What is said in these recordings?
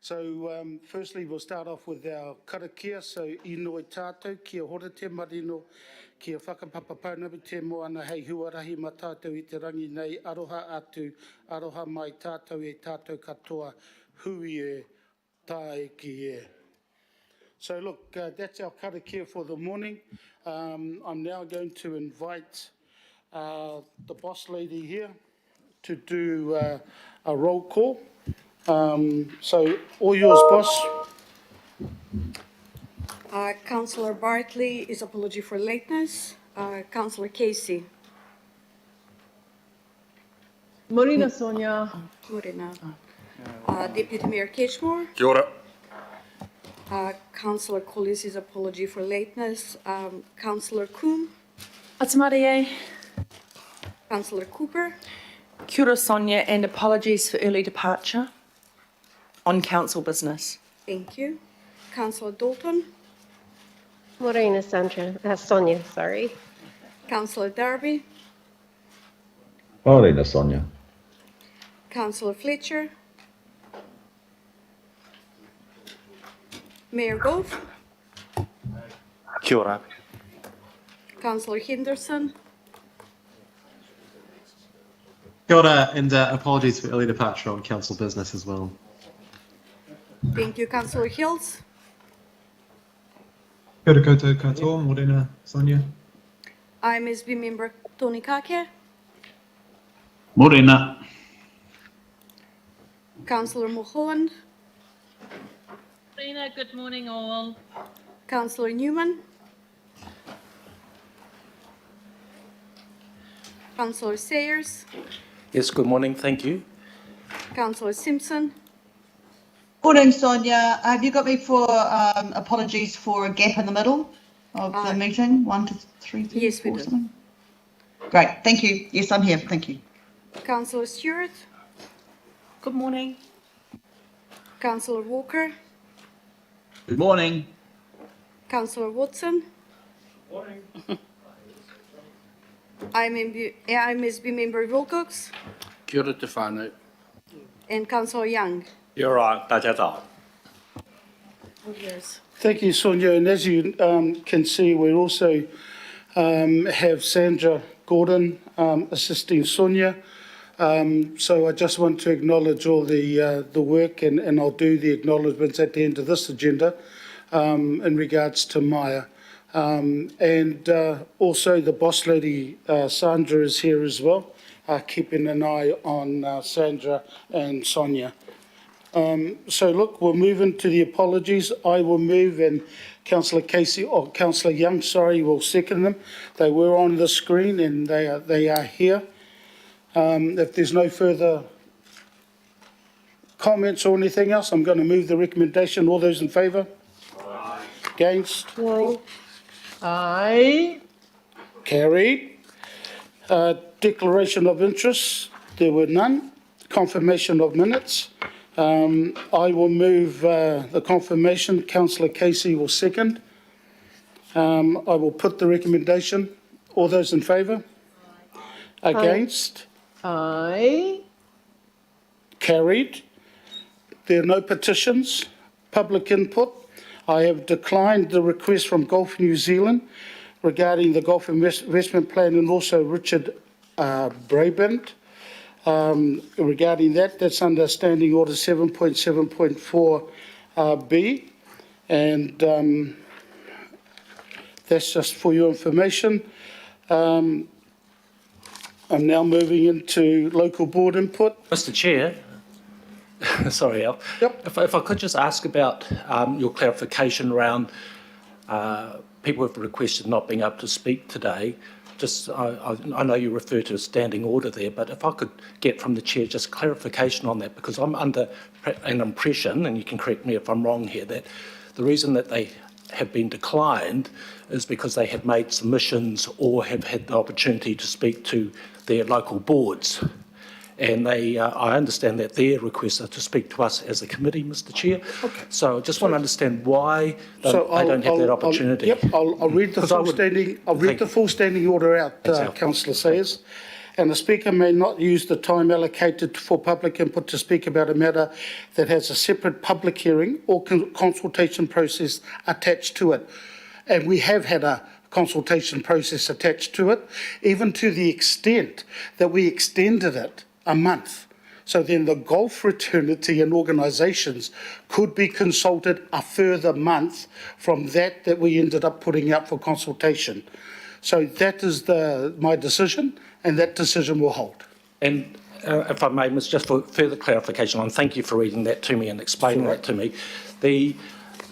So firstly, we'll start off with our karakia. So inoi tātou, kia hora te marino, kia whakapapapaunawi te moana hei huarahi ma tātou I te rangi nei, aroha atu, aroha mai tātou e tātou katoa, hui e, tae ki e. So look, that's our karakia for the morning. I'm now going to invite the boss lady here to do a roll call. So all yours, boss. Councillor Bartley is apology for lateness. Councillor Casey. Morena Sonia. Morena. Deputy Mayor Ketchmore. Kia ora. Councillor Collis' apology for lateness. Councillor Coombe. Atamarie. Councillor Cooper. Kia ora, Sonia, and apologies for early departure on council business. Thank you. Councillor Dalton. Morena Sonia, sorry. Councillor Darby. Morena Sonia. Councillor Fletcher. Mayor Gove. Kia ora. Councillor Henderson. Kia ora, and apologies for early departure on council business as well. Thank you. Councillor Hills. Kia ora koutou katoa, Morena Sonia. IMSB member Tony Kake. Morena. Councillor Mulholland. Morena, good morning all. Councillor Newman. Councillor Sayers. Yes, good morning, thank you. Councillor Simpson. Morning, Sonia. Have you got me for apologies for a gap in the middle of the meeting? 1 to 3, Yes, we 4, do. something? Great, thank you. Yes, I'm here. Thank you. Councillor Stewart. Good morning. Councillor Walker. Good morning. Councillor Watson. Morning. IMSB member Wilcox. Kia ora te whānau. And Councillor Young. You're right, tā. Yes. Thank you, Sonia. And as you can see, we also have Sandra Gordon assisting Sonia. So I just want to acknowledge all the work, and I'll do the acknowledgements at the end of this agenda in regards to Maya. And also the boss lady, Sandra, is here as well, keeping an eye on Sandra and Sonia. So look, we'll move into the apologies. I will move, and Councillor Casey, or Councillor Young, sorry, will second them. They were on the screen and they are here. If there's no further comments or anything else, I'm going to move the recommendation. All those in favour? Aye. Against? No. Aye. Carried. Declaration of interest, there were none. Confirmation of minutes. I will move the confirmation. Councillor Casey will second. I will put the recommendation. All those in favour? Against? Aye. Carried. There are no petitions. Public input. I have declined the request from Golf New Zealand regarding the golf investment plan, and also Richard Brabant. Regarding that's under Standing Order 7.7.4B, and that's just for your information. I'm now moving into local board input. Mr. Chair, sorry, Al. Yep. If I could just ask about your clarification around people who've requested not being able to speak today. Just, I know you refer to a standing order there, but if I could get from the chair just clarification on that, because I'm under an impression, and you can correct me if I'm wrong here, that the reason that they have been declined is because they have made submissions or have had the opportunity to speak to their local boards. And they, I understand that their requests are to speak to us as a committee, Mr. Chair. Okay. So I just want to understand why they don't have that opportunity. I'll read the full standing. I'll read the full standing order out, Al. Councillor Sayers. and the Speaker may not use the time allocated for public input to speak about a matter that has a separate public hearing or consultation process attached to it. And we have had a consultation process attached to it, even to the extent that we extended it a month. So then the golf fraternity and organisations could be consulted a further month from that we ended up putting out for consultation. So that is my decision, and that decision will hold. And if I may, Ms, just for further clarification, and thank you for reading that to me and explaining that to me.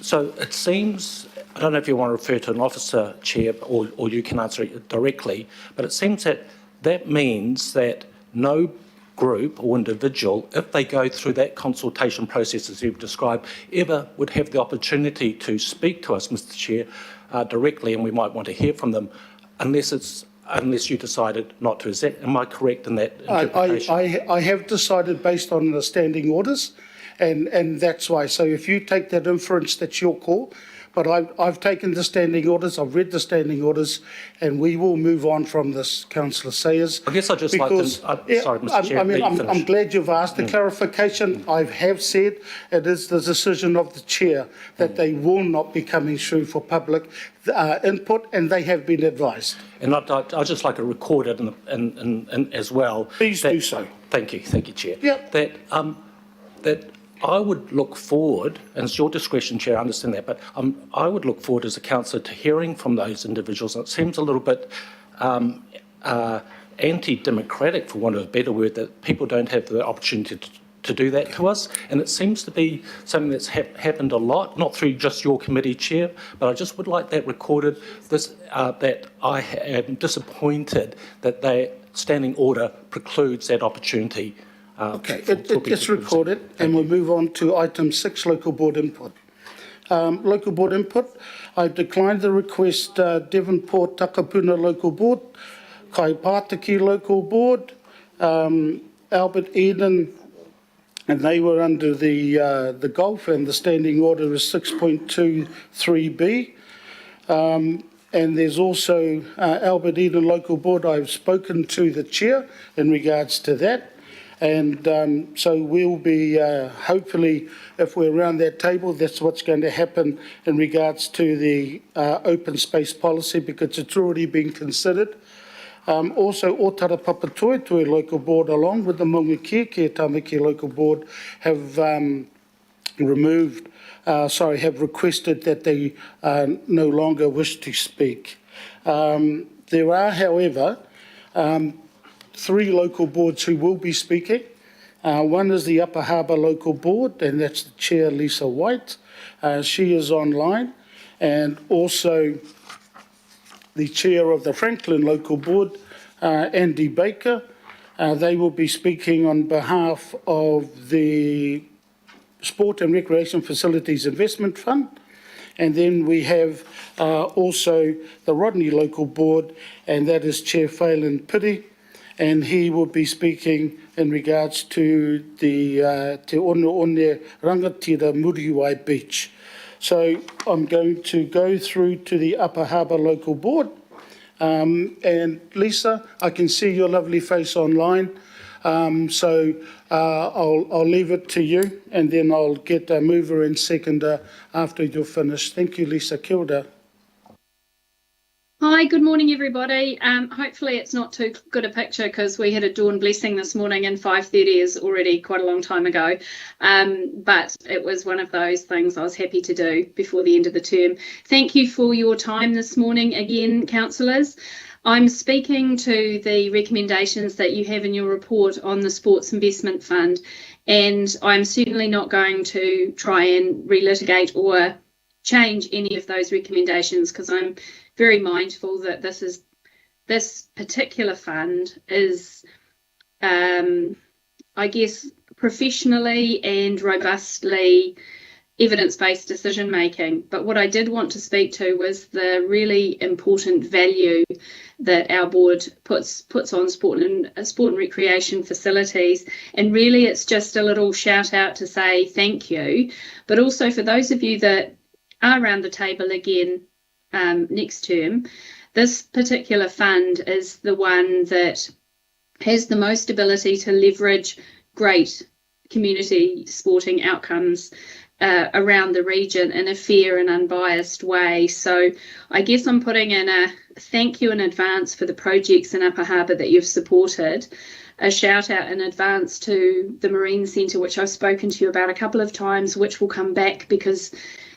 So it seems, I don't know if you want to refer to an officer, Chair, or you can answer it directly, but it seems that means that no group or individual, if they go through that consultation process as you've described, ever would have the opportunity to speak to us, Mr Chair, directly, and we might want to hear from them, unless you decided not to. Am I correct in that interpretation? I have decided based on the standing orders, and that's why. So if you take that inference, that's your call. But I've taken the standing orders, I've read the standing orders, and we will move on from this, Councillor Sayers. I guess I'd just like to... sorry, Mr Chair, I'm glad you've asked the clarification. I have said it is the decision of the Chair that they will not be coming through for public input, and they have been advised. And I'd just like to record it as well. Please do so. Thank you, Chair. Yep. That I would look forward, and it's your discretion, Chair, I understand that, but I would look forward as a councillor to hearing from those individuals. And it seems a little bit anti-democratic, for want of a better word, that people don't have the opportunity to do that to us. And it seems to be something that's happened a lot, not through just your committee, Chair, but I just would like that recorded, that I am disappointed that the standing order precludes that opportunity. Okay, it gets recorded, and we'll move on to item 6, local board input. Local board input, I've declined the request, Devonport Takapuna Local Board, Kaipātiki Local Board, Albert Eden, and they were under the golf, and the standing order is 6.23B. And there's also Albert Eden Local Board. I've spoken to the Chair in regards to that. And so we'll be, hopefully, if we're around that table, that's what's going to happen in regards to the open space policy, because it's already been considered. Also, Otara Papatoetoe Local Board, along with the Maungakeke Tamaki Local Board, have have requested that they no longer wish to speak. There are, however, 3 local boards who will be speaking. One is the Upper Harbour Local Board, and that's the Chair, Lisa White. She is online. And also the Chair of the Franklin Local Board, Andy Baker. They will be speaking on behalf of the Sport and Recreation Facilities Investment Fund. And then we have also the Rodney Local Board, and that is Chair Phelan Piri. And he will be speaking in regards to the Te Ono One Rangatira Muriwai Beach. So I'm going to go through to the Upper Harbour Local Board. And Lisa, I can see your lovely face online. So I'll leave it to you, and then I'll get a mover and seconder after you're finished. Thank you, Lisa. Kia ora. Hi, good morning, everybody. Hopefully it's not too good a picture because we had a dawn blessing this morning, and 5:30 is already quite a long time ago. But it was one of those things I was happy to do before the end of the term. Thank you for your time this morning again, councillors. I'm speaking to the recommendations that you have in your report on the Sports Investment Fund, and I'm certainly not going to try and relitigate or change any of those recommendations, because I'm very mindful that this particular fund is, I guess, professionally and robustly evidence-based decision making. But what I did want to speak to was the really important value that our board puts on sport and recreation facilities. And really it's just a little shout out to say thank you, but also for those of you that are around the table again next term, this particular fund is the one that has the most ability to leverage great community sporting outcomes around the region in a fair and unbiased way. So I guess I'm putting in a thank you in advance for the projects in Upper Harbour that you've supported, a shout out in advance to the Marine Centre, which I've spoken to you about a couple of times, which will come back because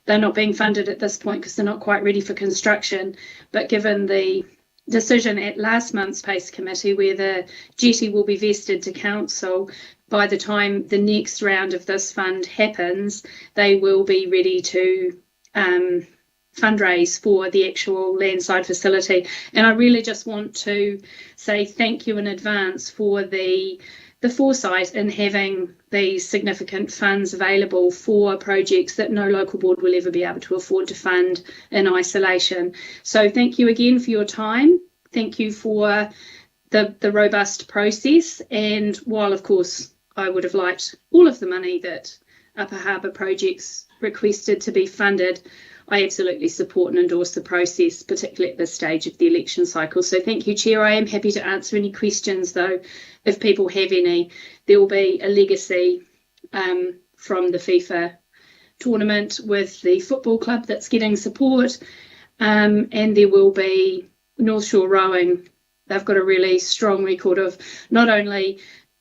they're not being funded at this point because they're not quite ready for construction. But given the decision at last month's PACE committee where the jetty will be vested to council, by the time the next round of this fund happens, they will be ready to fundraise for the actual landside facility. And I really just want to say thank you in advance for the foresight in having these significant funds available for projects that no local board will ever be able to afford to fund in isolation. So thank you again for your time. Thank you for the robust process. And while, of course, I would have liked all of the money that Upper Harbour projects requested to be funded, I absolutely support and endorse the process, particularly at this stage of the election cycle. So thank you, Chair. I am happy to answer any questions, though, if people have any. There will be a legacy from the FIFA tournament with the football club that's getting support, and there will be North Shore Rowing. They've got a really strong record of not only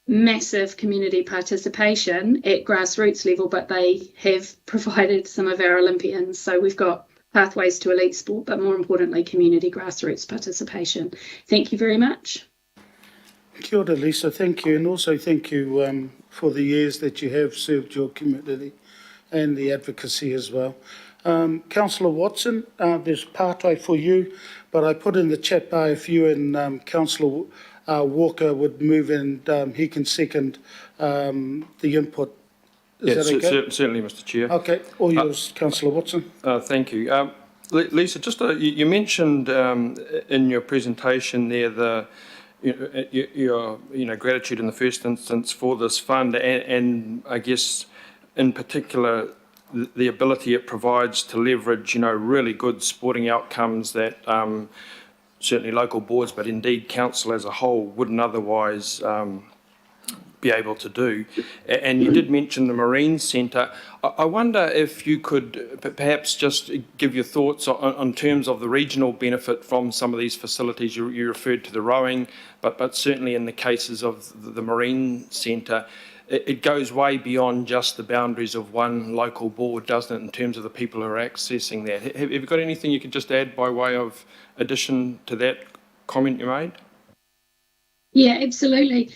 massive community participation at grassroots level, but they have provided some of our Olympians. So we've got pathways to elite sport, but more importantly, community grassroots participation. Thank you very much. Kia ora, Lisa. Thank you. And also thank you for the years that you have served your community and the advocacy as well. Councillor Watson, there's partai for you, but I put in the chat bar if you and Councillor Walker would move and he can second the input. Is that okay? Certainly, Mr. Chair. Okay, all yours, Councillor Watson. Thank you. Lisa, just you mentioned in your presentation there your gratitude in the first instance for this fund, and I guess in particular the ability it provides to leverage really good sporting outcomes that certainly local boards, but indeed council as a whole, wouldn't otherwise be able to do. And you did mention the Marine Centre. I wonder if you could perhaps just give your thoughts on terms of the regional benefit from some of these facilities. You referred to the rowing, but certainly in the cases of the Marine Centre, it goes way beyond just the boundaries of one local board, doesn't it, in terms of the people who are accessing that? Have you got anything you could just add by way of addition to that comment you made? Yeah, absolutely.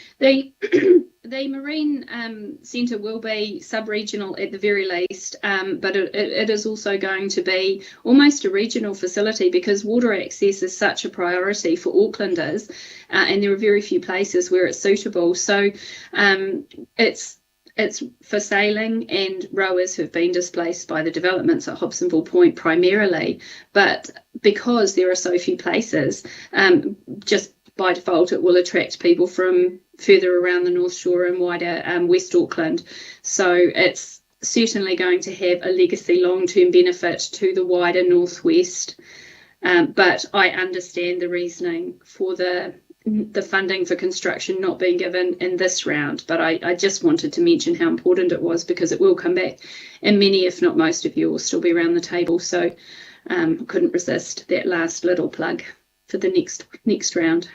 The Marine Centre will be sub-regional at the very least, but it is also going to be almost a regional facility because water access is such a priority for Aucklanders, and there are very few places where it's suitable. So it's for sailing, and rowers have been displaced by the developments at Hobsonville Point primarily, but because there are so few places, just by default, it will attract people from further around the North Shore and wider West Auckland. So it's certainly going to have a legacy long-term benefit to the wider Northwest. But I understand the reasoning for the funding for construction not being given in this round. But I just wanted to mention how important it was because it will come back, and many, if not most of you, will still be around the table. So couldn't resist that last little plug for the next round.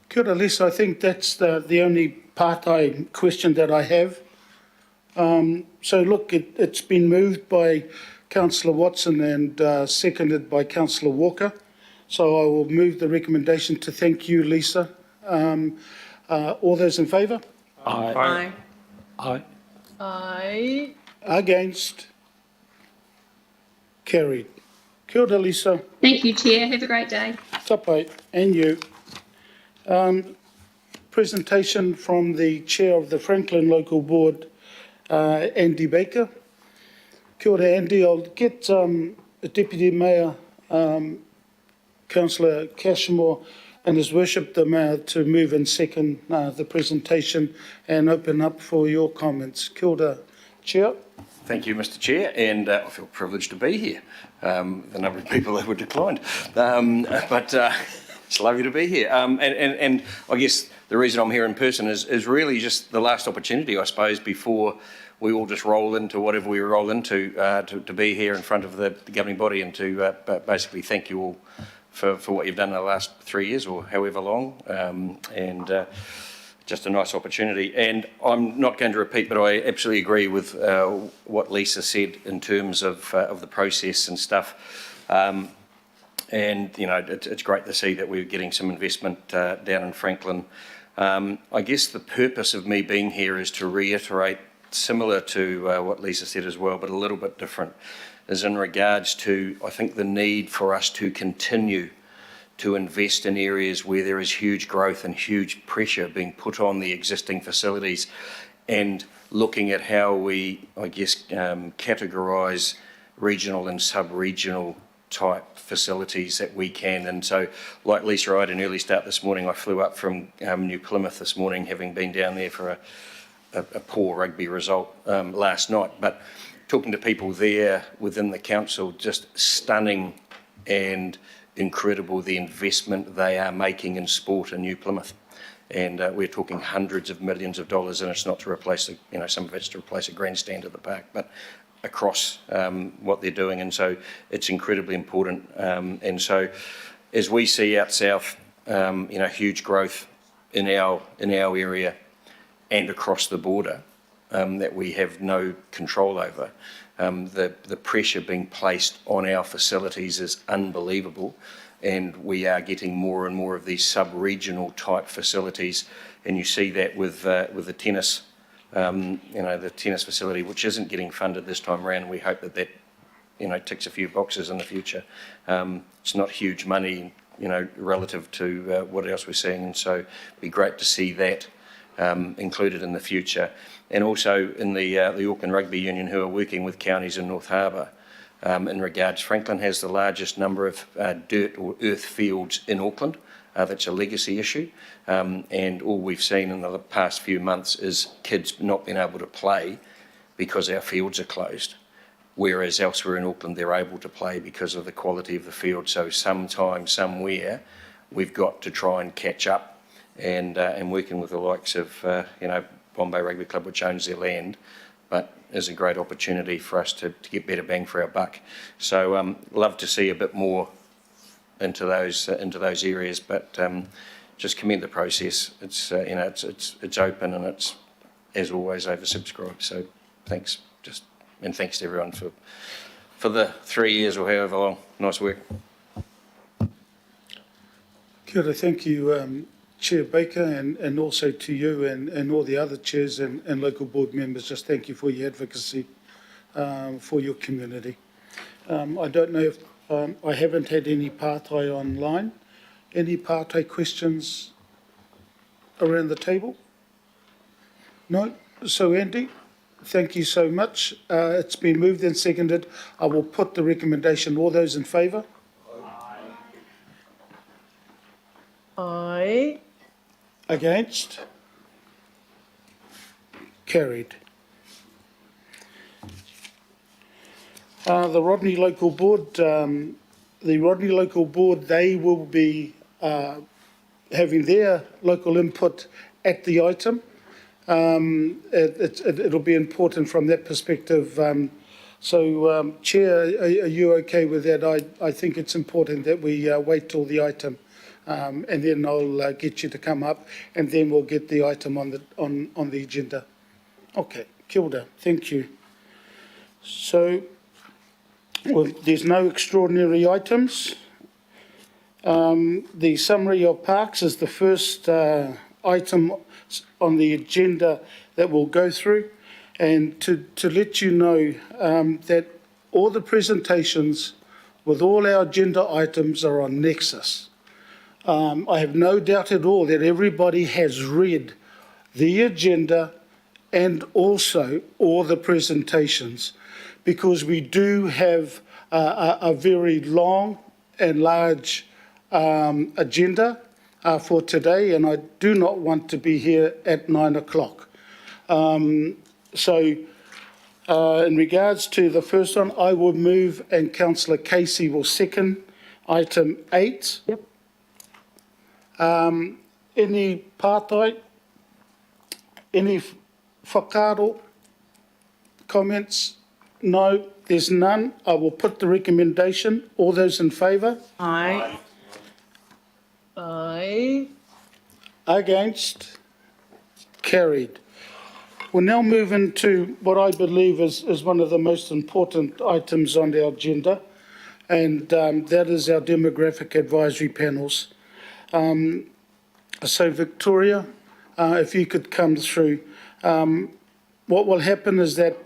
Kia ora, Lisa. I think that's the only part-time question that I have. So look, it's been moved by Councillor Watson and seconded by Councillor Walker. So I will move the recommendation to thank you, Lisa. All those in favour? Aye. Aye. Aye. Against? Carried. Kia ora, Lisa. Thank you, Chair. Have a great day. Tapai, and you. Presentation from the Chair of the Franklin Local Board, Andy Baker. Kia ora, Andy. I'll get Deputy Mayor, Councillor Cashmore, and His Worship the Mayor to move and second the presentation and open up for your comments. Kia ora, Chair. Thank you, Mr. Chair, and I feel privileged to be here. The number of people that were declined, but it's lovely to be here. And I guess the reason I'm here in person is really just the last opportunity, I suppose, before we all just roll into whatever we roll into, to be here in front of the governing body and to basically thank you all for what you've done in the last 3 years or however long, and just a nice opportunity. And I'm not going to repeat, but I absolutely agree with what Lisa said in terms of the process and stuff. And, you know, it's great to see that we're getting some investment down in Franklin. I guess the purpose of me being here is to reiterate, similar to what Lisa said as well, but a little bit different, is in regards to, I think, the need for us to continue to invest in areas where there is huge growth and huge pressure being put on the existing facilities, and looking at how we, I guess, categorise regional and sub-regional type facilities that we can. And so, like Lisa, I had an early start this morning. I flew up from New Plymouth this morning, having been down there for a poor rugby result last night. But talking to people there within the council, just stunning and incredible the investment they are making in sport in New Plymouth. And we're talking hundreds of millions of dollars, and it's not to replace, some of it's to replace a grandstand at the park, but across what they're doing. And so it's incredibly important. And so as we see out south, huge growth in our area and across the border that we have no control over, the pressure being placed on our facilities is unbelievable, and we are getting more and more of these sub-regional type facilities. And you see that with the tennis, the tennis facility, which isn't getting funded this time around. We hope that ticks a few boxes in the future. It's not huge money, relative to what else we're seeing, and so it'd be great to see that included in the future. And also in the Auckland Rugby Union, who are working with counties in North Harbour in regards, Franklin has the largest number of dirt or earth fields in Auckland. That's a legacy issue, and all we've seen in the past few months is kids not being able to play because our fields are closed, whereas elsewhere in Auckland they're able to play because of the quality of the field. So sometime, somewhere, we've got to try and catch up, and working with the likes of Bombay Rugby Club, which owns their land, but is a great opportunity for us to get better bang for our buck. So love to see a bit more into those areas, but just commend the process. It's it's open, and it's, as always, oversubscribed. So thanks, and thanks to everyone for the 3 years or however long. Nice work. Kia ora, thank you, Chair Baker, and also to you and all the other chairs and local board members. Just thank you for your advocacy for your community. I don't know if I haven't had any pātai online. Any pātai questions around the table? No? So Andy, thank you so much. It's been moved and seconded. I will put the recommendation. All those in favour? Aye. Against? Carried. The Rodney Local Board, they will be having their local input at the item. It'll be important from that perspective. Chair, are you okay with that? I think it's important that we wait till the item, and then I'll get you to come up, and then we'll get the item on the agenda. Okay, kia ora, thank you. So, well, there's no extraordinary items. The summary of parks is the first item on the agenda that we'll go through, and to let you know that all the presentations with all our agenda items are on Nexus. I have no doubt at all that everybody has read the agenda and also all the presentations, because we do have a very long and large agenda for today, and I do not want to be here at 9 o'clock. In regards to the first one, I will move and Councillor Casey will second item 8. Yep. Any pātai? Any whakaaro? Comments? No, there's none. I will put the recommendation. All those in favour? Aye. Aye. Against? Carried. We'll now move into what I believe is one of the most important items on our agenda, and that is our demographic advisory panels. So Victoria, if you could come through. What will happen is that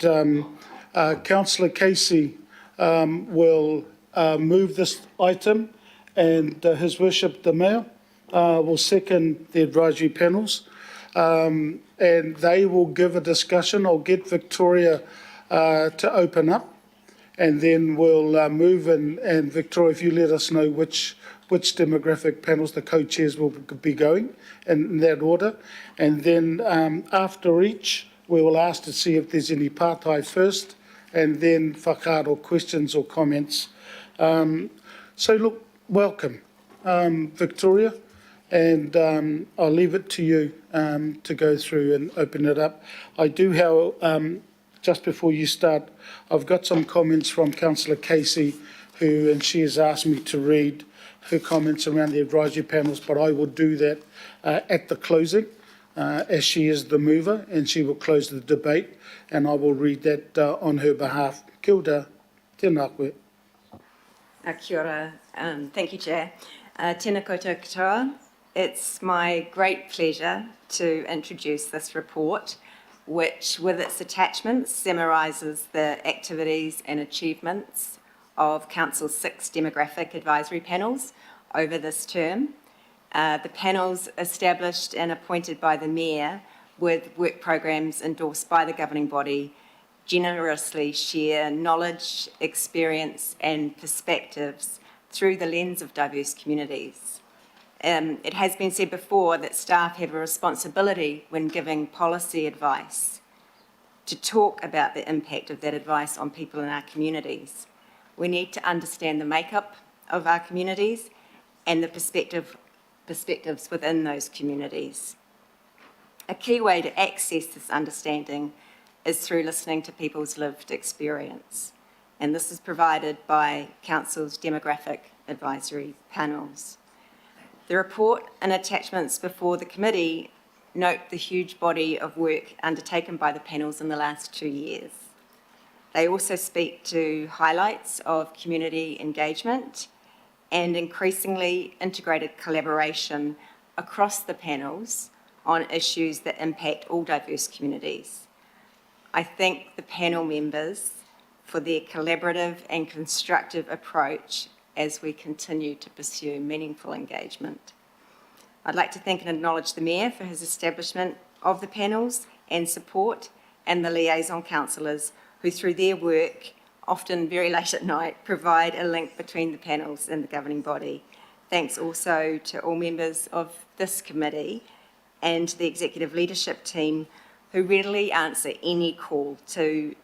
Councillor Casey will move this item, and His Worship the Mayor will second the advisory panels, and they will give a discussion. I'll get Victoria to open up, and then we'll move and Victoria, if you let us know which demographic panels the co-chairs will be going in that order, and then after each, we will ask to see if there's any pātai first, and then whakaaro questions or comments. So look, welcome, Victoria, and I'll leave it to you to go through and open it up. I do have, just before you start, I've got some comments from Councillor Casey, and she has asked me to read her comments around the advisory panels, but I will do that at the closing, as she is the mover, and she will close the debate, and I will read that on her behalf. Kia ora, tēnā koe. Kia ora. Thank you, Chair. Tēnā koutou katoa. It's my great pleasure to introduce this report, which, with its attachments, summarises the activities and achievements of Council's 6 demographic advisory panels over this term. The panels, established and appointed by the Mayor with work programs endorsed by the governing body, generously share knowledge, experience and perspectives through the lens of diverse communities. It has been said before that staff have a responsibility when giving policy advice to talk about the impact of that advice on people in our communities. We need to understand the makeup of our communities and the perspectives within those communities. A key way to access this understanding is through listening to people's lived experience, and this is provided by Council's demographic advisory panels. The report and attachments before the committee note the huge body of work undertaken by the panels in the last 2 years. They also speak to highlights of community engagement and increasingly integrated collaboration across the panels on issues that impact all diverse communities. I thank the panel members for their collaborative and constructive approach as we continue to pursue meaningful engagement. I'd like to thank and acknowledge the Mayor for his establishment of the panels and support, and the liaison councillors who, through their work, often very late at night, provide a link between the panels and the governing body. Thanks also to all members of this committee and the executive leadership team who readily answer any call to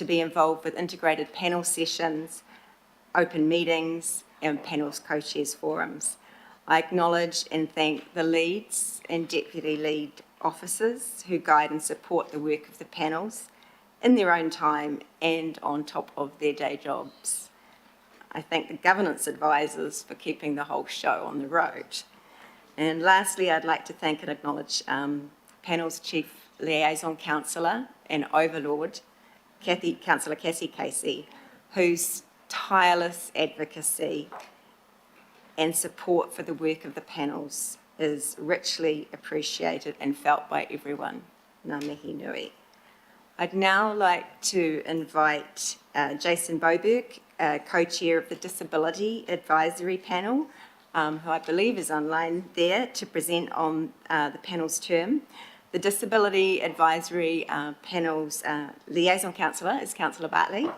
be involved with integrated panel sessions, open meetings and panels co-chairs forums. I acknowledge and thank the leads and deputy lead officers who guide and support the work of the panels in their own time and on top of their day jobs. I thank the governance advisors for keeping the whole show on the road. And lastly, I'd like to thank and acknowledge panel's chief liaison councillor and overlord, Councillor Casey, whose tireless advocacy and support for the work of the panels is richly appreciated and felt by everyone. Ngā mihi nui. I'd now like to invite Jason Boberg, co-chair of the Disability Advisory Panel, who I believe is online there, to present on the panel's term. The Disability Advisory Panel's liaison councillor is Councillor Bartley,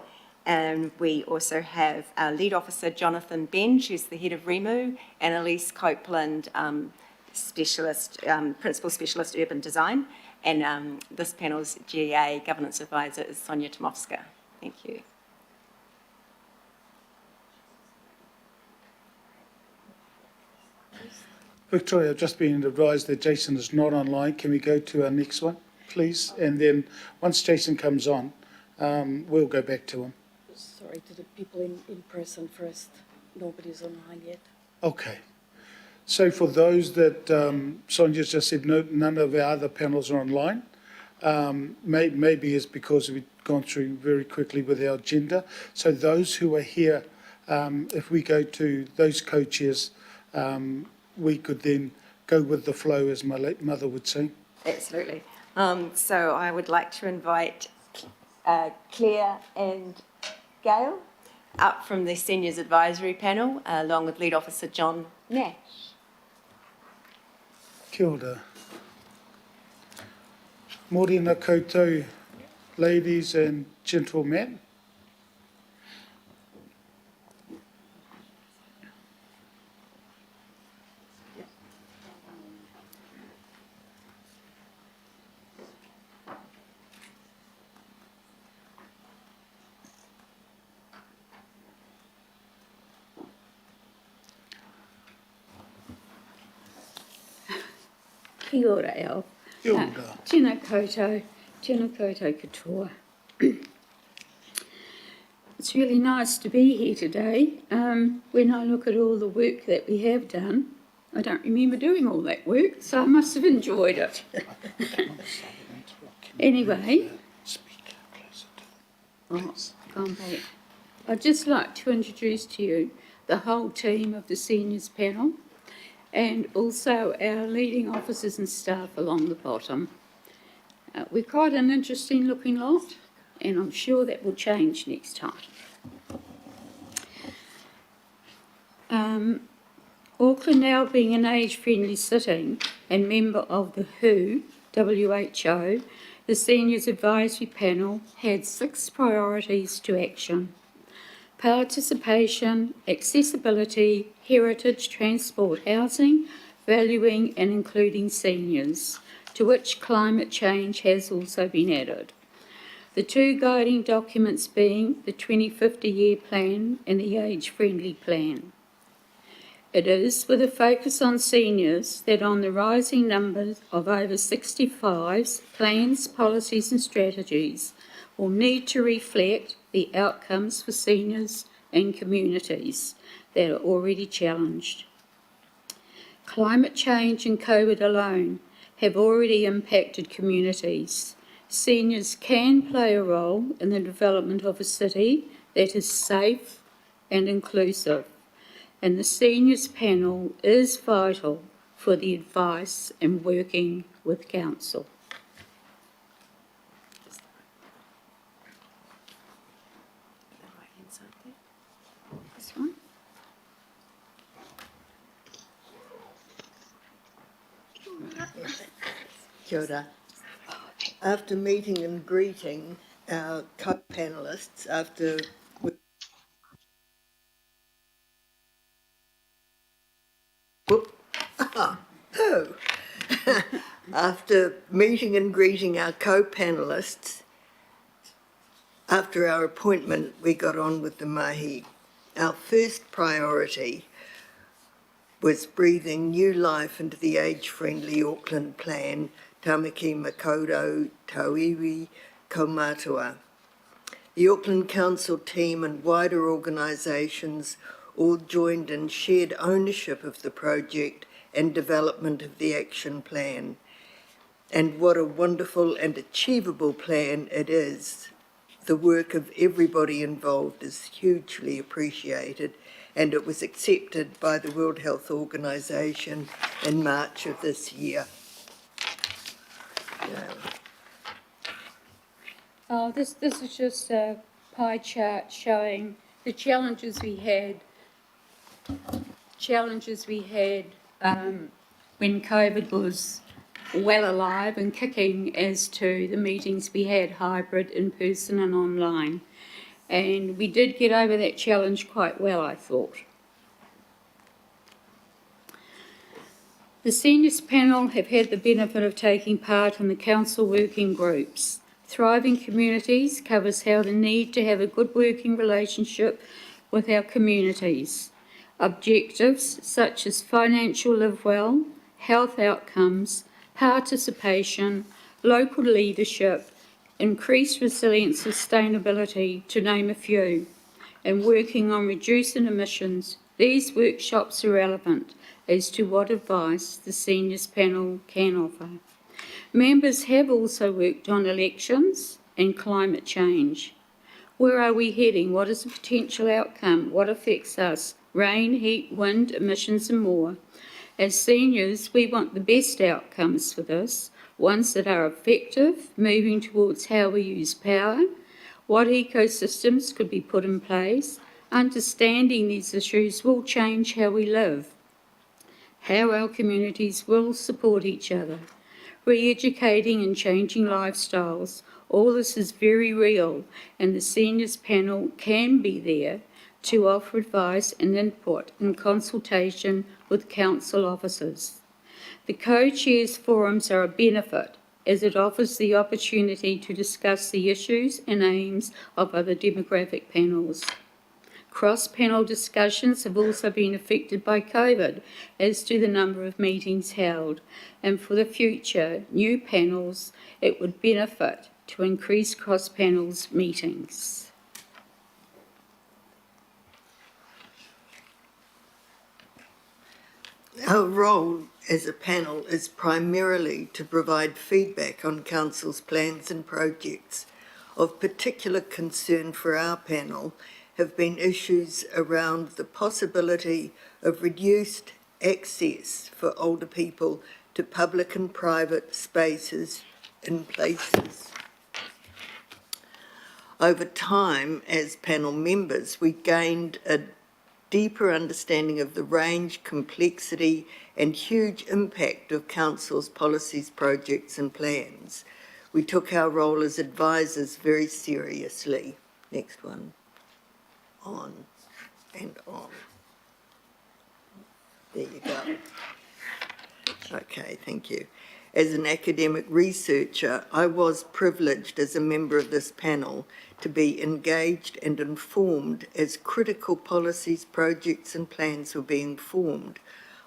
and we also have our lead officer, Jonathan Benj, who's the head of REMU, and Elise Copeland, Principal Specialist Urban Design, And this panel's GA Governance Advisor is Sonia Tomovska. Thank you. Victoria, I've just been advised that Jason is not online. Can we go to our next one, please? And then once Jason comes on, we'll go back to him. Sorry to the people in person first. Nobody's online yet. Okay. So for those that Sonia's just said, no, none of our other panels are online, maybe it's because we've gone through very quickly with our agenda. So those who are here, if we go to those co-chairs, we could then go with the flow, as my late mother would say. Absolutely. So I would like to invite Claire and Gail up from the Seniors Advisory Panel, along with Lead Officer John Nash. Kia ora. Morena koutou, ladies and gentlemen. Kia ora, El. Kia ora. Tēnā koutou katoa. It's really nice to be here today. When I look at all the work that we have done, I don't remember doing all that work, so I must have enjoyed it. Anyway, gone back. I'd just like to introduce to you the whole team of the seniors panel, and also our leading officers and staff along the bottom. We're quite an interesting looking lot, and I'm sure that will change next time. Auckland now being an age-friendly city and member of the WHO, the Seniors Advisory Panel had 6 priorities to action: participation, accessibility, heritage, transport, housing, valuing and including seniors, to which climate change has also been added. The 2 guiding documents being the 2050-year plan and the age-friendly plan. It is with a focus on seniors that on the rising numbers of over 65s, plans, policies and strategies will need to reflect the outcomes for seniors and communities that are already challenged. Climate change and COVID alone have already impacted communities. Seniors can play a role in the development of a city that is safe and inclusive, and the Seniors Panel is vital for the advice and working with Council. This one. Kia ora. After meeting and greeting our co-panellists, after meeting and greeting our co-panellists, after our appointment, we got on with the mahi. Our first priority was breathing new life into the age-friendly Auckland plan, Tamaki Makaurau Tauiwi Kaumatua. The Auckland Council team and wider organisations all joined in shared ownership of the project and development of the action plan. And what a wonderful and achievable plan it is. The work of everybody involved is hugely appreciated, and it was accepted by the World Health Organization in March of this year. This is just a pie chart showing the challenges we had when COVID was well alive and kicking, as to the meetings we had hybrid, in person and online. And we did get over that challenge quite well, I thought. The seniors panel have had the benefit of taking part in the council working groups. Thriving Communities covers how the need to have a good working relationship with our communities. Objectives such as financial live well, health outcomes, participation, local leadership, increased resilience, sustainability, to name a few, and working on reducing emissions. These workshops are relevant as to what advice the seniors panel can offer. Members have also worked on elections and climate change. Where are we heading? What is the potential outcome? What affects us? Rain, heat, wind, emissions and more. As seniors, we want the best outcomes for this, ones that are effective, moving towards how we use power, what ecosystems could be put in place. Understanding these issues will change how we live, how our communities will support each other, re-educating and changing lifestyles. All this is very real, and the seniors panel can be there to offer advice and input in consultation with council officers. The co-chairs forums are a benefit as it offers the opportunity to discuss the issues and aims of other demographic panels. Cross-panel discussions have also been affected by COVID as to the number of meetings held, and for the future, new panels, it would benefit to increase cross-panels meetings. Our role as a panel is primarily to provide feedback on council's plans and projects. Of particular concern for our panel have been issues around the possibility of reduced access for older people to public and private spaces and places. Over time, as panel members, we gained a deeper understanding of the range, complexity and huge impact of council's policies, projects and plans. We took our role as advisors very seriously. Next one. On and on. There you go. Okay, thank you. As an academic researcher, I was privileged as a member of this panel to be engaged and informed as critical policies, projects and plans were being formed.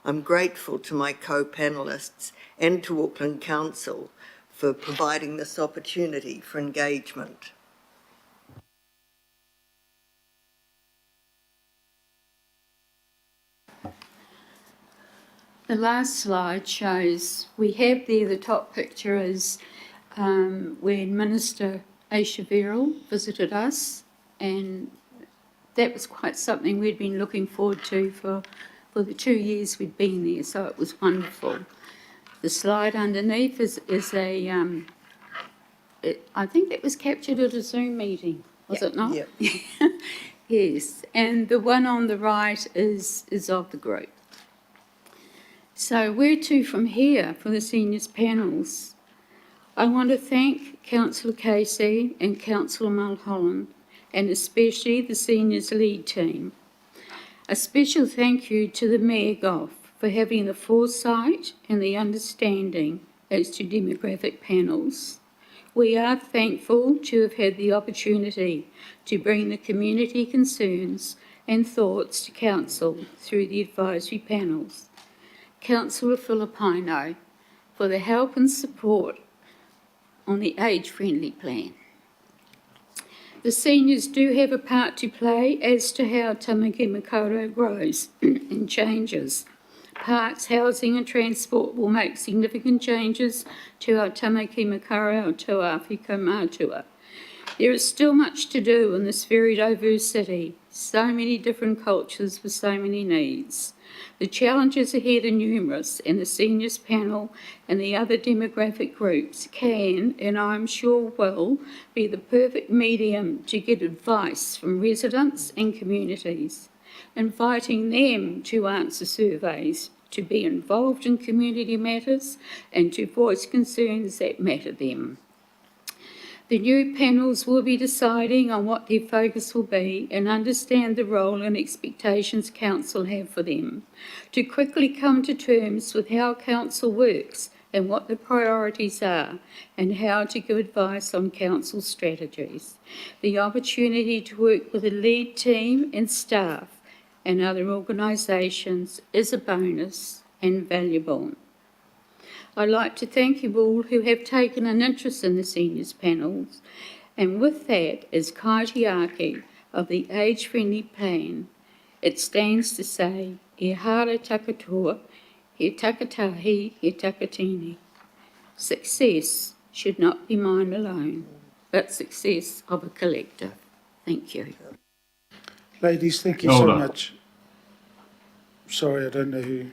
I'm grateful to my co-panellists and to Auckland Council for providing this opportunity for engagement. The last slide shows, we have there, the top picture is when Minister Aisha Verrill visited us, and that was quite something we'd been looking forward to for the 2 years we'd been there, so it was wonderful. The slide underneath is a, I think that was captured at a Zoom meeting, was it not? Yeah. Yes, and the one on the right is of the group. So where to from here for the seniors panels? I want to thank Councillor Casey and Councillor Mulholland, and especially the seniors lead team. A special thank you to the Mayor Goff for having the foresight and the understanding as to demographic panels. We are thankful to have had the opportunity to bring the community concerns and thoughts to Council through the advisory panels. Councillor Filipino for the help and support on the age-friendly plan. The seniors do have a part to play as to how Tamaki Makaurau grows and changes. Parks, housing and transport will make significant changes to our Tamaki Makaurau Te Awhiko Mātua. There is still much to do in this very diverse city, so many different cultures with so many needs. The challenges ahead are numerous, and the seniors panel and the other demographic groups can, and I'm sure will, be the perfect medium to get advice from residents and communities, inviting them to answer surveys, to be involved in community matters, and to voice concerns that matter them. The new panels will be deciding on what their focus will be and understand the role and expectations Council have for them, to quickly come to terms with how Council works and what the priorities are, and how to give advice on Council strategies. The opportunity to work with a lead team and staff and other organisations is a bonus and valuable. I'd like to thank you all who have taken an interest in the seniors panels, and with that, as kaitiaki of the age-friendly plan, it stands to say, e hara takatoa, he takatahi, he takatini. Success should not be mine alone, but success of a collective. Thank you. Ladies, thank you so much. Sorry, I don't know who.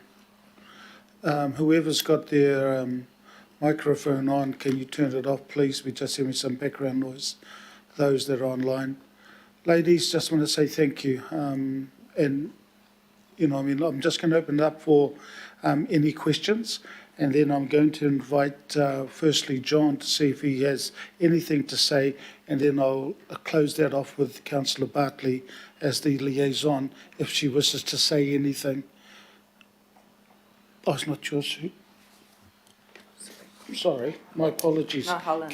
Whoever's got their microphone on, can you turn it off, please? We're just having some background noise, those that are online. Ladies, just want to say thank you. And, you know, I mean, I'm just going to open it up for any questions, and then I'm going to invite, firstly, John to see if he has anything to say, and then I'll close that off with Councillor Bartley as the liaison, if she wishes to say anything. Oh, it's not yours, Sue. Sorry, my apologies. No, Holland.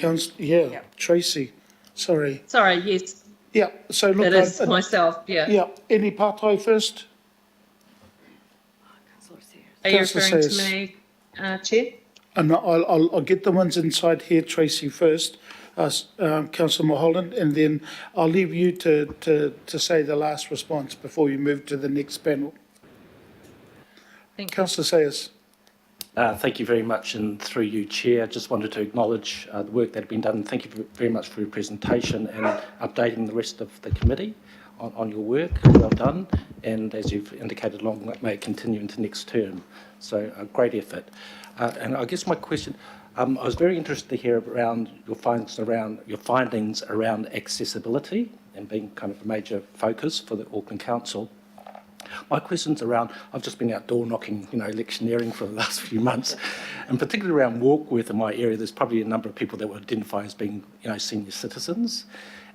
Tracy, sorry. Sorry, yes. Yeah, so look. That is myself, yeah. Yeah, any partai first? Are you Councillor referring Sayers. to me, Chair? And I'll get the ones inside here, Tracy, first, Councillor Mulholland, and then I'll leave you to say the last response before you move to the next panel. Councillor Sayers. Thank you very much, and through you, Chair, just wanted to acknowledge the work that had been done. Thank you very much for your presentation and updating the rest of the committee on your work. Well done, and as you've indicated, long may it continue into next term. So a great effort. And I guess my question, I was very interested to hear around your findings around accessibility and being kind of a major focus for the Auckland Council. My question's around, I've just been outdoor knocking, electioneering for the last few months, and particularly around Warkworth in my area, there's probably a number of people that would identify as being, senior citizens.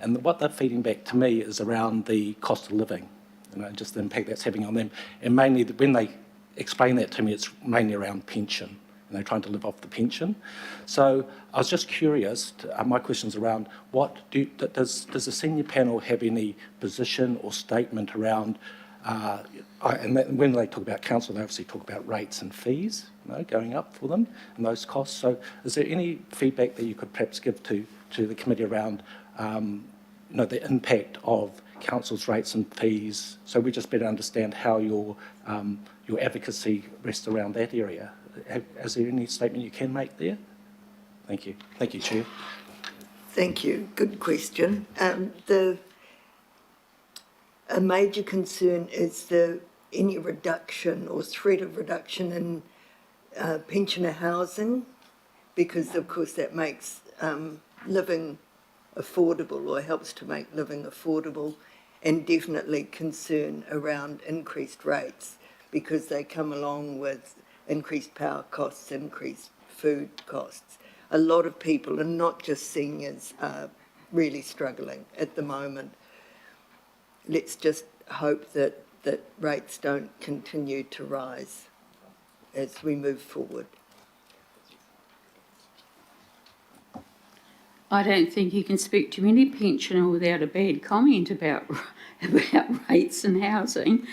And what they're feeding back to me is around the cost of living, just the impact that's having on them. And mainly when they explain that to me, it's mainly around pension, and they're trying to live off the pension. So I was just curious, my question's around does the senior panel have any position or statement around when they talk about council, they obviously talk about rates and fees, going up for them and those costs. So is there any feedback that you could perhaps give to the committee around, the impact of council's rates and fees, so we just better understand how your advocacy rests around that area? Is there any statement you can make there? Thank you. Thank you, Chair. Thank you. Good question. A major concern is any reduction or threat of reduction in pensioner housing, because of course that makes living affordable, or helps to make living affordable, and definitely concern around increased rates, because they come along with increased power costs, increased food costs. A lot of people, and not just seniors, are really struggling at the moment. Let's just hope that rates don't continue to rise as we move forward. I don't think you can speak to any pensioner without a bad comment about rates and housing.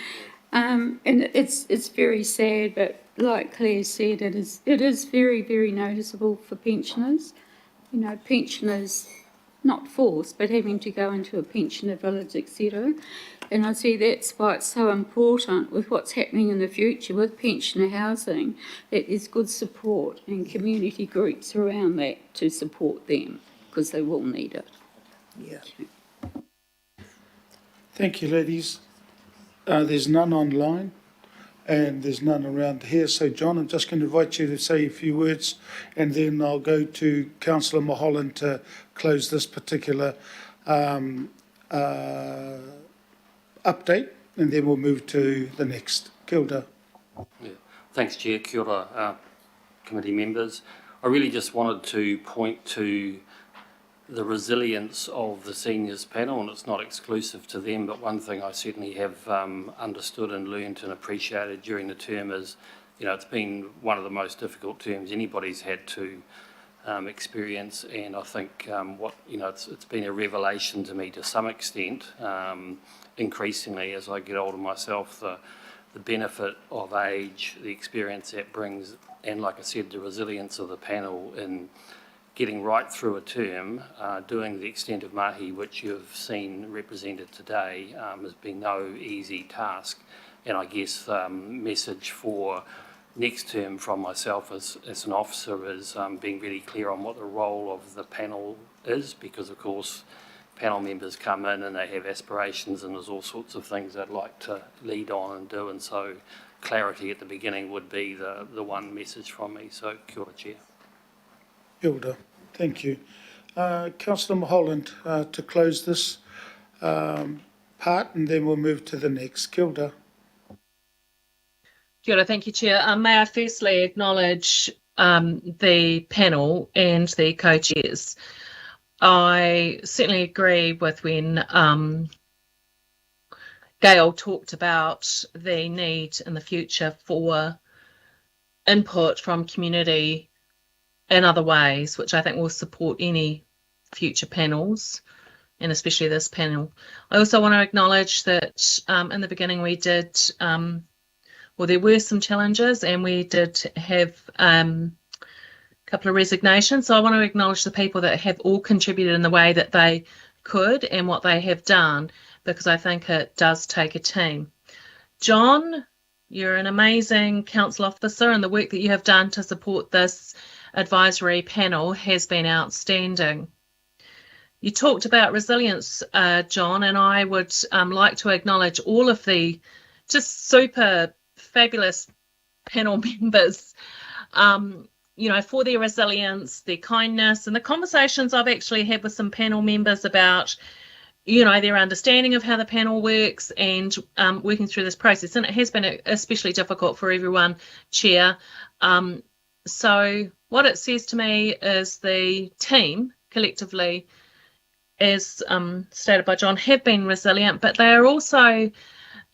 And it's very sad, but like Claire said, it is very, very noticeable for pensioners. Pensioners not forced, but having to go into a pensioner village, etc. And I see that's why it's so important with what's happening in the future with pensioner housing, that there's good support and community groups around that to support them, because they will need it. Yeah. Thank you, ladies. There's none online, and there's none around here. So, John, I'm just going to invite you to say a few words, and then I'll go to Councillor Mulholland to close this particular update, and then we'll move to the next. Kilda. Yeah. Thanks, Chair. Kia ora, committee members. I really just wanted to point to the resilience of the seniors panel, and it's not exclusive to them, but one thing I certainly have understood and learned and appreciated during the term is, it's been one of the most difficult terms anybody's had to experience, and I think it's been a revelation to me to some extent, increasingly as I get older myself, the benefit of age, the experience that brings, and like I said, the resilience of the panel in getting right through a term, doing the extent of mahi which you've seen represented today has been no easy task. And I guess message for next term from myself as an officer is being really clear on what the role of the panel is, because of course panel members come in and they have aspirations and there's all sorts of things they'd like to lead on and do, and so clarity at the beginning would be the one message from me. So kia ora, Chair. Kia ora. Thank you. Councillor Mulholland, to close this part, and then we'll move to the next. Kia ora. Kia ora, thank you, Chair. May I firstly acknowledge the panel and the co-chairs. I certainly agree with when Gail talked about the need in the future for input from community in other ways, which I think will support any future panels, and especially this panel. I also want to acknowledge that in the beginning we did, there were some challenges and we did have a couple of resignations. So I want to acknowledge the people that have all contributed in the way that they could and what they have done, because I think it does take a team. John, you're an amazing council officer, and the work that you have done to support this advisory panel has been outstanding. You talked about resilience, John, and I would like to acknowledge all of the just super fabulous panel members, for their resilience, their kindness, and the conversations I've actually had with some panel members about, their understanding of how the panel works and working through this process. And it has been especially difficult for everyone, Chair. So what it says to me is the team collectively, as stated by John, have been resilient, but they are also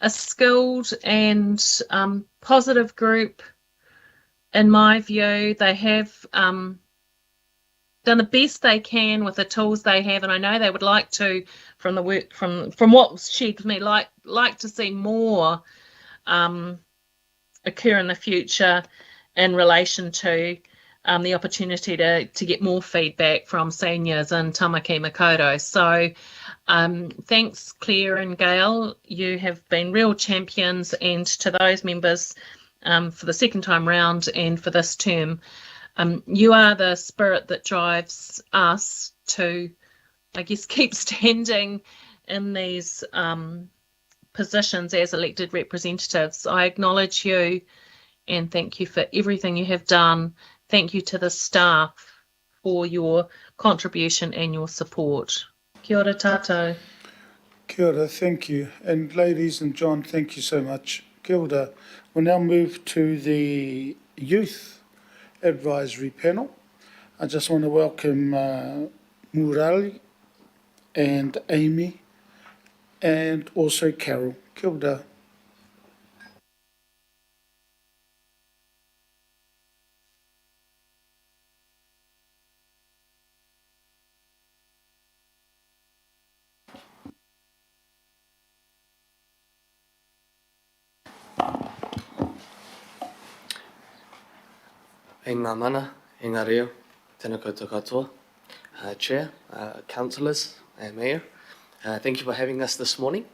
a skilled and positive group. In my view, they have done the best they can with the tools they have, and I know they would like to, from the work from what was shared with me, like to see more occur in the future in relation to the opportunity to get more feedback from seniors in Tamaki Makaurau. So thanks, Claire and Gail. You have been real champions, and to those members for the second time round and for this term, you are the spirit that drives us to, I guess, keep standing in these positions as elected representatives. I acknowledge you and thank you for everything you have done. Thank you to the staff for your contribution and your support. Kia ora tātou. Kia ora, thank you. And ladies and John, thank you so much. Kia ora. We'll now move to the Youth Advisory Panel. I just want to welcome Muriwai and Amy and also Carol. Kia ora. E ngā mana, e ngā reo, tēnā koutou katoa, Chair, Councillors, Mayor. Thank you for having us this morning.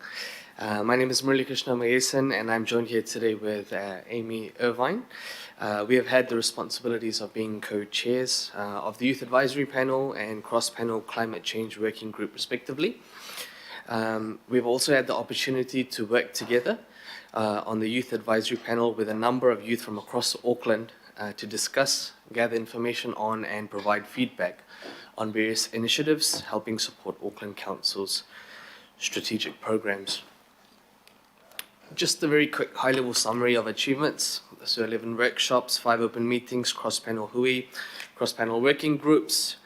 My name is Muriwai and I'm joined here today with Amy Irvine. We have had the responsibilities of being co-chairs of the Youth Advisory Panel and Cross-Panel Climate Change Working Group respectively. We've also had the opportunity to work together on the Youth Advisory Panel with a number of youth from across Auckland to discuss, gather information on and provide feedback on various initiatives helping support Auckland Council's strategic programs. Just a very quick high-level summary of achievements. So 11 workshops, 5 open meetings, cross-panel hui, cross-panel working groups,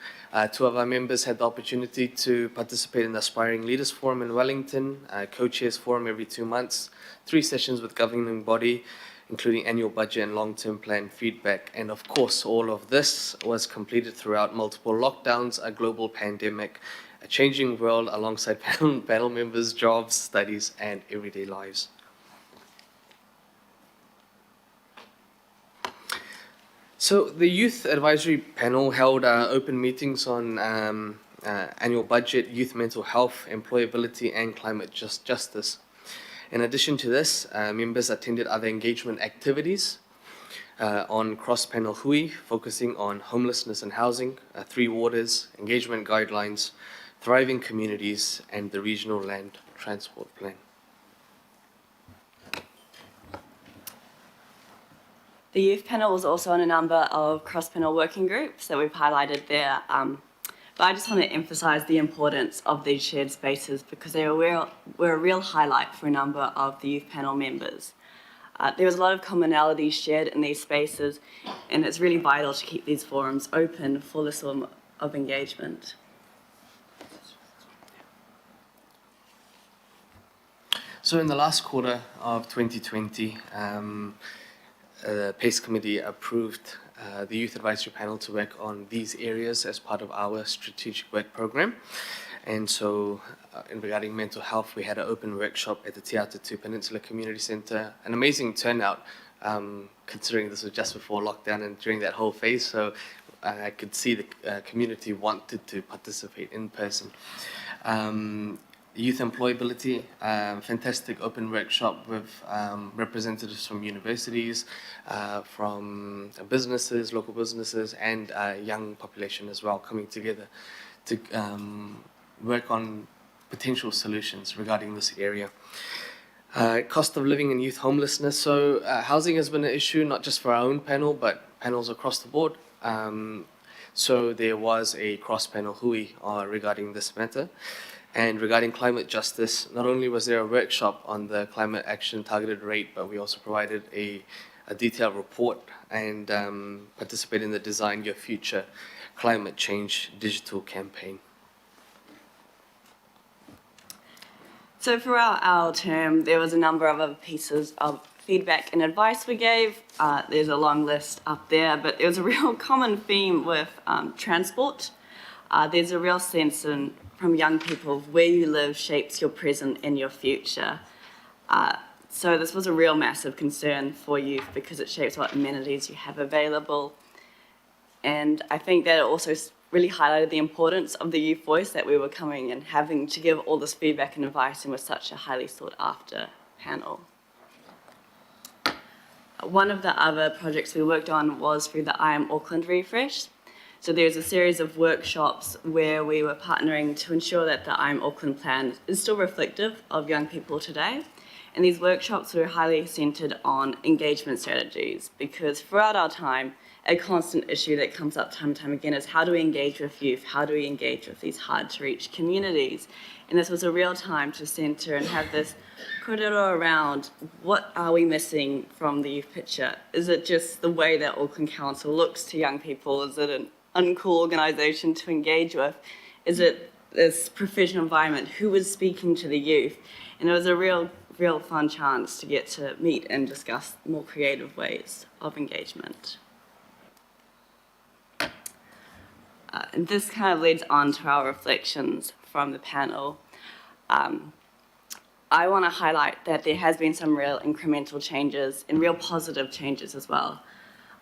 Two of our members had the opportunity to participate in the Aspiring Leaders Forum in Wellington, co-chairs forum every 2 months, 3 sessions with governing body, including annual budget and long-term plan feedback. And of course, all of this was completed throughout multiple lockdowns, a global pandemic, a changing world alongside panel members' jobs, studies, and everyday lives. So the Youth Advisory Panel held open meetings on annual budget, youth mental health, employability, and climate justice. In addition to this, members attended other engagement activities on cross-panel hui, focusing on homelessness and housing, 3 waters, engagement guidelines, thriving communities, and the regional land transport plan. The youth panel was also on a number of cross-panel working groups that we've highlighted there. But I just want to emphasise the importance of these shared spaces because they were a real highlight for a number of the youth panel members. There was a lot of commonalities shared in these spaces, and it's really vital to keep these forums open for this sort of engagement. So in the last quarter of 2020, the PACE Committee approved the Youth Advisory Panel to work on these areas as part of our strategic work program. And so in regarding mental health, we had an open workshop at the Te Atatu Peninsula Community Centre. An amazing turnout, considering this was just before lockdown and during that whole phase. So I could see the community wanted to participate in person. Youth employability, fantastic open workshop with representatives from universities, from businesses, local businesses, and young population as well, coming together to work on potential solutions regarding this area. Cost of living and youth homelessness. So housing has been an issue, not just for our own panel, but panels across the board. So there was a cross-panel hui regarding this matter. And regarding climate justice, not only was there a workshop on the climate action targeted rate, but we also provided a detailed report and participated in the Design Your Future Climate Change digital campaign. So throughout our term, there was a number of other pieces of feedback and advice we gave. There's a long list up there, but there was a real common theme with transport. There's a real sense from young people of where you live shapes your present and your future. So this was a real massive concern for youth because it shapes what amenities you have available. And I think that it also really highlighted the importance of the youth voice that we were coming and having to give all this feedback and advice and with such a highly sought after panel. One of the other projects we worked on was through the I Am Auckland refresh. So there's a series of workshops where we were partnering to ensure that the I Am Auckland plan is still reflective of young people today. And these workshops were highly centred on engagement strategies because throughout our time, a constant issue that comes up time and time again is how do we engage with youth? How do we engage with these hard to reach communities? And this was a real time to centre and have this korero around what are we missing from the youth picture? Is it just the way that Auckland Council looks to young people? Is it an uncool organisation to engage with? Is it this professional environment? Who was speaking to the youth? And it was a real fun chance to get to meet and discuss more creative ways of engagement. And this kind of leads on to our reflections from the panel. I want to highlight that there has been some real incremental changes and real positive changes as well.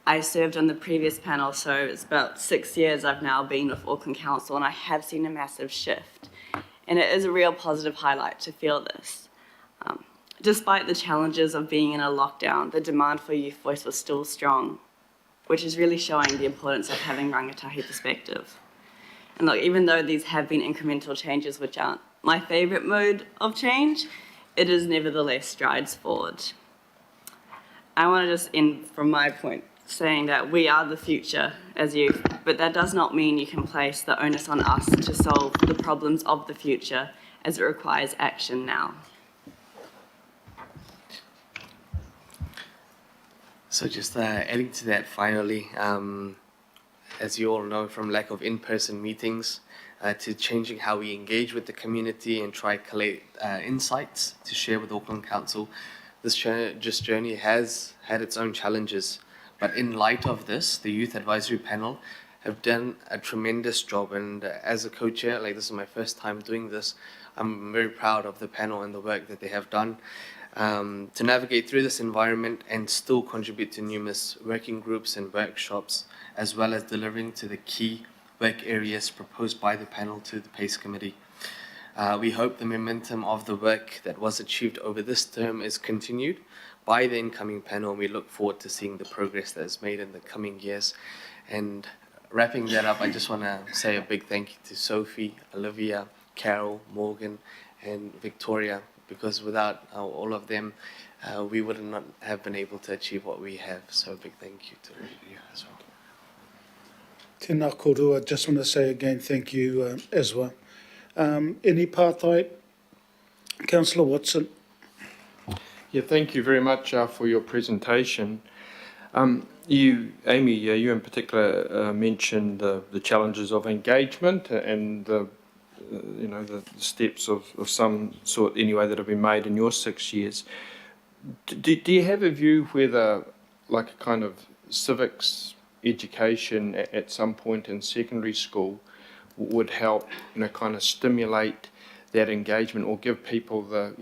I served on the previous panel, so it's about 6 years I've now been with Auckland Council, and I have seen a massive shift. And it is a real positive highlight to feel this. Despite the challenges of being in a lockdown, the demand for youth voice was still strong, which is really showing the importance of having rangatahi perspective. And look, even though these have been incremental changes, which aren't my favourite mode of change, it is nevertheless strides forward. I want to just end from my point saying that we are the future as youth, but that does not mean you can place the onus on us to solve the problems of the future, as it requires action now. So just adding to that finally, as you all know, from lack of in-person meetings to changing how we engage with the community and try collate insights to share with Auckland Council. This journey has had its own challenges, but in light of this, the Youth Advisory Panel have done a tremendous job, and as a co-chair, like this is my first time doing this, I'm very proud of the panel and the work that they have done to navigate through this environment and still contribute to numerous working groups and workshops, as well as delivering to the key work areas proposed by the panel to the PACE Committee. We hope the momentum of the work that was achieved over this term is continued by the incoming panel, and we look forward to seeing the progress that is made in the coming years. And wrapping that up, I just want to say a big thank you to Sophie, Olivia, Carol, Morgan, and Victoria, because without all of them, we would not have been able to achieve what we have. So a big thank you to you as well. Tēnā korua, I just want to say again thank you as well. Any pātai? Councillor Watson. Yeah, thank you very much for your presentation. You, Amy, you in particular mentioned the challenges of engagement and the steps of some sort anyway that have been made in your 6 years. Do you have a view whether like a kind of civics education at some point in secondary school would help, kind of stimulate that engagement or give people the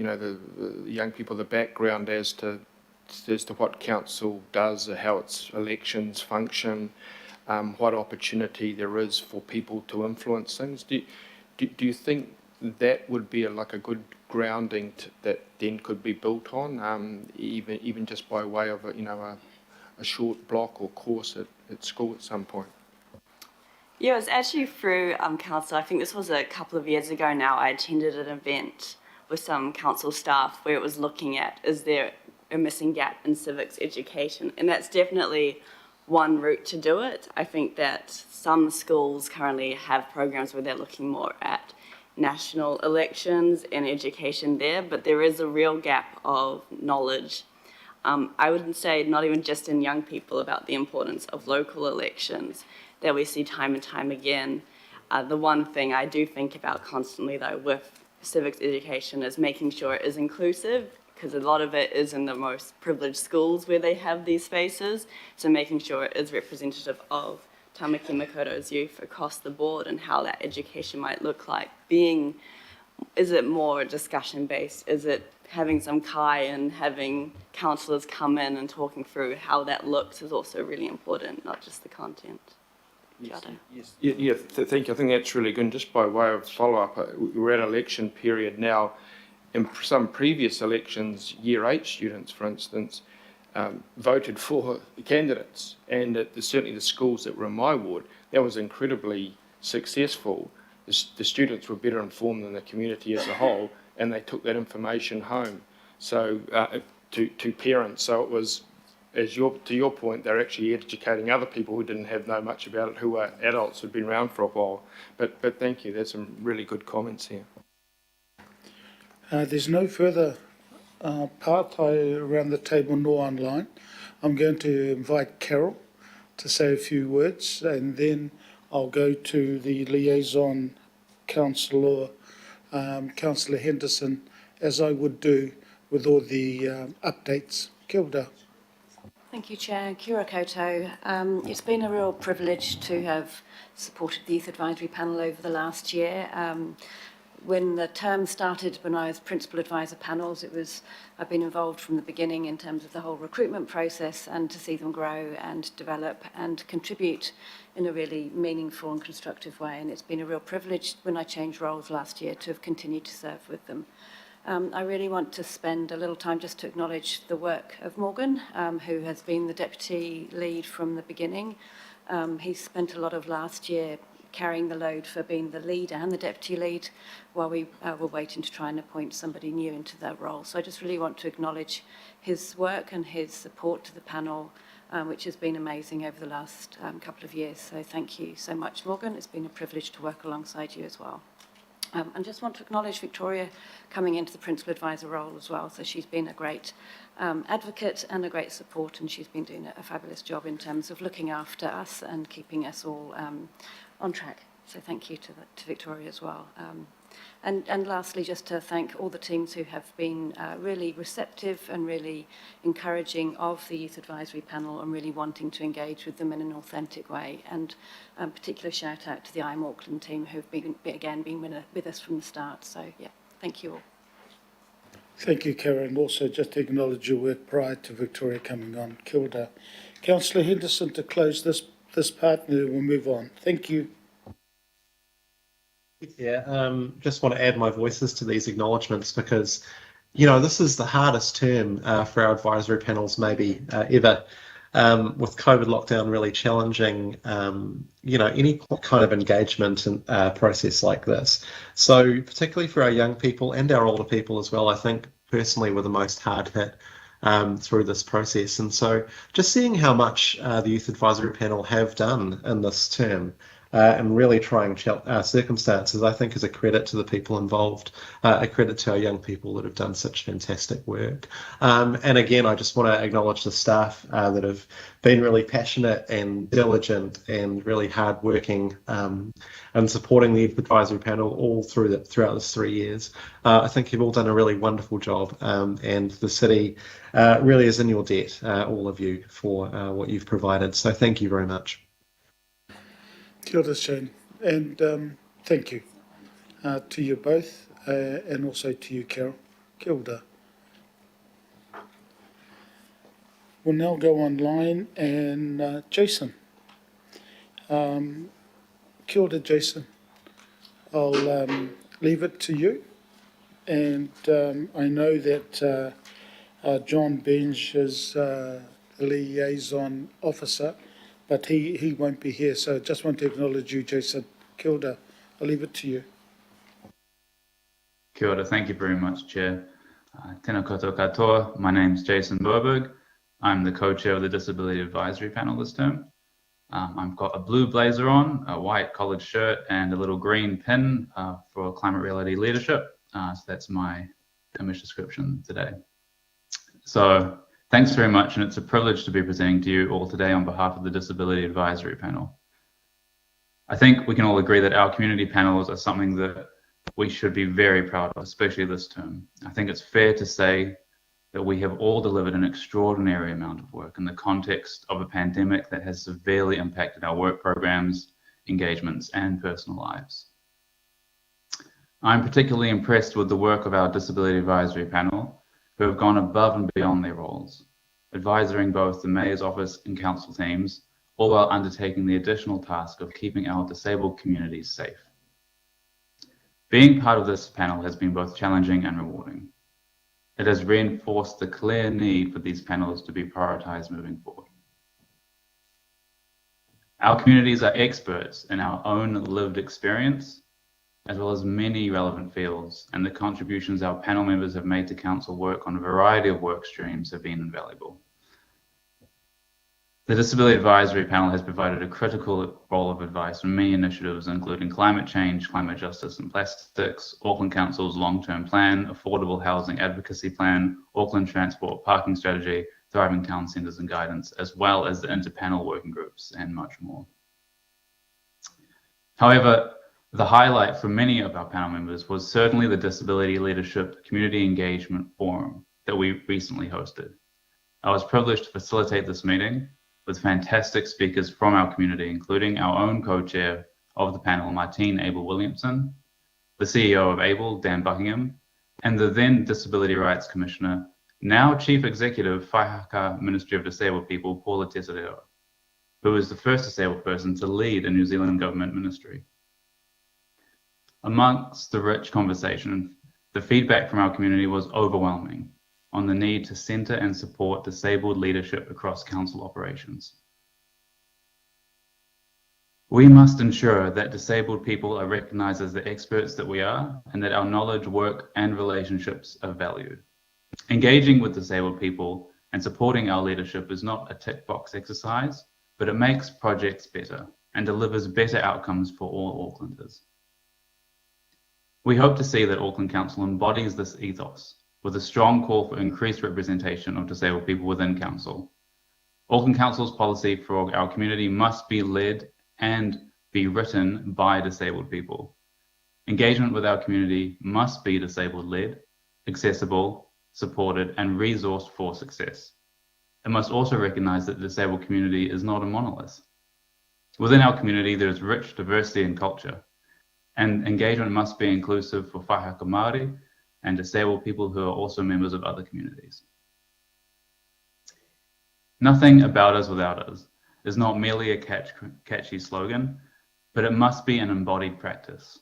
young people the background as to what council does, how its elections function, what opportunity there is for people to influence things. Do you think that would be like a good grounding that then could be built on, even just by way of a short block or course at school at some point? Yeah, it was actually through council. I think this was a couple of years ago now. I attended an event with some council staff where it was looking at, is there a missing gap in civics education? And that's definitely one route to do it. I think that some schools currently have programs where they're looking more at national elections and education there, but there is a real gap of knowledge. I would say not even just in young people about the importance of local elections that we see time and time again. The one thing I do think about constantly though with civics education is making sure it is inclusive, because a lot of it is in the most privileged schools where they have these spaces, so making sure it is representative of Tamaki Makoto's youth across the board and how that education might look like. Is it more discussion based? Is it having some kai and having councillors come in and talking through how that looks is also really important, not just the content. Yes. Thank you. I think that's really good. And just by way of follow-up, we're at election period now. In some previous elections, Year 8 students, for instance, voted for the candidates. And certainly the schools that were in my ward, that was incredibly successful. The students were better informed than the community as a whole, and they took that information home to parents. So it was, to your point, they're actually educating other people who didn't know much about it, who are adults who'd been around for a while. But thank you, there's some really good comments here. There's no further pātai around the table nor online. I'm going to invite Carol to say a few words, and then I'll go to the liaison councillor, Councillor Henderson, as I would do with all the updates. Kia ora. Thank you, Chair. Kia ora koutou. It's been a real privilege to have supported the Youth Advisory Panel over the last year. When the term started, when I was Principal Advisor Panels, I've been involved from the beginning in terms of the whole recruitment process, and to see them grow and develop and contribute in a really meaningful and constructive way. And it's been a real privilege when I changed roles last year to have continued to serve with them. I really want to spend a little time just to acknowledge the work of Morgan, who has been the Deputy Lead from the beginning. He spent a lot of last year carrying the load for being the leader and the deputy lead while we were waiting to try and appoint somebody new into that role. So I just really want to acknowledge his work and his support to the panel, which has been amazing over the last couple of years. So thank you so much, Morgan. It's been a privilege to work alongside you as well. And just want to acknowledge Victoria coming into the principal advisor role as well. So she's been a great advocate and a great support, and she's been doing a fabulous job in terms of looking after us and keeping us all on track. So thank you to Victoria as well. And lastly, just to thank all the teams who have been really receptive and really encouraging of the Youth Advisory Panel and really wanting to engage with them in an authentic way. And particular shout out to the I'm Auckland team who've been with us from the start. So yeah, thank you all. Thank you, Karen. Also, just to acknowledge your work prior to Victoria coming on. Kia ora. Councillor Henderson to close this part, and then we'll move on. Thank you. Yeah, just want to add my voices to these acknowledgements because, you know, this is the hardest term for our advisory panels maybe ever. With COVID lockdown really challenging, you know, any kind of engagement and process like this. So particularly for our young people and our older people as well, I think personally we're the most hard hit through this process. And so just seeing how much the Youth Advisory Panel have done in this term and really trying circumstances, I think is a credit to the people involved, a credit to our young people that have done such fantastic work. And again, I just want to acknowledge the staff that have been really passionate and diligent and really hardworking and supporting the Youth Advisory Panel all throughout this 3 years. I think you've all done a really wonderful job, and the city really is in your debt, all of you, for what you've provided. So thank you very much. Kia ora, Shane. And thank you to you both, and also to you, Carol. Kia ora. We'll now go online, and Jason. Kia ora, Jason. I'll leave it to you. And I know that John Benj is the liaison officer, but he won't be here. So I just want to acknowledge you, Jason. Kia ora. I'll leave it to you. Kia ora. Thank you very much, Chair. Tēnā koutou katoa. My name's Jason Burberg. I'm the co-chair of the Disability Advisory Panel this term. I've got a blue blazer on, a white collared shirt, and a little green pin for climate reality leadership. So that's my image description today. So thanks very much, and it's a privilege to be presenting to you all today on behalf of the Disability Advisory Panel. I think we can all agree that our community panels are something that we should be very proud of, especially this term. I think it's fair to say that we have all delivered an extraordinary amount of work in the context of a pandemic that has severely impacted our work programs, engagements, and personal lives. I'm particularly impressed with the work of our Disability Advisory Panel, who have gone above and beyond their roles, advising both the Mayor's Office and Council teams, all while undertaking the additional task of keeping our disabled communities safe. Being part of this panel has been both challenging and rewarding. It has reinforced the clear need for these panels to be prioritised moving forward. Our communities are experts in our own lived experience, as well as many relevant fields, and the contributions our panel members have made to Council work on a variety of work streams have been invaluable. The Disability Advisory Panel has provided a critical role of advice on many initiatives, including climate change, climate justice and plastics, Auckland Council's long-term plan, affordable housing advocacy plan, Auckland transport parking strategy, thriving town centres and guidance, as well as the inter-panel working groups and much more. However, the highlight for many of our panel members was certainly the Disability Leadership Community Engagement Forum that we recently hosted. I was privileged to facilitate this meeting with fantastic speakers from our community, including our own co-chair of the panel, Martine Abel-Williamson, the CEO of Able, Dan Buckingham, and the then Disability Rights Commissioner, now Chief Executive, Whaihaka Ministry of Disabled People, Paula Tesareo, who was the first disabled person to lead a New Zealand government ministry. Amongst the rich conversation, the feedback from our community was overwhelming on the need to centre and support disabled leadership across council operations. We must ensure that disabled people are recognised as the experts that we are, and that our knowledge, work and relationships are valued. Engaging with disabled people and supporting our leadership is not a tick box exercise, but it makes projects better and delivers better outcomes for all Aucklanders. We hope to see that Auckland Council embodies this ethos with a strong call for increased representation of disabled people within Council. Auckland Council's policy for our community must be led and be written by disabled people. Engagement with our community must be disabled-led, accessible, supported, and resourced for success. It must also recognise that the disabled community is not a monolith. Within our community, there is rich diversity and culture, and engagement must be inclusive for whāhaka Maori and disabled people who are also members of other communities. Nothing about us without us is not merely a catchy slogan, but it must be an embodied practice.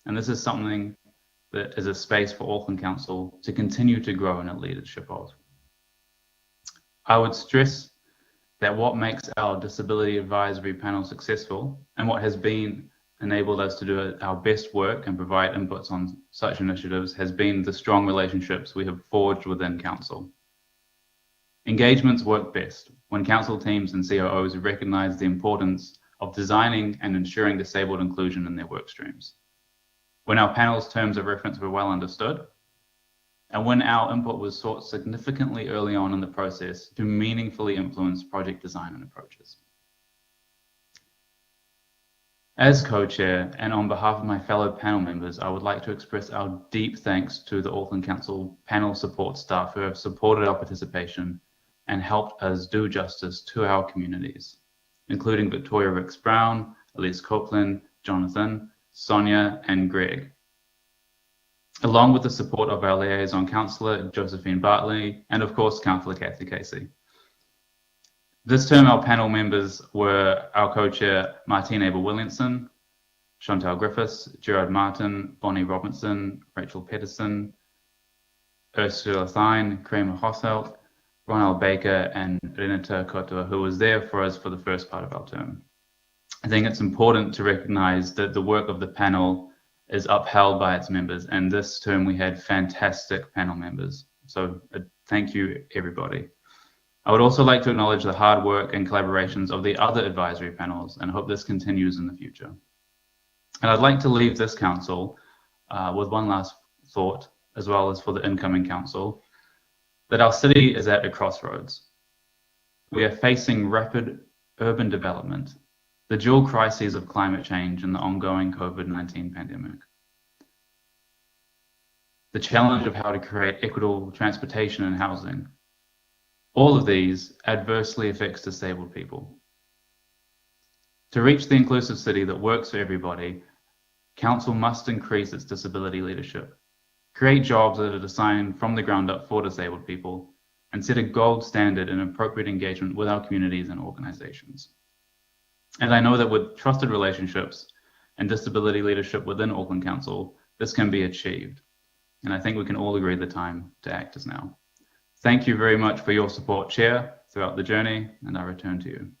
And this is something that is a space for Auckland Council to continue to grow in a leadership of. I would stress that what makes our Disability Advisory Panel successful and what has been enabled us to do our best work and provide inputs on such initiatives has been the strong relationships we have forged within Council. Engagements work best when Council teams and COOs recognise the importance of designing and ensuring disabled inclusion in their work streams, when our panel's terms of reference were well understood, and when our input was sought significantly early on in the process to meaningfully influence project design and approaches. As co-chair and on behalf of my fellow panel members, I would like to express our deep thanks to the Auckland Council panel support staff who have supported our participation and helped us do justice to our communities, including Victoria Ricks-Brown, Elise Copeland, Jonathan, Sonia, and Greg, along with the support of our liaison councillor, Josephine Bartley, and of course, Councillor Kathy Casey. This term, our panel members were our co-chair, Martine Abel-Williamson, Chantal Griffiths, Gerard Martin, Bonnie Robinson, Rachel Pedersen, Ursula Thine, Kramer Hothelt, Ronald Baker, and Renata Kotua, who was there for us for the first part of our term. I think it's important to recognise that the work of the panel is upheld by its members, and this term we had fantastic panel members. So thank you, everybody. I would also like to acknowledge the hard work and collaborations of the other advisory panels and hope this continues in the future. And I'd like to leave this council with one last thought, as well as for the incoming council, that our city is at a crossroads. We are facing rapid urban development, the dual crises of climate change and the ongoing COVID-19 pandemic, the challenge of how to create equitable transportation and housing. All of these adversely affects disabled people. To reach the inclusive city that works for everybody, Council must increase its disability leadership, create jobs that are designed from the ground up for disabled people, and set a gold standard in appropriate engagement with our communities and organisations. And I know that with trusted relationships and disability leadership within Auckland Council, this can be achieved. And I think we can all agree the time to act is now. Thank you very much for your support, Chair, throughout the journey, and I return to you.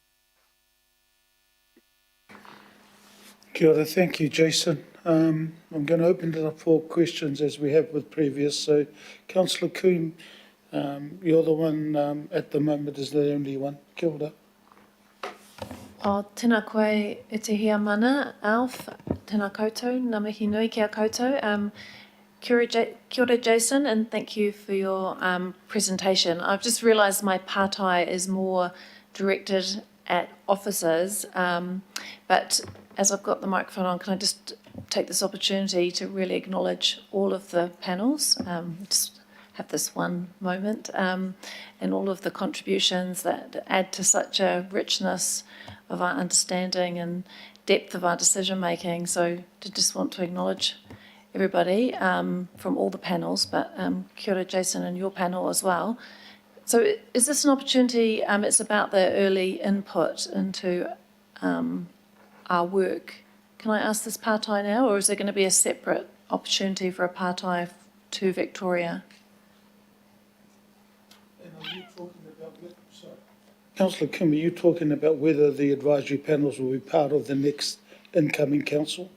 Kia ora, thank you, Jason. I'm going to open it up for questions as we have with previous. So, Councillor Coombe, you're the one at the moment is the only one. Kia ora. O tēnā koe e te hia mana, Alf, tēnā koutou, ngā mihi nui kia koutou. Kia ora, Jason, and thank you for your presentation. I've just realised my pātai is more directed at officers, but as I've got the microphone on, can I just take this opportunity to really acknowledge all of the panels, just have this one moment, and all of the contributions that add to such a richness of our understanding and depth of our decision making. So I just want to acknowledge everybody from all the panels, but kia ora, Jason, and your panel as well. So is this an opportunity, it's about the early input into our work. Can I ask this pātai now, or is there going to be a separate opportunity for a pātai to Victoria? Councillor Kim, are you talking about whether the advisory panels will be part of the next incoming council?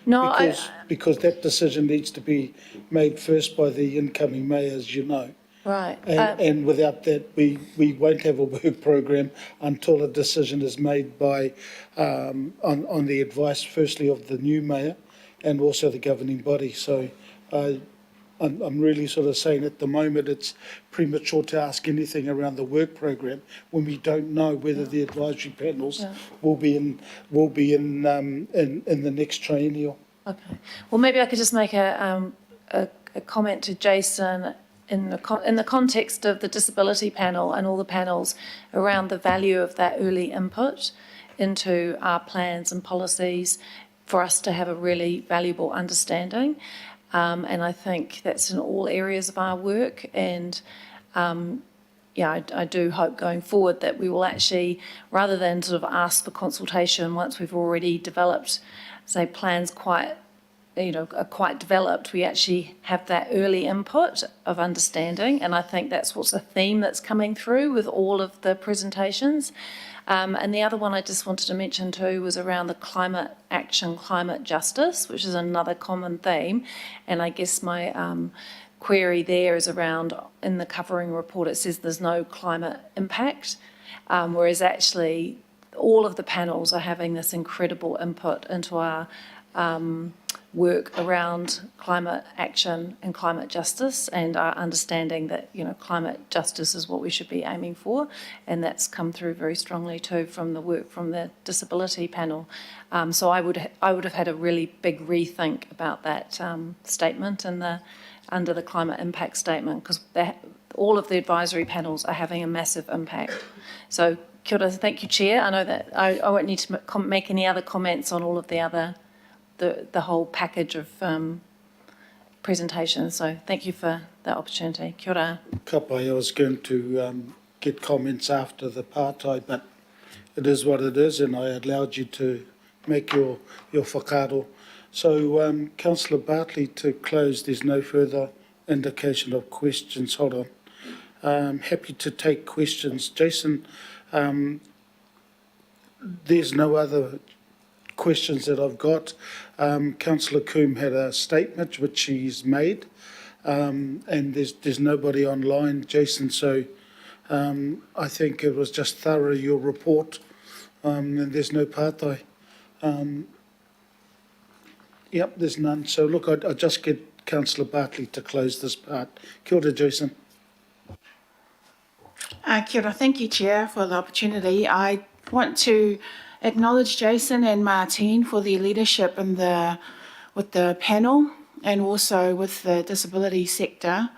No, because that decision needs to be made first by the incoming mayor, as you know. Right. And without that, we won't have a work program until a decision is made by on the advice, firstly, of the new mayor, and also the governing body. So I'm really sort of saying at the moment it's premature to ask anything around the work program when we don't know whether the advisory panels will be in the next triennial. Okay. Well, maybe I could just make a comment to Jason in the context of the disability panel and all the panels around the value of that early input into our plans and policies for us to have a really valuable understanding. And I think that's in all areas of our work. And I do hope going forward that we will actually, rather than sort of ask for consultation once we've already developed, say, plans are quite developed, we actually have that early input of understanding. And I think that's what's a theme that's coming through with all of the presentations. And the other one I just wanted to mention too was around the climate action, climate justice, which is another common theme. And I guess my query there is around, in the covering report, it says there's no climate impact, whereas actually all of the panels are having this incredible input into our work around climate action and climate justice, and our understanding that climate justice is what we should be aiming for, and that's come through very strongly too from the work from the disability panel. So I would have had a really big rethink about that statement and under the climate impact statement, because all of the advisory panels are having a massive impact. So kia ora, thank you, Chair. I know that I won't need to make any other comments on all of the other the whole package of presentations. So thank you for the opportunity. Kia ora. Kapai, I was going to get comments after the partai, but it is what it is, and I allowed you to make your whakaaro. So, Councillor Bartley, to close, there's no further indication of questions. Hold on. Happy to take questions. Jason, there's no other questions that I've got. Councillor Coombe had a statement which he's made, and there's nobody online, Jason, so I think it was just thorough, your report, and there's no partai. Yep, there's none. So look, I just get Councillor Bartley to close this part. Kia ora, Jason. Kia ora. Thank you, Chair, for the opportunity. I want to acknowledge Jason and Martine for their leadership with the panel and also with the disability sector.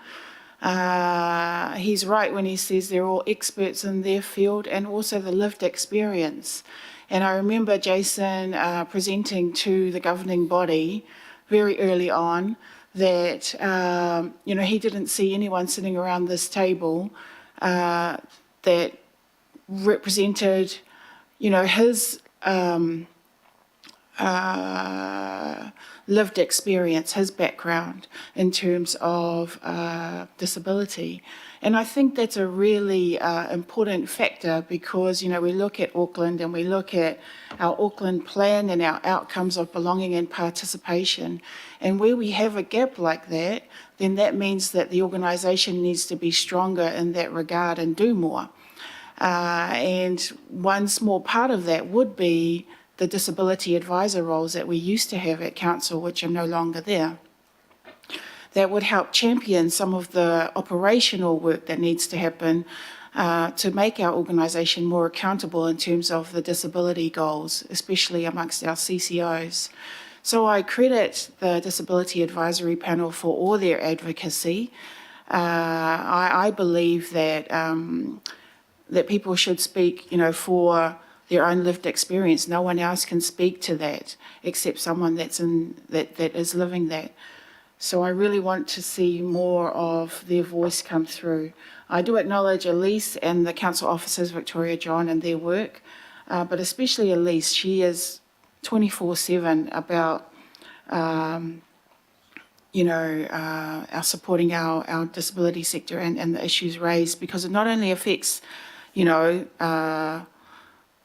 He's right when he says they're all experts in their field and also the lived experience. And I remember Jason presenting to the governing body very early on that, he didn't see anyone sitting around this table that represented his lived experience, his background in terms of disability. And I think that's a really important factor because, we look at Auckland and we look at our Auckland plan and our outcomes of belonging and participation. And where we have a gap like that, then that means that the organisation needs to be stronger in that regard and do more. And one small part of that would be the disability advisor roles that we used to have at council, which are no longer there. That would help champion some of the operational work that needs to happen to make our organisation more accountable in terms of the disability goals, especially amongst our CCOs. So I credit the Disability Advisory Panel for all their advocacy. I believe that that people should speak, for their own lived experience. No one else can speak to that except someone that is living that. So I really want to see more of their voice come through. I do acknowledge Elise and the council officers, Victoria John, and their work, but especially Elise. She is 24/7 about, our supporting our disability sector and the issues raised, because it not only affects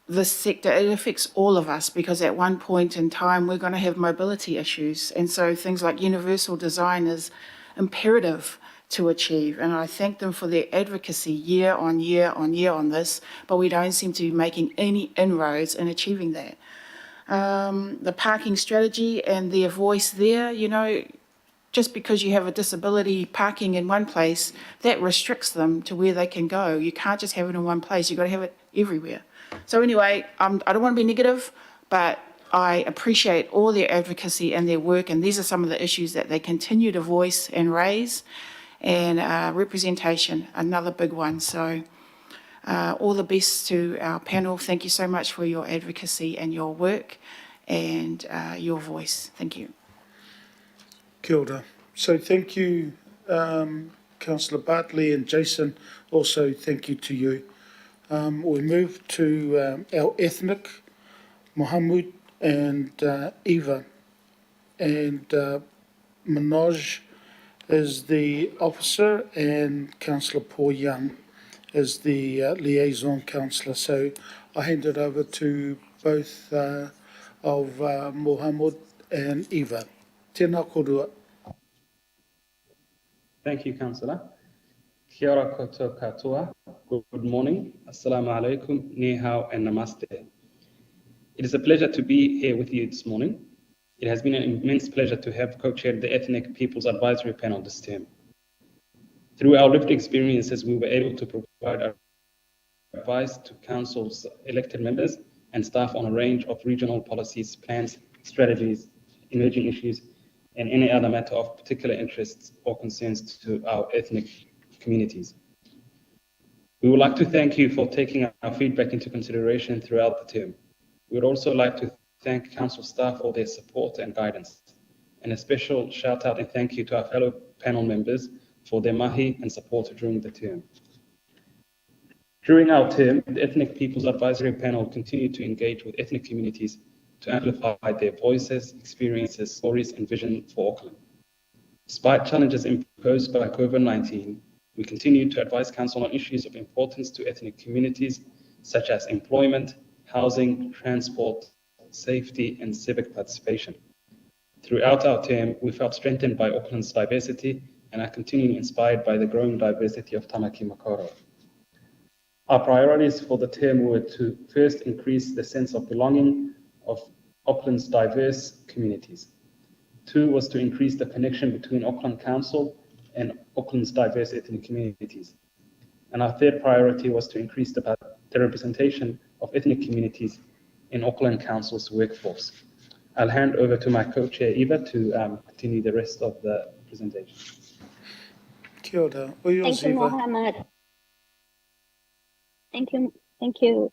this sector, it affects all of us, because at one point in time we're going to have mobility issues, and so things like universal design is imperative to achieve. And I thank them for their advocacy year on year on year on this, but we don't seem to be making any inroads in achieving that. the parking strategy and their voice there. You know, just because you have a disability parking in one place, that restricts them to where they can go. You can't just have it in one place, you've got to have it everywhere. So anyway, I don't want to be negative, but I appreciate all their advocacy and their work, and these are some of the issues that they continue to voice and raise. And representation, another big one. So all the best to our panel. Thank you so much for your advocacy and your work and your voice. Thank you. Kia ora. So thank you, Councillor Bartley and Jason. Also, thank you to you. We move to our ethnic, Mohammed and Eva. And Manoj is the officer and Councillor Paul Young is the liaison councillor. So I hand it over to both of Mohammed and Eva. Tēnā korua. Thank you, Councillor. Kia ora koutou katoa. Good morning. Assalamu alaikum, ni hao, and namaste. It is a pleasure to be here with you this morning. It has been an immense pleasure to have co-chaired the Ethnic People's Advisory Panel this term. Through our lived experiences, we were able to provide advice to Council's elected members and staff on a range of regional policies, plans, strategies, emerging issues, and any other matter of particular interests or concerns to our ethnic communities. We would like to thank you for taking our feedback into consideration throughout the term. We would also like to thank Council staff for their support and guidance, and a special shout out and thank you to our fellow panel members for their mahi and support during the term. During our term, the Ethnic People's Advisory Panel continued to engage with ethnic communities to amplify their voices, experiences, stories, and vision for Auckland. Despite challenges imposed by COVID-19, we continue to advise Council on issues of importance to ethnic communities, such as employment, housing, transport, safety, and civic participation. Throughout our term, we felt strengthened by Auckland's diversity and are continuing inspired by the growing diversity of Tamaki Makaurau. Our priorities for the term were to first increase the sense of belonging of Auckland's diverse communities. Two was to increase the connection between Auckland Council and Auckland's diverse ethnic communities. And our third priority was to increase the representation of ethnic communities in Auckland Council's workforce. I'll hand over to my co-chair Eva to continue the rest of the presentation. Kia ora. Oi, Thank you, Eva. Mohammed. Thank you.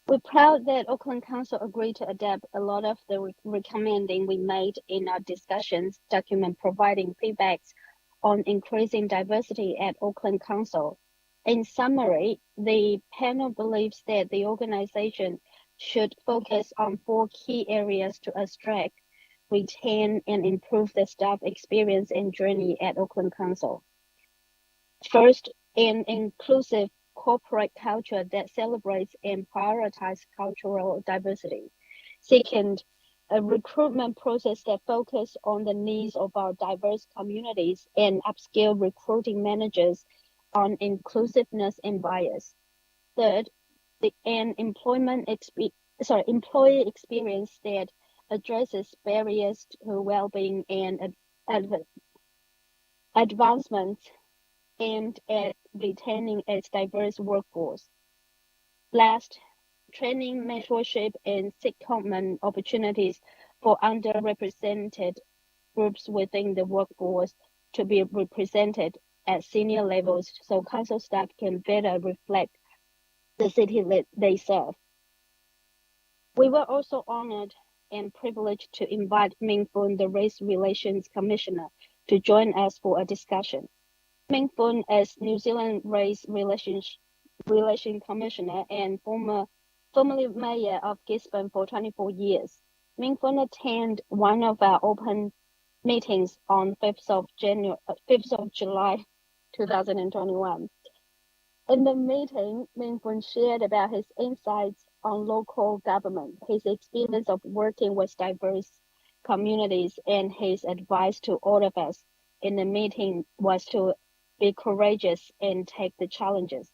We're proud that Auckland Council agreed to adapt a lot of the recommending we made in our discussions document, providing feedbacks on increasing diversity at Auckland Council. In summary, the panel believes that the organization should focus on 4 key areas to attract, retain, and improve the staff experience and journey at Auckland Council. First, an inclusive corporate culture that celebrates and prioritizes cultural diversity. Second, a recruitment process that focuses on the needs of our diverse communities and upskill recruiting managers on inclusiveness and bias. Third, an employee experience that addresses barriers to well-being and advancement aimed at retaining its diverse workforce. Last, training, mentorship, and secondment opportunities for underrepresented groups within the workforce to be represented at senior levels so council staff can better reflect the city they serve. We were also honored and privileged to invite Ming Foon, the Race Relations Commissioner, to join us for a discussion. Ming Foon is New Zealand Race Relations Commissioner and formerly Mayor of Gisborne for 24 years. Ming Foon attended one of our open meetings on 5th of July 2021. In the meeting, Ming Foon shared about his insights on local government, his experience of working with diverse communities, and his advice to all of us in the meeting was to be courageous and take the challenges.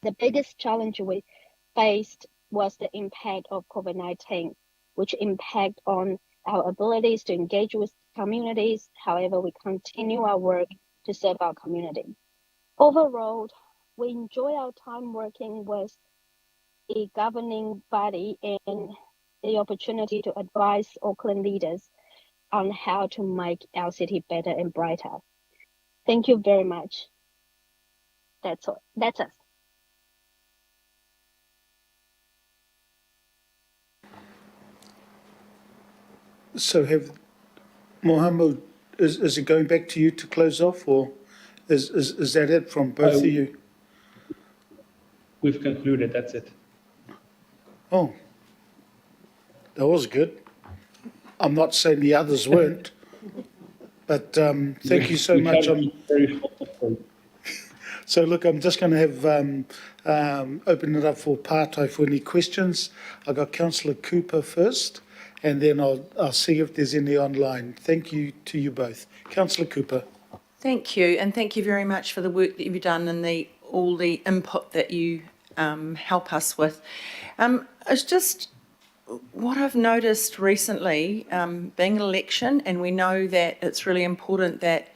The biggest challenge we faced was the impact of COVID-19, which impact on our abilities to engage with communities. However, we continue our work to serve our community. Overall, we enjoy our time working with a governing body and the opportunity to advise Auckland leaders on how to make our city better and brighter. Thank you very much. That's all. That's us. So Mohammed, is it going back to you to close off, or is that it from both of you? We've concluded, that's it. Oh, that was good. I'm not saying the others weren't, but thank you so much. So look, I'm just going to have open it up for Pātai for any questions. I've got Councillor Cooper first, and then I'll see if there's any online. Thank you to you both. Councillor Cooper. Thank you, and thank you very much for the work that you've done and all the input that you help us with. It's just what I've noticed recently, being an election, and we know that it's really important that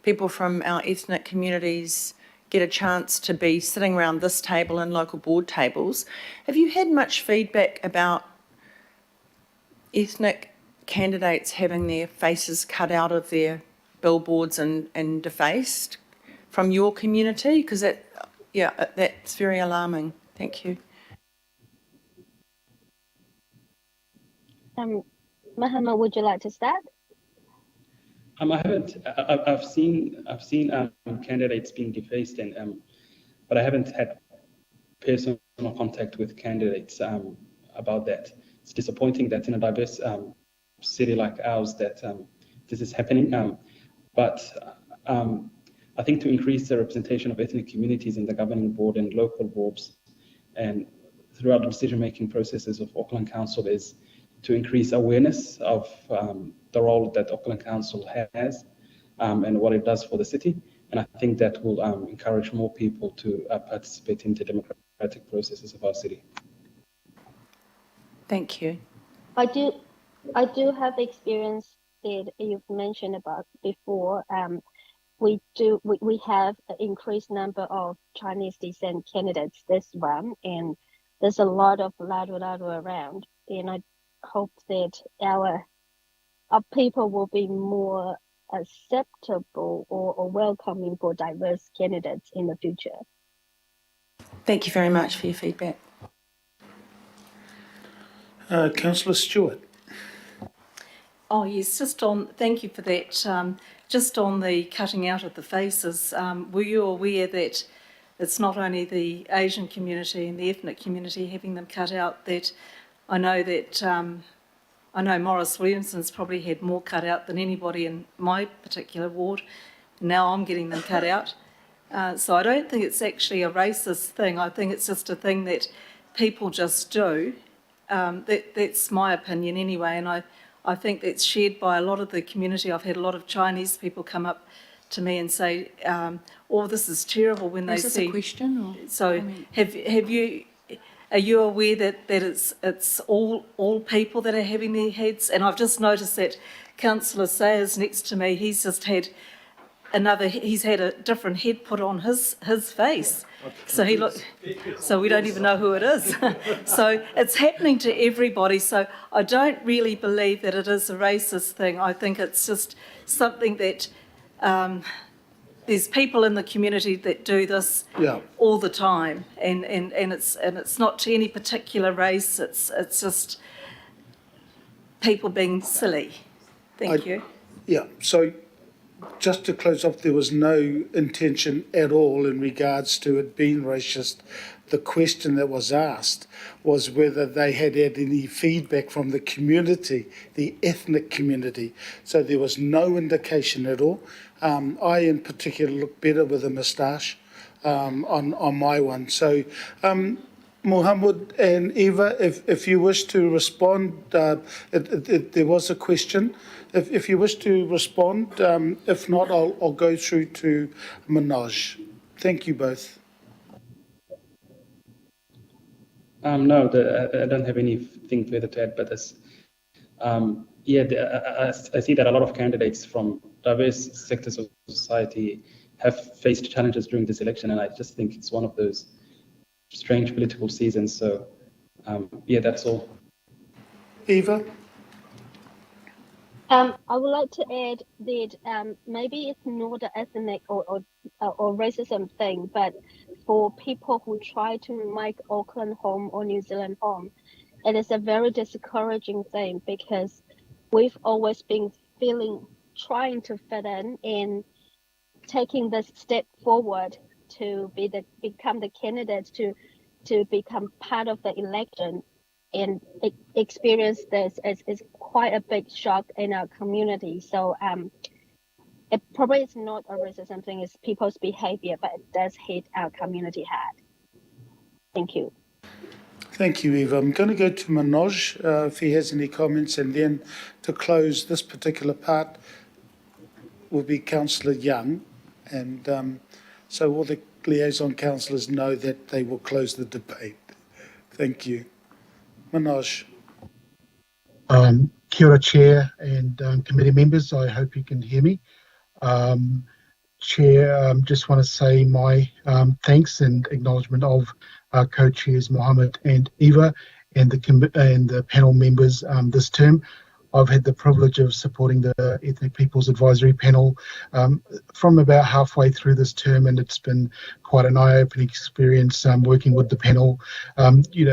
people from our ethnic communities get a chance to be sitting around this table and local board tables. Have you had much feedback about ethnic candidates having their faces cut out of their billboards and defaced from your community? Because that's very alarming. Thank you. Mahama, would you like to start? I haven't. I've seen candidates being defaced, and but I haven't had personal contact with candidates about that. It's disappointing that in a diverse city like ours that this is happening. But I think to increase the representation of ethnic communities in the governing board and local boards and throughout the decision-making processes of Auckland Council is to increase awareness of the role that Auckland Council has and what it does for the city. And I think that will encourage more people to participate in the democratic processes of our city. Thank you. I do have experience that you've mentioned about before. We have an increased number of Chinese descent candidates this round, and there's a lot of lado around. And I hope that our people will be more acceptable or welcoming for diverse candidates in the future. Thank you very much for your feedback. Councillor Stewart. Oh yes, thank you for that. Just on the cutting out of the faces, were you aware that it's not only the Asian community and the ethnic community having them cut out, that I know Morris Williamson's probably had more cut out than anybody in my particular ward. Now I'm getting them cut out. So I don't think it's actually a racist thing. I think it's just a thing that people just do. That's my opinion anyway, and I think that's shared by a lot of the community. I've had a lot of Chinese people come up to me and say, "Oh, this is terrible." When they see. Is this a question? Or, so, are you aware that it's all people that are having their heads? And I've just noticed that Councillor Sayers next to me, he's had a different head put on his face. So we don't even know who it is. So it's happening to everybody. So I don't really believe that it is a racist thing. I think it's just something that there's people in the community that do this all the time, and it's not to any particular race. It's just people being silly. Thank you. Yeah. So, just to close off, there was no intention at all in regards to it being racist. The question that was asked was whether they had any feedback from the community, the ethnic community. So there was no indication at all. I, in particular, look better with a moustache on my one. So, Mohammed and Eva, if you wish to respond, there was a question. If you wish to respond, if not, I'll go through to Manoj. Thank you both. No, I don't have anything further to add, but I see that a lot of candidates from diverse sectors of society have faced challenges during this election, and I just think it's one of those strange political seasons. So, that's all. Eva? I would like to add that maybe it's not an ethnic or racism thing, but for people who try to make Auckland home or New Zealand home, it is a very discouraging thing because we've always been trying to fit in and taking this step forward to become the candidate to become part of the election and experience this is quite a big shock in our community. So it probably is not a racism thing, it's people's behavior, but it does hit our community hard. Thank you. Thank you, Eva. I'm going to go to Manoj if he has any comments, and then to close this particular part will be Councillor Young. And so all the liaison councillors know that they will close the debate. Thank you. Manoj. Kia ora, Chair and committee members. I hope you can hear me. Chair, just want to say my thanks and acknowledgement of our co-chairs Mohammed and Eva and the panel members this term. I've had the privilege of supporting the Ethnic Peoples Advisory Panel from about halfway through this term, and it's been quite an eye-opening experience working with the panel,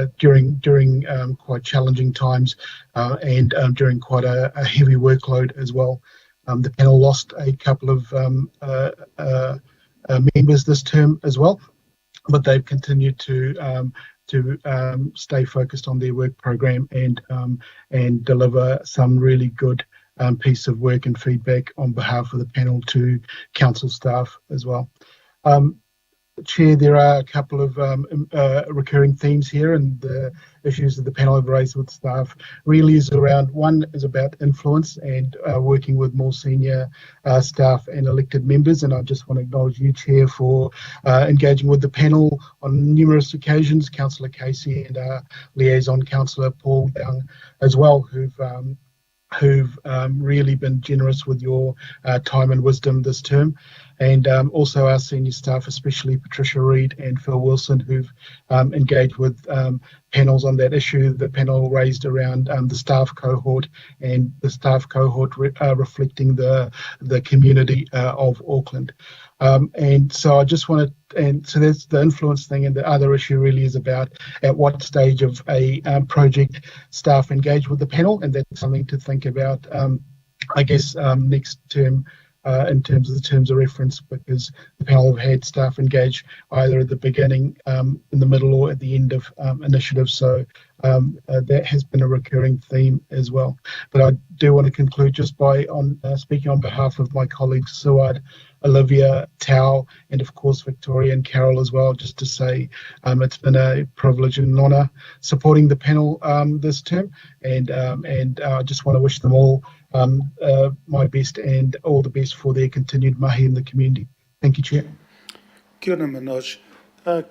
during quite challenging times and during quite a heavy workload as well. The panel lost a couple of members this term as well, but they've continued to stay focused on their work program and deliver some really good piece of work and feedback on behalf of the panel to council staff as well. Chair, there are a couple of recurring themes here, and the issues that the panel have raised with staff really is around, one is about influence and working with more senior staff and elected members, and I just want to acknowledge you, Chair, for engaging with the panel on numerous occasions, Councillor Casey and liaison Councillor Paul Young as well, who've really been generous with your time and wisdom this term. And also our senior staff, especially Patricia Reid and Phil Wilson, who've engaged with panels on that issue. The panel raised around the staff cohort, and the staff cohort reflecting the community of Auckland. And so I just want to, and so that's the influence thing, and the other issue really is about at what stage of a project staff engage with the panel, and that's something to think about, I guess, next term. In terms of the terms of reference, because the panel have had staff engage either at the beginning, in the middle, or at the end of initiatives. So that has been a recurring theme as well. But I do want to conclude just by speaking on behalf of my colleagues Suad, Olivia, Tao, and of course Victoria and Carol as well, just to say it's been a privilege and an honour supporting the panel this term, and I just want to wish them all my best and all the best for their continued mahi in the community. Thank you, Chair. Kia ora, Manoj.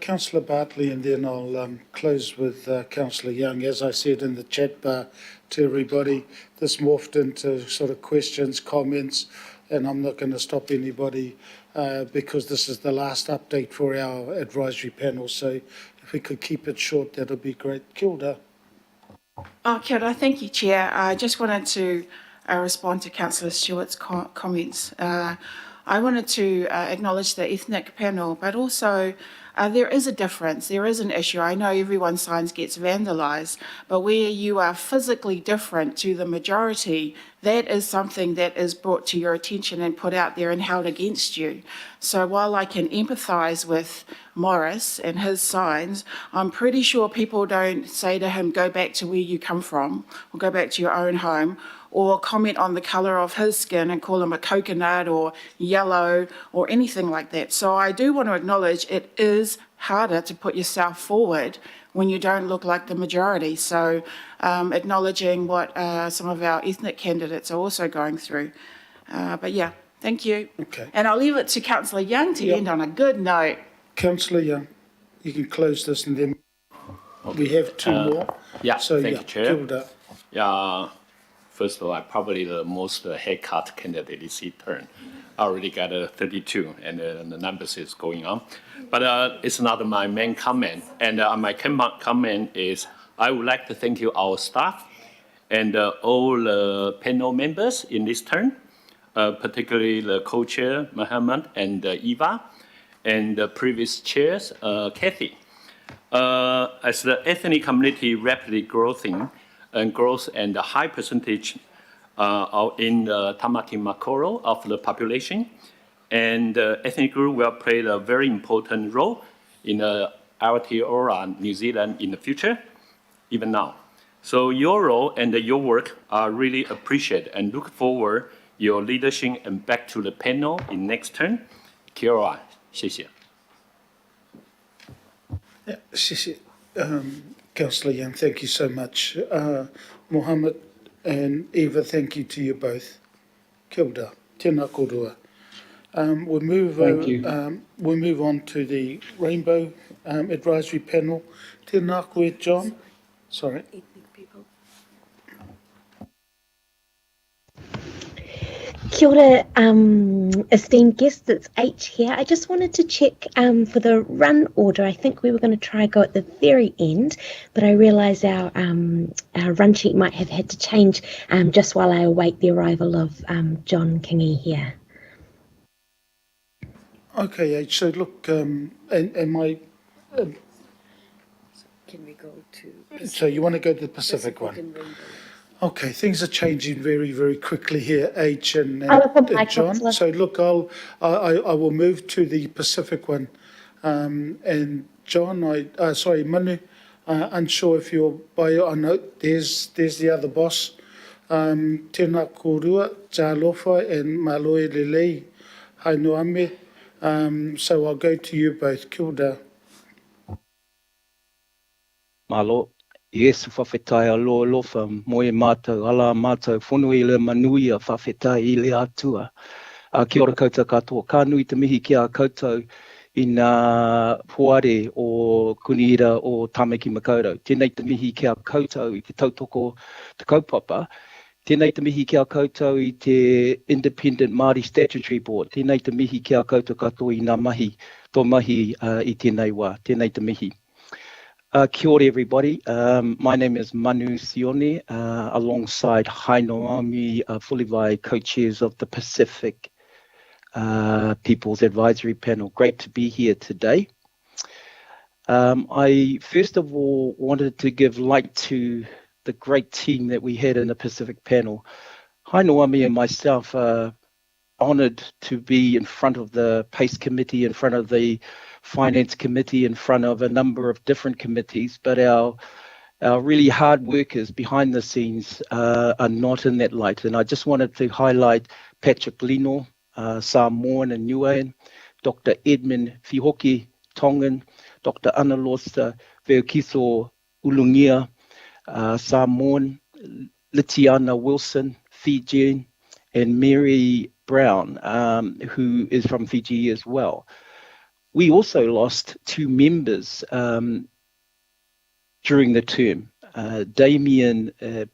Councillor Bartley, and then I'll close with Councillor Young. As I said in the chat bar to everybody, this morphed into sort of questions, comments, and I'm not going to stop anybody because this is the last update for our advisory panel. So if we could keep it short, that would be great. Kia ora. Kia ora. Thank you, Chair. I just wanted to respond to Councillor Stewart's comments. I wanted to acknowledge the ethnic panel, but also there is a difference. There is an issue. I know everyone's signs gets vandalised, but where you are physically different to the majority, that is something that is brought to your attention and put out there and held against you. So while I can empathise with Morris and his signs, I'm pretty sure people don't say to him, go back to where you come from, or go back to your own home, or comment on the colour of his skin and call him a coconut or yellow or anything like that. So I do want to acknowledge it is harder to put yourself forward when you don't look like the majority. So acknowledging what some of our ethnic candidates are also going through. But yeah, thank you. Okay. And I'll leave it to Councillor Young to end on a good note. Councillor Young, you can close this and then. We have two more. Yeah, So, thank yeah, you, Chair. kia ora. Yeah, first of all, I'm probably the most haircut candidate this turn. I already got 32, and the numbers is going on. But it's not my main comment. And my comment is I would like to thank you, our staff, and all panel members in this turn, particularly the co-chair, Mohammed, and Eva, and the previous chairs, Kathy. As the ethnic community rapidly growing and grows and a high percentage in the Tamaki Makaurau of the population, and ethnic group will play a very important role in Aotearoa, New Zealand in the future, even now. So your role and your work are really appreciated and look forward your leadership and back to the panel in next turn. Kia ora, 谢谢. Yeah, Councillor Young, thank you so much. Mohammed and Eva, thank you to you both. Kia ora, tēnā korua. We'll move on to the Rainbow Advisory Panel. Tēnā koe, John. Sorry. Kia ora, esteemed guests, it's H here. I just wanted to check for the run order. I think we were going to try go at the very end, but I realise our run sheet might have had to change just while I await the arrival of John Kingi here. Okay, H, so look, am I... Can we go to... So you want to go to the Pacific one? Okay, things are changing very, very quickly here, H and John. So look, I will move to the Pacific one. And John, sorry, Manu, unsure if you're by your note. There's the other boss. Tēnā korua, Tālofa and Maloe Lelei, Hainoame. So I'll go to you both. Kia ora. Malo. Yes, whawhetai aloha lofa, moe mātou, ala mātou, whono i le manuia, whawhetai I le atua. Kia ora koutou katoa, ka nui te mihi ki a koutou I ngā poare o Kuniira o Tamaki Makaurau. Tēnei te mihi ki a koutou I te tautoko te kaupapa. Tēnei te mihi ki a koutou I te Independent Māori Statutory Board. Tēnei te mihi ki a koutou katoa I ngā mahi, tō mahi I tēnei wā. Tēnei te mihi. Kia ora, everybody. My name is Manu Sione, alongside Hainoami Fuliwai, co-chairs of the Pacific People's Advisory Panel. Great to be here today. I first of all wanted to give light to the great team that we had in the Pacific panel. Hainoami and myself are honoured to be in front of the PACE committee, in front of the Finance Committee, in front of a number of different committees, but our really hard workers behind the scenes are not in that light. And I just wanted to highlight Patrick Lino, Samoan and Niuean, Dr. Edmund Fihoki Tongan, Dr. Analosa Veokiso Ulungia, Samoan, Litiana Wilson, Fijian, and Mary Brown, who is from Fiji as well. We also lost two members during the term. Damien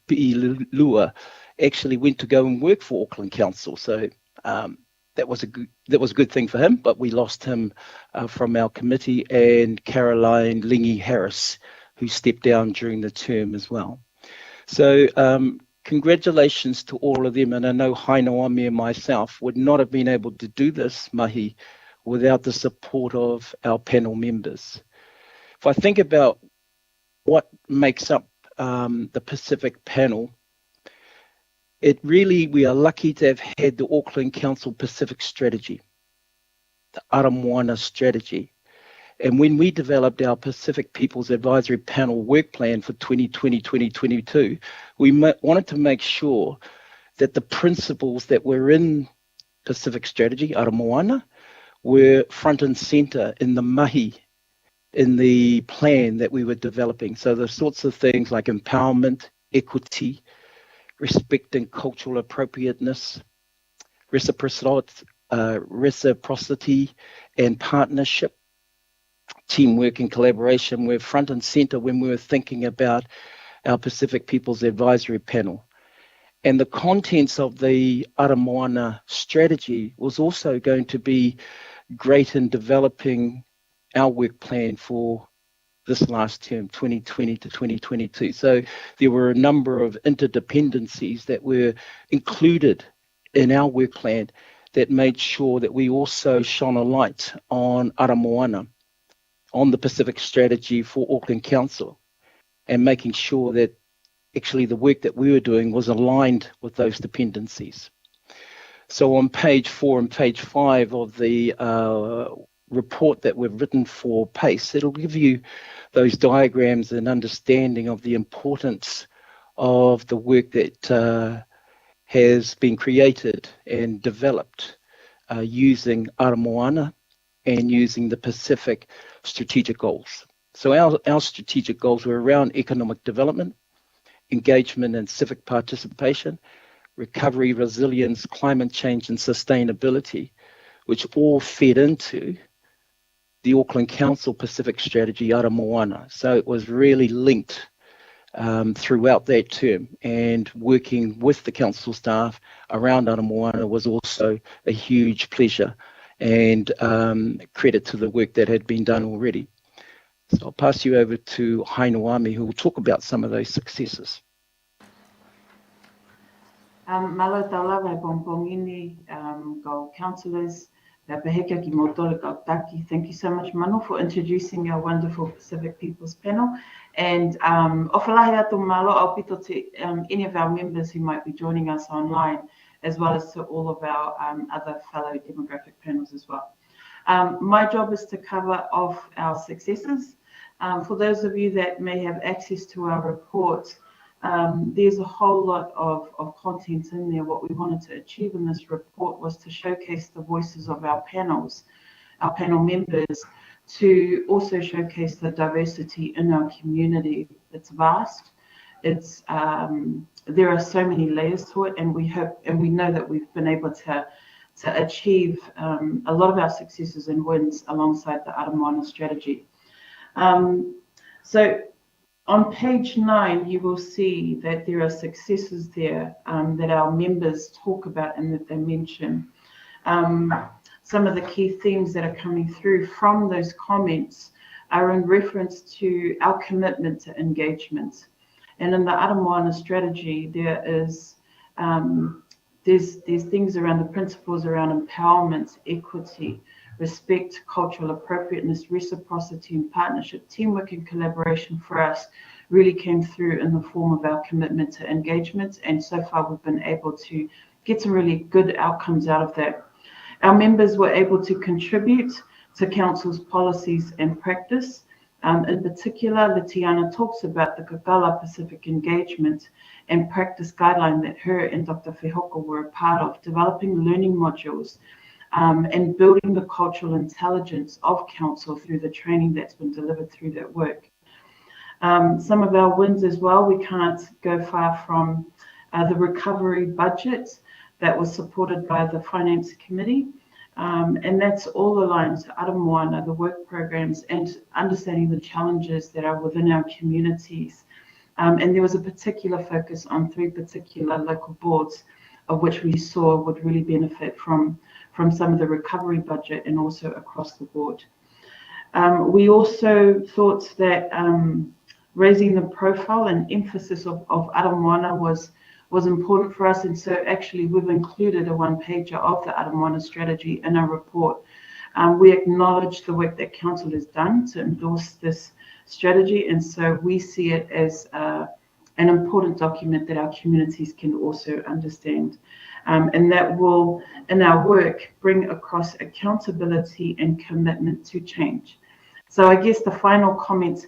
Lua actually went to go and work for Auckland Council, so that was a good thing for him. But we lost him from our committee, and Caroline Lingy Harris, who stepped down during the term as well. So congratulations to all of them, and I know Hainoami and myself would not have been able to do this mahi without the support of our panel members. If I think about what makes up the Pacific panel, we are lucky to have had the Auckland Council Pacific strategy, the Aramoana strategy. And when we developed our Pacific People's Advisory Panel work plan for 2020-2022, we wanted to make sure that the principles that were in Pacific strategy, Aramoana, were front and center in the mahi, in the plan that we were developing. So the sorts of things like empowerment, equity, respect and cultural appropriateness, reciprocity and partnership, teamwork and collaboration were front and centre when we were thinking about our Pacific Peoples Advisory Panel. And the contents of the Ara Moana strategy was also going to be great in developing our work plan for this last term, 2020 to 2022. So there were a number of interdependencies that were included in our work plan that made sure that we also shone a light on Ara Moana, on the Pacific strategy for Auckland Council, and making sure that actually the work that we were doing was aligned with those dependencies. So on page 4 and page 5 of the report that we've written for PACE, it'll give you those diagrams and understanding of the importance of the work that has been created and developed using Ara Moana and using the Pacific strategic goals. So our strategic goals were around economic development, engagement and civic participation, recovery, resilience, climate change and sustainability, which all fed into the Auckland Council Pacific Strategy, Ara Moana. So it was really linked throughout that term, and working with the council staff around Ara Moana was also a huge pleasure and credit to the work that had been done already. So I'll pass you over to Hainoami, who will talk about some of those successes. Malo taulawa e pongpongini, go councillors, Peheka ki Motole Kautaki. Thank you so much, Manu, for introducing our wonderful Pacific Peoples panel. And ofalahi atu malo au pito to any of our members who might be joining us online, as well as to all of our other fellow demographic panels as well. My job is to cover off our successes. For those of you that may have access to our report, there's a whole lot of content in there. What we wanted to achieve in this report was to showcase the voices of our panels, our panel members, to also showcase the diversity in our community. It's vast. It's there are so many layers to it, and we hope and we know that we've been able to achieve a lot of our successes and wins alongside the Ara Moana strategy. So on page 9, you will see that there are successes there that our members talk about and that they mention. Some of the key themes that are coming through from those comments are in reference to our commitment to engagement. And in the Ara Moana strategy, there's things around the principles around empowerment, equity, respect, cultural appropriateness, reciprocity and partnership. Teamwork and collaboration for us really came through in the form of our commitment to engagement, and so far we've been able to get some really good outcomes out of that. Our members were able to contribute to Council's policies and practice. In particular, Letiana talks about the Kakala Pacific Engagement and Practice Guideline that her and Dr. Fehoko were a part of, developing learning modules and building the cultural intelligence of Council through the training that's been delivered through that work. Some of our wins as well, we can't go far from the recovery budget that was supported by the Finance Committee. And that's all aligned to Ara Moana, the work programs, and understanding the challenges that are within our communities. And there was a particular focus on 3 particular local boards, of which we saw would really benefit from some of the recovery budget and also across the board. We also thought that raising the profile and emphasis of Ara Moana was important for us, and so actually we've included a 1-pager of the Ara Moana strategy in our report. We acknowledge the work that Council has done to endorse this strategy, and so we see it as an important document that our communities can also understand. And that will, in our work, bring across accountability and commitment to change. So I guess the final comment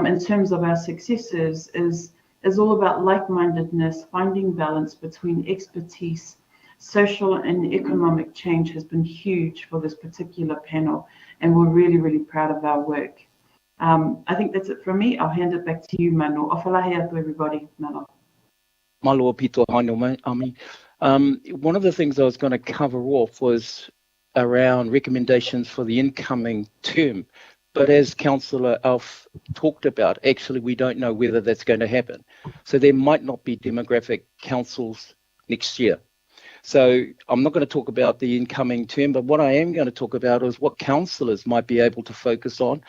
in terms of our successes is all about like-mindedness, finding balance between expertise. Social and economic change has been huge for this particular panel, and we're really, really proud of our work. I think that's it from me. I'll hand it back to you, Manu. Ofalahi atu, everybody. Manu. Malo pito Hainoami. One of the things I was going to cover off was around recommendations for the incoming term But as Councillor Alf talked about, actually, we don't know whether that's going to happen. So there might not be demographic councils next year. So I'm not going to talk about the incoming term, but what I am going to talk about is what councillors might be able to focus on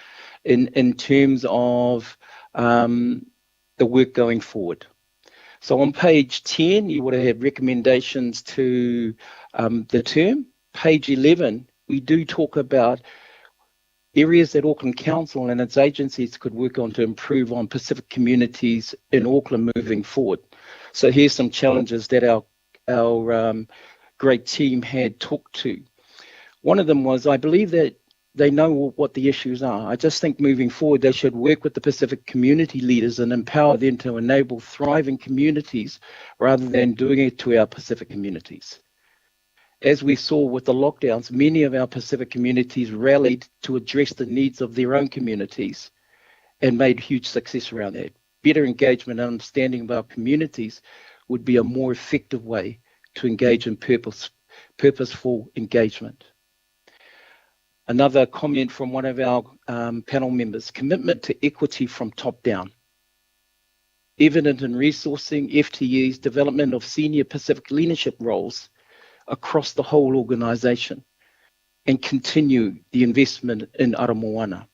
in terms of the work going forward. So on page 10, you would have recommendations to the term. Page 11, we do talk about areas that Auckland Council and its agencies could work on to improve on Pacific communities in Auckland moving forward. So here's some challenges that our great team had talked to. One of them was, I believe that they know what the issues are. I just think moving forward, they should work with the Pacific community leaders and empower them to enable thriving communities rather than doing it to our Pacific communities. As we saw with the lockdowns, many of our Pacific communities rallied to address the needs of their own communities and made huge success around that. Better engagement and understanding of our communities would be a more effective way to engage in purposeful engagement. Another comment from one of our panel members, commitment to equity from top down. Evident in resourcing, FTEs, development of senior Pacific leadership roles across the whole organisation, and continue the investment in Ara Moana.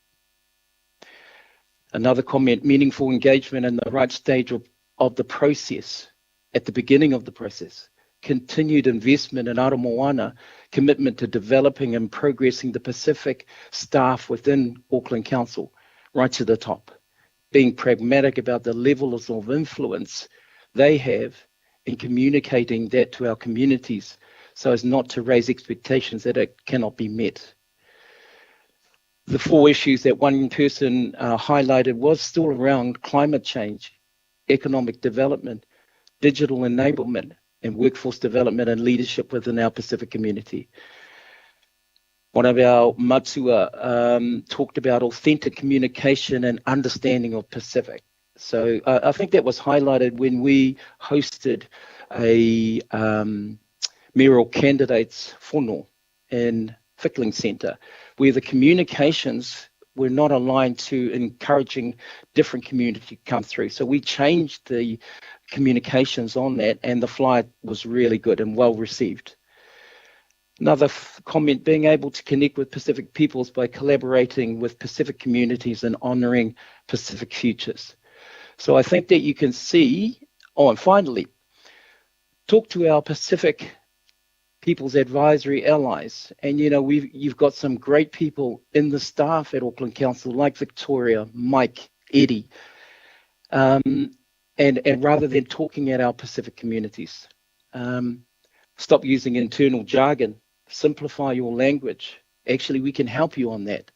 Another comment, meaningful engagement in the right stage of the process, at the beginning of the process. Continued investment in Ara Moana, commitment to developing and progressing the Pacific staff within Auckland Council, right to the top. Being pragmatic about the levels of influence they have in communicating that to our communities so as not to raise expectations that it cannot be met. The 4 issues that one person highlighted was still around climate change, economic development, digital enablement, and workforce development and leadership within our Pacific community. One of our matua talked about authentic communication and understanding of Pacific. So I think that was highlighted when we hosted a mayoral candidates whono in Fickling Centre, where the communications were not aligned to encouraging different community to come through. So we changed the communications on that, and the flyer was really good and well received. Another comment, being able to connect with Pacific peoples by collaborating with Pacific communities and honouring Pacific futures. So I think that you can see, and finally, talk to our Pacific People's Advisory allies. And you've got some great people in the staff at Auckland Council, like Victoria, Mike, Eddie, and rather than talking at our Pacific communities, stop using internal jargon, simplify your language. Actually, we can help you on that.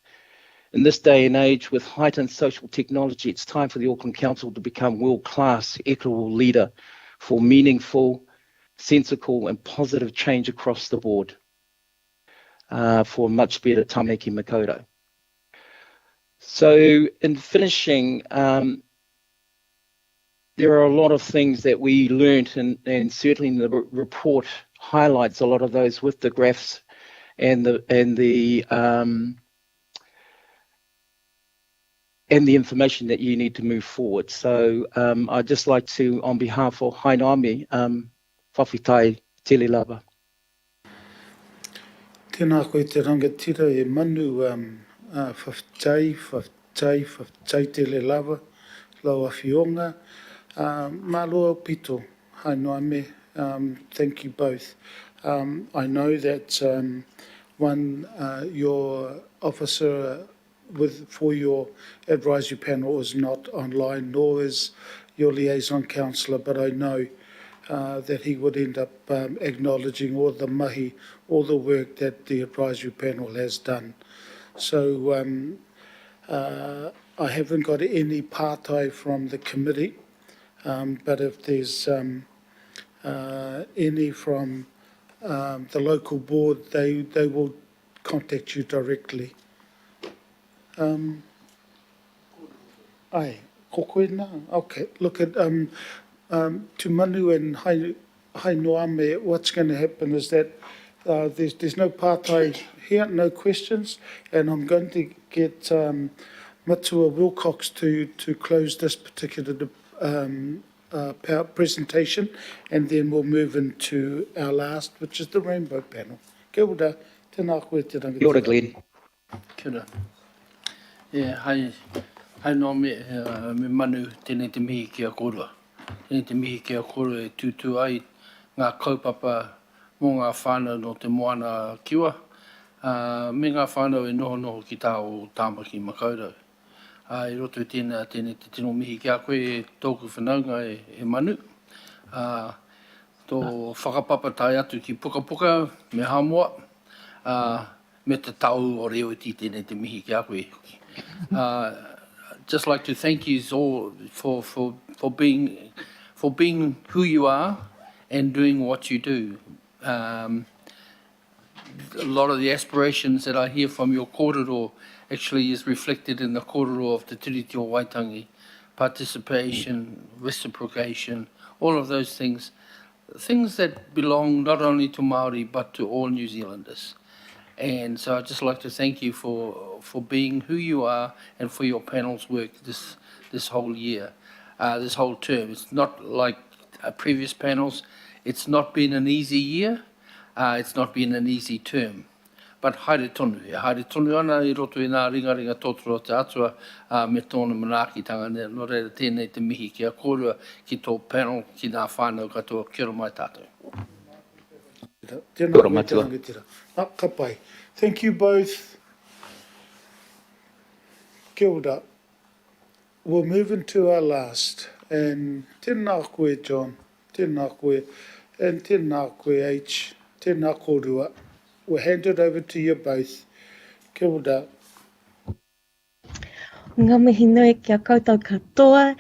In this day and age, with heightened social technology, it's time for the Auckland Council to become world-class, equitable leader for meaningful, sensible and positive change across the board for much better tamaki makaurau. So in finishing, there are a lot of things that we learned, and certainly the report highlights a lot of those with the graphs and the information that you need to move forward. So I'd just like to, on behalf of Hainaami, whawhitai tele lava. Tēnā koe te rangatira e manu whawhitai tele lava, lau awhionga. Māloa pito, Hainoame, thank you both. I know that your officer for your advisory panel is not online, nor is your liaison councillor, but I know that he would end up acknowledging all the mahi, all the work that the advisory panel has done. So I haven't got any pātai from the committee, but if there's any from the local board, they will contact you directly. Ai, ko koe nā? Okay, look at to Manu and Hainoame, what's going to happen is that There's no partai here, no questions, and I'm going to get Matua Wilcox to close this particular presentation, and then we'll move into our last, which is the rainbow panel. Kia ora, tēnā koe te rangatira. Kia ora, Glenn. Kia ora. Hai no me manu tēnei te mihi ki a korua. Tēnei te mihi ki a korua e tūtū ai ngā kaupapa mō ngā whānau no te moana kiwa. Me ngā whānau e noho noho ki tā o tāmaki makaurau. I roto i tēnei te tino mihi ki a koe e tōku whanaunga e manu. Tō whakapapa tai atu ki puka puka me hamoa. Me te tau o reo i tēnei te mihi ki a koe. Just like to thank you all for being who you are and doing what you do. A lot of the aspirations that I hear from your kōrero actually is reflected in the kōrero of Te Tiriti o Waitangi. Participation, reciprocation, all of those things. Things that belong not only to Maori but to all New Zealanders. And so I'd just like to thank you for being who you are and for your panel's work this whole year, this whole term. It's not like previous panels. It's not been an easy year. It's not been an easy term. But haere tonu ana I roto I nā ringa tōtoro te atua me tōna manaakitanga. No reira tēnei te mihi ki a kōrua ki tō panel ki nā whānau katoa. Kia ora mai tātou. Tēnā koe te rangatira. Ka pai. Thank you both. Kia ora. We'll move into our last. And tēnā koe, John. Tēnā koe. And tēnā koe, H. Tēnā kōrua. We'll hand it over to you both. Kia ora. Ngā mihi nui kia koutou katoa.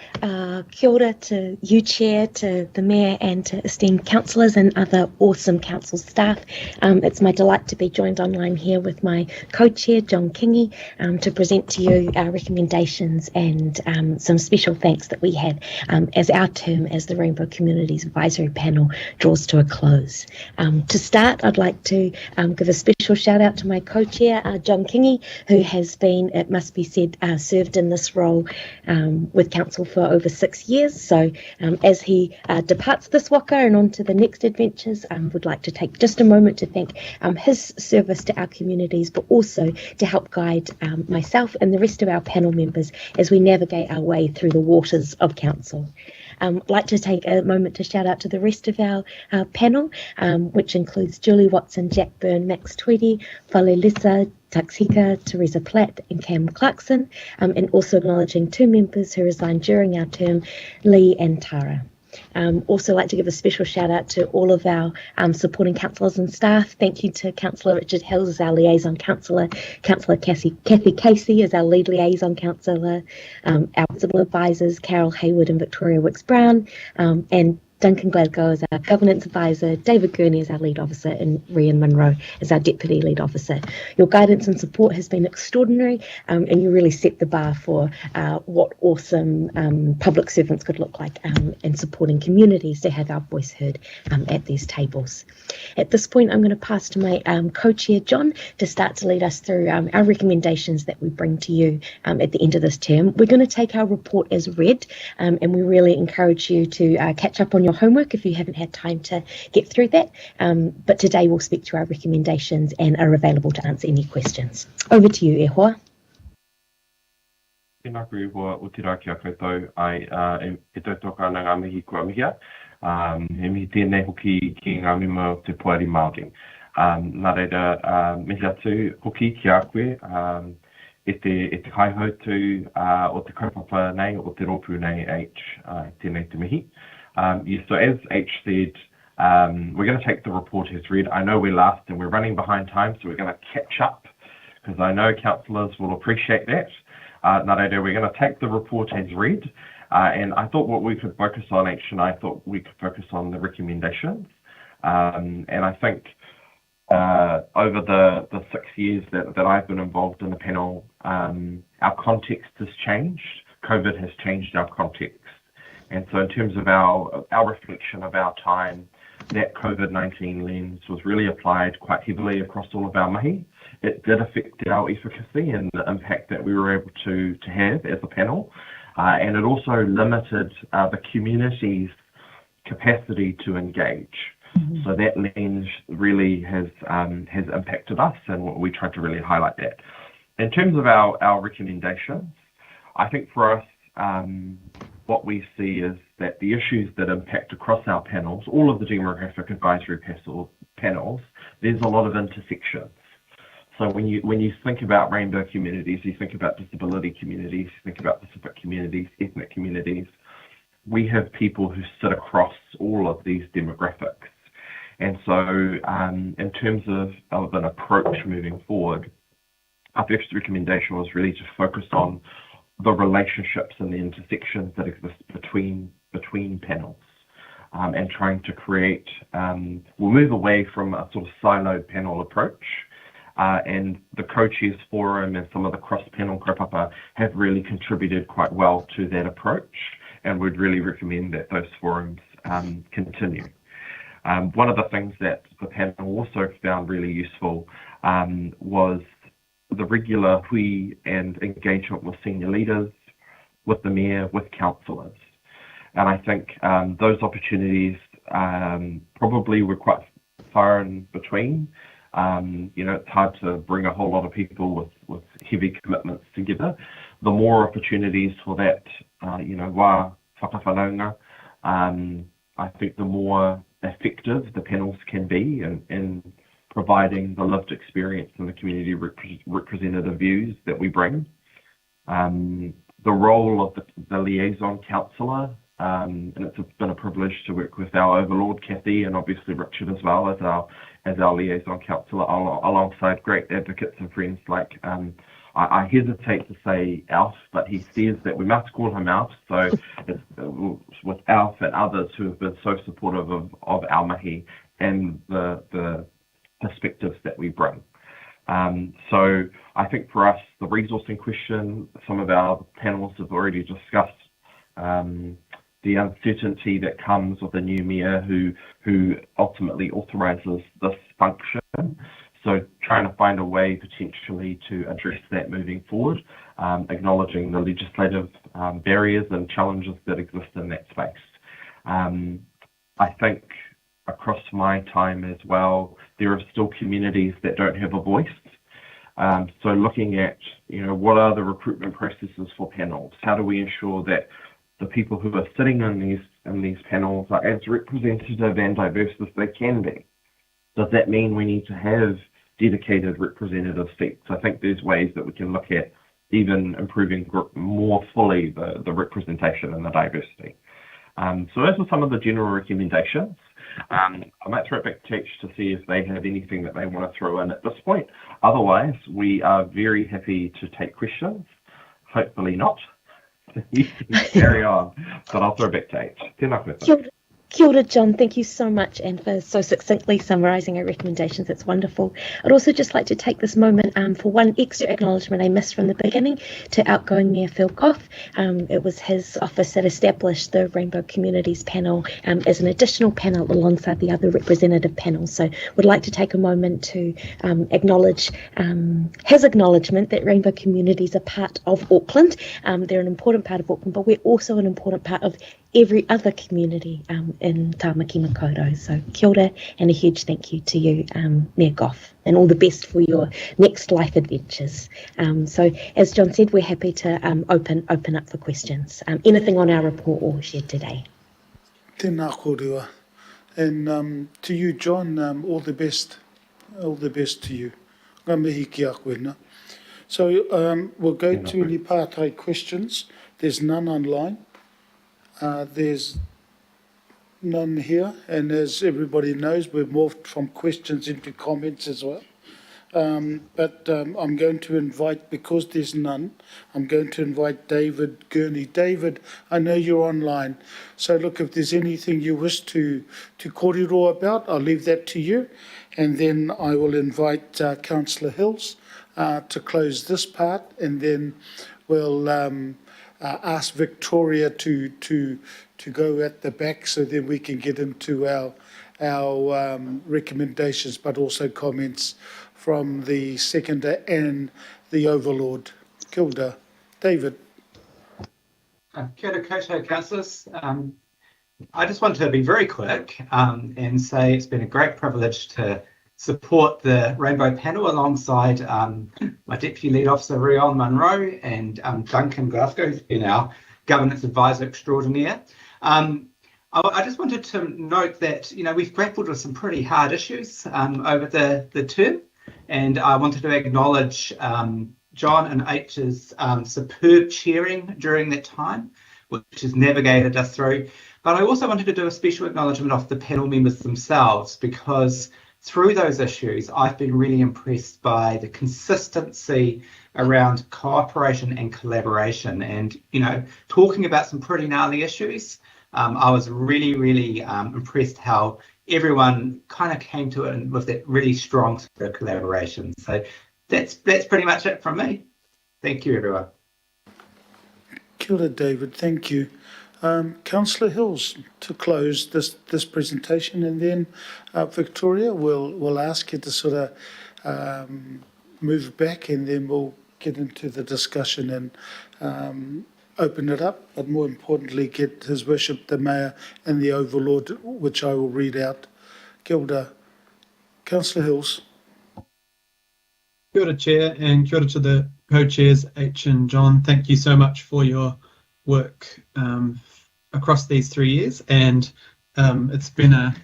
Kia ora to you, Chair, to the Mayor and to esteemed councillors and other awesome council staff. It's my delight to be joined online here with my co-chair, John Kingi, to present to you our recommendations and some special thanks that we had as our term as the Rainbow Communities Advisory Panel draws to a close. To start, I'd like to give a special shout out to my co-chair, John Kingi, who has been, it must be said, served in this role with council for over 6 years. So as he departs this waka and on to the next adventures, would like to take just a moment to thank his service to our communities, but also to help guide myself and the rest of our panel members as we navigate our way through the waters of council. I'd like to take a moment to shout out to the rest of our panel, which includes Julie Watson, Jack Byrne, Max Tweedy, Whale Lisa, Taxika, Teresa Platt and Cam Clarkson, and also acknowledging 2 members who resigned during our term, Lee and Tara. Also like to give a special shout out to all of our supporting councillors and staff. Thank you to Councillor Richard Hills as our liaison councillor, Councillor Kathy Casey as our lead liaison councillor, our principal advisors, Carol Hayward and Victoria Wicks-Brown, and Duncan Glasgow as our governance advisor, David Gurney as our lead officer, and Rian Munro as our deputy lead officer. Your guidance and support has been extraordinary, and you really set the bar for what awesome public servants could look like in supporting communities to have our voice heard at these tables. At this point, I'm going to pass to my co-chair, John, to start to lead us through our recommendations that we bring to you at the end of this term. We're going to take our report as read, and we really encourage you to catch up on your homework if you haven't had time to get through that. But today we'll speak to our recommendations and are available to answer any questions. Over to you, Ehua. Tēnā koe hoa o te rā kia koutou ai e tautoka ana ngā mihi kua mihia. He mihi tēnei hoki ki ngā mema o te Puari Māori. Nā reira, mihi atu hoki ki a koe e te kaihautu o te kaupapa nei o te rōpū nei H tēnei te mihi. Yes, so as H said, we're going to take the report as read. I know we're last and we're running behind time, so we're going to catch up because I know councillors will appreciate that. Nā reira, we're going to take the report as read, and I thought what we could focus on, actually, I thought we could focus on the recommendations. And I think over the 6 years that I've been involved in the panel, our context has changed. COVID has changed our context. And so in terms of our reflection of our time, that COVID-19 lens was really applied quite heavily across all of our mahi. It did affect our efficacy and the impact that we were able to have as a panel. And it also limited the community's capacity to engage. So that lens really has impacted us, and we tried to really highlight that. In terms of our recommendations, I think for us, what we see is that the issues that impact across our panels, all of the demographic advisory panels, there's a lot of intersections. So when you think about rainbow communities, you think about disability communities, you think about Pacific communities, ethnic communities, we have people who sit across all of these demographics. And so in terms of an approach moving forward, our first recommendation was really to focus on the relationships and the intersections that exist between panels, and trying to create, we'll move away from a sort of siloed panel approach, and the co-chairs forum and some of the cross-panel kaupapa have really contributed quite well to that approach, and would really recommend that those forums continue. One of the things that the panel also found really useful was the regular hui and engagement with senior leaders, with the mayor, with councillors. And I think those opportunities probably were quite far in between. It's hard to bring a whole lot of people with heavy commitments together. The more opportunities for that, wā whakawhanaunga, I think the more effective the panels can be in providing the lived experience and the community representative views that we bring. The role of the liaison councillor, and it's been a privilege to work with our overlord Kathy, and obviously Richard as well as our liaison councillor, alongside great advocates and friends like I hesitate to say Alf, but he says that we must call him Alf. So it's with Alf and others who have been so supportive of our mahi and the perspectives that we bring. So I think for us, the resourcing question, some of our panels have already discussed the uncertainty that comes with a new mayor who ultimately authorises this function. So trying to find a way potentially to address that moving forward, acknowledging the legislative barriers and challenges that exist in that space. I think across my time as well, there are still communities that don't have a voice. So looking at, what are the recruitment processes for panels? How do we ensure that the people who are sitting in these panels are as representative and diverse as they can be? Does that mean we need to have dedicated representative seats? I think there's ways that we can look at even improving more fully the representation and the diversity. So those are some of the general recommendations. I might throw it back to Teach to see if they have anything that they want to throw in at this point. Otherwise, we are very happy to take questions. Hopefully not. You can carry on, but I'll throw it back to Teach. Tēnā koutou. Kia ora, John. Thank you so much, and for so succinctly summarising our recommendations. It's wonderful. I'd also just like to take this moment for one extra acknowledgement I missed from the beginning to outgoing Mayor Phil Goff. It was his office that established the Rainbow Communities panel as an additional panel alongside the other representative panels. So would like to take a moment to acknowledge his acknowledgement that Rainbow Communities are part of Auckland. They're an important part of Auckland, but we're also an important part of every other community in Tāmaki Makaurau. So kia ora, and a huge thank you to you, Mayor Goff, and all the best for your next life adventures. So as John said, we're happy to open up for questions. Anything on our report or shared today. Tēnā kōrua. And to you, John, all the best. All the best to you. Ngā mihi ki a koe. So we'll go to any pātai questions. There's none online. There's none here, and as everybody knows, we've morphed from questions into comments as well. But I'm going to invite, because there's none, I'm going to invite David Gurney. David, I know you're online, so look, if there's anything you wish to kōrero about, I'll leave that to you, and then I will invite Councillor Hills to close this part, and then we'll ask Victoria to go at the back, so then we can get into our our recommendations, but also comments from the seconder and the overlord. Kilda. David. Kia ora koutou, councillors. I just want to be very quick and say it's been a great privilege to support the Rainbow Panel alongside my Deputy Lead Officer Rion Munro and Duncan Glasgow, who's been our Governance Advisor Extraordinaire. I just wanted to note that, you know, we've grappled with some pretty hard issues over the term, and I wanted to acknowledge John and H's superb chairing during that time, which has navigated us through. But I also wanted to do a special acknowledgement of the panel members themselves, because through those issues, I've been really impressed by the consistency around cooperation and collaboration. And, you know, talking about some pretty gnarly issues, I was really impressed how everyone kind of came to it with that really strong sort of collaboration. So that's pretty much it from me. Thank you, everyone. Kia ora, David. Thank you. Councillor Hills, to close this presentation, and then Victoria will ask you to sort of move back, and then we'll get into the discussion and open it up, but more importantly, get His Worship the Mayor and the Overlord, which I will read out. Kilda. Councillor Hills. Kia ora, Chair, and kia ora to the co-chairs, H and John. Thank you so much for your work across these 3 years, and it's been a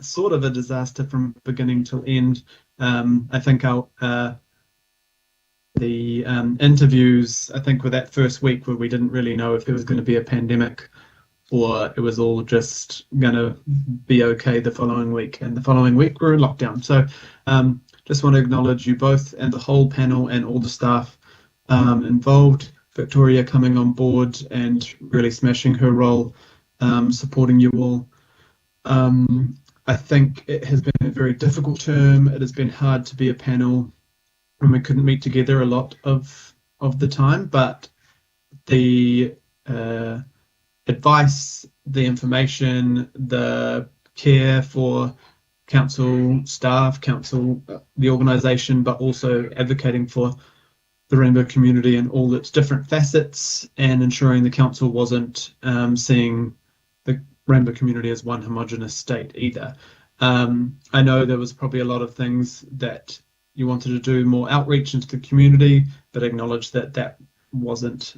sort of a disaster from beginning till end. I think the interviews, I think, were that first week where we didn't really know if there was going to be a pandemic or it was all just going to be okay the following week. And the following week we're in lockdown. So just want to acknowledge you both and the whole panel and all the staff involved. Victoria coming on board and really smashing her role, supporting you all. I think it has been a very difficult term. It has been hard to be a panel and we couldn't meet together a lot of the time, but the advice, the information, the care for council staff, council, the organisation, but also advocating for the rainbow community and all its different facets, and ensuring the council wasn't seeing the rainbow community as one homogenous state either. I know there was probably a lot of things that you wanted to do, more outreach into the community, but acknowledge that that wasn't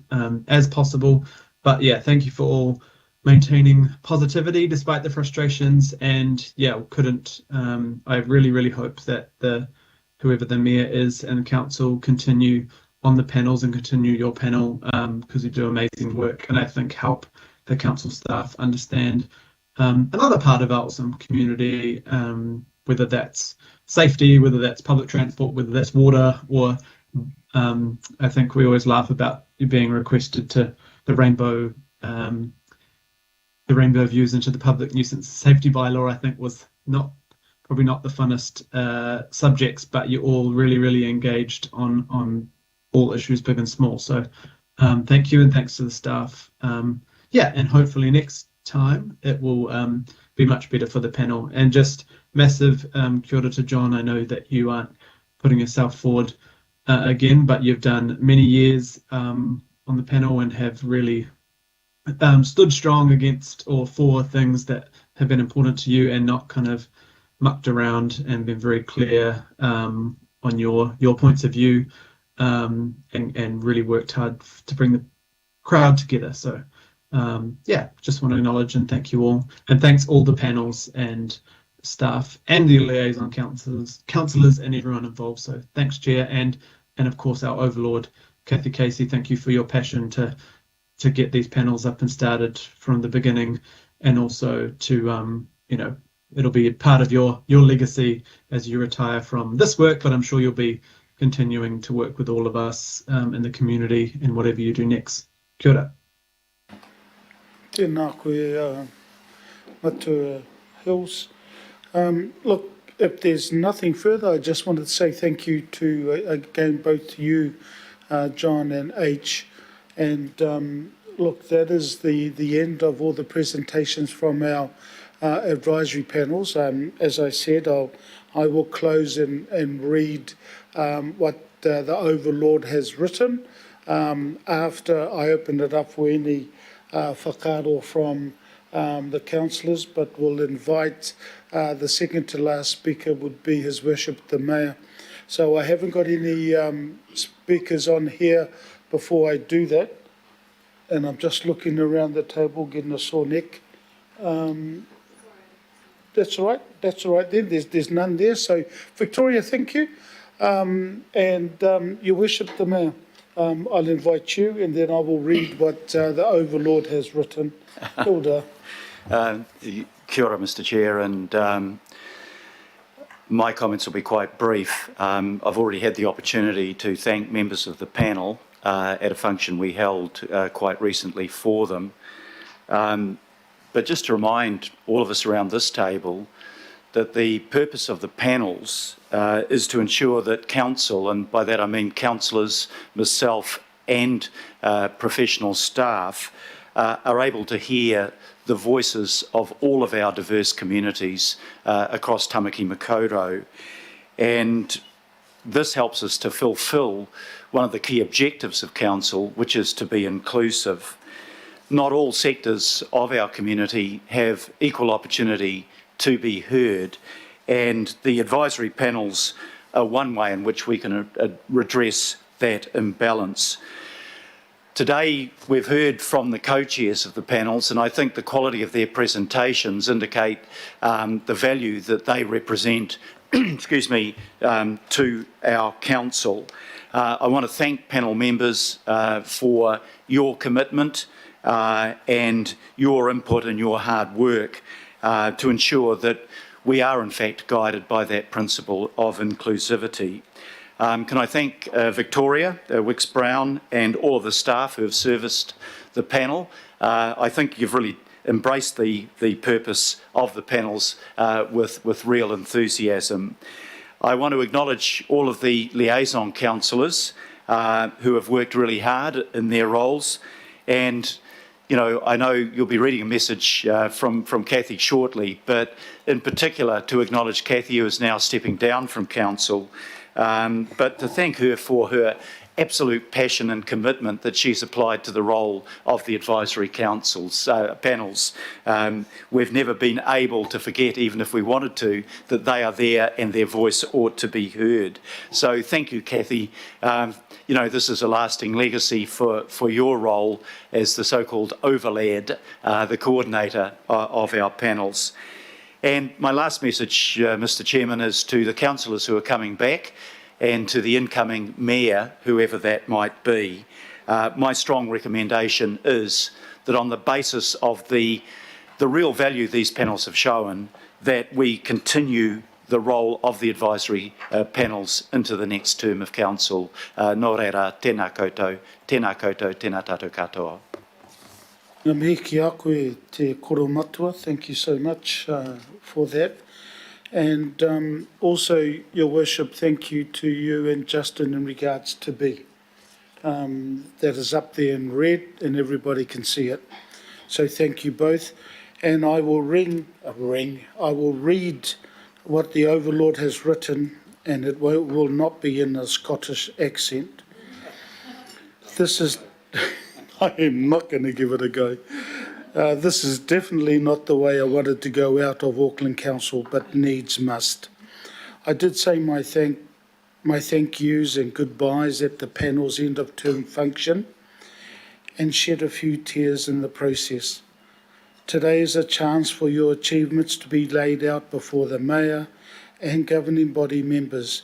as possible. But yeah, thank you for all maintaining positivity despite the frustrations. And yeah, I really hope that whoever the mayor is and the council continue on the panels and continue your panel, because you do amazing work, and I think help the council staff understand another part of our awesome community, whether that's safety, whether that's public transport, whether that's water, or I think we always laugh about you being requested to the rainbow views into the public nuisance safety bylaw. I think was probably not the funnest subjects, but you're all really engaged on all issues big and small. So thank you, and thanks to the staff. Yeah, and hopefully next time it will be much better for the panel. And just massive kia ora to John. I know that you aren't putting yourself forward again, but you've done many years on the panel and have really stood strong against or for things that have been important to you, and not kind of mucked around, and been very clear on your points of view, and really worked hard to bring the crowd together. So yeah, just want to acknowledge and thank you all, and thanks all the panels and staff and the liaison councillors and everyone involved. So thanks, Chair, and of course our overlord Kathy Casey. Thank you for your passion to get these panels up and started from the beginning, and also to it'll be a part of your legacy as you retire from this work, but I'm sure you'll be continuing to work with all of us in the community in whatever you do next. Kia ora. Tēnā koe, Matua Hills. Look, if there's nothing further, I just wanted to say thank you to, again, both you, John and H. And look, that is the end of all the presentations from our advisory panels. As I said, I will close and read what the Overlord has written after I open it up for any whakaaro from the councillors, but will invite the second to last speaker would be His Worship the Mayor. So I haven't got any speakers on here before I do that, and I'm just looking around the table getting a sore neck. That's all right. That's all right then. There's none there. So Victoria, thank you. Your Worship the Mayor, I'll invite you, and then I will read what the Overlord has written. Hilda. Kia ora, Mr. Chair, and my comments will be quite brief. I've already had the opportunity to thank members of the panel at a function we held quite recently for them. But just to remind all of us around this table that the purpose of the panels is to ensure that council, and by that I mean councillors, myself and professional staff, are able to hear the voices of all of our diverse communities across Tamaki Makaurau. And this helps us to fulfil one of the key objectives of council, which is to be inclusive. Not all sectors of our community have equal opportunity to be heard, and the advisory panels are one way in which we can redress that imbalance. Today, we've heard from the co-chairs of the panels, and I think the quality of their presentations indicate the value that they represent excuse me, to our council. I want to thank panel members for your commitment and your input and your hard work to ensure that we are in fact guided by that principle of inclusivity. Can I thank Victoria, Wicks Brown and all of the staff who have serviced the panel. I think you've really embraced the purpose of the panels with real enthusiasm. I want to acknowledge all of the liaison councillors who have worked really hard in their roles, and you know, I know you'll be reading a message from Kathy shortly, but in particular to acknowledge Kathy, who is now stepping down from council, but to thank her for her absolute passion and commitment that she's applied to the role of the advisory councils, panels. We've never been able to forget, even if we wanted to, that they are there and their voice ought to be heard. So thank you, Kathy. You know, this is a lasting legacy for your role as the so-called overlad, the coordinator of our panels. And my last message, Mr. Chairman, is to the councillors who are coming back and to the incoming mayor, whoever that might be. My strong recommendation is that on the basis of the real value these panels have shown, that we continue the role of the advisory panels into the next term of council. Nō reira, tēnā koutou, tēnā koutou, tēnā tātou katoa. Ngā mihi ki a koe te koro matua. Thank you so much for that. And also, Your Worship, thank you to you and Justin in regards to B. That is up there in red and everybody can see it. So thank you both. And I will I will read what the Overlord has written, and it will not be in a Scottish accent. This is, I am not going to give it a go. This is definitely not the way I wanted to go out of Auckland Council, but needs must. I did say my thank yous and goodbyes at the panel's end of term function and shed a few tears in the process. Today is a chance for your achievements to be laid out before the Mayor and governing body members.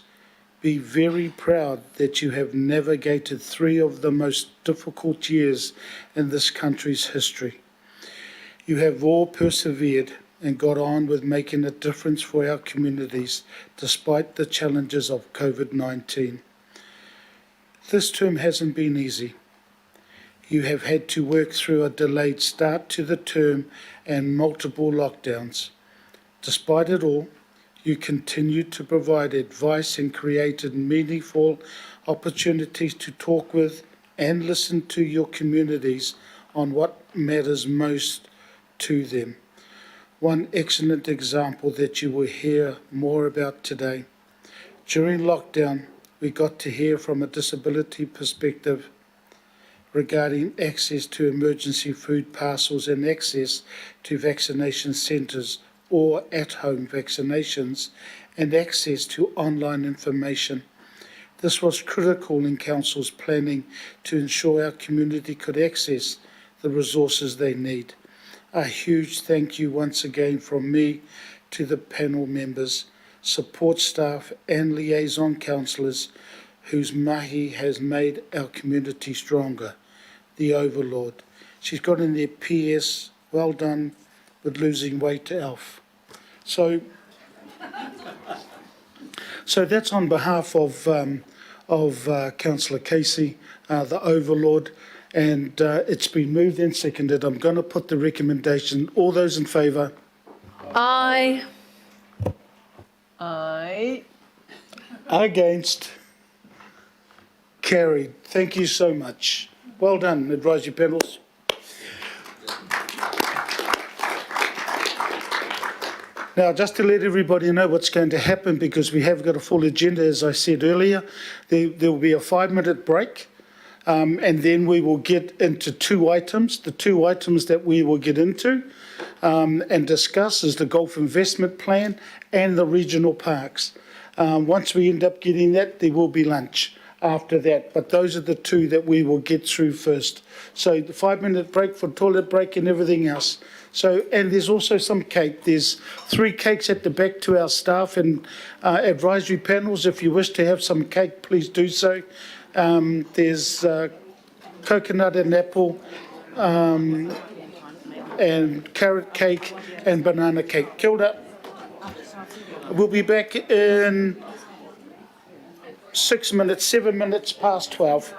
Be very proud that you have navigated 3 of the most difficult years in this country's history. You have all persevered and got on with making a difference for our communities despite the challenges of COVID-19. This term hasn't been easy. You have had to work through a delayed start to the term and multiple lockdowns. Despite it all, you continued to provide advice and created meaningful opportunities to talk with and listen to your communities on what matters most to them. one excellent example that you will hear more about today. During lockdown, we got to hear from a disability perspective regarding access to emergency food parcels and access to vaccination centres or at-home vaccinations and access to online information. This was critical in Council's planning to ensure our community could access the resources they need. A huge thank you once again from me to the panel members, support staff and liaison councillors whose mahi has made our community stronger. The Overlord. She's got in there PS, well done with losing weight, Alf. So that's on behalf of Councillor Casey, the Overlord, and it's been moved and seconded. I'm going to put the recommendation. All those in favour? Aye. Aye. Against? Carried. Thank you so much. Well done, advisory panels. Now, just to let everybody know what's going to happen, because we have got a full agenda, as I said earlier, there will be a 5-minute break, and then we will get into two items. The two items that we will get into and discuss is the Golf Investment Plan and the regional parks. Once we end up getting that, there will be lunch after that, but those are the two that we will get through first. So the 5-minute break for toilet break and everything else. So, and there's also some cake. There's 3 cakes at the back to our staff and advisory panels. If you wish to have some cake, please do so. There's coconut and apple and carrot cake and banana cake. Kia ora. We'll be back in 6 minutes, 7 minutes past 12.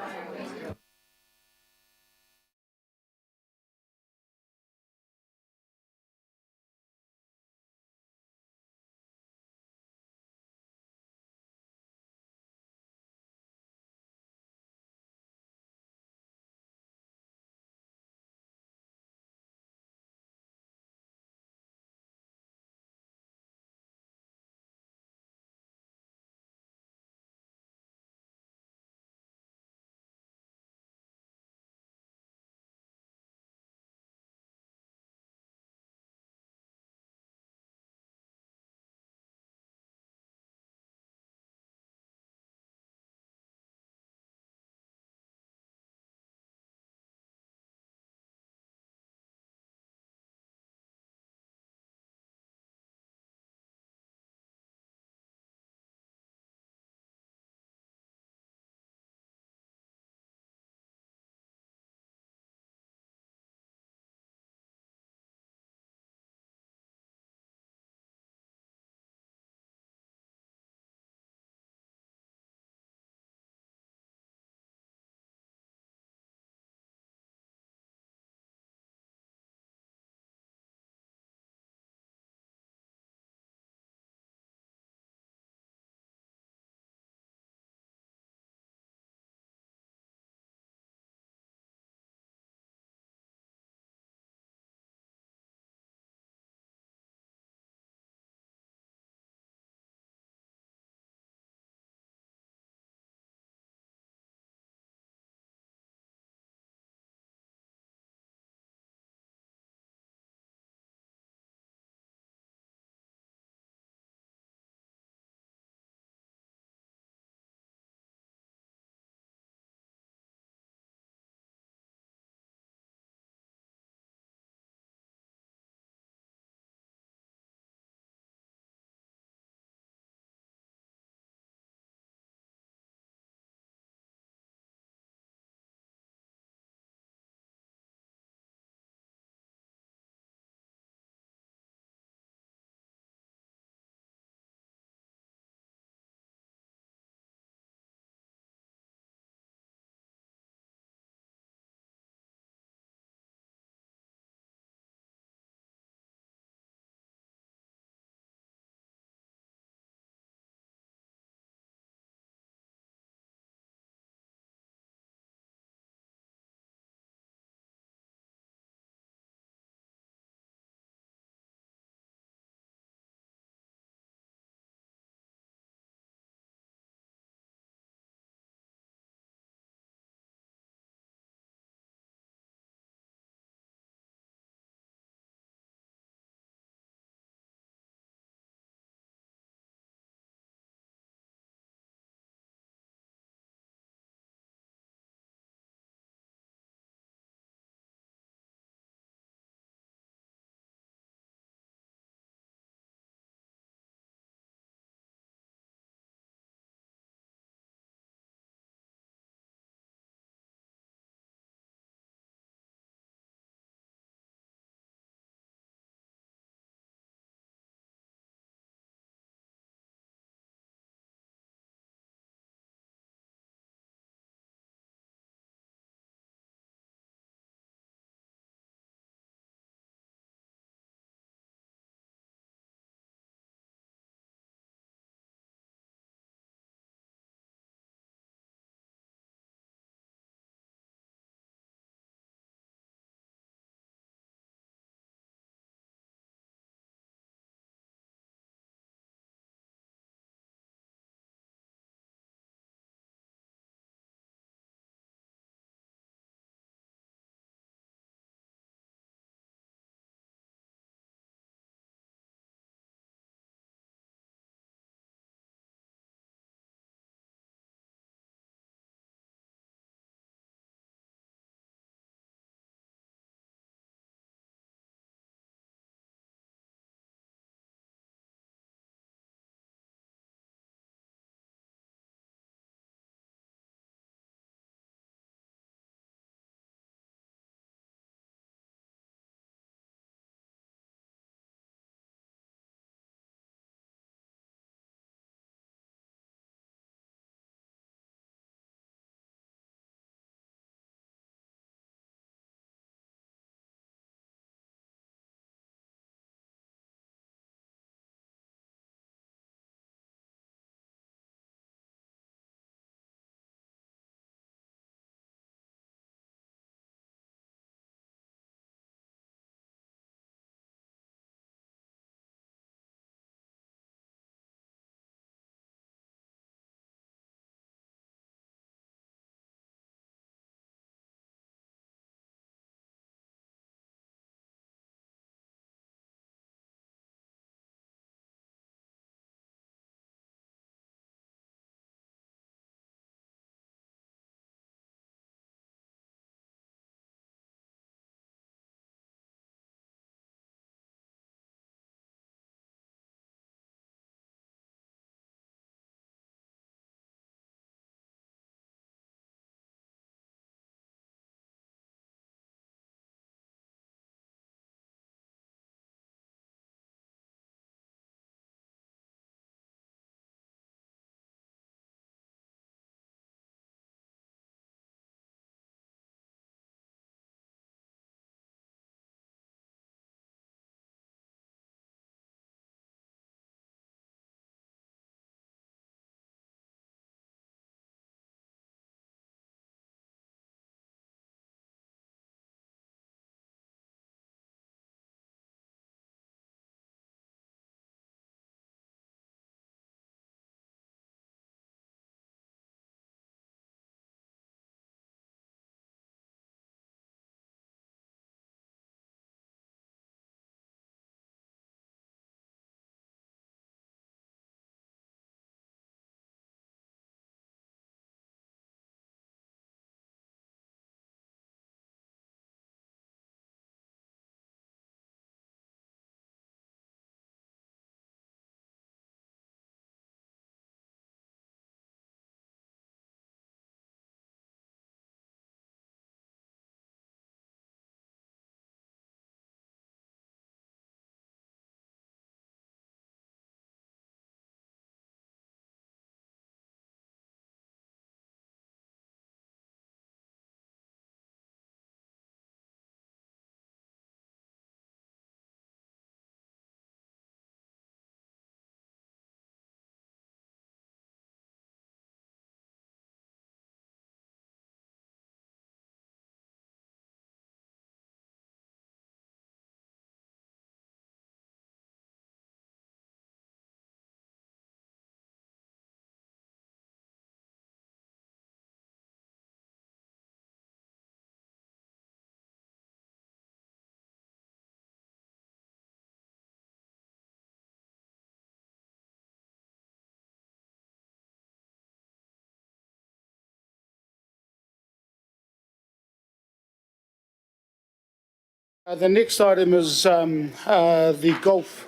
The next item is the golf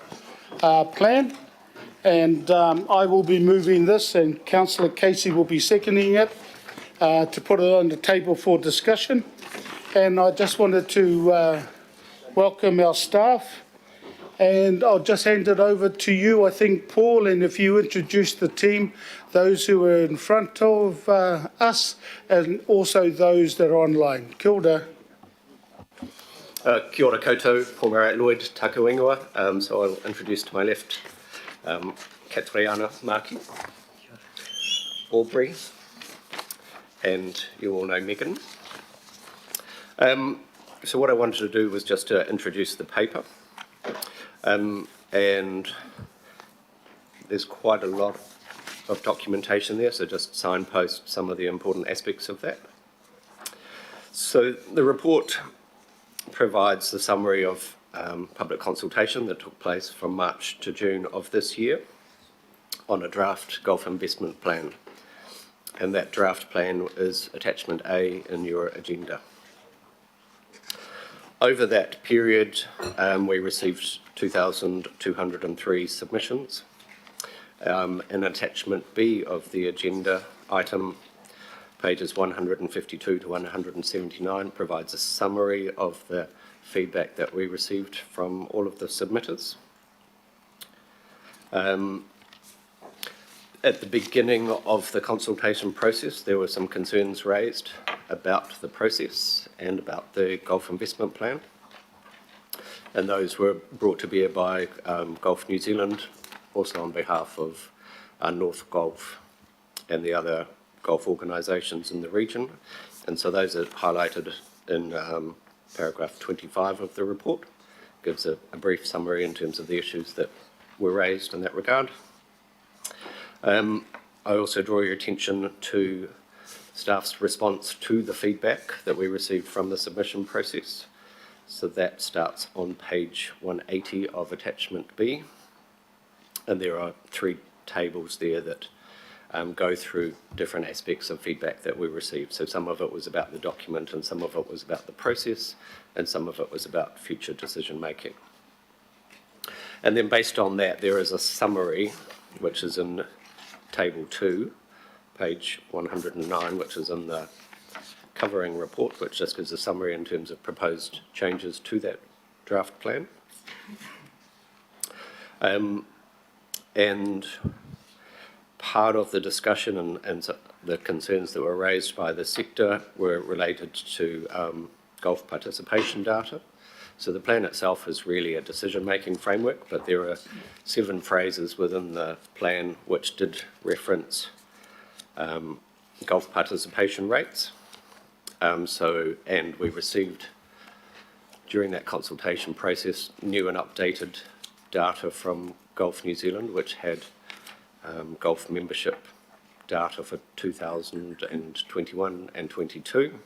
plan, and I will be moving this, and Councillor Casey will be seconding it to put it on the table for discussion. And I just wanted to welcome our staff, and I'll just hand it over to you, I think, Paul, and if you introduce the team, those who are in front of us, and also those that are online. Kia ora. Kia ora koutou, Paul Lloyd, taku ingoa. So I'll introduce to my left Katriana Maki, Aubrey, and you all know Megan. So what I wanted to do was just to introduce the paper. And there's quite a lot of documentation there, so just signpost some of the important aspects of that. So the report provides the summary of public consultation that took place from March to June of this year on a draft golf investment plan. And that draft plan is attachment A in your agenda. Over that period, we received 2,203 submissions. And attachment B of the agenda item, pages 152 to 179, provides a summary of the feedback that we received from all of the submitters. At the beginning of the consultation process, there were some concerns raised about the process and about the golf investment plan. And those were brought to bear by Golf New Zealand, also on behalf of North Golf and the other golf organisations in the region. And so those are highlighted in paragraph 25 of the report. Gives a brief summary in terms of the issues that were raised in that regard. I also draw your attention to staff's response to the feedback that we received from the submission process. So that starts on page 180 of attachment B. And there are 3 tables there that go through different aspects of feedback that we received. So some of it was about the document, and some of it was about the process, and some of it was about future decision making. And then based on that, there is a summary, which is in table 2, page 109, which is in the covering report, which just gives a summary in terms of proposed changes to that draft plan. And part of the discussion and the concerns that were raised by the sector were related to golf participation data. So the plan itself is really a decision-making framework, but there are 7 phrases within the plan which did reference golf participation rates. And we received, during that consultation process, new and updated data from Golf New Zealand, which had golf membership data for 2021 and 22,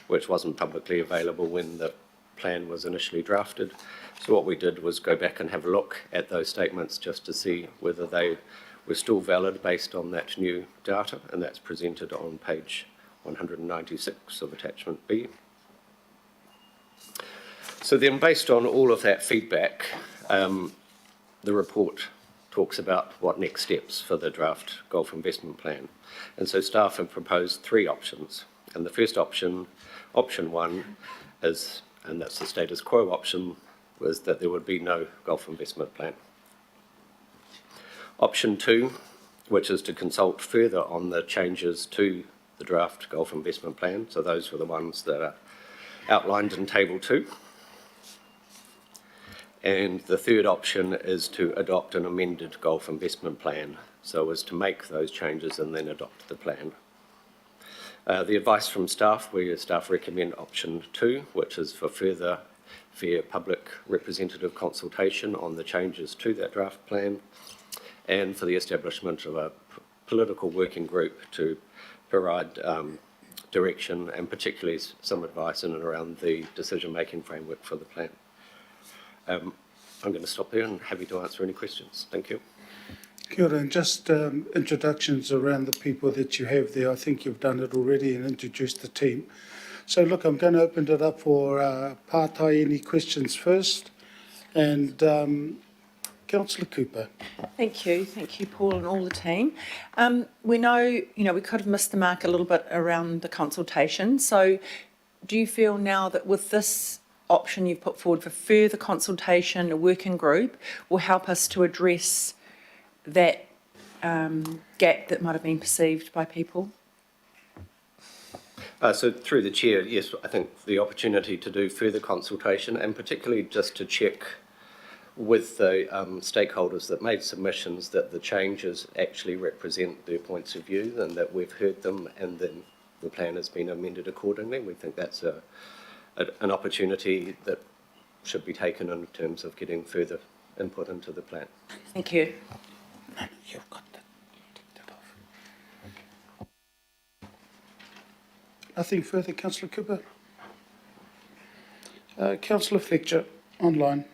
which wasn't publicly available when the plan was initially drafted. So what we did was go back and have a look at those statements just to see whether they were still valid based on that new data, and that's presented on page 196 of attachment B. So then, based on all of that feedback, the report talks about what next steps for the draft golf investment plan. And so staff have proposed 3 options. And the first option, option 1, is, and that's the status quo option, was that there would be no golf investment plan. Option 2, which is to consult further on the changes to the draft golf investment plan. So those were the ones that are outlined in table 2. And the third option is to adopt an amended golf investment plan, so as to make those changes and then adopt the plan. The advice from staff, where staff recommend option 2, which is for further fair public representative consultation on the changes to that draft plan, and for the establishment of a political working group to provide direction and particularly some advice in and around the decision-making framework for the plan. I'm going to stop there and happy to answer any questions. Thank you. Kia ora, and just introductions around the people that you have there. I think you've done it already and introduced the team. So look, I'm going to open it up for Pātai, any questions first. And Councillor Cooper. Thank you, Paul and all the team. We know, we could have missed the mark a little bit around the consultation. So do you feel now that with this option you've put forward for further consultation, a working group will help us to address that gap that might have been perceived by people? So through the chair, yes, I think the opportunity to do further consultation and particularly just to check with the stakeholders that made submissions that the changes actually represent their points of view and that we've heard them and then the plan has been amended accordingly. We think that's an opportunity that should be taken in terms of getting further input into the plan. Thank you. You've got that. Take that off. Nothing further, Councillor Cooper? Councillor Fletcher, online.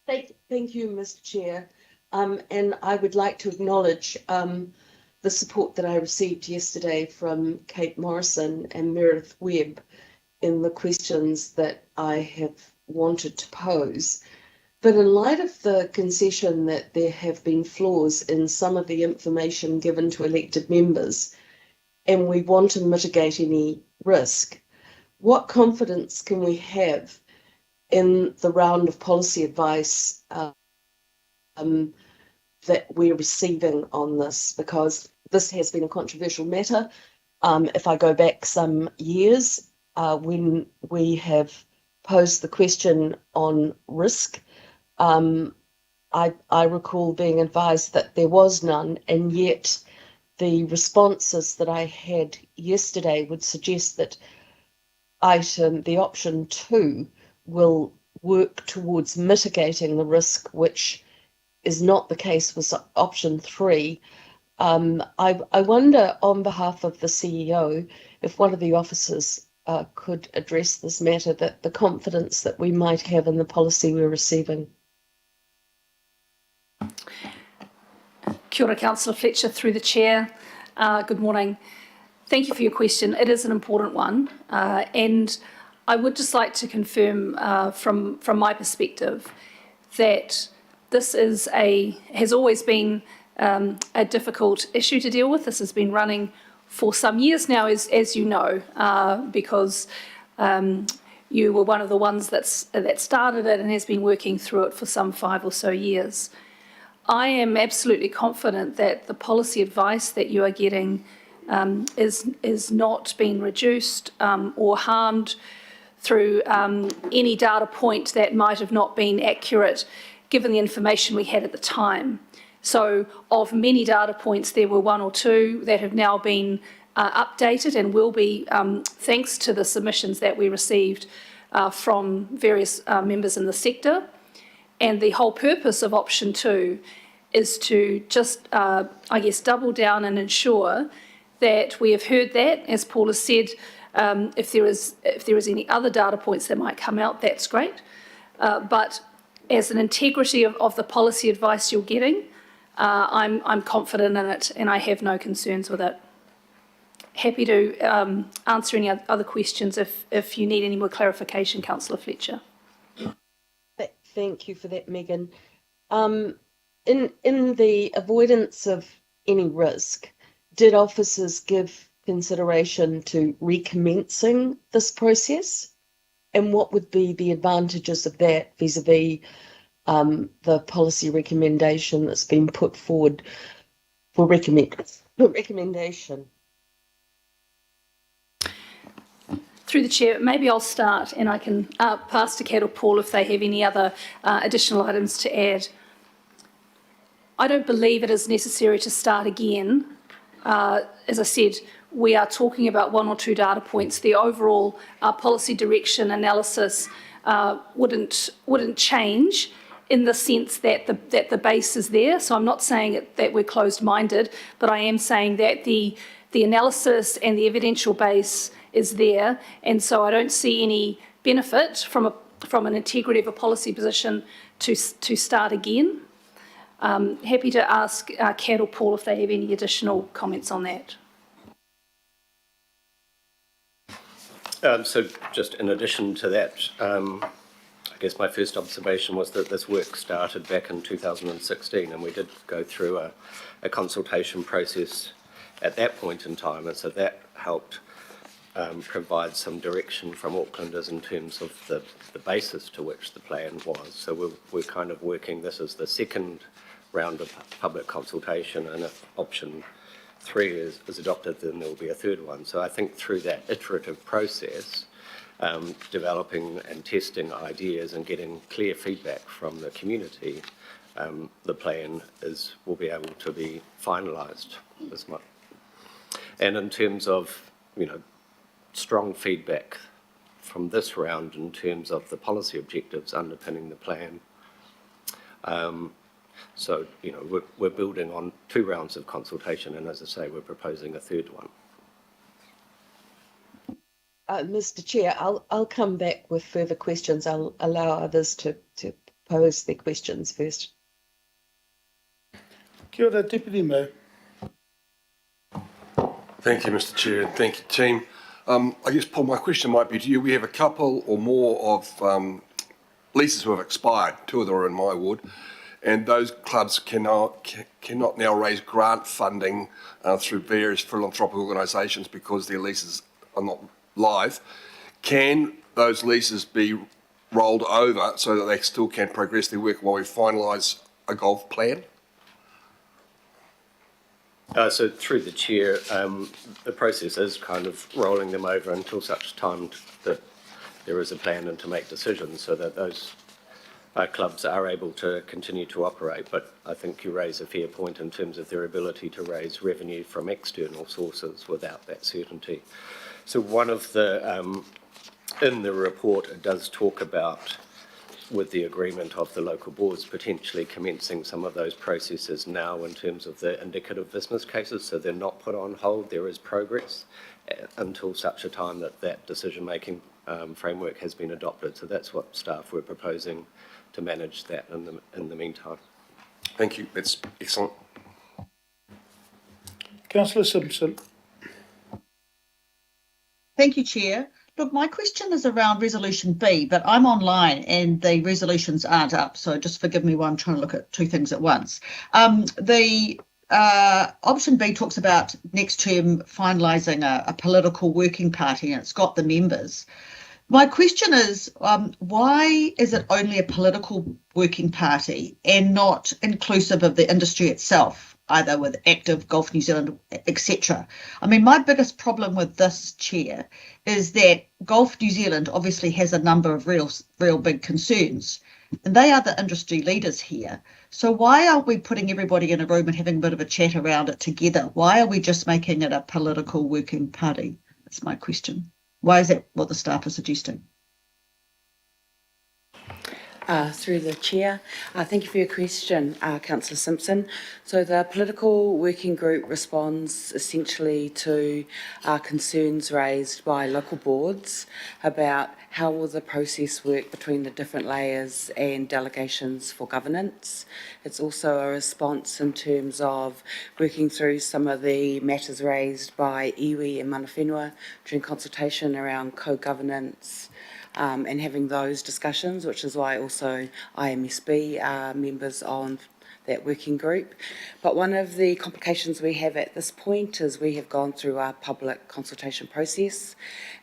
Thank you, Mr. Chair. And I would like to acknowledge the support that I received yesterday from Kate Morrison and Meredith Webb in the questions that I have wanted to pose. But in light of the concession that there have been flaws in some of the information given to elected members, and we want to mitigate any risk, what confidence can we have in the round of policy advice that we're receiving on this? Because this has been a controversial matter. If I go back some years, when we have posed the question on risk, I recall being advised that there was none, and yet the responses that I had yesterday would suggest that the option 2 will work towards mitigating the risk, which is not the case with option 3. I wonder, on behalf of the CEO, if one of the officers could address this matter, that the confidence that we might have in the policy we're receiving. Kia ora, Councillor Fletcher, through the chair. Good morning. Thank you for your question. It is an important one, and I would just like to confirm from my perspective that this has always been a difficult issue to deal with. This has been running for some years now, as you know, because you were one of the ones that started it and has been working through it for some 5 or so years. I am absolutely confident that the policy advice that you are getting is not being reduced or harmed through any data point that might have not been accurate given the information we had at the time. So of many data points, there were 1 or 2 that have now been updated and will be thanks to the submissions that we received from various members in the sector. And the whole purpose of option 2 is to just, double down and ensure that we have heard that, as Paul has said. If there is any other data points that might come out, that's great. But as an integrity of the policy advice you're getting, I'm confident in it and I have no concerns with it. Happy to answer any other questions if you need any more clarification, Councillor Fletcher. Thank you for that, Megan. In the avoidance of any risk, did officers give consideration to recommencing this process? And what would be the advantages of that vis-a-vis the policy recommendation that's been put forward for recommendation? Through the chair, maybe I'll start and I can pass to Kat or Paul if they have any other additional items to add. I don't believe it is necessary to start again. As I said, we are talking about 1 or 2 data points. The overall policy direction analysis wouldn't change in the sense that the base is there. So I'm not saying that we're closed-minded, but I am saying that the analysis and the evidential base is there, and so I don't see any benefit from an integrity of a policy position to start again. Happy to ask Kat or Paul if they have any additional comments on that. So just in addition to that, I guess my first observation was that this work started back in 2016, and we did go through a consultation process at that point in time, and so that helped provide some direction from Aucklanders in terms of the basis to which the plan was. So we're kind of working this as the second round of public consultation, and if option 3 is adopted, then there will be a third one. So I think through that iterative process, developing and testing ideas and getting clear feedback from the community, the plan will be able to be finalised this month. And in terms of, strong feedback from this round in terms of the policy objectives underpinning the plan. So, we're building on 2 rounds of consultation, and as I say, we're proposing a third one. Mr. Chair, I'll come back with further questions. I'll allow others to pose their questions first. Kia ora, Deputy Mayor. Thank you, Mr. Chair, and thank you, team. I guess, Paul, my question might be to you. We have a couple or more of leases who have expired. 2 of them are in my ward, and those clubs cannot now raise grant funding through various philanthropic organisations because their leases are not live. Can those leases be rolled over so that they still can progress their work while we finalise a golf plan? So through the chair, the process is kind of rolling them over until such time that there is a plan and to make decisions so that those clubs are able to continue to operate. But I think you raise a fair point in terms of their ability to raise revenue from external sources without that certainty. So one of the, in the report, it does talk about, with the agreement of the local boards, potentially commencing some of those processes now in terms of the indicative business cases, so they're not put on hold, there is progress until such a time that that decision-making framework has been adopted. So that's what staff were proposing to manage that in the meantime. Thank you, that's excellent. Councillor Simpson. Thank you, Chair. Look, my question is around Resolution B, but I'm online and the resolutions aren't up, so just forgive me while I'm trying to look at 2 things at once. The option B talks about next term finalising a political working party, and it's got the members. My question is, why is it only a political working party and not inclusive of the industry itself, either with Active, Golf New Zealand, etc.? I mean, my biggest problem with this, Chair, is that Golf New Zealand obviously has a number of real big concerns, and they are the industry leaders here. So why are we putting everybody in a room and having a bit of a chat around it together? Why are we just making it a political working party? That's my question. Why is that what the staff are suggesting? Through the chair. Thank you for your question, Councillor Simpson. So the political working group responds essentially to concerns raised by local boards about how will the process work between the different layers and delegations for governance. It's also a response in terms of working through some of the matters raised by iwi and mana whenua during consultation around co-governance, and having those discussions, which is why also IMSB are members on that working group. But one of the complications we have at this point is we have gone through our public consultation process,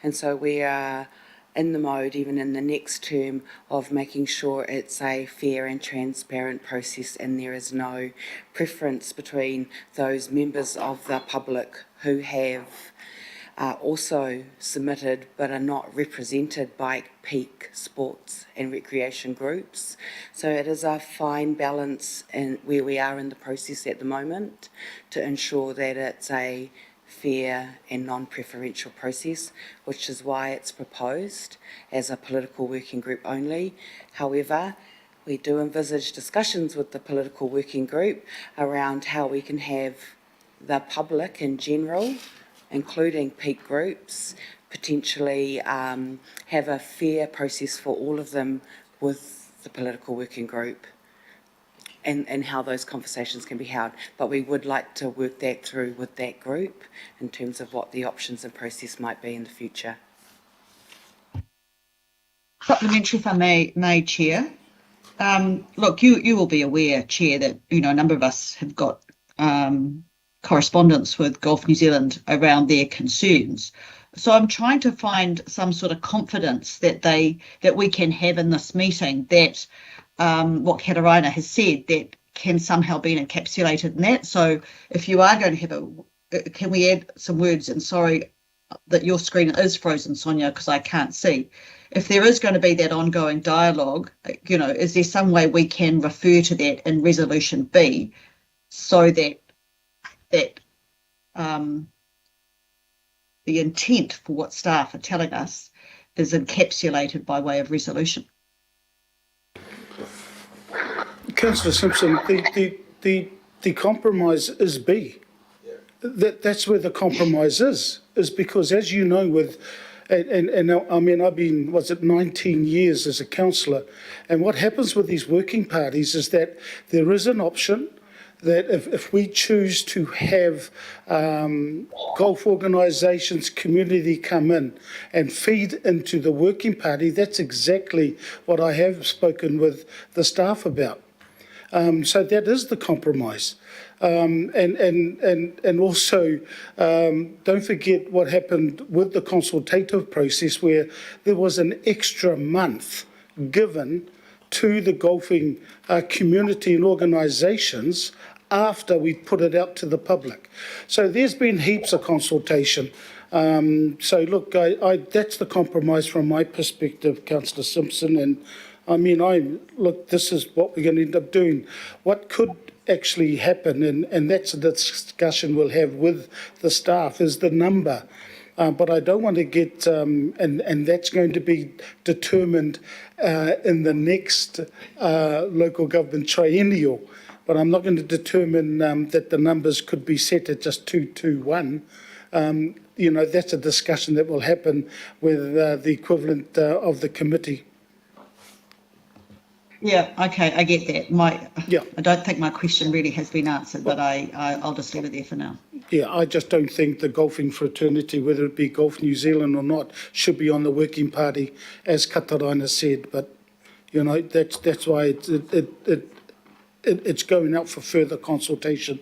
and so we are in the mode, even in the next term, of making sure it's a fair and transparent process and there is no preference between those members of the public who have also submitted but are not represented by peak sports and recreation groups. So it is a fine balance in where we are in the process at the moment to ensure that it's a fair and non-preferential process, which is why it's proposed as a political working group only. However, we do envisage discussions with the political working group around how we can have the public in general, including peak groups, potentially have a fair process for all of them with the political working group, and how those conversations can be held. But we would like to work that through with that group in terms of what the options and process might be in the future. Supplementary, if I may, Chair. Look, you will be aware, Chair, that a number of us have got correspondence with Golf New Zealand around their concerns. So I'm trying to find some sort of confidence that we can have in this meeting that what Kataraina has said that can somehow be encapsulated in that. So if you are going to have can we add some words? And sorry that your screen is frozen, Sonia, because I can't see. If there is going to be that ongoing dialogue, is there some way we can refer to that in Resolution B so that the intent for what staff are telling us is encapsulated by way of resolution? Councillor Simpson, the compromise is B. That's where the compromise is because, as you know, and I mean, I've been, 19 years as a councillor, and what happens with these working parties is that there is an option that if we choose to have golf organisations, community come in and feed into the working party, that's exactly what I have spoken with the staff about. So that is the compromise. And also, don't forget what happened with the consultative process where there was an extra month given to the golfing community and organisations after we put it out to the public. So there's been heaps of consultation. So look, that's the compromise from my perspective, Councillor Simpson. And I mean, look, this is what we're going to end up doing. What could actually happen, and that's the discussion we'll have with the staff, is the number. But I don't want to get, and that's going to be determined in the next local government triennial. But I'm not going to determine that the numbers could be set at just 221. That's a discussion that will happen with the equivalent of the committee. Yeah, okay, I get that. I don't think my question really has been answered, but I'll just leave it there for now. Yeah, I just don't think the golfing fraternity, whether it be Golf New Zealand or not, should be on the working party, as Kataraina said. But that's why it's going out for further consultation.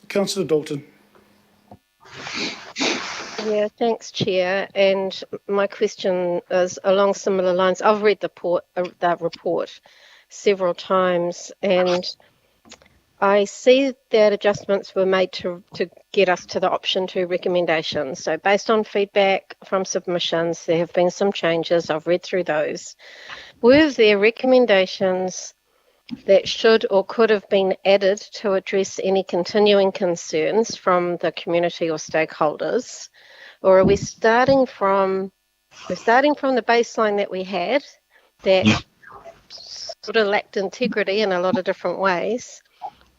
Councillor Dalton. Yeah, thanks, Chair. And my question is along similar lines. I've read the report several times, and I see that adjustments were made to get us to the option 2 recommendations. So based on feedback from submissions, there have been some changes. I've read through those. Were there recommendations that should or could have been added to address any continuing concerns from the community or stakeholders? Or are we starting from the baseline that we had that sort of lacked integrity in a lot of different ways,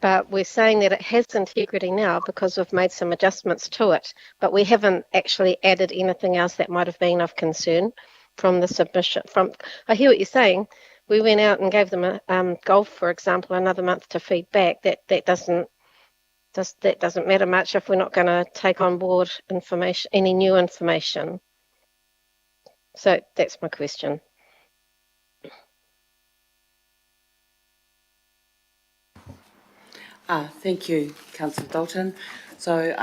but we're saying that it has integrity now because we've made some adjustments to it, but we haven't actually added anything else that might have been of concern from the submission. I hear what you're saying. We went out and gave them golf, for example, another month to feedback. That doesn't matter much if we're not going to take on board any new information. So that's my question. Thank you, Councillor Dalton. So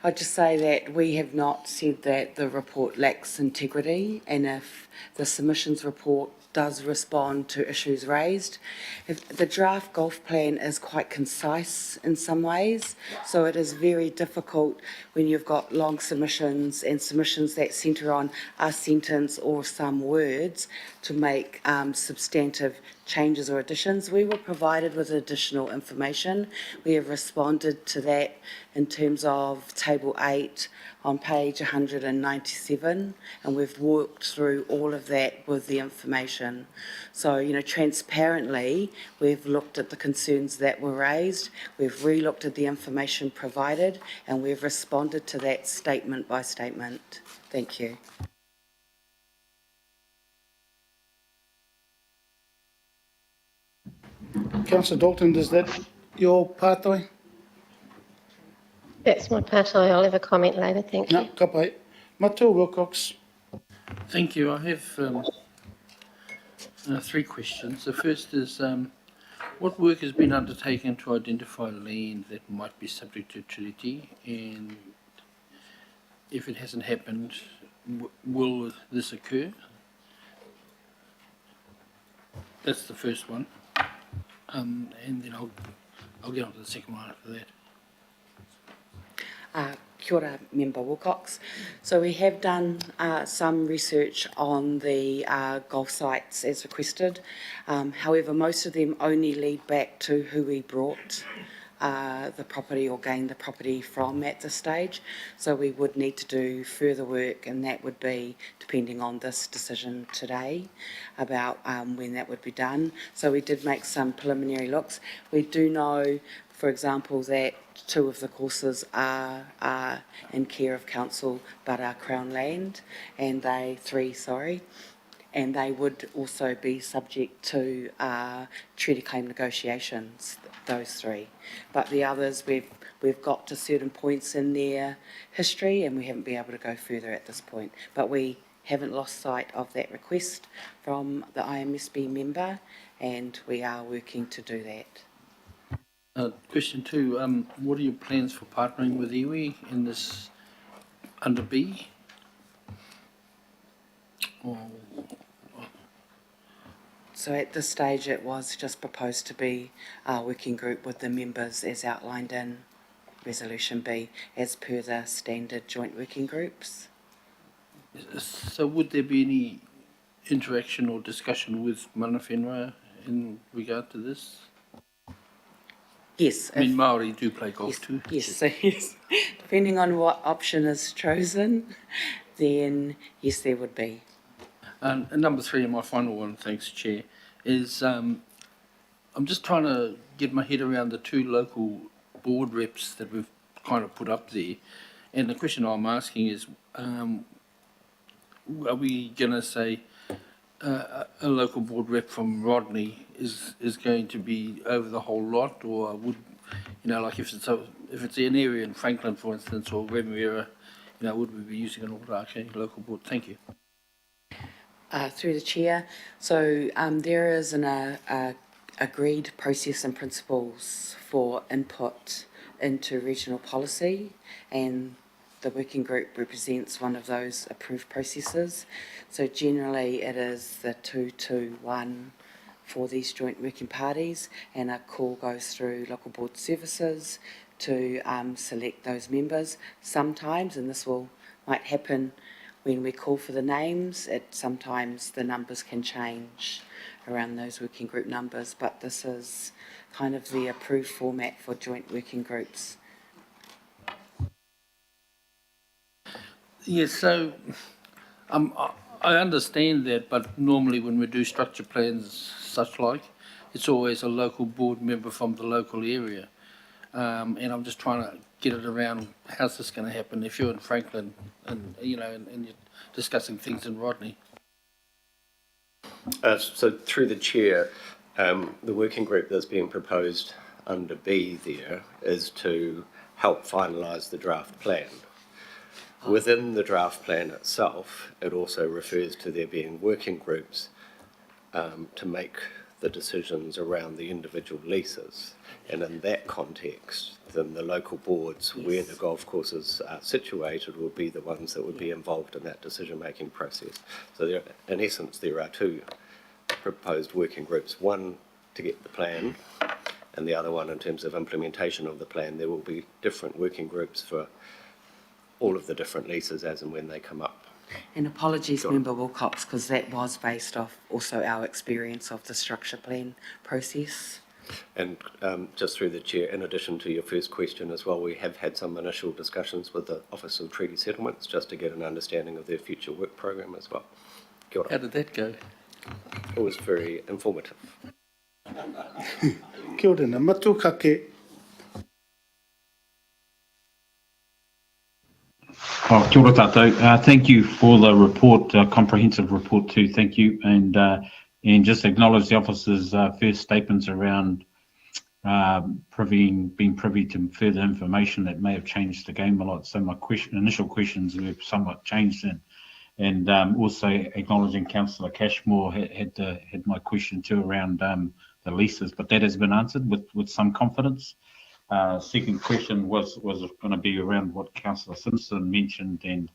I'd just say that we have not said that the report lacks integrity, and if the submissions report does respond to issues raised. The draft golf plan is quite concise in some ways, so it is very difficult when you've got long submissions and submissions that centre on a sentence or some words to make substantive changes or additions. We were provided with additional information. We have responded to that in terms of Table 8 on page 197, and we've walked through all of that with the information. So, transparently, we've looked at the concerns that were raised, we've re-looked at the information provided, and we've responded to that statement by statement. Thank you. Councillor Dalton, is that your pātai? That's my pātai. I'll have a comment later. Thank you. No, ka pai. Matua Wilcox. Thank you. I have 3 questions. The first is, what work has been undertaken to identify land that might be subject to treaty, and if it hasn't happened, will this occur? That's the first one. And then I'll get on to the second one after that. Kia ora, Member Wilcox. So we have done some research on the golf sites as requested. However, most of them only lead back to who we brought the property or gained the property from at this stage. So we would need to do further work, and that would be depending on this decision today about when that would be done. So we did make some preliminary looks. We do know, for example, that 2 of the courses are in care of council but are Crown land, and 3, and they would also be subject to treaty claim negotiations, those 3. But the others, we've got to certain points in their history and we haven't been able to go further at this point. But we haven't lost sight of that request from the IMSB member, and we are working to do that. Question 2, what are your plans for partnering with iwi in this under B? So at this stage it was just proposed to be a working group with the members as outlined in Resolution B as per the standard joint working groups. So would there be any interaction or discussion with mana whenua in regard to this? Yes. I mean, Maori do play golf too. Yes, so yes. Depending on what option is chosen, then yes, there would be. And number 3, and my final one, thanks, Chair, is I'm just trying to get my head around the 2 local board reps that we've kind of put up there. And the question I'm asking is, are we going to say a local board rep from Rodney is going to be over the whole lot, or would, like if it's an area in Franklin, for instance, or Remuera, would we be using an Ōrākei local board? Thank you. Through the chair, so there is an agreed process and principles for input into regional policy, and the working group represents one of those approved processes. So generally it is the 2-2-1 for these joint working parties, and a call goes through local board services to select those members. Sometimes, and this might happen when we call for the names, sometimes the numbers can change around those working group numbers, but this is kind of the approved format for joint working groups. Yes, so I understand that, but normally when we do structure plans such like, it's always a local board member from the local area. And I'm just trying to get it around, how's this going to happen if you're in Franklin and and you're discussing things in Rodney? So through the chair, the working group that's being proposed under B there is to help finalise the draft plan. Within the draft plan itself, it also refers to there being working groups to make the decisions around the individual leases. And in that context, then the local boards where the golf courses are situated will be the ones that would be involved in that decision-making process. So in essence, there are 2 proposed working groups, one to get the plan, and the other one in terms of implementation of the plan. There will be different working groups for all of the different leases as and when they come up. And apologies, Member Wilcox, because that was based off also our experience of the structure plan process. And just through the chair, in addition to your first question as well, we have had some initial discussions with the Office of Treaty Settlements just to get an understanding of their future work program as well. Kia ora. How did that go? It was very informative. Kia ora, na matukake. Kia ora tātou. Thank you for the report, comprehensive report too. Thank you, and just acknowledge the officer's first statements around being privy to further information that may have changed the game a lot. So my initial questions were somewhat changed, and also acknowledging Councillor Cashmore had my question too around the leases, but that has been answered with some confidence. Second question was going to be around what Councillor Simpson mentioned, and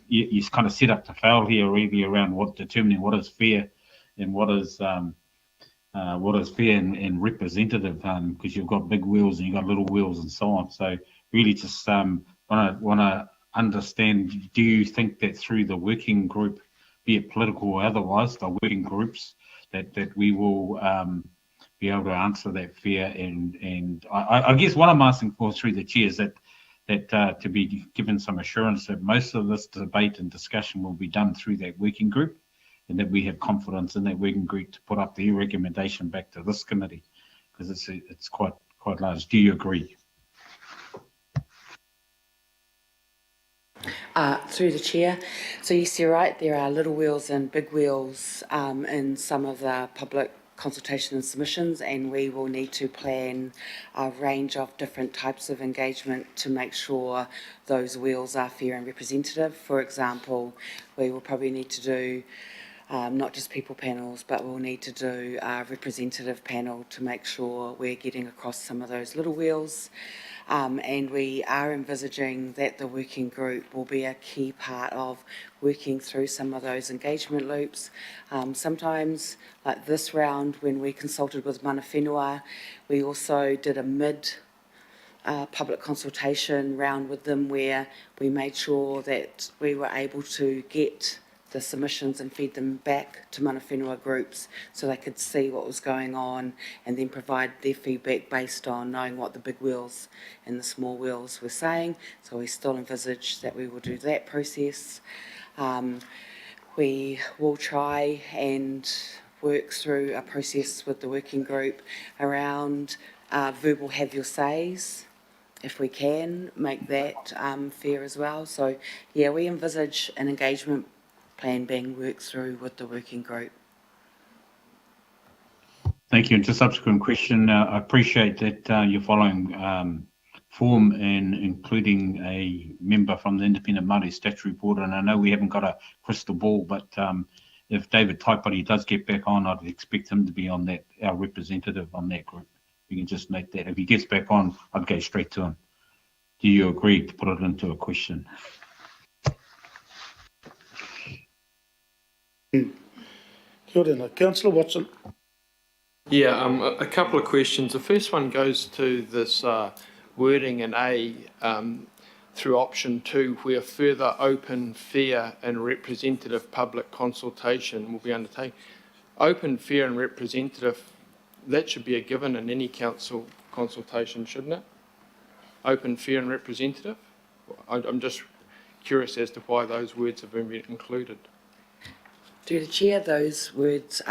you kind of set up to fail here really around determining what is fair and what is fair and representative, because you've got big wheels and you've got little wheels and so on. So really just want to understand, do you think that through the working group, be it political or otherwise, the working groups, that we will be able to answer that fair? And I guess what I'm asking for through the chair is that to be given some assurance that most of this debate and discussion will be done through that working group, and that we have confidence in that working group to put up their recommendation back to this committee, because it's quite large. Do you agree? Through the chair. So yes, you're right, there are little wheels and big wheels in some of the public consultation and submissions, and we will need to plan a range of different types of engagement to make sure those wheels are fair and representative. For example, we will probably need to do not just people panels, but we'll need to do a representative panel to make sure we're getting across some of those little wheels. And we are envisaging that the working group will be a key part of working through some of those engagement loops. Sometimes, like this round, when we consulted with mana whenua, we also did a public consultation round with them where we made sure that we were able to get the submissions and feed them back to mana whenua groups so they could see what was going on and then provide their feedback based on knowing what the big wheels and the small wheels were saying. So we still envisage that we will do that process. We will try and work through a process with the working group around verbal have your says, if we can make that fair as well. So yeah, we envisage an engagement plan being worked through with the working group. Thank you. And just subsequent question, I appreciate that you're following form and including a member from the Independent Māori Statutory Board, and I know we haven't got a crystal ball, but if David Taipari does get back on, I'd expect him to be on that, our representative on that group. You can just note that. If he gets back on, I'd go straight to him. Do you agree to put it into a question? Kia ora, Councillor Watson. Yeah, a couple of questions. The first one goes to this wording in A through option 2, where further open, fair and representative public consultation will be undertaken. Open, fair and representative, that should be a given in any council consultation, shouldn't it? Open, fair and representative? I'm just curious as to why those words have been included. Through the chair, those words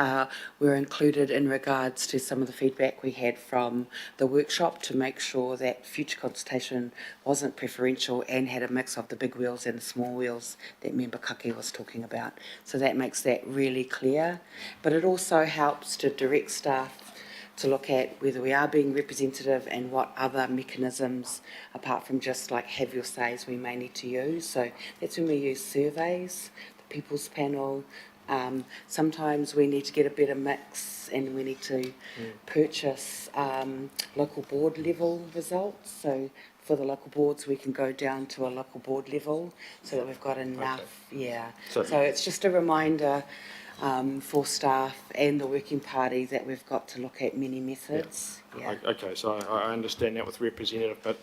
were included in regards to some of the feedback we had from the workshop to make sure that future consultation wasn't preferential and had a mix of the big wheels and the small wheels that Member Kake was talking about. So that makes that really clear. But it also helps to direct staff to look at whether we are being representative and what other mechanisms, apart from just like have your says, we may need to use. So that's when we use surveys, the People's Panel. Sometimes we need to get a better mix and we need to purchase local board level results. So for the local boards, we can go down to a local board level so that we've got enough. Okay. Yeah. So it's just a reminder for staff and the working party that we've got to look at many methods. Yeah. Okay, so I understand that with representative, but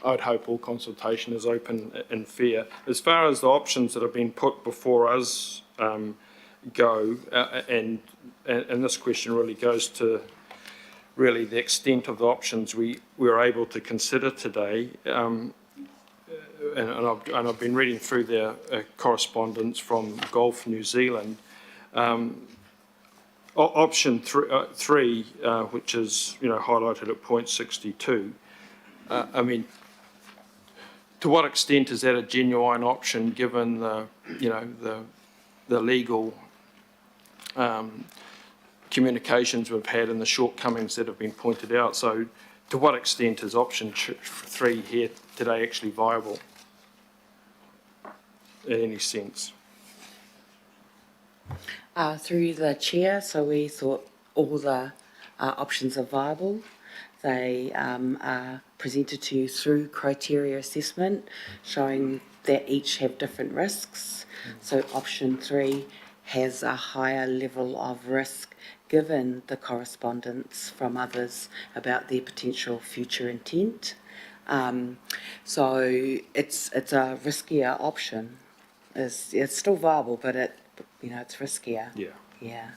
I'd hope all consultation is open and fair. As far as the options that have been put before us go, and this question really goes to really the extent of the options we were able to consider today. And I've been reading through their correspondence from Golf New Zealand. Option 3, which is highlighted at point 62. I mean, to what extent is that a genuine option given the the legal communications we've had and the shortcomings that have been pointed out. So to what extent is option 3 here today actually viable in any sense? Through the chair, so we thought all the options are viable. They are presented to you through criteria assessment, showing that each have different risks. So option 3 has a higher level of risk given the correspondence from others about their potential future intent. So it's a riskier option. It's still viable, but it's riskier. Yeah. Yeah.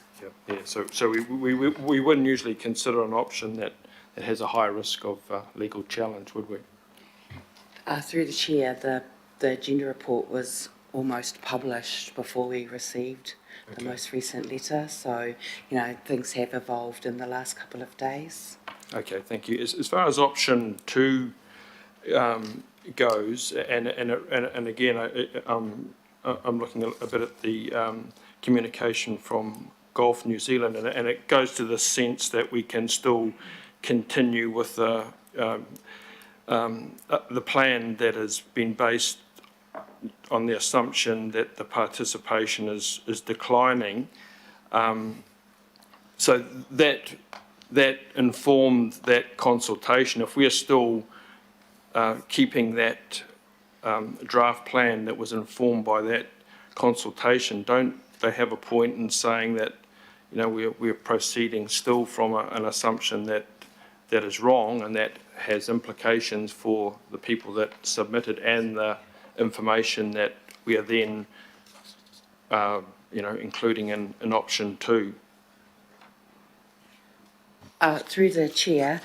Yeah. So we wouldn't usually consider an option that has a high risk of legal challenge, would we? Through the chair, the gender report was almost published before we received the most recent letter. So, things have evolved in the last couple of days. Okay, thank you. As far as option 2 goes, and again, I'm looking a bit at the communication from Golf New Zealand, and it goes to the sense that we can still continue with the plan that has been based on the assumption that the participation is declining. So that informed that consultation. If we are still keeping that draft plan that was informed by that consultation, don't they have a point in saying that we're proceeding still from an assumption that is wrong, and that has implications for the people that submitted and the information that we are then including in option 2? Through the chair,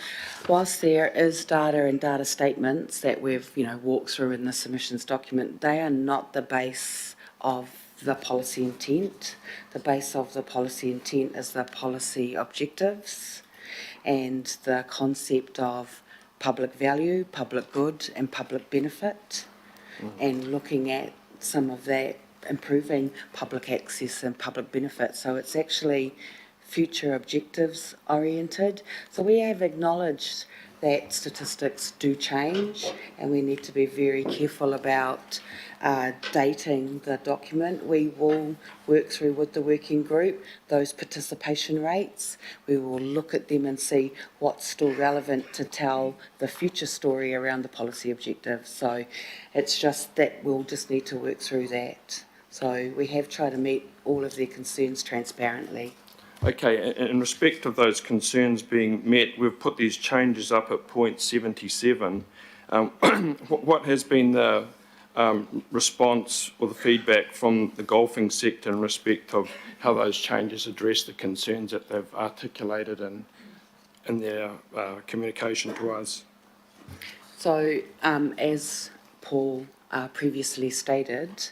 whilst there is data and data statements that we've walked through in the submissions document, they are not the base of the policy intent. The base of the policy intent is the policy objectives and the concept of public value, public good and public benefit, and looking at some of that, improving public access and public benefit. So it's actually future objectives oriented. So we have acknowledged that statistics do change, and we need to be very careful about dating the document. We will work through with the working group those participation rates. We will look at them and see what's still relevant to tell the future story around the policy objectives. So it's just that we'll just need to work through that. So we have tried to meet all of their concerns transparently. Okay, in respect of those concerns being met, we've put these changes up at point 77. What has been the response or the feedback from the golfing sector in respect of how those changes address the concerns that they've articulated in their communication to us? So, as Paul previously stated,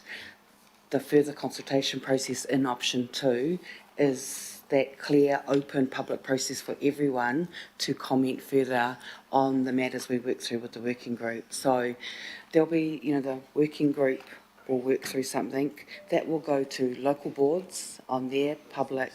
the further consultation process in option 2 is that clear, open public process for everyone to comment further on the matters we work through with the working group. So there'll be, the working group will work through something that will go to local boards on their public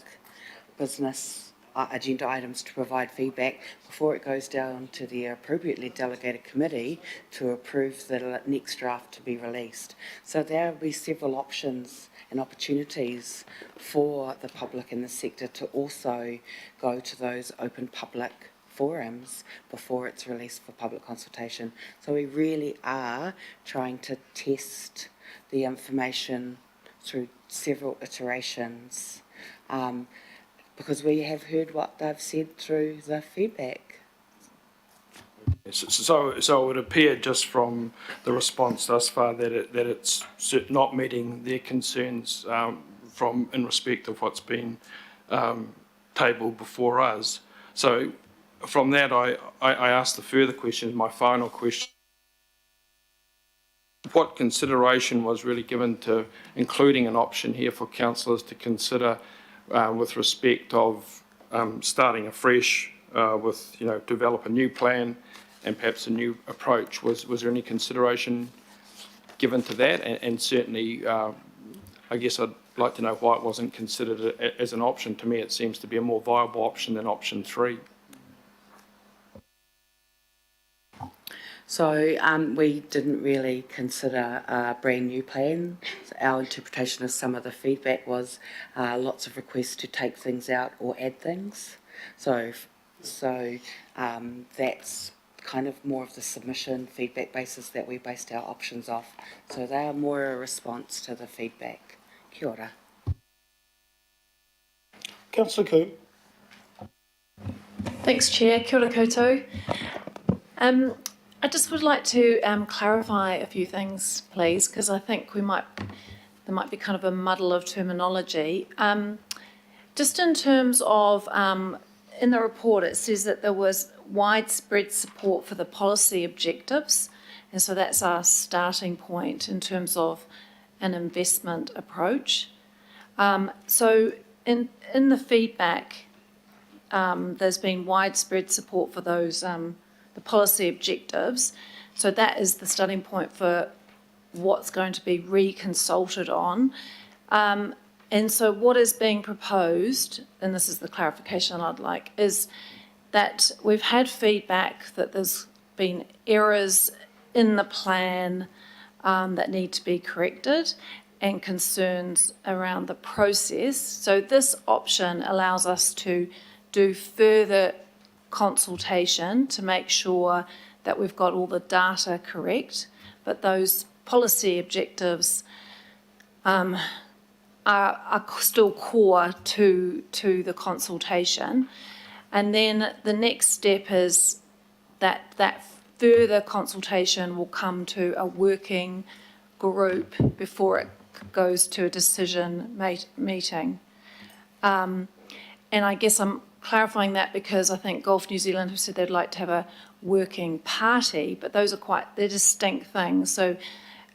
business agenda items to provide feedback before it goes down to the appropriately delegated committee to approve the next draft to be released. So there will be several options and opportunities for the public in the sector to also go to those open public forums before it's released for public consultation. So we really are trying to test the information through several iterations, because we have heard what they've said through the feedback. So it would appear just from the response thus far that it's not meeting their concerns in respect of what's been tabled before us. So from that, I asked the further question, my final question. What consideration was really given to including an option here for councillors to consider with respect of starting afresh with, develop a new plan and perhaps a new approach? Was there any consideration given to that? And certainly, I guess I'd like to know why it wasn't considered as an option. To me, it seems to be a more viable option than option 3. So we didn't really consider a brand new plan. Our interpretation of some of the feedback was lots of requests to take things out or add things. So that's kind of more of the submission feedback basis that we based our options off. So they are more a response to the feedback. Kia ora. Councillor Cook. Thanks, Chair. Kia ora koutou. I just would like to clarify a few things, please, because I think there might be kind of a muddle of terminology. Just in terms of, in the report, it says that there was widespread support for the policy objectives, and so that's our starting point in terms of an investment approach. So in the feedback, there's been widespread support for those the policy objectives. So that is the starting point for what's going to be reconsulted on. And so what is being proposed, and this is the clarification I'd like, is that we've had feedback that there's been errors in the plan that need to be corrected and concerns around the process. So this option allows us to do further consultation to make sure that we've got all the data correct, but those policy objectives are still core to the consultation. And then the next step is that further consultation will come to a working group before it goes to a decision meeting. And I guess I'm clarifying that because I think Golf New Zealand have said they'd like to have a working party, but those are they're distinct things. So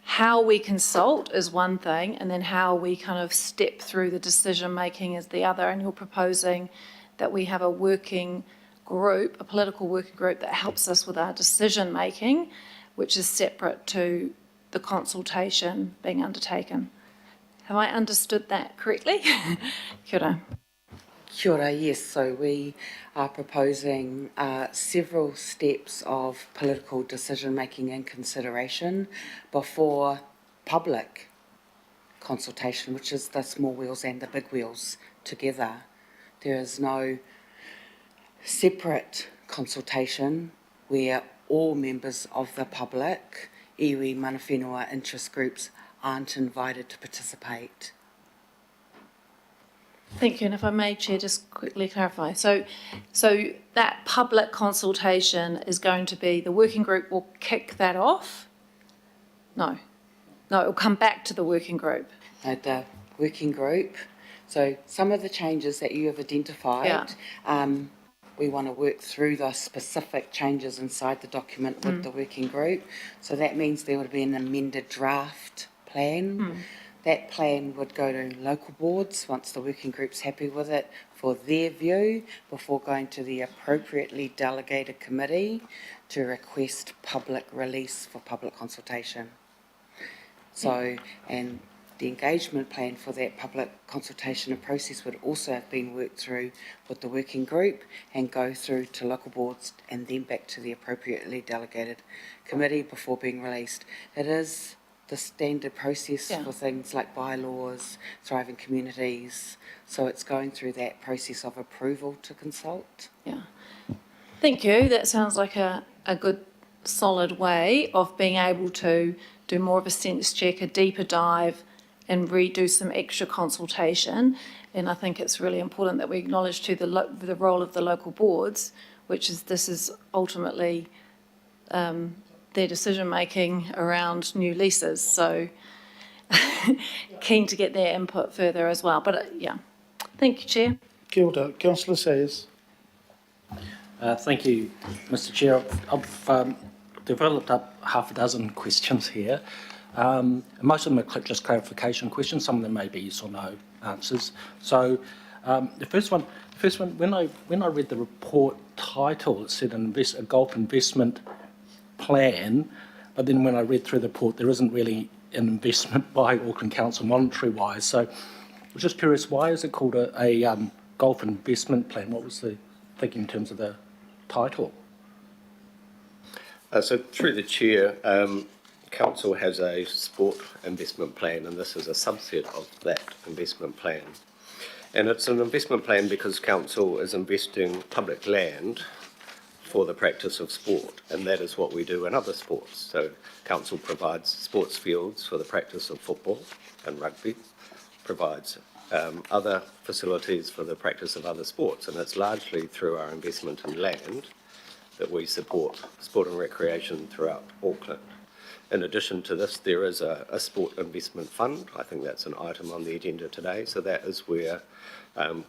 how we consult is one thing, and then how we kind of step through the decision making is the other. And you're proposing that we have a working group, a political working group that helps us with our decision making, which is separate to the consultation being undertaken. Have I understood that correctly? Kia ora. Kia ora, yes. So we are proposing several steps of political decision-making and consideration before public consultation, which is the small wheels and the big wheels together. There is no separate consultation where all members of the public, iwi, mana whenua, interest groups, aren't invited to participate. Thank you, and if I may, Chair, just quickly clarify. So that public consultation is going to be, the working group will kick that off? No, it will come back to the working group. No, the working group. So some of the changes that you have identified, we want to work through those specific changes inside the document with the working group. So that means there would be an amended draft plan. That plan would go to local boards once the working group's happy with it for their view before going to the appropriately delegated committee to request public release for public consultation. So, and the engagement plan for that public consultation and process would also have been worked through with the working group and go through to local boards and then back to the appropriately delegated committee before being released. It is the standard process for things like bylaws, thriving communities. So it's going through that process of approval to consult. Yeah. Thank you. That sounds like a good solid way of being able to do more of a sense check, a deeper dive, and redo some extra consultation. And I think it's really important that we acknowledge to the role of the local boards, which is this is ultimately their decision-making around new leases. So keen to get their input further as well. But thank you, Chair. Kia ora. Councillor Sayers. Thank you, Mr. Chair. I've developed up half a dozen questions here. Most of them are just clarification questions. Some of them may be yes or no answers. So the first one, when I read the report title, it said a golf investment plan, but then when I read through the report, there isn't really an investment by Auckland Council monetary-wise. So was just curious, why is it called a golf investment plan? What was the thinking in terms of the title? So through the chair, council has a sport investment plan, and this is a subset of that investment plan. And it's an investment plan because council is investing public land for the practice of sport, and that is what we do in other sports. So council provides sports fields for the practice of football and rugby, provides other facilities for the practice of other sports, and it's largely through our investment in land that we support sport and recreation throughout Auckland. In addition to this, there is a sport investment fund. I think that's an item on the agenda today. So that is where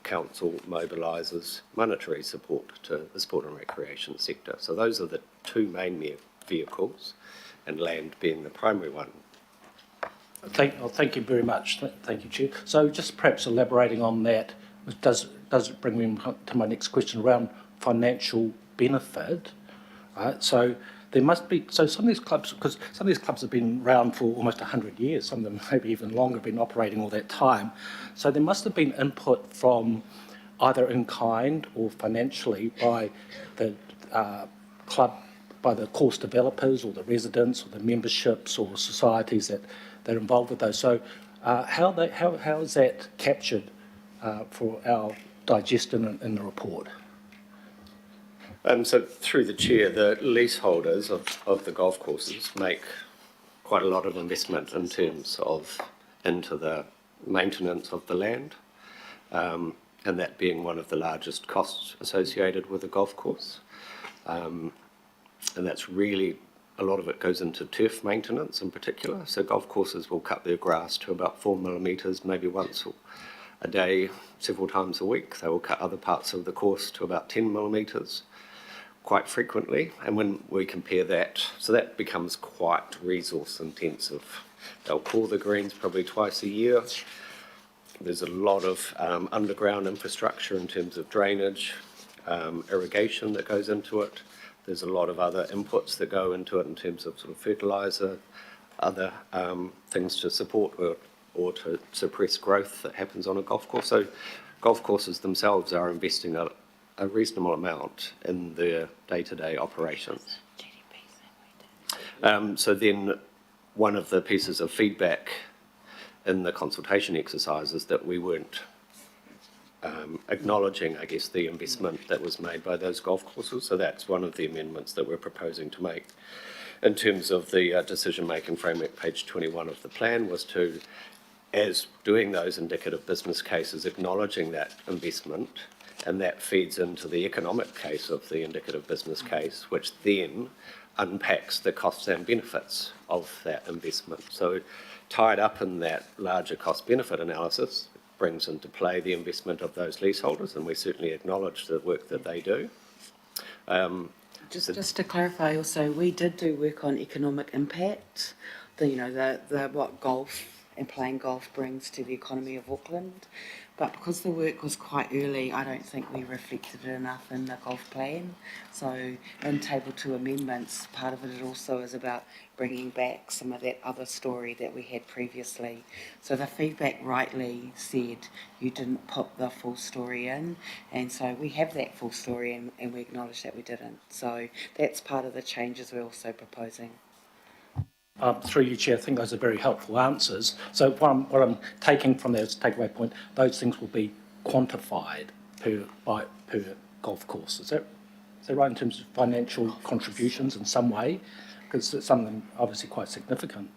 council mobilises monetary support to the sport and recreation sector. So those are the two main vehicles, and land being the primary one. Thank you very much. Thank you, Chair. So just perhaps elaborating on that, does it bring me to my next question around financial benefit? Right? So there must be, so some of these clubs, because some of these clubs have been around for almost 100 years, some of them maybe even longer, been operating all that time. So there must have been input from either in kind or financially by the club, by the course developers or the residents or the memberships or societies that are involved with those. So how is that captured for our digestion in the report? So through the chair, the leaseholders of the golf courses make quite a lot of investment in terms of into the maintenance of the land, and that being one of the largest costs associated with a golf course. And that's really, a lot of it goes into turf maintenance in particular. So golf courses will cut their grass to about 4 millimetres, maybe once a day, several times a week. They will cut other parts of the course to about 10 millimetres quite frequently. And when we compare that, so that becomes quite resource intensive. They'll pour the greens probably twice a year. There's a lot of underground infrastructure in terms of drainage, irrigation that goes into it. There's a lot of other inputs that go into it in terms of sort of fertiliser, other things to support or to suppress growth that happens on a golf course. So golf courses themselves are investing a reasonable amount in their day-to-day operations. So then one of the pieces of feedback in the consultation exercise is that we weren't acknowledging, I guess, the investment that was made by those golf courses. So that's one of the amendments that we're proposing to make in terms of the decision-making framework, page 21 of the plan, was to, as doing those indicative business cases, acknowledging that investment, and that feeds into the economic case of the indicative business case, which then unpacks the costs and benefits of that investment. So tied up in that larger cost-benefit analysis brings into play the investment of those leaseholders, and we certainly acknowledge the work that they do. Just to clarify also, we did do work on economic impact, the what golf and playing golf brings to the economy of Auckland. But because the work was quite early, I don't think we reflected it enough in the golf plan. So in Table 2 amendments, part of it also is about bringing back some of that other story that we had previously. So the feedback rightly said you didn't put the full story in, and so we have that full story and we acknowledge that we didn't. So that's part of the changes we're also proposing. Through you, Chair, I think those are very helpful answers. So what I'm taking from that as a takeaway point, those things will be quantified per golf course. Is that right in terms of financial contributions in some way? Because some of them are obviously quite significant.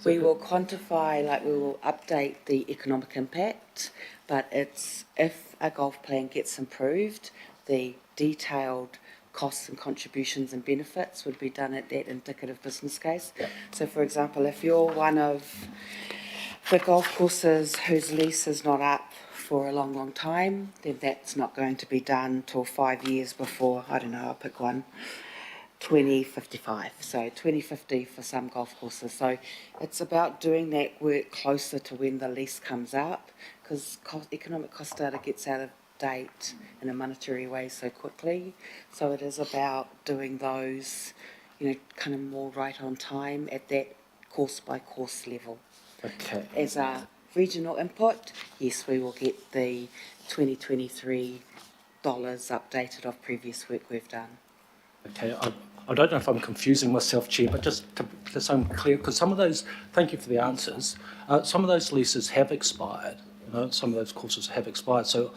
We will quantify, we will update the economic impact, but it's if a golf plan gets improved, the detailed costs and contributions and benefits would be done at that indicative business case. Yep. So, for example, if you're one of the golf courses whose lease is not up for a long, long time, then that's not going to be done till 5 years before, I don't know, I'll pick one, 2055. So 2050 for some golf courses. So it's about doing that work closer to when the lease comes up, because economic cost data gets out of date in a monetary way so quickly. So it is about doing those, kind of more right on time at that course by course level. Okay. As a regional input, yes, we will get the 2023 dollars updated of previous work we've done. Okay, I don't know if I'm confusing myself, Chair, but just so I'm clear, because some of those, thank you for the answers, some of those leases have expired, some of those courses have expired, so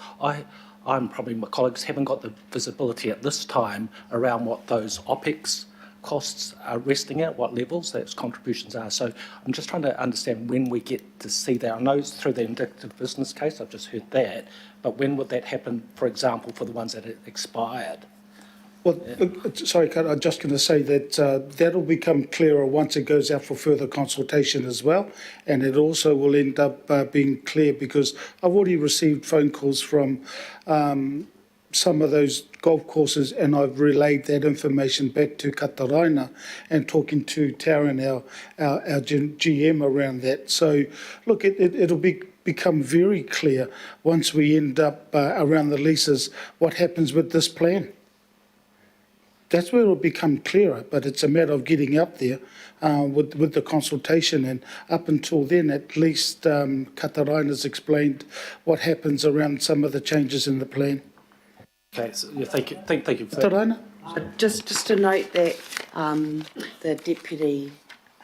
I'm probably, my colleagues haven't got the visibility at this time around what those OPEX costs are resting at, what levels those contributions are. So I'm just trying to understand when we get to see that. I know it's through the indicative business case, I've just heard that, but when would that happen, for example, for the ones that expired? Well, sorry, Kat, I'm just going to say that that'll become clearer once it goes out for further consultation as well, and it also will end up being clear because I've already received phone calls from some of those golf courses, and I've relayed that information back to Kataraina and talking to Taryn, our GM around that. So, look, it'll become very clear once we end up around the leases what happens with this plan. That's where it'll become clearer, but it's a matter of getting up there with the consultation. And up until then, at least Kataraina's explained what happens around some of the changes in the plan. Okay, so yeah, thank you. Thank you for that. Kataraina? Just to note that the Deputy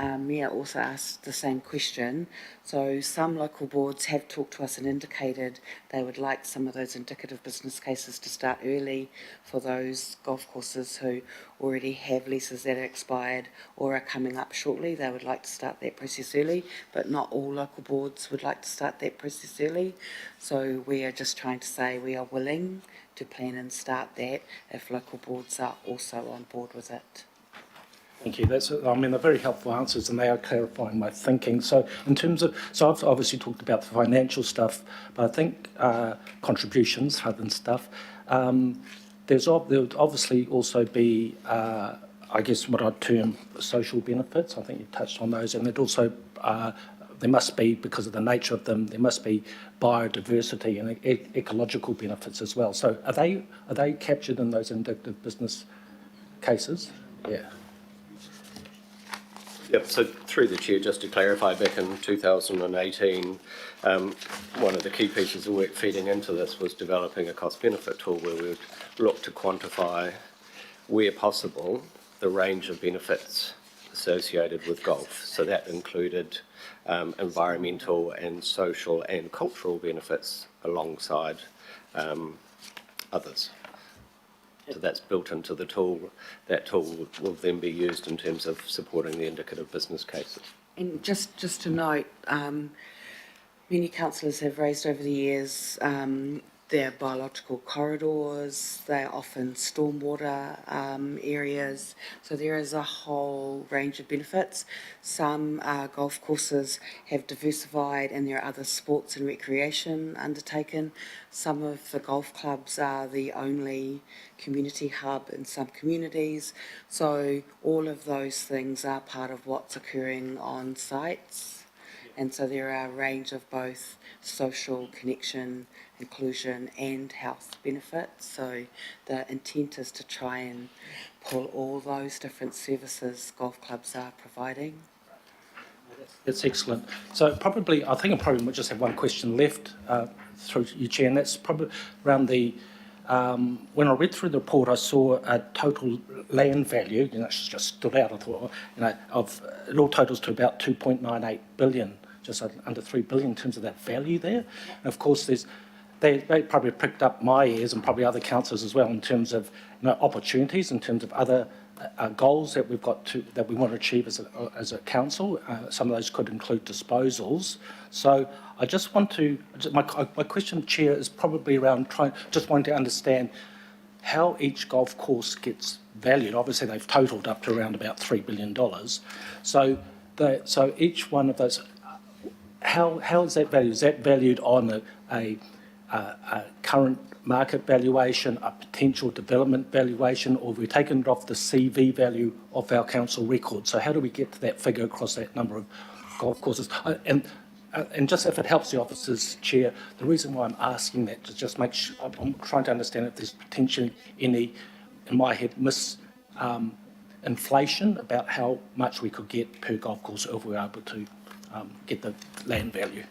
Mayor also asked the same question. So some local boards have talked to us and indicated they would like some of those indicative business cases to start early for those golf courses who already have leases that are expired or are coming up shortly. They would like to start that process early, but not all local boards would like to start that process early. So we are just trying to say we are willing to plan and start that if local boards are also on board with it. Thank you. They're very helpful answers, and they are clarifying my thinking. So, in terms of, so I've obviously talked about the financial stuff, but I think contributions, other than stuff. There would obviously also be, I guess, what I'd term social benefits. I think you touched on those, and there'd also there must be, because of the nature of them, there must be biodiversity and ecological benefits as well. So, are they captured in those indicative business cases? Yeah. Yep, so through the Chair, just to clarify, back in 2018, one of the key pieces of work feeding into this was developing a cost-benefit tool where we would look to quantify, where possible, the range of benefits associated with golf. So that included environmental and social and cultural benefits alongside others. So that's built into the tool. That tool will then be used in terms of supporting the indicative business cases. And just to note, many councillors have raised over the years their biological corridors, they're often stormwater areas, so there is a whole range of benefits. Some golf courses have diversified and there are other sports and recreation undertaken. Some of the golf clubs are the only community hub in some communities, so all of those things are part of what's occurring on sites. And so there are a range of both social connection, inclusion and health benefits. So the intent is to try and pull all those different services golf clubs are providing. That's excellent. So probably, I think I probably might just have one question left through you, Chair, and that's probably around the, when I read through the report, I saw a total land value, it just stood out, I thought, it all totals to about 2.98 billion, just under 3 billion in terms of that value there. And of course, they probably picked up my ears and probably other councillors as well in terms of opportunities, in terms of other goals that we've got that we want to achieve as a council. Some of those could include disposals. So I just want to, my question, Chair, is probably around just wanting to understand how each golf course gets valued. Obviously, they've totaled up to around about $3 billion. So each one of those, how is that valued? Is that valued on a current market valuation, a potential development valuation, or have we taken it off the CV value of our council record? So how do we get to that figure across that number of golf courses? And just if it helps the officers, Chair, the reason why I'm asking that is just make sure, I'm trying to understand if there's potentially any, in my head, inflation about how much we could get per golf course if we were able to get the land value.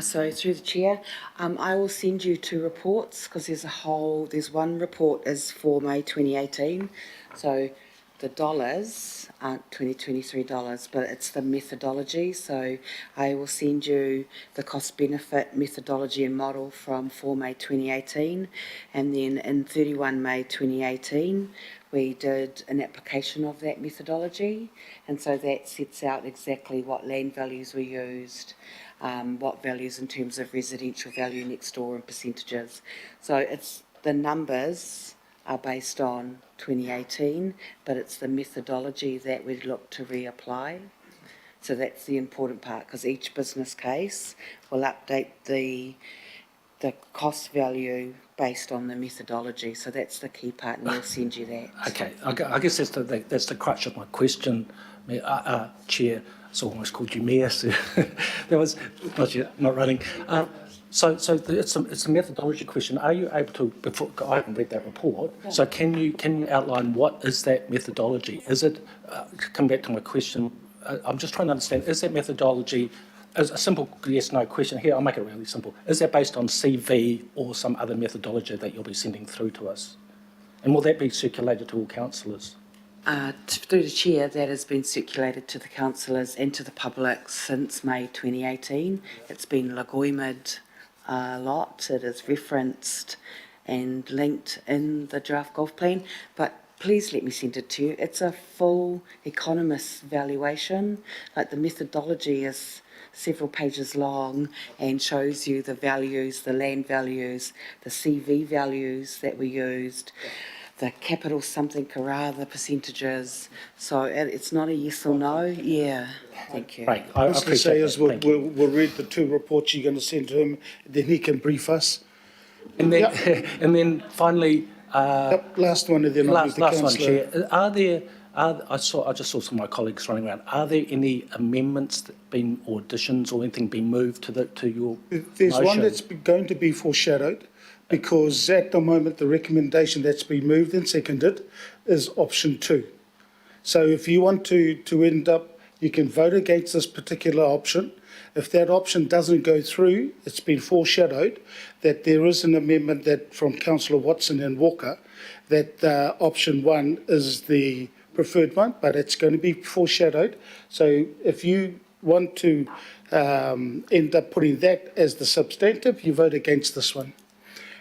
So through the chair, I will send you 2 reports because there's one report is for May 2018. So the dollars aren't 2023 dollars, but it's the methodology. So I will send you the cost benefit methodology and model from 4 May 2018. And then in 31 May 2018, we did an application of that methodology. And so that sets out exactly what land values were used, what values in terms of residential value next door and percentages. So it's the numbers are based on 2018, but it's the methodology that we look to reapply. So that's the important part, because each business case will update the cost value based on the methodology. So that's the key part, and we'll send you that. Okay, I guess that's the crutch of my question, Chair. It's almost called you Mayor, so that was not running. So it's a methodology question. Are you able to, before I haven't read that report, so can you outline what is that methodology? Is it, come back to my question, I'm just trying to understand, is that methodology, as a simple yes-no question here, I'll make it really simple, is that based on CV or some other methodology that you'll be sending through to us? And will that be circulated to all councillors? Through the chair, that has been circulated to the councillors and to the public since May 2018. It's been lagoimed a lot. It is referenced and linked in the draft golf plan, but please let me send it to you. It's a full economist's valuation. Like, the methodology is several pages long and shows you the values, the land values, the CV values that we used, the capital something kara, the percentages. So it's not a yes or no. Yeah, thank you. Right, I appreciate that. We'll read the 2 reports you're going to send to him, then he can brief us. And then, and then finally, last one, and then last one, Chair. I just saw some of my colleagues running around. Are there any amendments that been, or additions or anything being moved to your There's motion? one that's going to be foreshadowed, because at the moment the recommendation that's been moved and seconded is option 2. So if you want to end up, you can vote against this particular option. If that option doesn't go through, it's been foreshadowed that there is an amendment that from Councillor Watson and Walker that option 1 is the preferred one, but it's going to be foreshadowed. So if you want to end up putting that as the substantive, you vote against this one.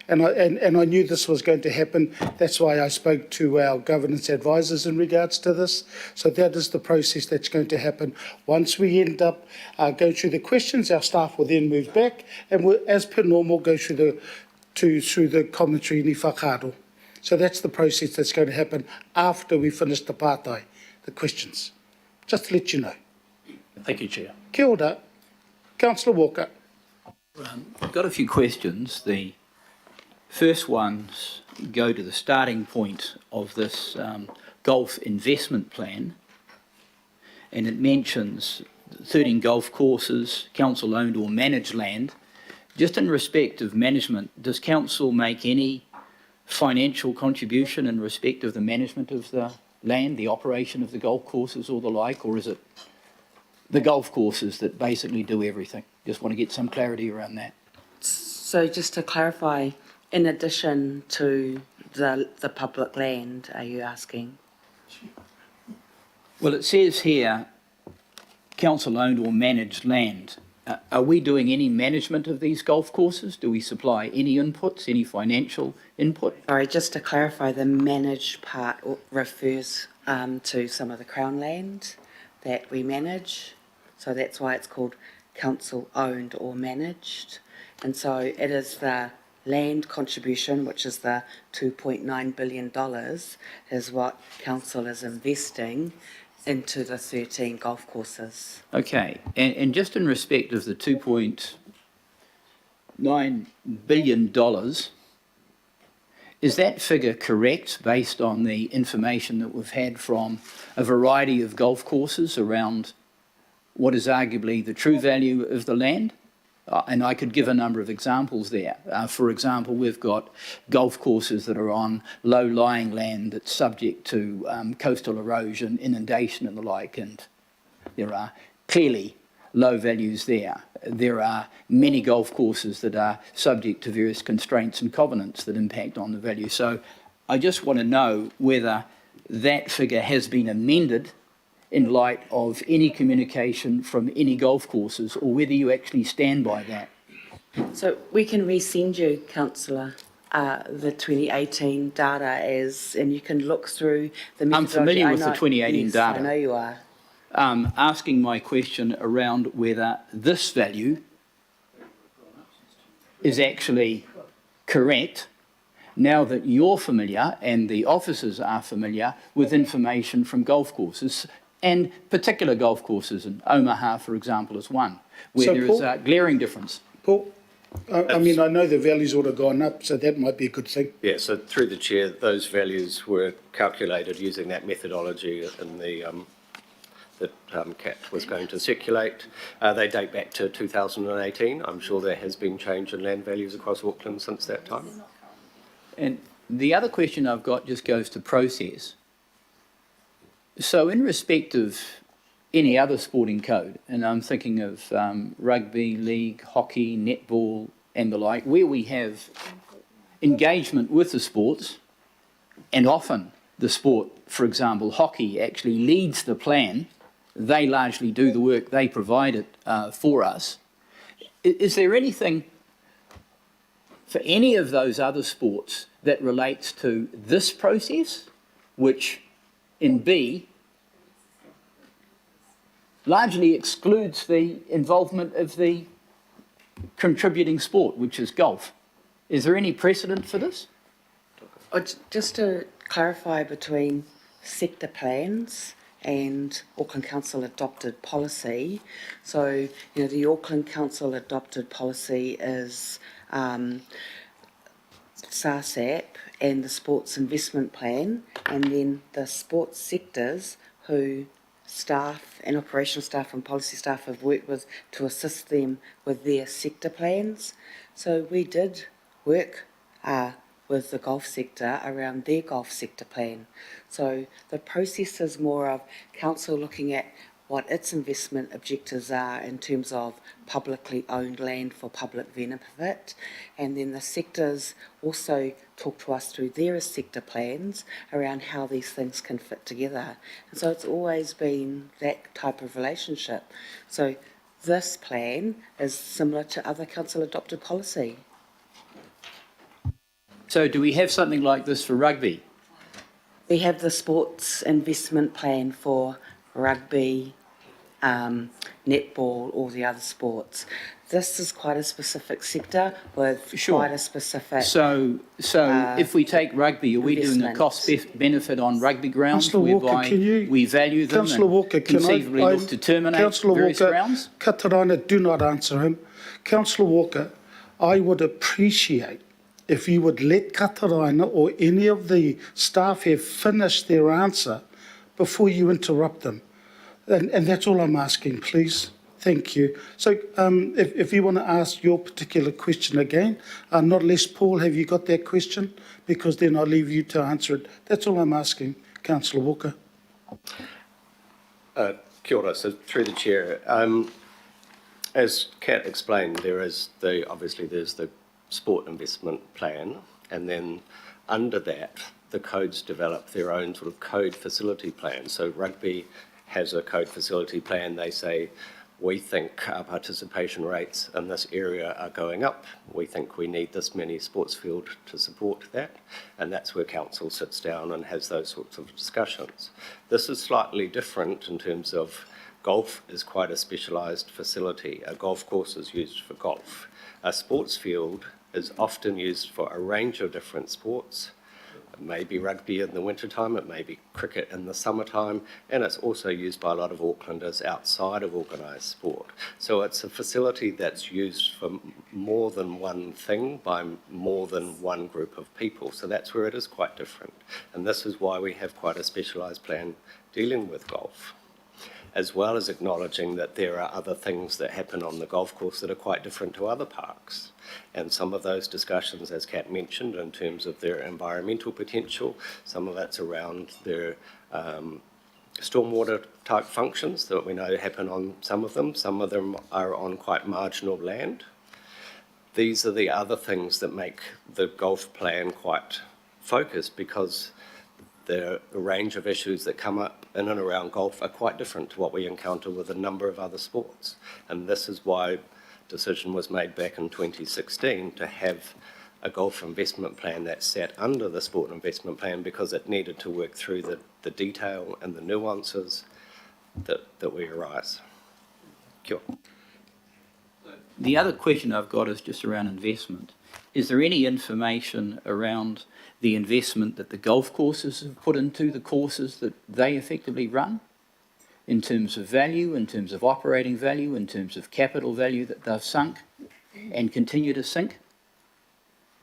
And I knew this was going to happen. That's why I spoke to our governance advisors in regards to this. So that is the process that's going to happen. Once we end up go through the questions, our staff will then move back and we'll, as per normal, go through the commentary ni whakaaro. So that's the process that's going to happen after we finish the pātai, the questions. Just to let you know. Thank you, Chair. Kia ora. Councillor Walker. I've got a few questions. The first ones go to the starting point of this golf investment plan, and it mentions 13 golf courses, council-owned or managed land. Just in respect of management, does council make any financial contribution in respect of the management of the land, the operation of the golf courses or the like, or is it the golf courses that basically do everything? Just want to get some clarity around that. So just to clarify, in addition to the public land, are you asking? Well, it says here, council-owned or managed land. Are we doing any management of these golf courses? Do we supply any inputs, any financial input? Sorry, just to clarify, the managed part refers to some of the Crown land that we manage. So that's why it's called council-owned or managed. And so it is the land contribution, which is the $2.9 billion, is what council is investing into the 13 golf courses. Okay, and just in respect of the $2.9 billion, is that figure correct based on the information that we've had from a variety of golf courses around what is arguably the true value of the land? And I could give a number of examples there. For example, we've got golf courses that are on low-lying land that's subject to coastal erosion, inundation and the like, and there are clearly low values there. There are many golf courses that are subject to various constraints and covenants that impact on the value. So I just want to know whether that figure has been amended in light of any communication from any golf courses, or whether you actually stand by that. So we can resend you, Councillor, the 2018 data and you can look through the methodology. I'm familiar with the 2018 yes, data. I know you are. Asking my question around whether this value is actually correct now that you're familiar and the officers are familiar with information from golf courses, and particular golf courses, in Omaha, for example, is one, where So, there Paul? is a glaring difference. Paul, I mean, I know the values ought to have gone up, so that might be a good thing. Yeah, so through the chair, those values were calculated using that methodology in the that Kat was going to circulate. They date back to 2018. I'm sure there has been change in land values across Auckland since that time. And the other question I've got just goes to process. So in respect of any other sporting code, and I'm thinking of rugby, league, hockey, netball and the like, where we have engagement with the sports, and often the sport, for example, hockey actually leads the plan. They largely do the work, they provide it for us. Is there anything for any of those other sports that relates to this process, which in B largely excludes the involvement of the contributing sport, which is golf? Is there any precedent for this? Just to clarify between sector plans and Auckland Council adopted policy. So, you know, the Auckland Council adopted policy is SARSAP and the Sports Investment Plan, and then the sports sectors who staff and operational staff and policy staff have worked with to assist them with their sector plans. So we did work with the golf sector around their golf sector plan. So the process is more of council looking at what its investment objectives are in terms of publicly owned land for public benefit, and then the sectors also talk to us through their sector plans around how these things can fit together. And so it's always been that type of relationship. So this plan is similar to other council adopted policy. So do we have something like this for rugby? We have the sports investment plan for rugby, netball, all the other sports. This is quite a specific sector with quite a specific. So if we take rugby, are we doing a cost benefit on rugby grounds, Councillor Walker, whereby can you, we value them Councillor and Walker, can conceivably look to terminate Councillor various Walker, grounds? Katarana, do not answer him. Councillor Walker, I would appreciate if you would let Katarana or any of the staff have finished their answer before you interrupt them. And that's all I'm asking, please. Thank you. So if you want to ask your particular question again, not less, Paul, have you got that question? Because then I'll leave you to answer it. That's all I'm asking, Councillor Walker. Kia ora, so through the chair. As Kat explained, there's the sport investment plan, and then under that, the codes develop their own sort of code facility plan. So rugby has a code facility plan. They say, we think our participation rates in this area are going up. We think we need this many sports field to support that. And that's where council sits down and has those sorts of discussions. This is slightly different in terms of golf is quite a specialised facility. A golf course is used for golf. A sports field is often used for a range of different sports. It may be rugby in the wintertime, it may be cricket in the summertime, and it's also used by a lot of Aucklanders outside of organised sport. So it's a facility that's used for more than one thing by more than one group of people. So that's where it is quite different. And this is why we have quite a specialised plan dealing with golf, as well as acknowledging that there are other things that happen on the golf course that are quite different to other parks. And some of those discussions, as Kat mentioned, in terms of their environmental potential, some of that's around their stormwater type functions that we know happen on some of them are on quite marginal land. These are the other things that make the golf plan quite focused, because the range of issues that come up in and around golf are quite different to what we encounter with a number of other sports. And this is why decision was made back in 2016 to have a golf investment plan that sat under the sport investment plan, because it needed to work through the detail and the nuances that we arise. Kia ora. The other question I've got is just around investment. Is there any information around the investment that the golf courses have put into the courses that they effectively run, in terms of value, in terms of operating value, in terms of capital value that they've sunk and continue to sink?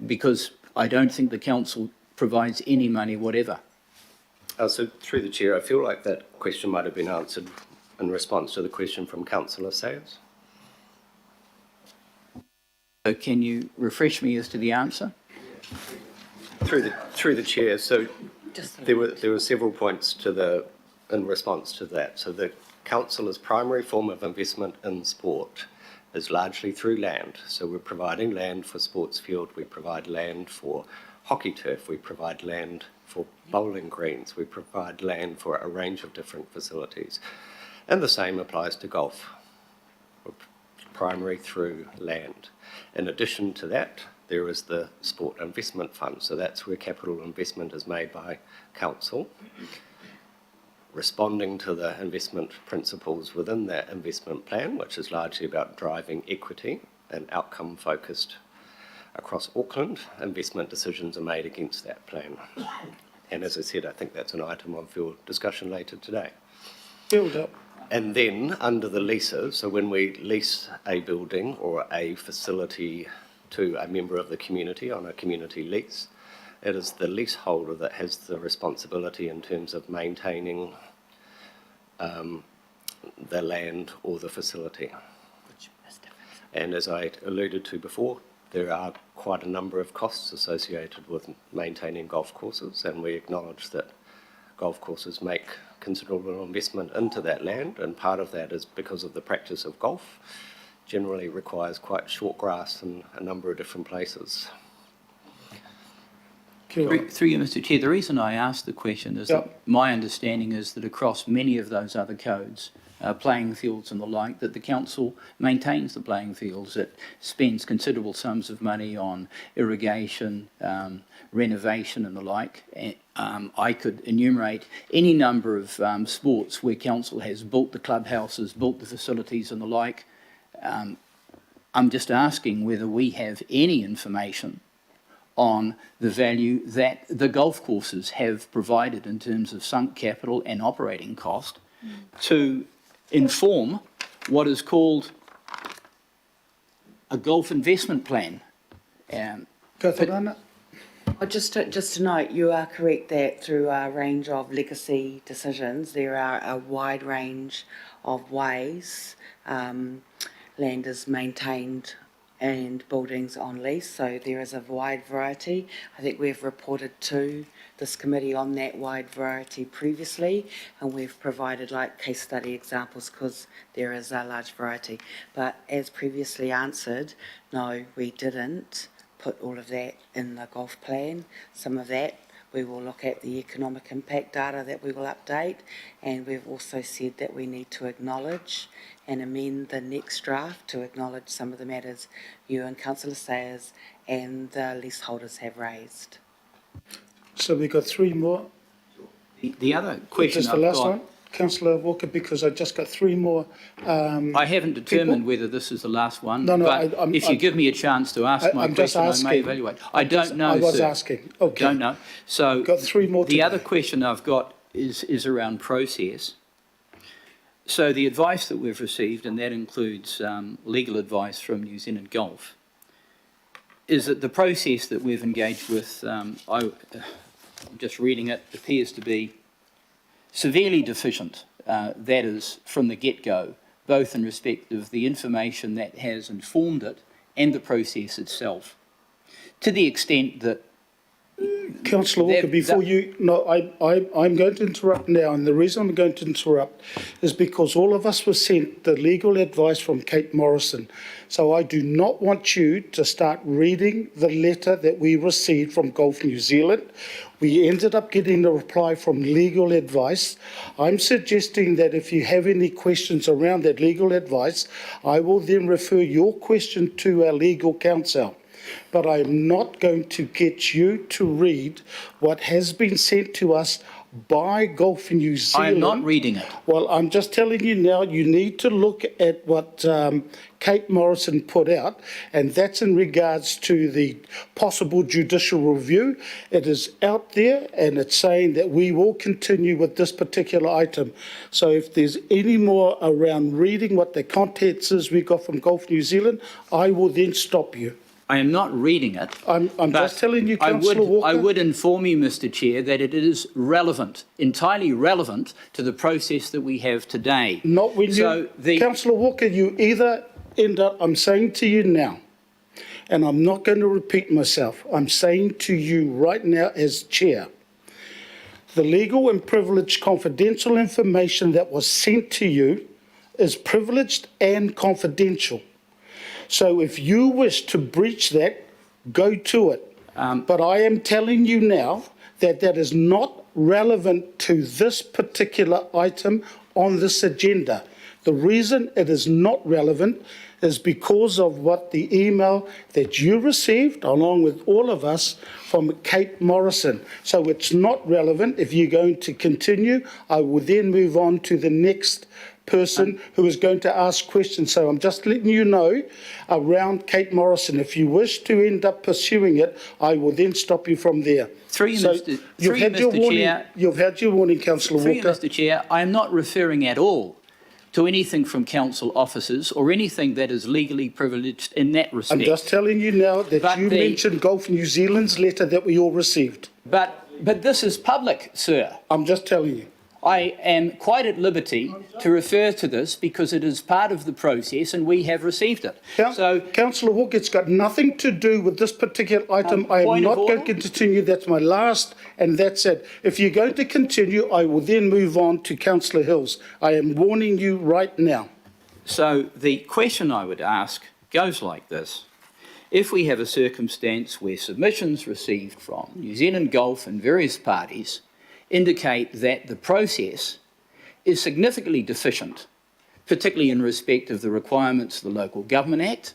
Because I don't think the council provides any money whatever. So through the chair, I feel like that question might have been answered in response to the question from Councillor Sayers. So can you refresh me as to the answer? Through the chair, so there were several points in response to that. So the council's primary form of investment in sport is largely through land. So we're providing land for sports field, we provide land for hockey turf, we provide land for bowling greens, we provide land for a range of different facilities. And the same applies to golf. We're primary through land. In addition to that, there is the Sport Investment Fund. So that's where capital investment is made by council, responding to the investment principles within that investment plan, which is largely about driving equity and outcome focused across Auckland. Investment decisions are made against that plan. And as I said, I think that's an item of your discussion later today. Build up. And then under the leases, so when we lease a building or a facility to a member of the community on a community lease, it is the leaseholder that has the responsibility in terms of maintaining the land or the facility. And as I alluded to before, there are quite a number of costs associated with maintaining golf courses, and we acknowledge that golf courses make considerable investment into that land, and part of that is because of the practice of golf generally requires quite short grass in a number of different places. Through you, Mr. Chair, the reason I asked the question is that my understanding is that across many of those other codes, playing fields and the like, that the council maintains the playing fields. It spends considerable sums of money on irrigation, renovation and the like. I could enumerate any number of sports where council has built the clubhouses, built the facilities and the like. I'm just asking whether we have any information on the value that the golf courses have provided in terms of sunk capital and operating cost to inform what is called a golf investment plan. Just to note, you are correct that through a range of legacy decisions, there are a wide range of ways land is maintained and buildings on lease, so there is a wide variety. I think we've reported to this committee on that wide variety previously, and we've provided like case study examples because there is a large variety. But as previously answered, no, we didn't put all of that in the golf plan. Some of that we will look at the economic impact data that we will update, and we've also said that we need to acknowledge and amend the next draft to acknowledge some of the matters you and Councillor Sayers and the leaseholders have raised. So we've got three more. The other question Just the last one, Councillor Walker, because I just got three more. I haven't determined whether this is the last one, No, but if you give me a chance to ask my question, I may evaluate. I don't know, I was sir. asking. Okay. Don't know. So got three more the other question I've got is around process. So the advice that we've received, and that includes legal advice from New Zealand Golf, is that the process that we've engaged with, I'm just reading it, appears to be severely deficient, that is, from the get-go, both in respect of the information that has informed it and the process itself, to the extent that Councillor Walker, I'm going to interrupt now, and the reason I'm going to interrupt is because all of us were sent the legal advice from Kate Morrison. So I do not want you to start reading the letter that we received from Gulf New Zealand. We ended up getting a reply from legal advice. I'm suggesting that if you have any questions around that legal advice, I will then refer your question to our legal counsel. But I am not going to get you to read what has been sent to us by Gulf New Zealand. I'm not reading it. Well, I'm just telling you now, you need to look at what Kate Morrison put out, and that's in regards to the possible judicial review. It is out there, and it's saying that we will continue with this particular item. So if there's any more around reading what the contents is we got from Gulf New Zealand, I will then stop you. I am not reading it. I'm just telling you, Councillor Walker. I would inform you, Mr. Chair, that it is relevant, entirely relevant to the process that we have today. Not when Councillor Walker, you either end up, I'm saying to you now, and I'm not going to repeat myself, I'm saying to you right now as Chair, the legal and privileged confidential information that was sent to you is privileged and confidential. So if you wish to breach that, go to it. But I am telling you now that that is not relevant to this particular item on this agenda. The reason it is not relevant is because of what the email that you received, along with all of us, from Kate Morrison. So it's not relevant. If you're going to continue, I will then move on to the next person who is going to ask questions. So I'm just letting you know around Kate Morrison. If you wish to end up pursuing it, I will then stop you from there. You've had your warning, Councillor Walker. Mr. Chair, I am not referring at all to anything from council officers or anything that is legally privileged in that respect. I'm just telling you now that you mentioned Gulf New Zealand's letter that we all received. But this is public, sir. I'm just telling you. I am quite at liberty to refer to this because it is part of the process and we have received it. Councillor Walker, it's got nothing to do with this particular item. I am not going to continue. That's my last, and that's it. If you're going to continue, I will then move on to Councillor Hills. I am warning you right now. So the question I would ask goes like this. If we have a circumstance where submissions received from New Zealand Gulf and various parties indicate that the process is significantly deficient, particularly in respect of the requirements of the Local Government Act,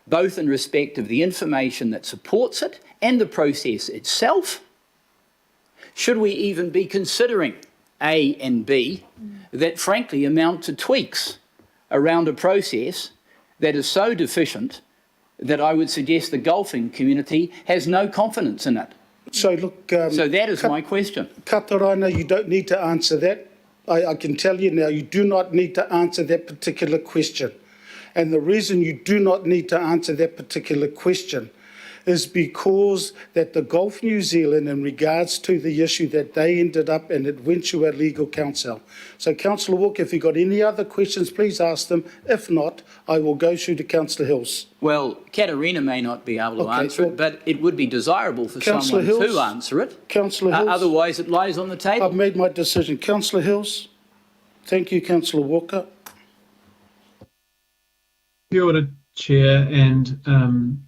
both in respect of the information that supports it and the process itself, should we even be considering A and B that frankly amount to tweaks around a process that is so deficient that I would suggest the golfing community has no confidence in it? So look, so that is my question. Katarana, you don't need to answer that. I can tell you now, you do not need to answer that particular question. And the reason you do not need to answer that particular question is because that the Gulf New Zealand, in regards to the issue that they ended up, and it went to our legal counsel. So Councillor Walker, if you've got any other questions, please ask them. If not, I will go through to Councillor Hills. Well, Katarina may not be able to answer it, but it would be desirable for someone to answer it. Councillor Hills. Otherwise, it lies on the table. I've made my decision. Councillor Hills. Thank you, Councillor Walker. Kia ora, Chair and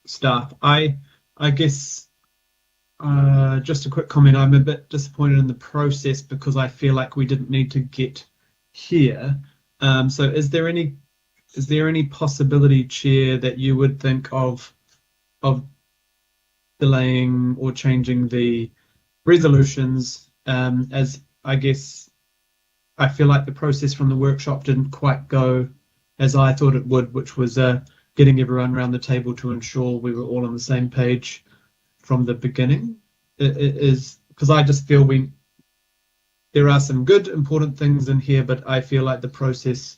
staff. I guess just a quick comment. I'm a bit disappointed in the process because I feel like we didn't need to get here. So is there any possibility, Chair, that you would think of delaying or changing the resolutions, as I guess I feel like the process from the workshop didn't quite go as I thought it would, which was getting everyone around the table to ensure we were all on the same page from the beginning. It is because I just feel there are some good, important things in here, but I feel like the process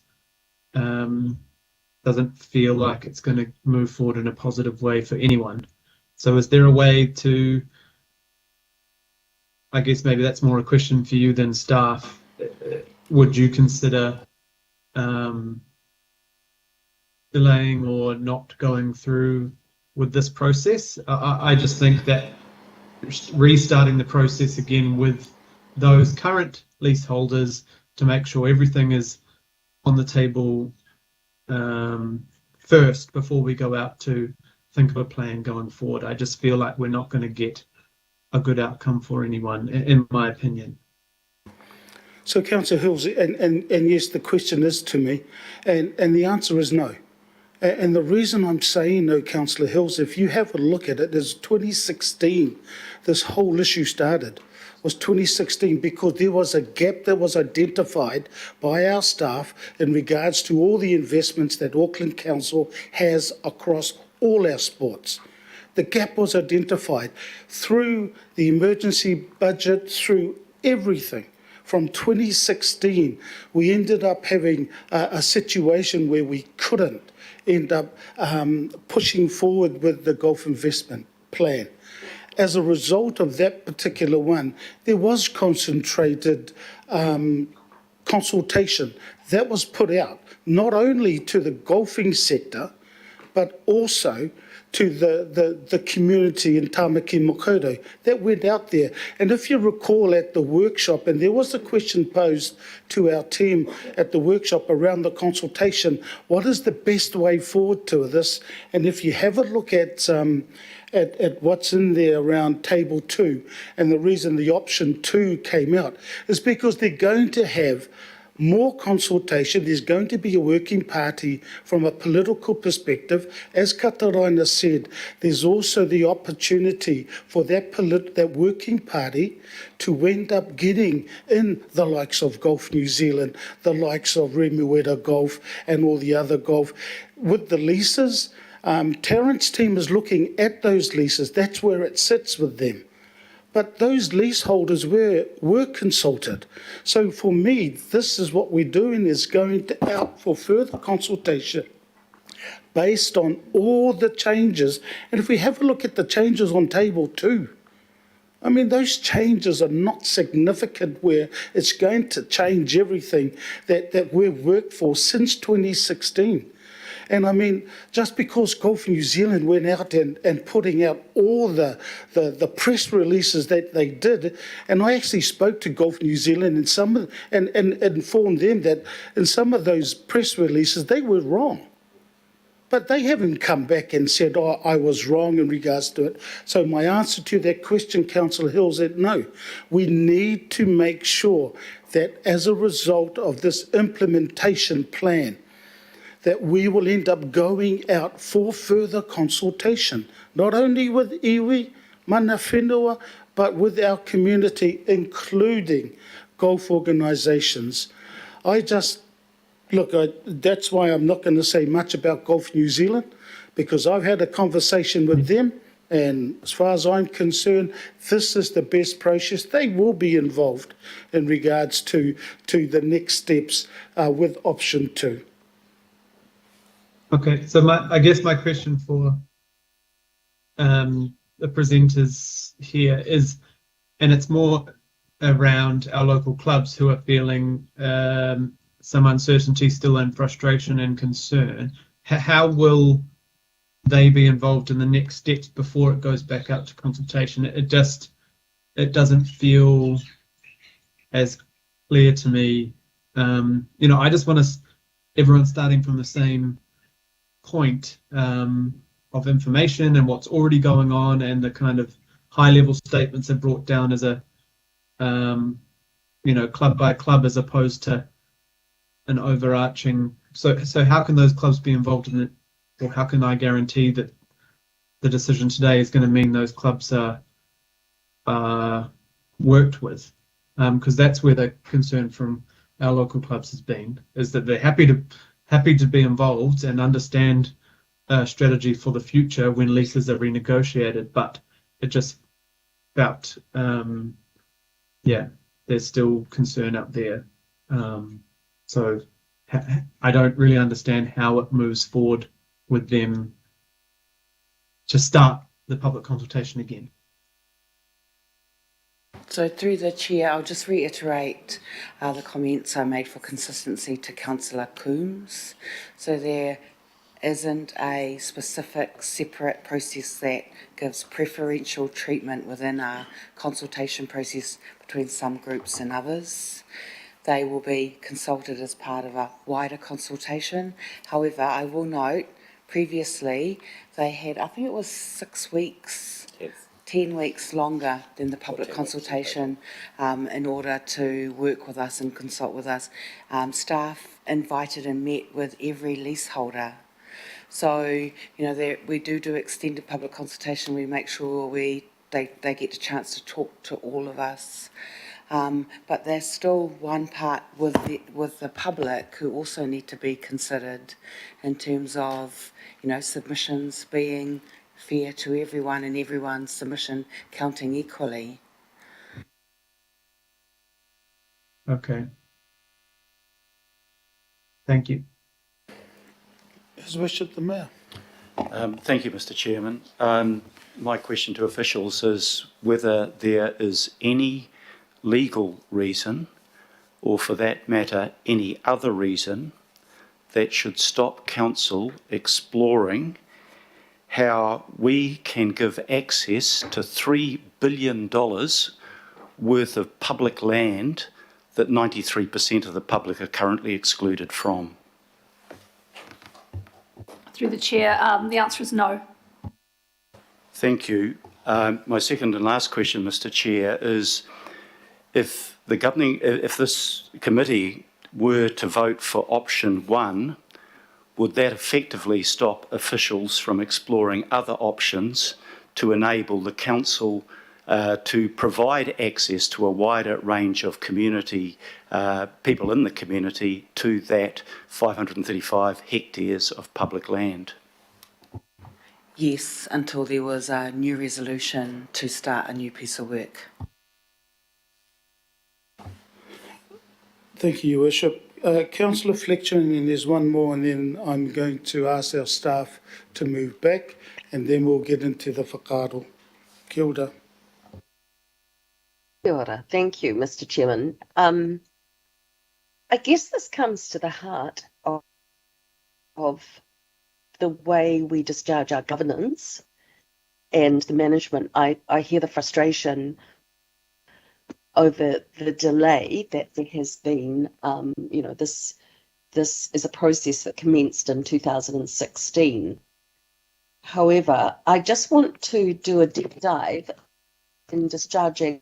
doesn't feel like it's going to move forward in a positive way for anyone. So is there a way to, I guess maybe that's more a question for you than staff, would you consider delaying or not going through with this process? I just think that restarting the process again with those current leaseholders to make sure everything is on the table first before we go out to think of a plan going forward. I just feel like we're not going to get a good outcome for anyone, in my opinion. So, Councillor Hills, and yes, the question is to me, and the answer is no. And the reason I'm saying no, Councillor Hills, if you have a look at it, is 2016, this whole issue started, was 2016, because there was a gap that was identified by our staff in regards to all the investments that Auckland Council has across all our sports. The gap was identified through the emergency budget, through everything. From 2016, we ended up having a situation where we couldn't end up pushing forward with the golf investment plan. As a result of that particular one, there was concentrated consultation that was put out, not only to the golfing sector, but also to the community in Tāmaki Makaurau that went out there. And if you recall at the workshop, and there was a question posed to our team at the workshop around the consultation, what is the best way forward to this? And if you have a look at what's in there around table 2, and the reason the option 2 came out is because they're going to have more consultation. There's going to be a working party from a political perspective. As Kataraina said, there's also the opportunity for that working party to end up getting in the likes of Golf New Zealand, the likes of Remuera Golf and all the other golf. With the leases, Terrence's team is looking at those leases. That's where it sits with them. But those leaseholders were consulted. So for me, this is what we're doing, is going out for further consultation based on all the changes. And if we have a look at the changes on table 2, I mean, those changes are not significant where it's going to change everything that we've worked for since 2016. And I mean, just because Golf New Zealand went out and putting out all the press releases that they did, and I actually spoke to Golf New Zealand and informed them that in some of those press releases they were wrong. But they haven't come back and said, oh, I was wrong in regards to it. So my answer to that question, Councillor Hills, is no. We need to make sure that as a result of this implementation plan, that we will end up going out for further consultation, not only with iwi, mana whenua, but with our community, including golf organisations. That's why I'm not going to say much about Golf New Zealand, because I've had a conversation with them, and as far as I'm concerned, this is the best process. They will be involved in regards to the next steps with option 2. Okay, so I guess my question for the presenters here is, and it's more around our local clubs who are feeling some uncertainty still and frustration and concern. How will they be involved in the next steps before it goes back out to consultation? It doesn't feel as clear to me. I just want everyone starting from the same point of information and what's already going on, and the kind of high level statements are brought down as a club by club, as opposed to an overarching. So how can those clubs be involved in it, or how can I guarantee that the decision today is going to mean those clubs are worked with? Because that's where the concern from our local clubs has been, is that they're happy to be involved and understand strategy for the future when leases are renegotiated, but it just felt, there's still concern out there. So I don't really understand how it moves forward with them to start the public consultation again. So through the chair, I'll just reiterate the comments I made for consistency to Councillor Coombs. So there isn't a specific separate process that gives preferential treatment within a consultation process between some groups and others. They will be consulted as part of a wider consultation. However, I will note previously they had, I think it was 6 weeks, 10 weeks longer than the public consultation in order to work with us and consult with us. Staff invited and met with every leaseholder. So, we do extended public consultation. We make sure they get the chance to talk to all of us. But there's still one part with the public who also need to be considered in terms of, submissions being fair to everyone and everyone's submission counting equally. Okay. Thank you. His Worship the Mayor. Thank you, Mr. Chairman. My question to officials is whether there is any legal reason, or for that matter, any other reason, that should stop Council exploring how we can give access to $3 billion worth of public land that 93% of the public are currently excluded from. Through the chair, the answer is no. Thank you. My second and last question, Mr. Chair, is if this committee were to vote for option 1, would that effectively stop officials from exploring other options to enable the council to provide access to a wider range of community, people in the community, to that 535 hectares of public land? Yes, until there was a new resolution to start a new piece of work. Thank you, Your Worship. Councillor Fletcher, and then there's one more, and then I'm going to ask our staff to move back, and then we'll get into the whakaaro. Kia ora. Kia ora. Thank you, Mr. Chairman. I guess this comes to the heart of the way we discharge our governance and the management. I hear the frustration over the delay that there has been. This is a process that commenced in 2016. However, I just want to do a deep dive in discharging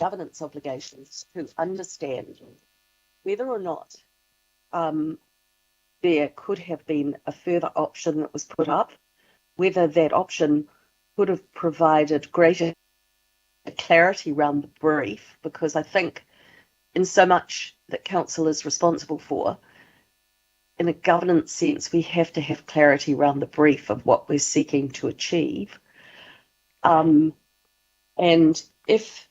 governance obligations to understand whether or not there could have been a further option that was put up, whether that option could have provided greater clarity around the brief, because I think in so much that council is responsible for, in a governance sense, we have to have clarity around the brief of what we're seeking to achieve. And if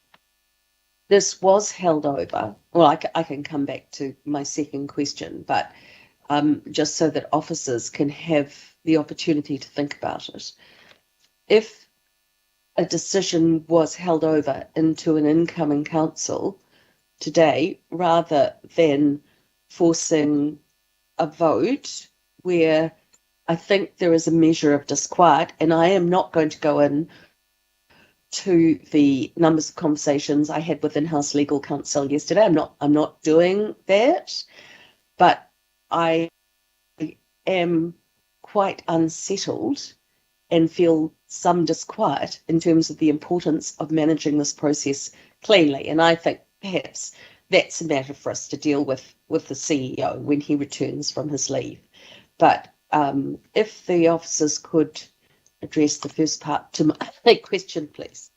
this was held over, well, I can come back to my second question, but just so that officers can have the opportunity to think about it. If a decision was held over into an incoming council today, rather than forcing a vote where I think there is a measure of disquiet, and I am not going to go in to the numbers of conversations I had with in-house legal counsel yesterday. I'm not doing that, but I am quite unsettled and feel some disquiet in terms of the importance of managing this process cleanly. And I think perhaps that's a matter for us to deal with the CEO when he returns from his leave. But if the officers could address the first part to my question, please.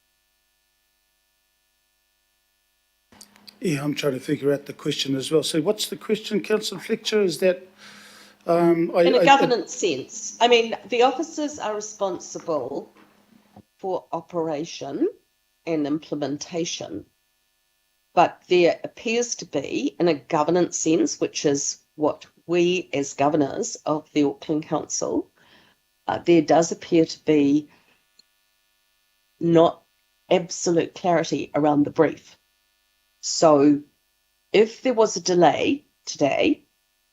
Yeah, I'm trying to figure out the question as well. So what's the question, Councillor Fletcher? Is that... in a governance sense, I mean, the officers are responsible for operation and implementation, but there appears to be, in a governance sense, which is what we as governors of the Auckland Council, there does appear to be not absolute clarity around the brief. So if there was a delay today,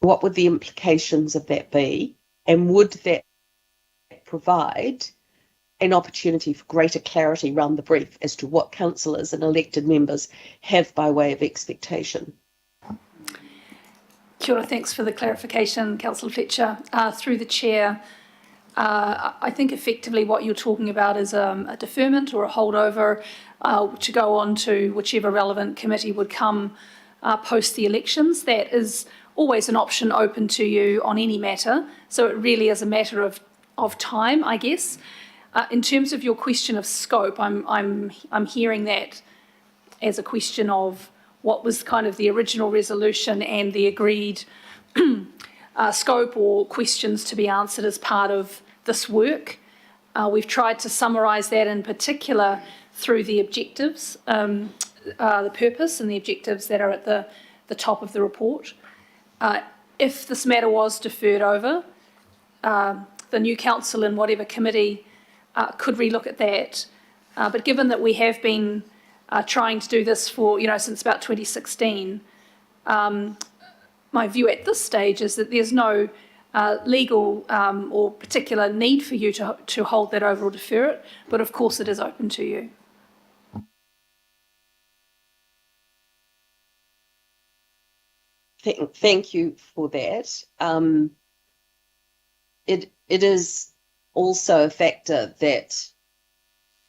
what would the implications of that be? And would that provide an opportunity for greater clarity around the brief as to what councillors and elected members have by way of expectation? Kia ora, thanks for the clarification, Councillor Fletcher. Through the chair, I think effectively what you're talking about is a deferment or a holdover to go on to whichever relevant committee would come post the elections. That is always an option open to you on any matter. So it really is a matter of time, I guess. In terms of your question of scope, I'm hearing that as a question of what was kind of the original resolution and the agreed scope or questions to be answered as part of this work. We've tried to summarise that in particular through the objectives, the purpose and the objectives that are at the top of the report. If this matter was deferred over, the new council in whatever committee could relook at that. But given that we have been trying to do this for, since about 2016, my view at this stage is that there's no legal or particular need for you to hold that over or defer it, but of course it is open to you. Thank you for that. It is also a factor that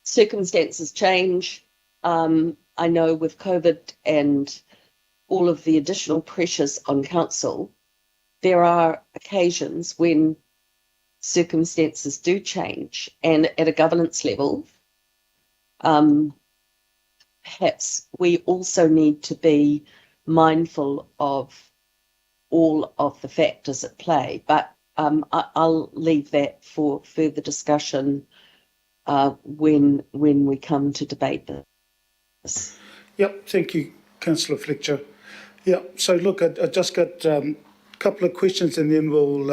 circumstances change. I know with COVID and all of the additional pressures on council, there are occasions when circumstances do change, and at a governance level, perhaps we also need to be mindful of all of the factors at play. But I'll leave that for further discussion when we come to debate this. Yep, thank you, Councillor Fletcher. Yeah, so look, I just got a couple of questions and then we'll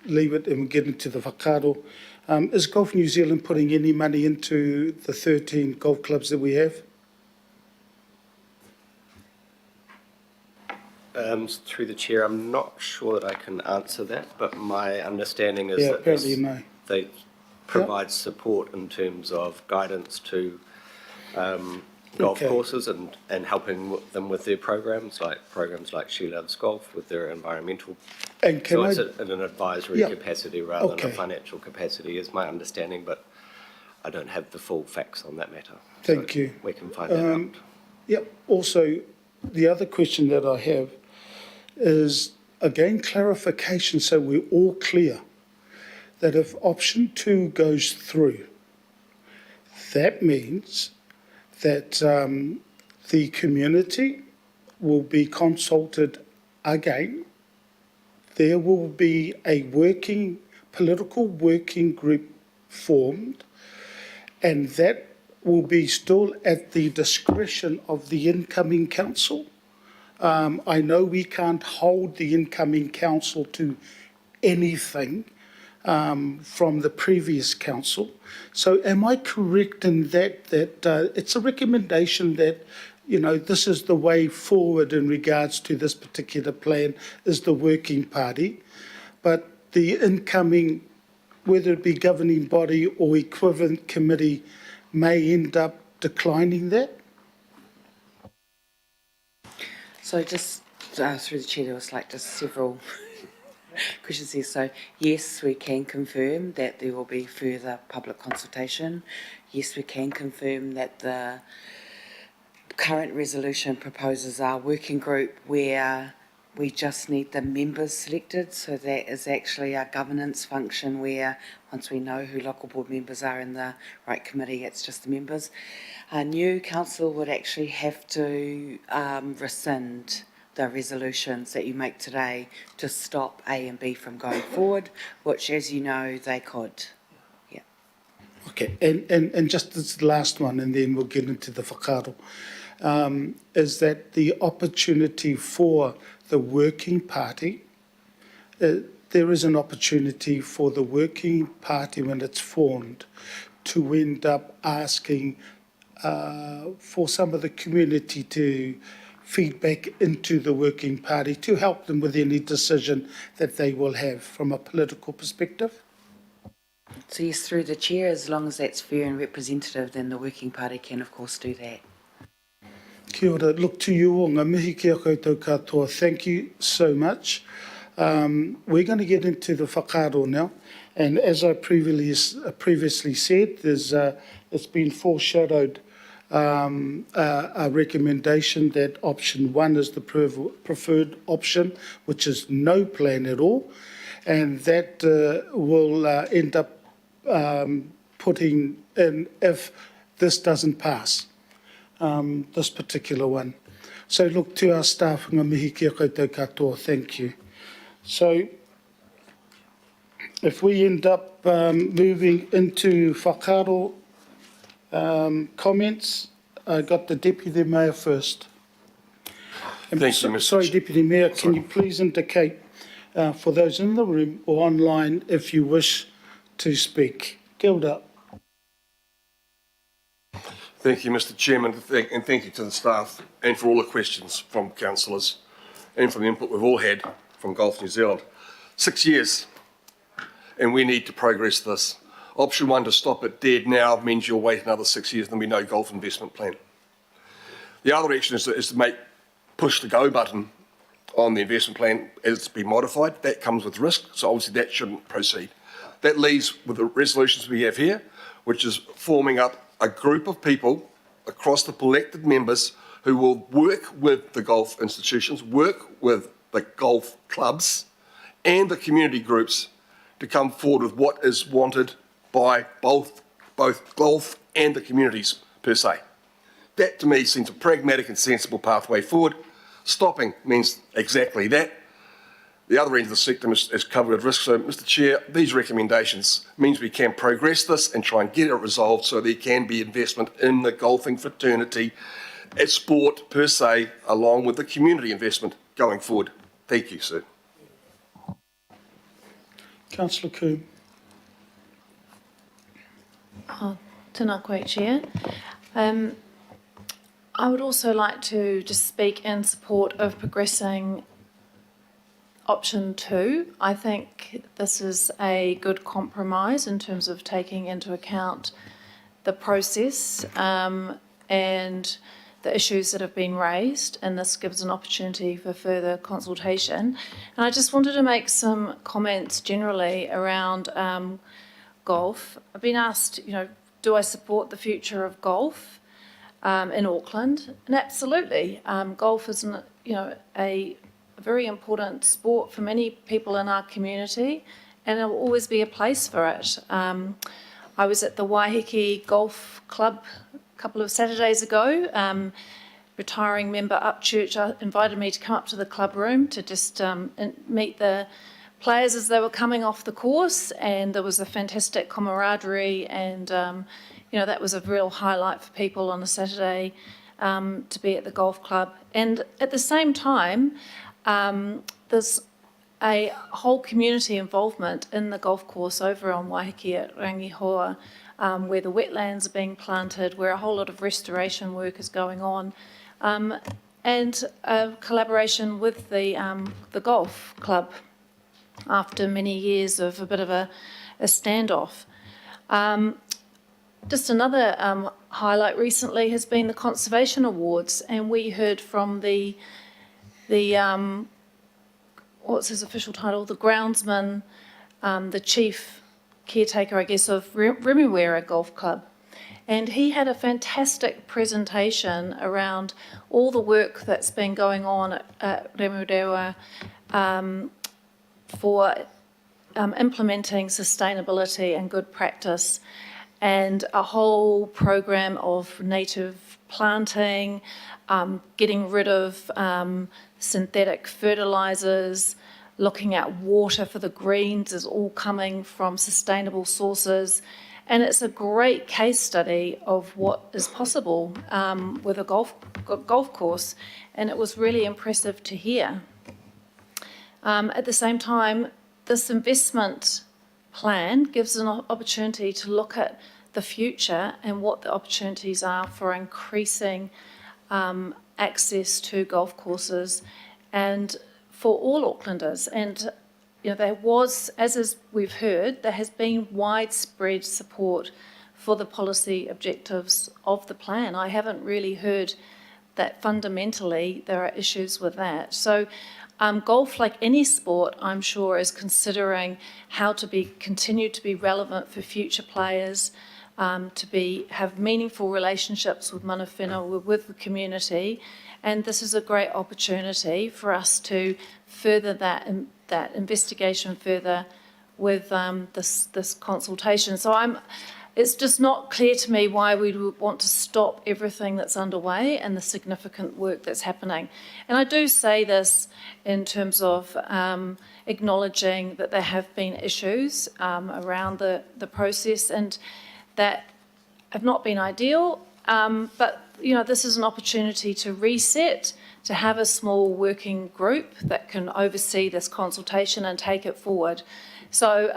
leave it and we'll get into the whakaaro. Is Golf New Zealand putting any money into the 13 golf clubs that we have? Through the chair, I'm not sure that I can answer that, but my understanding is that apparently no. They provide support in terms of guidance to golf courses and helping them with their programs like She Loves Golf with their environmental. And so it's in an advisory capacity rather than a Okay. financial capacity, is my understanding, but I don't have the full facts on that matter. Thank So you. We can find that out. Yep. Also, the other question that I have is, again, clarification so we're all clear that if option 2 goes through, that means that the community will be consulted again. There will be a political working group formed, and that will be still at the discretion of the incoming council. I know we can't hold the incoming council to anything from the previous council. So am I correct in that it's a recommendation that, this is the way forward in regards to this particular plan, is the working party, but the incoming, whether it be governing body or equivalent committee, may end up declining that? So just through the chair, there was just several questions here. So yes, we can confirm that there will be further public consultation. Yes, we can confirm that the current resolution proposes our working group where we just need the members selected. So that is actually our governance function where once we know who local board members are in the right committee, it's just the members. A new council would actually have to rescind the resolutions that you make today to stop A and B from going forward, which, as you know, they could. Yeah. Okay, and just this last one, and then we'll get into the whakaaro, is that the opportunity for the working party, there is an opportunity for the working party when it's formed to end up asking for some of the community to feedback into the working party to help them with any decision that they will have from a political perspective. So yes, through the chair, as long as that's fair and representative, then the working party can of course do that. Kia ora, look to you all, ngā mihi kia koutou katoa. Thank you so much. We're going to get into the whakaaro now, and as I previously said, it's been foreshadowed a recommendation that option 1 is the preferred option, which is no plan at all, and that will end up putting in if this doesn't pass, this particular one. So look to our staff, ngā mihi kia koutou katoa, thank you. So if we end up moving into whakaaro comments, I got the Deputy Mayor first. Thank you, Mr. Sorry, Deputy Mayor, can you please indicate for those in the room or online if you wish to speak? Kia ora. Thank you, Mr. Chairman, and thank you to the staff and for all the questions from councillors and from the input we've all had from Golf New Zealand. 6 years, and we need to progress this. Option 1 to stop it dead now means you'll wait another 6 years and there'll be no golf investment plan. The other action is to push the go button on the investment plan as it's been modified. That comes with risk, so obviously that shouldn't proceed. That leaves with the resolutions we have here, which is forming up a group of people across the elected members who will work with the golf institutions, work with the golf clubs and the community groups to come forward with what is wanted by both golf and the communities per se. That to me seems a pragmatic and sensible pathway forward. Stopping means exactly that. The other end of the sector is covered with risk. So, Mr. Chair, these recommendations means we can progress this and try and get it resolved so there can be investment in the golfing fraternity as sport per se, along with the community investment going forward. Thank you, sir. Councillor Coombe. Tēnā koe, Chair. I would also like to just speak in support of progressing option 2. I think this is a good compromise in terms of taking into account the process and the issues that have been raised, and this gives an opportunity for further consultation. And I just wanted to make some comments generally around golf. I've been asked, do I support the future of golf in Auckland? And absolutely. Golf is, a very important sport for many people in our community, and there will always be a place for it. I was at the Waiheke Golf Club a couple of Saturdays ago. Retiring member Upchurch invited me to come up to the club room to just meet the players as they were coming off the course, and there was a fantastic camaraderie, and that was a real highlight for people on a Saturday to be at the golf club. And at the same time, there's a whole community involvement in the golf course over on Waiheke at Rangihoa, where the wetlands are being planted, where a whole lot of restoration work is going on, and a collaboration with the golf club after many years of a bit of a standoff. Just another highlight recently has been the Conservation Awards, and we heard from the what's his official title? The groundsman, the chief caretaker, I guess, of Muriwai Golf Club. And he had a fantastic presentation around all the work that's been going on at Muriwai for implementing sustainability and good practice, and a whole program of native planting, getting rid of synthetic fertilisers, looking at water for the greens is all coming from sustainable sources. And it's a great case study of what is possible with a golf course, and it was really impressive to hear. At the same time, this investment plan gives an opportunity to look at the future and what the opportunities are for increasing access to golf courses, and for all Aucklanders. And there was, we've heard, there has been widespread support for the policy objectives of the plan. I haven't really heard that fundamentally there are issues with that. So golf, like any sport, I'm sure, is considering how to continue to be relevant for future players, to have meaningful relationships with mana whenua, with the community, and this is a great opportunity for us to further that investigation further with this consultation. So it's just not clear to me why we would want to stop everything that's underway and the significant work that's happening. And I do say this in terms of acknowledging that there have been issues around the process and that have not been ideal, but this is an opportunity to reset, to have a small working group that can oversee this consultation and take it forward. So,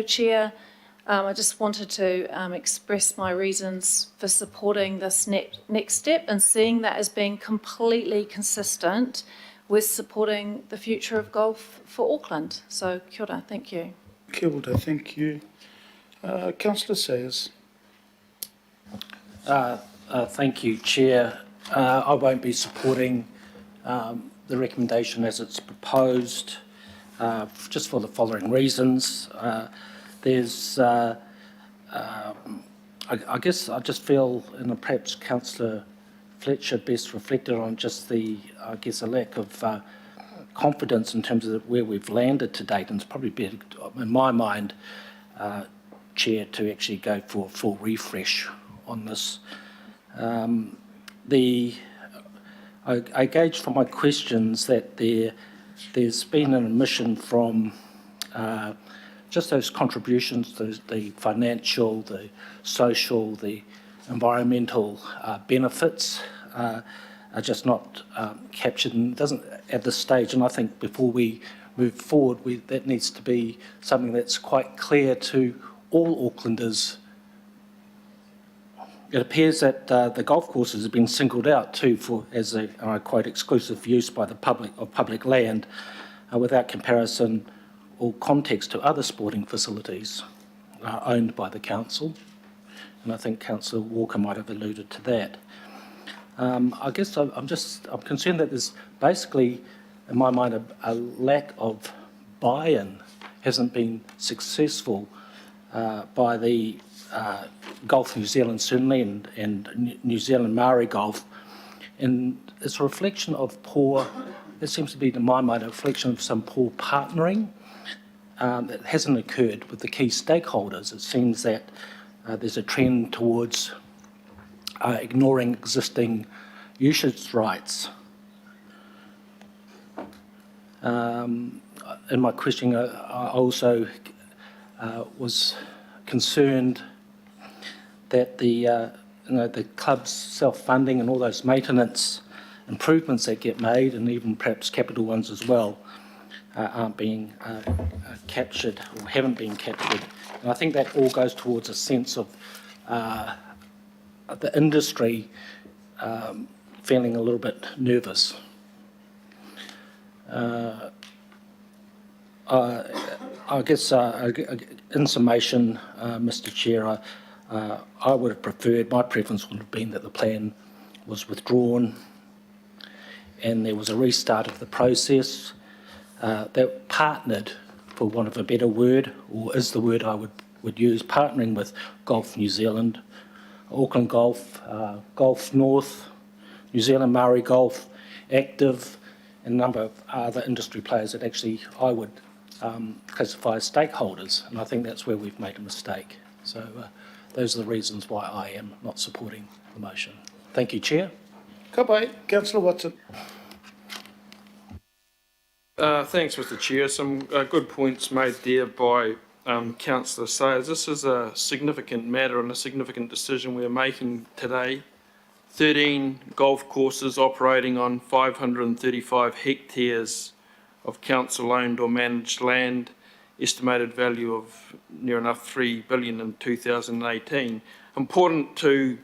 Chair, I just wanted to express my reasons for supporting this next step and seeing that as being completely consistent with supporting the future of golf for Auckland. So, kia ora, thank you. Kia ora, thank you. Councillor Sayers. Thank you, Chair. I won't be supporting the recommendation as it's proposed, just for the following reasons. I guess I just feel, and perhaps Councillor Fletcher best reflected on just a lack of confidence in terms of where we've landed to date, and it's probably better, in my mind, Chair, to actually go for a full refresh on this. I gauge from my questions that there's been an omission from just those contributions, the financial, the social, the environmental benefits are just not captured, and doesn't at this stage. And I think before we move forward, that needs to be something that's quite clear to all Aucklanders. It appears that the golf courses have been singled out too as and I quote, exclusive use by the public land, without comparison or context to other sporting facilities owned by the council. And I think Councillor Walker might have alluded to that. I guess I'm concerned that there's basically, in my mind, a lack of buy-in, hasn't been successful by the Golf New Zealand certainly, and New Zealand Maori golf, and it's a reflection of it seems to be, in my mind, a reflection of some poor partnering that hasn't occurred with the key stakeholders. It seems that there's a trend towards ignoring existing usage rights. In my questioning, I also was concerned that the club's self-funding and all those maintenance improvements that get made, and even perhaps capital ones as well, aren't being captured or haven't been captured. And I think that all goes towards a sense of the industry feeling a little bit nervous. I guess in summation, Mr. Chair, I would have preferred, my preference would have been that the plan was withdrawn and there was a restart of the process that partnered, for want of a better word, or is the word I would use, partnering with Golf New Zealand, Auckland Golf, Golf North, New Zealand Maori Golf, Active, and a number of other industry players that actually I would classify as stakeholders, and I think that's where we've made a mistake. So those are the reasons why I am not supporting the motion. Thank you, Chair. Goodbye. Councillor Watson. Thanks, Mr. Chair. Some good points made there by Councillor Sayers. This is a significant matter and a significant decision we're making today. 13 golf courses operating on 535 hectares of council-owned or managed land, estimated value of near enough $3 billion in 2018. Important to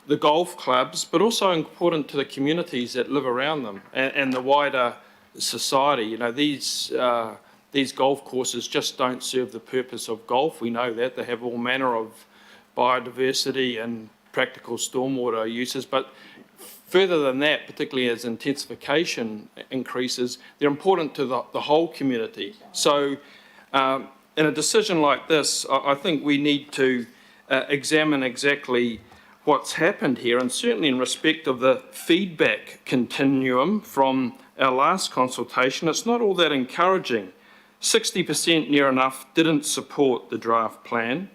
the golf clubs, but also important to the communities that live around them and the wider society. You know, these golf courses just don't serve the purpose of golf. We know that. They have all manner of biodiversity and practical stormwater uses, but further than that, particularly as intensification increases, they're important to the whole community. So in a decision like this, I think we need to examine exactly what's happened here, and certainly in respect of the feedback continuum from our last consultation, it's not all that encouraging. 60% near enough didn't support the draft plan.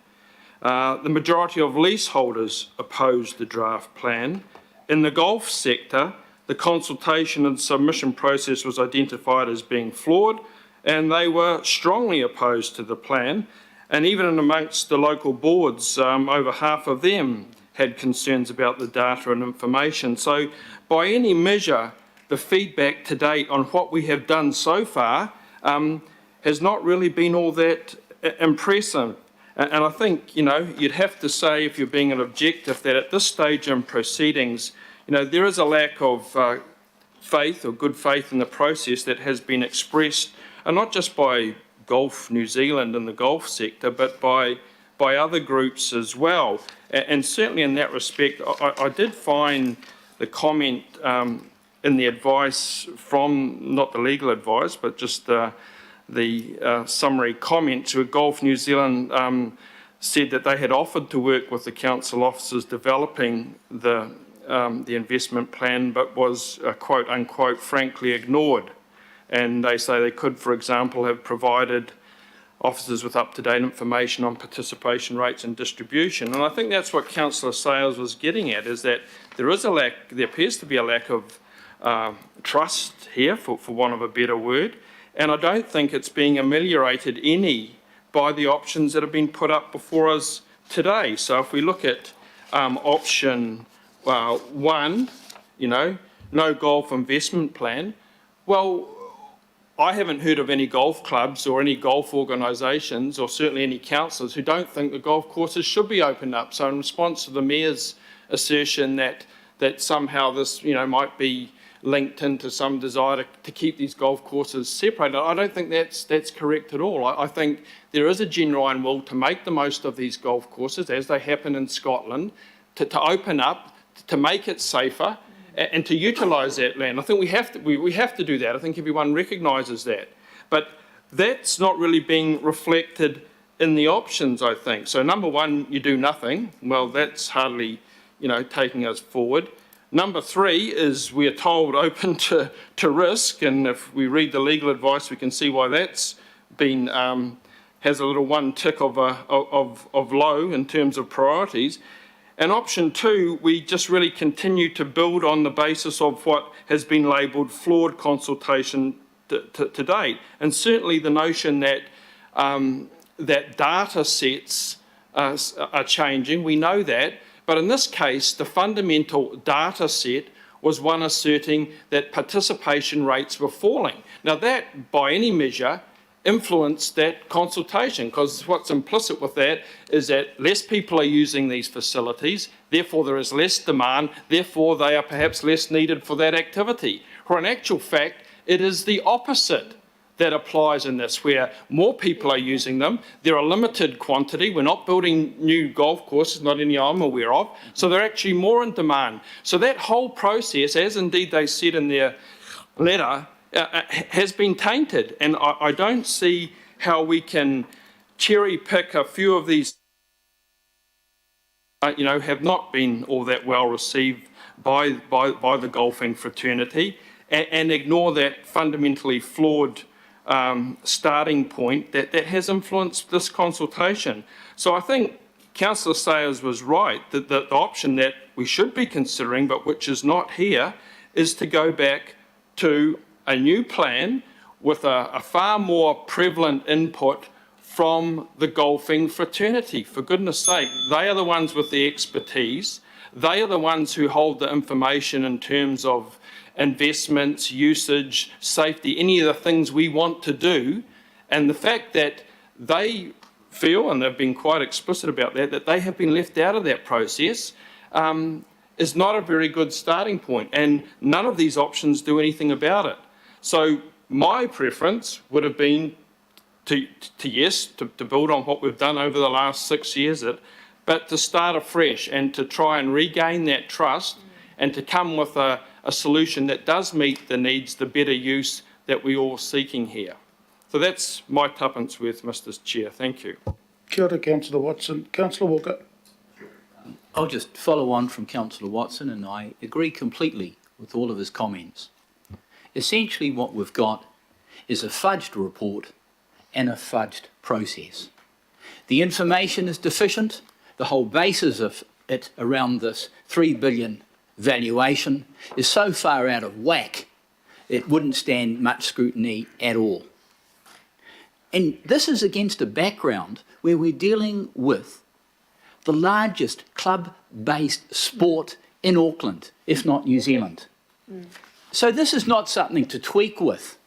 The majority of leaseholders opposed the draft plan. In the golf sector, the consultation and submission process was identified as being flawed, and they were strongly opposed to the plan. And even in amongst the local boards, over half of them had concerns about the data and information. So by any measure, the feedback to date on what we have done so far has not really been all that impressive. And I think, you know, you'd have to say, if you're being an objective, that at this stage in proceedings, you know, there is a lack of faith or good faith in the process that has been expressed, and not just by Golf New Zealand and the golf sector, but by other groups as well. And certainly in that respect, I did find the comment in the advice from, not the legal advice, but just the summary comments, where Golf New Zealand said that they had offered to work with the council officers developing the investment plan, but was quote unquote frankly ignored. And they say they could, for example, have provided officers with up-to-date information on participation rates and distribution. And I think that's what Councillor Sayles was getting at, is that there appears to be a lack of trust here, for want of a better word. And I don't think it's being ameliorated any by the options that have been put up before us today. So if we look at option 1, you know, no golf investment plan, well, I haven't heard of any golf clubs or any golf organisations, or certainly any councillors, who don't think the golf courses should be opened up. So in response to the Mayor's assertion that somehow this, you know, might be linked into some desire to keep these golf courses separated, I don't think that's correct at all. I think there is a genuine will to make the most of these golf courses, as they happen in Scotland, to open up, to make it safer, and to utilise that land. I think we have to do that. I think everyone recognises that. But that's not really being reflected in the options, I think. So number 1, you do nothing. Well, that's hardly, you know, taking us forward. Number 3 is we're told open to risk, and if we read the legal advice, we can see why that's been has a little one tick of low in terms of priorities. And option 2, we just really continue to build on the basis of what has been labelled flawed consultation to date. And certainly the notion that that data sets are changing, we know that. But in this case, the fundamental data set was one asserting that participation rates were falling. Now that, by any measure, influence that consultation, because what's implicit with that is that less people are using these facilities, therefore there is less demand, therefore they are perhaps less needed for that activity. Where in actual fact, it is the opposite that applies in this, where more people are using them, they're a limited quantity, we're not building new golf courses, not any I'm aware of, so they're actually more in demand. So that whole process, as indeed they said in their letter, has been tainted, and I don't see how we can cherry pick a few of these, you know, have not been all that well received by the golfing fraternity, and ignore that fundamentally flawed starting point that has influenced this consultation. So I think Councillor Sayers was right, that the option that we should be considering, but which is not here, is to go back to a new plan with a far more prevalent input from the golfing fraternity. For goodness sake, they are the ones with the expertise. They are the ones who hold the information in terms of investments, usage, safety, any of the things we want to do. And the fact that they feel, and they've been quite explicit about that, that they have been left out of that process, is not a very good starting point, and none of these options do anything about it. So my preference would have been to build on what we've done over the last 6 years, but to start afresh and to try and regain that trust and to come with a solution that does meet the needs, the better use that we're all seeking here. So that's my tuppence worth, Mr. Chair. Thank you. Kia ora, Councillor Watson. Councillor Walker. I'll just follow on from Councillor Watson, and I agree completely with all of his comments. Essentially what we've got is a fudged report and a fudged process. The information is deficient. The whole basis of it around this 3 billion valuation is so far out of whack, it wouldn't stand much scrutiny at all. And this is against a background where we're dealing with the largest club-based sport in Auckland, if not New Zealand. So this is not something to tweak with.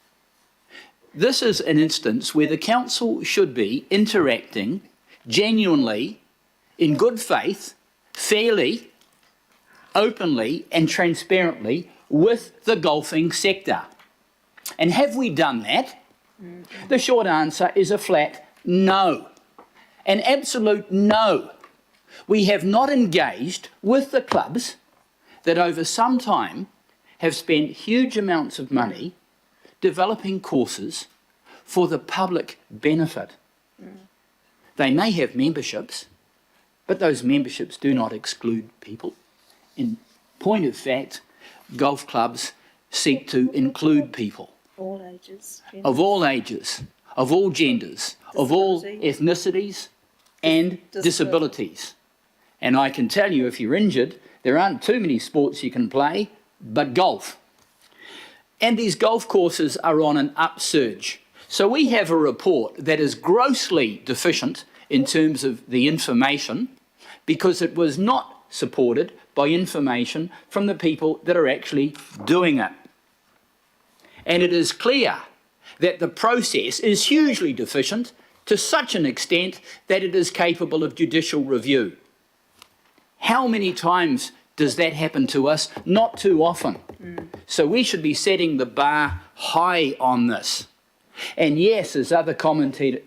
This is an instance where the council should be interacting genuinely, in good faith, fairly, openly and transparently with the golfing sector. And have we done that? The short answer is a flat no. An absolute no. We have not engaged with the clubs that over some time have spent huge amounts of money developing courses for the public benefit. They may have memberships, but those memberships do not exclude people. In point of fact, golf clubs seek to include people. All ages. Of all ages, of all genders, of all ethnicities and disabilities. And I can tell you, if you're injured, there aren't too many sports you can play, but golf. And these golf courses are on an upsurge. So we have a report that is grossly deficient in terms of the information because it was not supported by information from the people that are actually doing it. And it is clear that the process is hugely deficient to such an extent that it is capable of judicial review. How many times does that happen to us? Not too often. So we should be setting the bar high on this. And yes, as other commentators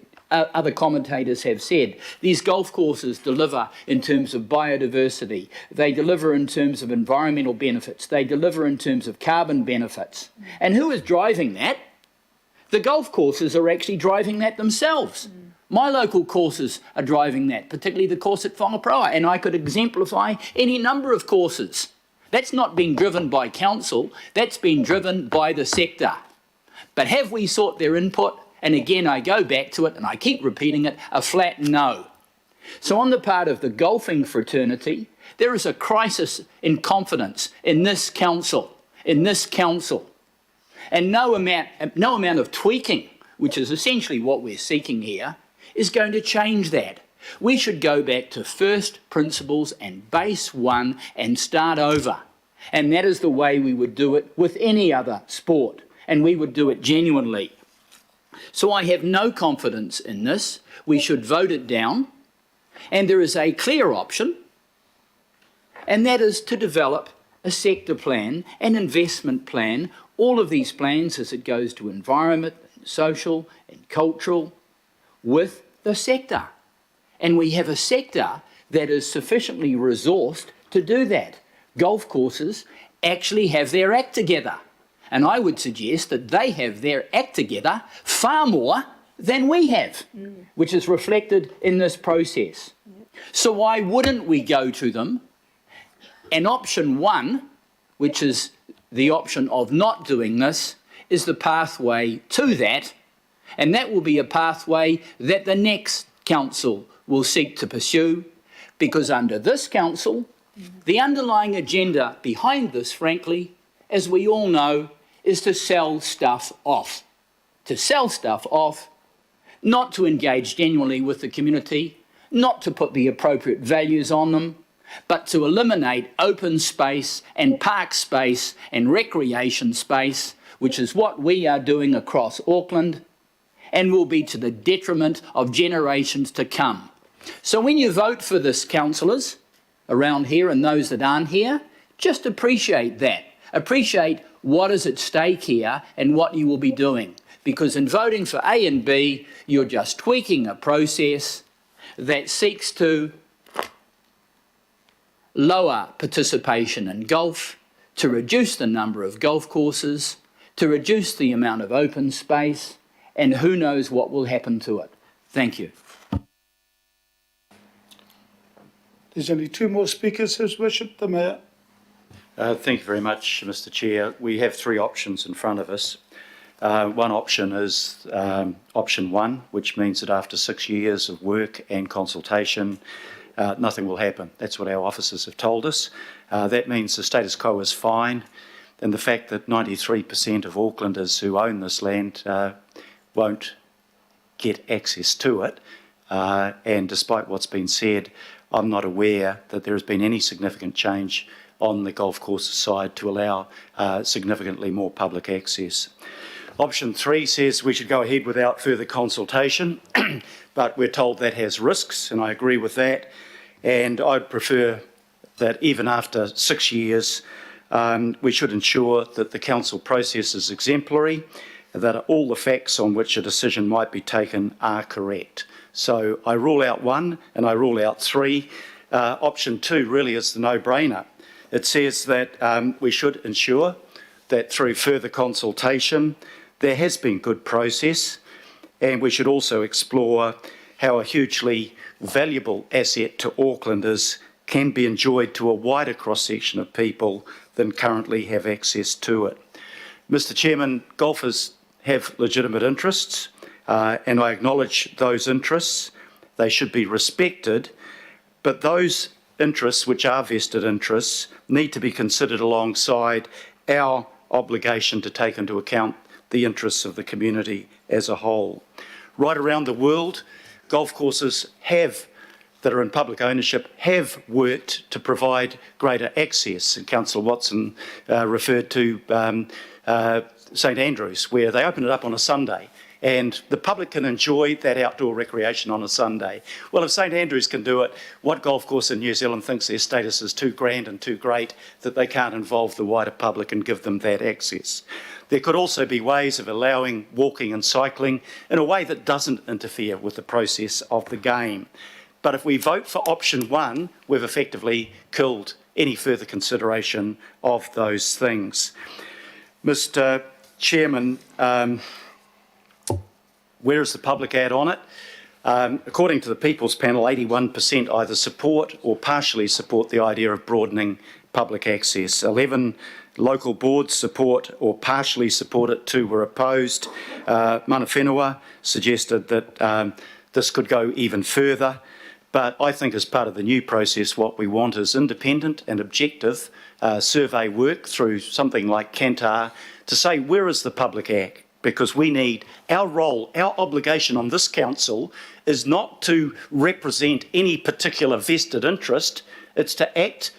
have said, these golf courses deliver in terms of biodiversity, they deliver in terms of environmental benefits, they deliver in terms of carbon benefits. And who is driving that? The golf courses are actually driving that themselves. My local courses are driving that, particularly the course at Whangaproa, and I could exemplify any number of courses. That's not being driven by council, that's being driven by the sector. But have we sought their input? And again, I go back to it and I keep repeating it, a flat no. So on the part of the golfing fraternity, there is a crisis in confidence in this council, And no amount of tweaking, which is essentially what we're seeking here, is going to change that. We should go back to first principles and base one and start over. And that is the way we would do it with any other sport, and we would do it genuinely. So I have no confidence in this. We should vote it down. And there is a clear option, and that is to develop a sector plan, an investment plan, all of these plans as it goes to environment, social and cultural, with the sector. And we have a sector that is sufficiently resourced to do that. Golf courses actually have their act together. And I would suggest that they have their act together far more than we have, which is reflected in this process. So why wouldn't we go to them? And option one, which is the option of not doing this, is the pathway to that. And that will be a pathway that the next council will seek to pursue, because under this council, the underlying agenda behind this, frankly, as we all know, is to sell stuff off. To sell stuff off, not to engage genuinely with the community, not to put the appropriate values on them, but to eliminate open space and park space and recreation space, which is what we are doing across Auckland, and will be to the detriment of generations to come. So when you vote for this, councillors, around here and those that aren't here, Just appreciate that. Appreciate what is at stake here and what you will be doing. Because in voting for A and B, you're just tweaking a process that seeks to lower participation in golf, to reduce the number of golf courses, to reduce the amount of open space, and who knows what will happen to it. Thank you. There's only two more speakers, His Worship, the Mayor. Thank you very much, Mr. Chair. We have three options in front of us. One option is option one, which means that after 6 years of work and consultation, nothing will happen. That's what our officers have told us. That means the status quo is fine, and the fact that 93% of Aucklanders who own this land won't get access to it. And despite what's been said, I'm not aware that there has been any significant change on the golf course side to allow significantly more public access. Option three says we should go ahead without further consultation, but we're told that has risks, and I agree with that. And I'd prefer that even after 6 years, we should ensure that the council process is exemplary, that all the facts on which a decision might be taken are correct. So I rule out one and I rule out three. Option two really is the no-brainer. It says that we should ensure that through further consultation there has been good process, and we should also explore how a hugely valuable asset to Aucklanders can be enjoyed to a wider cross-section of people than currently have access to it. Mr. Chairman, golfers have legitimate interests, and I acknowledge those interests. They should be respected, but those interests, which are vested interests, need to be considered alongside our obligation to take into account the interests of the community as a whole. Right around the world, golf courses that are in public ownership have worked to provide greater access. And Councillor Watson referred to St Andrews, where they open it up on a Sunday and the public can enjoy that outdoor recreation on a Sunday. Well, if St Andrews can do it, what golf course in New Zealand thinks their status is too grand and too great that they can't involve the wider public and give them that access? There could also be ways of allowing walking and cycling in a way that doesn't interfere with the process of the game. But if we vote for option one, we've effectively killed any further consideration of those things. Mr. Chairman, where is the public at on it? According to the People's Panel, 81% either support or partially support the idea of broadening public access. 11 local boards support or partially support it, 2 were opposed. Mana Whenua suggested that this could go even further, but I think as part of the new process what we want is independent and objective survey work through something like Kantar to say where is the public at, because we need our role, our obligation on this council is not to represent any particular vested interest, it's to act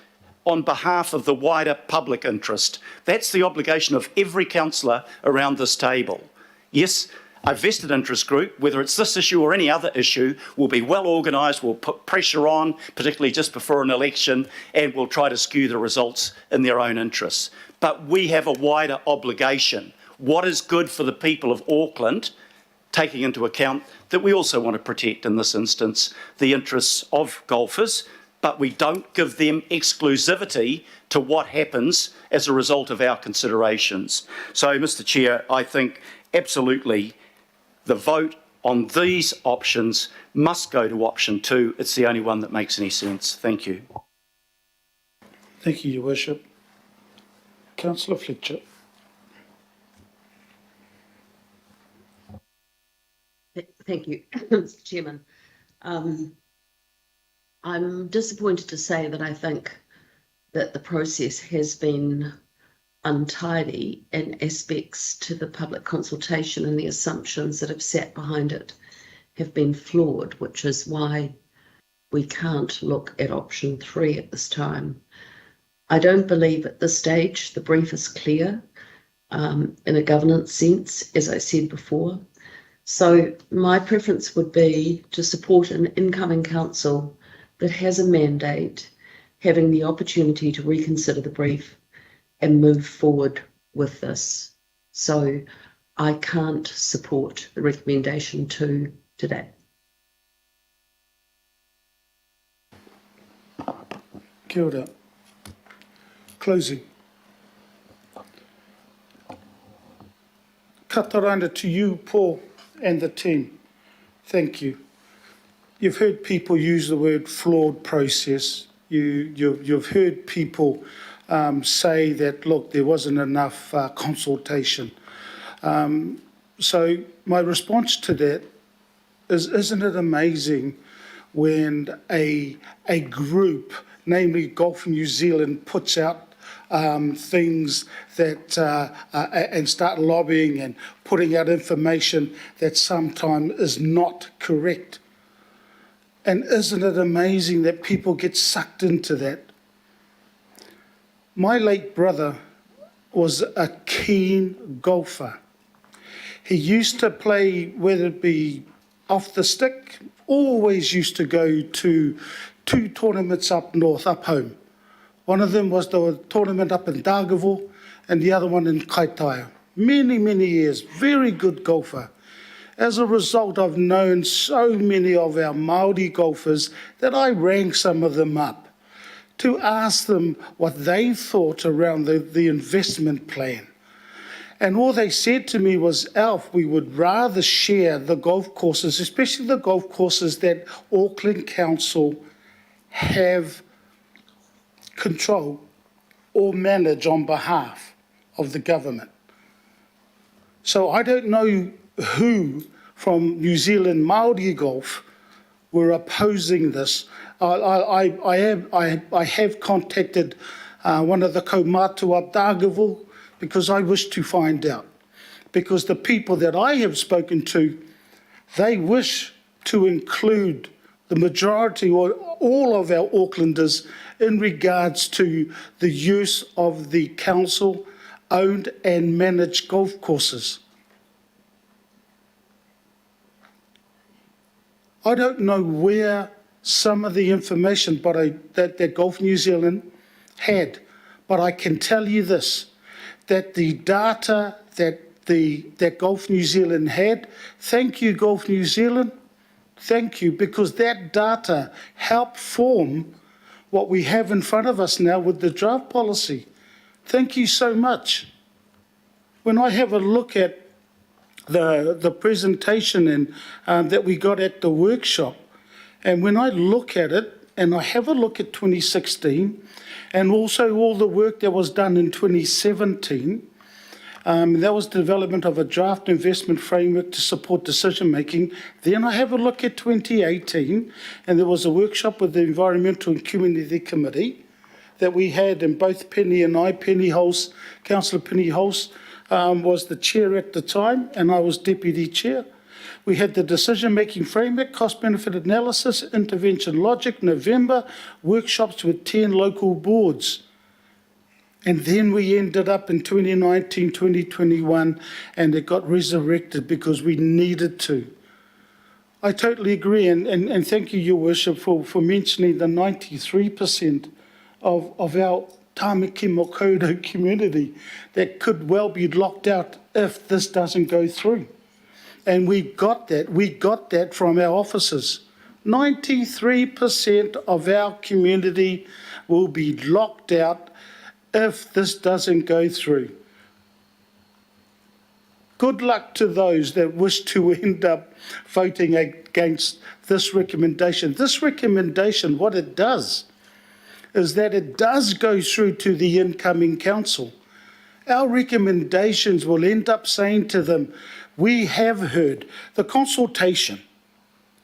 on behalf of the wider public interest. That's the obligation of every councillor around this table. Yes, a vested interest group, whether it's this issue or any other issue, will be well organised, will put pressure on, particularly just before an election, and will try to skew the results in their own interests. But we have a wider obligation. What is good for the people of Auckland, taking into account that we also want to protect, in this instance, the interests of golfers, but we don't give them exclusivity to what happens as a result of our considerations. So, Mr. Chair, I think absolutely the vote on these options must go to option 2. It's the only one that makes any sense. Thank you. Thank you, Your Worship. Councillor Fletcher. Thank you, Mr. Chairman. I'm disappointed to say that I think that the process has been untidy and aspects to the public consultation and the assumptions that have sat behind it have been flawed, which is why we can't look at option 3 at this time. I don't believe at this stage the brief is clear in a governance sense, as I said before. So my preference would be to support an incoming council that has a mandate having the opportunity to reconsider the brief and move forward with this. So I can't support the recommendation 2 today. Kia ora. Closing. Katarana to you, Paul, and the team. Thank you. You've heard people use the word flawed process. You've heard people say that, look, there wasn't enough consultation. So my response to that is, isn't it amazing when a group, namely Golf New Zealand, puts out things that and start lobbying and putting out information that sometimes is not correct. And isn't it amazing that people get sucked into that? My late brother was a keen golfer. He used to play, whether it be off the stick, always used to go to 2 tournaments up north, up home. One of them was the tournament up in Dargaville and the other one in Kaitaia. Many, many years, very good golfer. As a result, I've known so many of our Maori golfers that I rang some of them up to ask them what they thought around the investment plan. And all they said to me was, Alf, we would rather share the golf courses, especially the golf courses that Auckland Council have control or manage on behalf of the government. So I don't know who from New Zealand Maori Golf were opposing this. I have contacted one of the kaumātua up Dargaville because I wish to find out. Because the people that I have spoken to, they wish to include the majority or all of our Aucklanders in regards to the use of the council-owned and managed golf courses. I don't know where some of the information that Golf New Zealand had, but I can tell you this, that the data that Golf New Zealand had, thank you, Golf New Zealand, thank you, because that data helped form what we have in front of us now with the draft policy. Thank you so much. When I have a look at the presentation and that we got at the workshop, and when I look at it, and I have a look at 2016, and also all the work that was done in 2017, that was the development of a draft investment framework to support decision-making. Then I have a look at 2018, and there was a workshop with the Environmental and Community Committee that we had, and both Penny and I, Councillor Penny Hulse, was the chair at the time, and I was deputy chair. We had the decision-making framework, cost-benefit analysis, intervention logic, November, workshops with 10 local boards. And then we ended up in 2019, 2021, and it got resurrected because we needed to. I totally agree, and thank you, Your Worship, for mentioning the 93% of our Tāmaki Makaurau community that could well be locked out if this doesn't go through. And we got that from our officers. 93% of our community will be locked out if this doesn't go through. Good luck to those that wish to end up voting against this recommendation. This recommendation, what it does, is that it does go through to the incoming council. Our recommendations will end up saying to them, we have heard the consultation.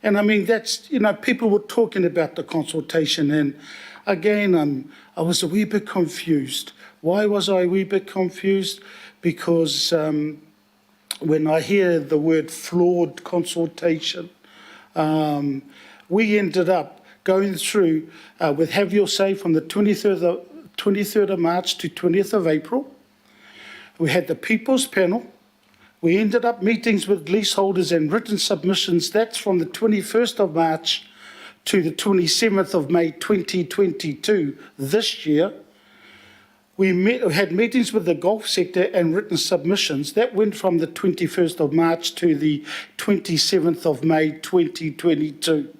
And I mean, that's, people were talking about the consultation. And again, I was a wee bit confused. Why was I a wee bit confused? Because when I hear the word flawed consultation, we ended up going through with Have Your Say from the 23rd of March to 20th of April. We had the People's Panel. We ended up meetings with leaseholders and written submissions. That's from the 21st of March to the 27th of May 2022 this year. We had meetings with the golf sector and written submissions. That went from the 21st of March to the 27th of May 2022.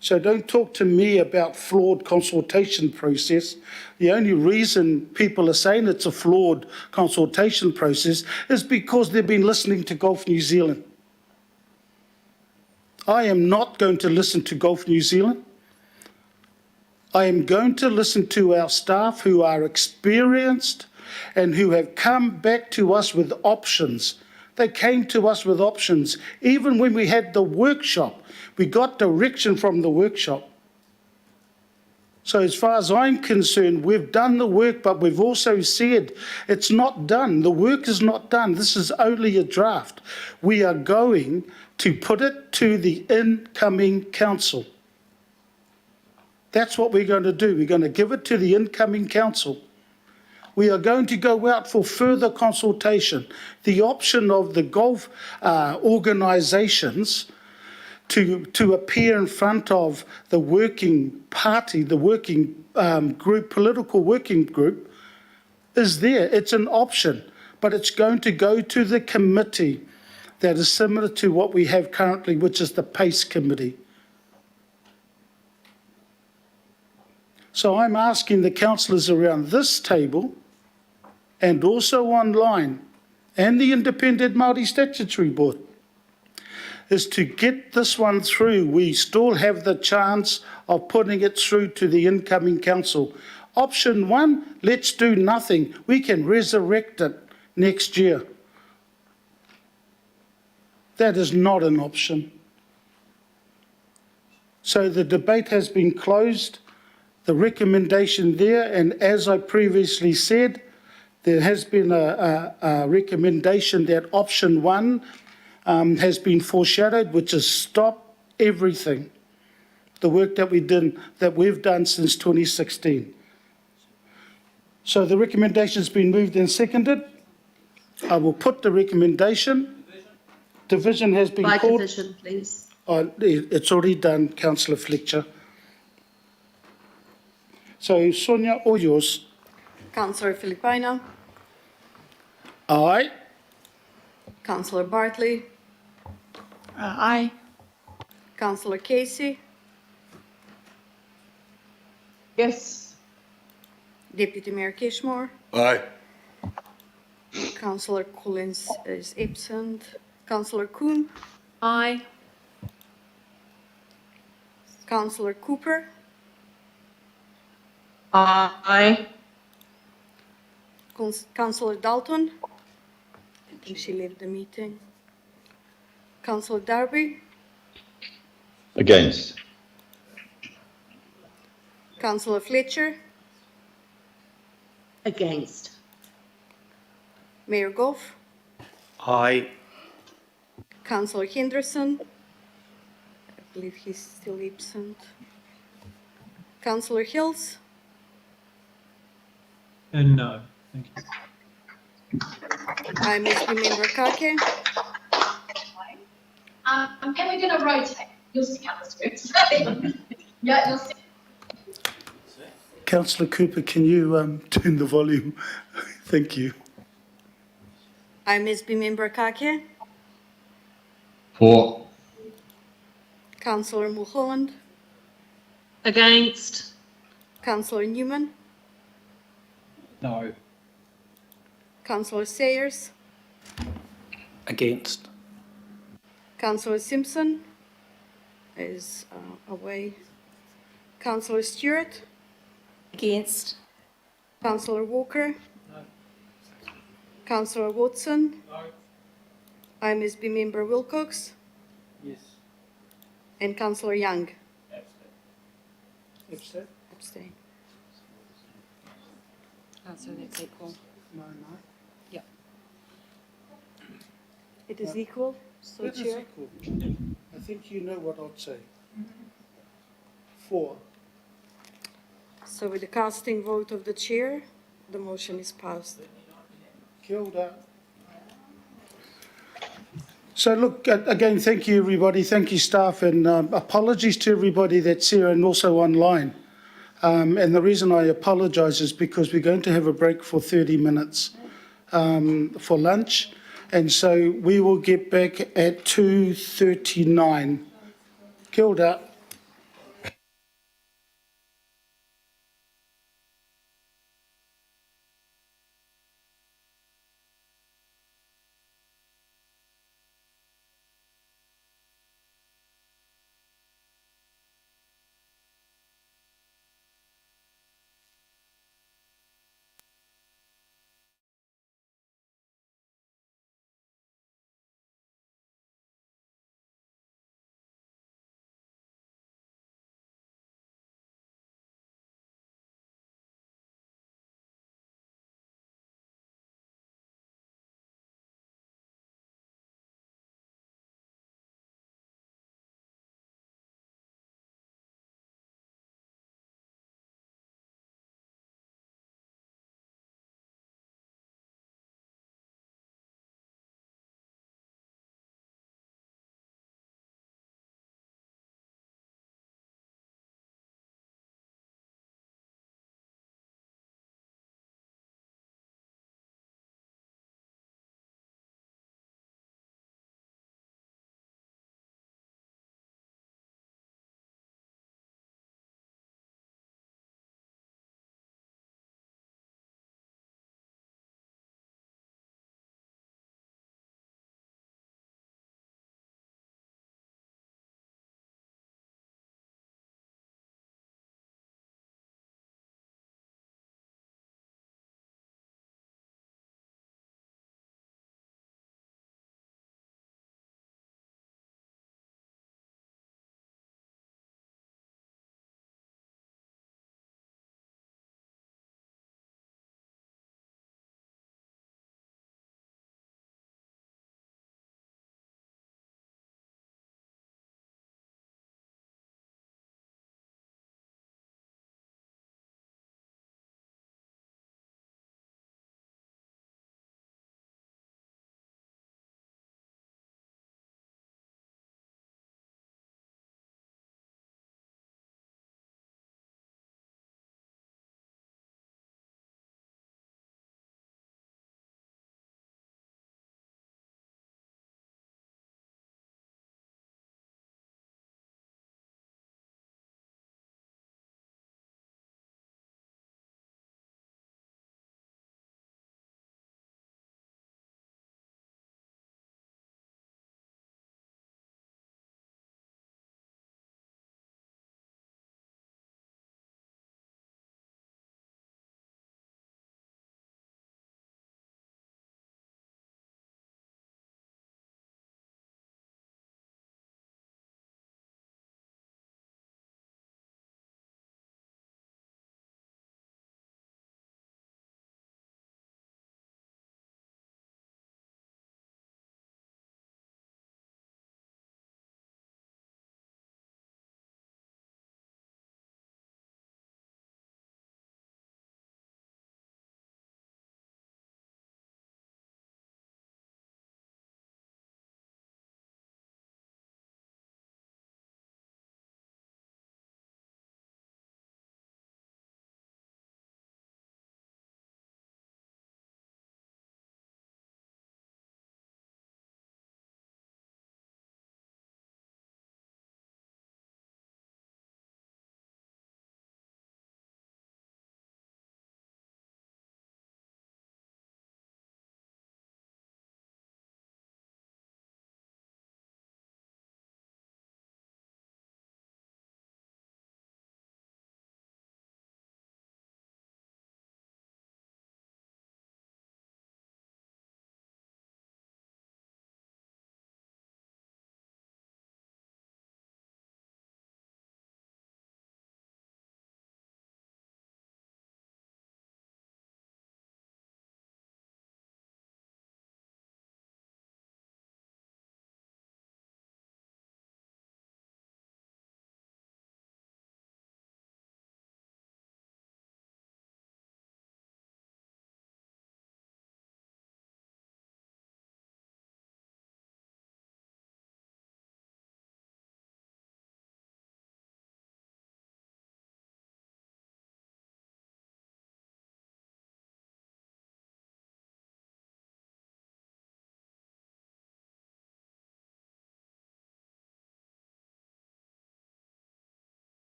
So don't talk to me about flawed consultation process. The only reason people are saying it's a flawed consultation process is because they've been listening to Golf New Zealand. I am not going to listen to Golf New Zealand. I am going to listen to our staff who are experienced and who have come back to us with options. They came to us with options. Even when we had the workshop, we got direction from the workshop. So as far as I'm concerned, we've done the work, but we've also said it's not done. The work is not done. This is only a draft. We are going to put it to the incoming council. That's what we're going to do. We're going to give it to the incoming council. We are going to go out for further consultation. The option of the golf organisations to appear in front of the working party, the working group, political working group, is there. It's an option, but it's going to go to the committee that is similar to what we have currently, which is the PACE committee. So I'm asking the councillors around this table and also online and the Independent Māori Statutory Board is to get this one through. We still have the chance of putting it through to the incoming council. Option one, let's do nothing. We can resurrect it next year. That is not an option. So the debate has been closed. The recommendation there, and as I previously said, there has been a recommendation that option one has been foreshadowed, which is stop everything, the work that we've done since 2016. So the recommendation has been moved and seconded. I will put the recommendation. Division has been By called. division, please. It's already done, Councillor Fletcher. So, Sonia, all yours. Councillor Filipina, Aye. Councillor Bartley, Aye. Councillor Casey, Yes. Deputy Mayor Cashmore, Aye. Councillor Collins is absent, Councillor Kuhn, Aye. Councillor Cooper, Aye. Councillor Dalton, I think she left the meeting, Councillor Darby, Against. Councillor Fletcher, Against. Mayor Goff, Aye. Councillor Henderson, I believe he's still absent, Councillor Hills, And no, thank you. I'm SB Member Kake, And we're going to rotate. You'll see how this works. Yeah, you'll see. Councillor Cooper, can you turn the volume? Thank you. I'm SB Member Kake, For. Councillor Mulholland, Against. Councillor Newman, No. Councillor Sayers, Against. Councillor Simpson is away, Councillor Stewart, Against. Councillor Walker, Councillor Watson, I'm SB Member Wilcox, Yes. and Councillor Young. Abstain. Abstain. So that's equal. No. Yep. It is equal, so It is Chair. equal. I think you know what I'd say. 4. So with the casting vote of the Chair, the motion is passed. Kia ora. So look, again, thank you, everybody. Thank you, staff, and apologies to everybody that's here and also online. And the reason I apologise is because we're going to have a break for 30 minutes for lunch. And so we will get back at 2:39. Kia ora.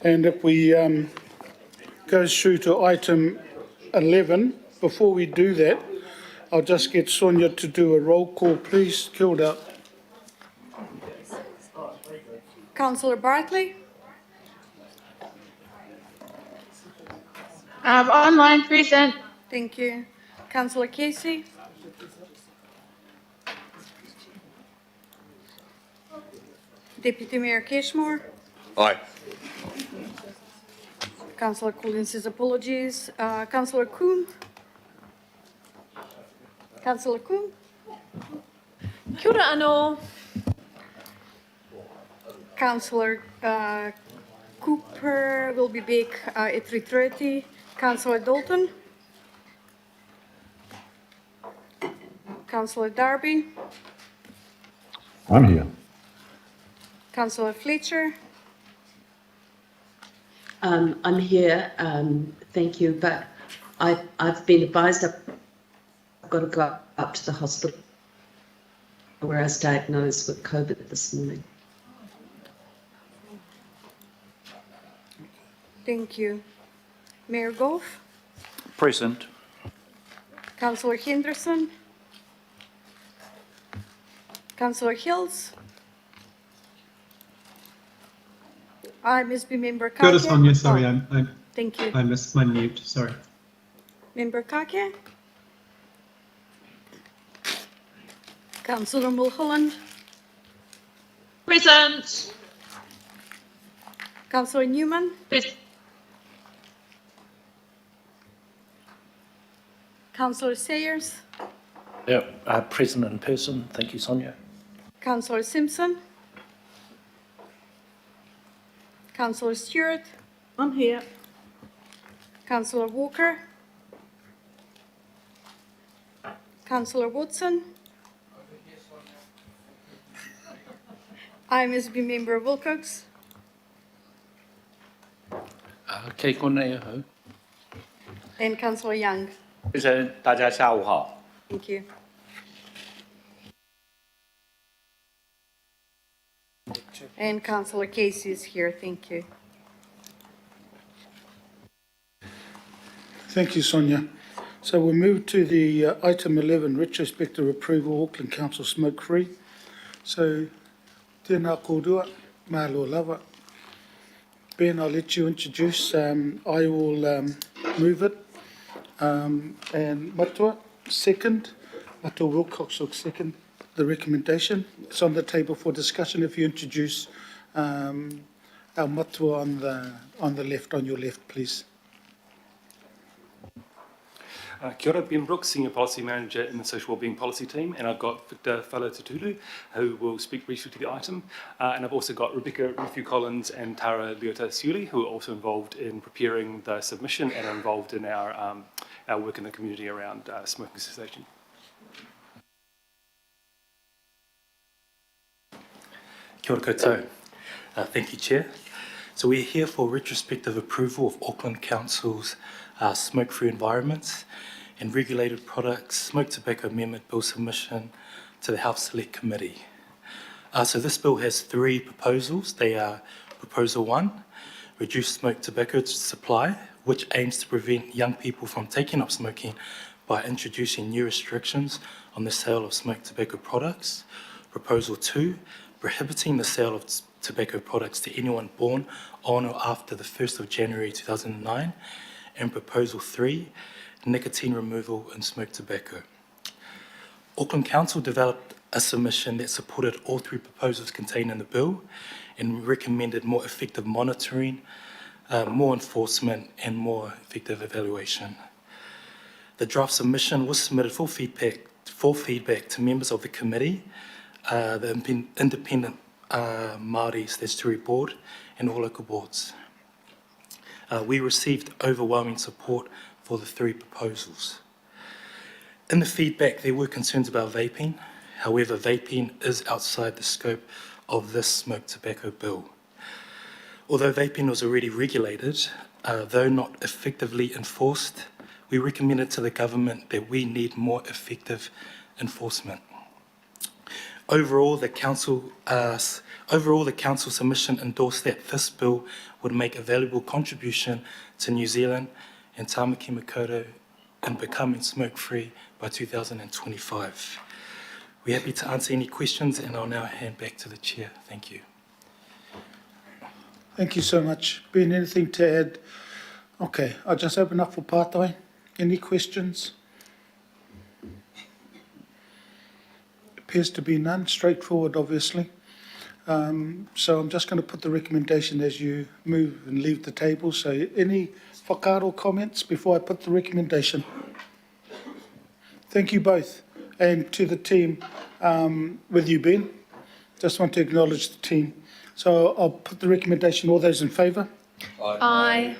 And if we go through to item 11, before we do that, I'll just get Sonia to do a roll call, please. Kia ora. Councillor Bartley, Online present. thank you. Councillor Casey, Deputy Mayor Cashmore, Aye. Councillor Collins says apologies. Councillor Coombe, Councillor Coombe, Kia ora anō. Councillor Cooper will be back at 3:30. Councillor Dalton, Councillor Darby, I'm here. Councillor Fletcher, I'm here, thank you, but I've been advised I've got to go up to the hospital where I was diagnosed with COVID this morning. thank you. Mayor Goff, Present. Councillor Henderson, Councillor Hills, MSB Member Kake. Kia ora, Sonia, sorry, Thank you. I missed my mute, sorry. Member Kake, Councillor Mulholland, Present. Councillor Newman, Councillor Sayers, Present in person. Thank you, Sonia. Councillor Simpson, Councillor Stewart. I'm here. Councillor Walker, Councillor Watson, MSB Member Wilcox, Kei konei ahau. and Councillor Young. 大家下午好。 Thank you. And Councillor Casey is here. Thank you. Thank you, Sonia. So we'll move to the item 11, retrospective approval, Auckland Council smoke-free. So, tēnā kōrua, mālo lava. Ben, I'll let you introduce. I will move it. And Matua, second. Matua Wilcox will second the recommendation. It's on the table for discussion if you introduce our Matua on the left, on your left, please. Kia ora, Ben Brooks, Senior Policy Manager in the Social Wellbeing Policy Team, and I've got Victor Whalatutulu, who will speak briefly to the item, and I've also got Rebecca Ruthu-Collins and Tara Leota-Siuli, who are also involved in preparing the submission and are involved in our work in the community around smoking cessation. Kia ora koutou. Thank you, Chair. So we're here for retrospective approval of Auckland Council's smoke-free environments and regulated products smoke tobacco amendment bill submission to the Health Select Committee. So this bill has three proposals. They are Proposal 1, reduce smoke tobacco supply, which aims to prevent young people from taking up smoking by introducing new restrictions on the sale of smoked tobacco products. Proposal 2, prohibiting the sale of tobacco products to anyone born on or after the 1st of January 2009. And Proposal 3, nicotine removal in smoked tobacco. Auckland Council developed a submission that supported all three proposals contained in the bill and recommended more effective monitoring, more enforcement and more effective evaluation. The draft submission was submitted for feedback to members of the committee, the independent Maori Statutory Board and all local boards. We received overwhelming support for the three proposals. In the feedback, there were concerns about vaping. However, vaping is outside the scope of this smoked tobacco bill. Although vaping was already regulated, though not effectively enforced, we recommended to the government that we need more effective enforcement. Overall, the council Overall, the council submission endorsed that this bill would make a valuable contribution to New Zealand and Tāmaki Makaurau in becoming smoke-free by 2025. We're happy to answer any questions, and I'll now hand back to the Chair. Thank you. Thank you so much. Ben, anything to add? Okay, I'll just open up for Pātai. Any questions? Appears to be none. Straightforward, obviously. So I'm just going to put the recommendation as you move and leave the table. So any whakaaro comments before I put the recommendation? Thank you both. And to the team with you, Ben. Just want to acknowledge the team. So I'll put the recommendation. All those in favour? Aye.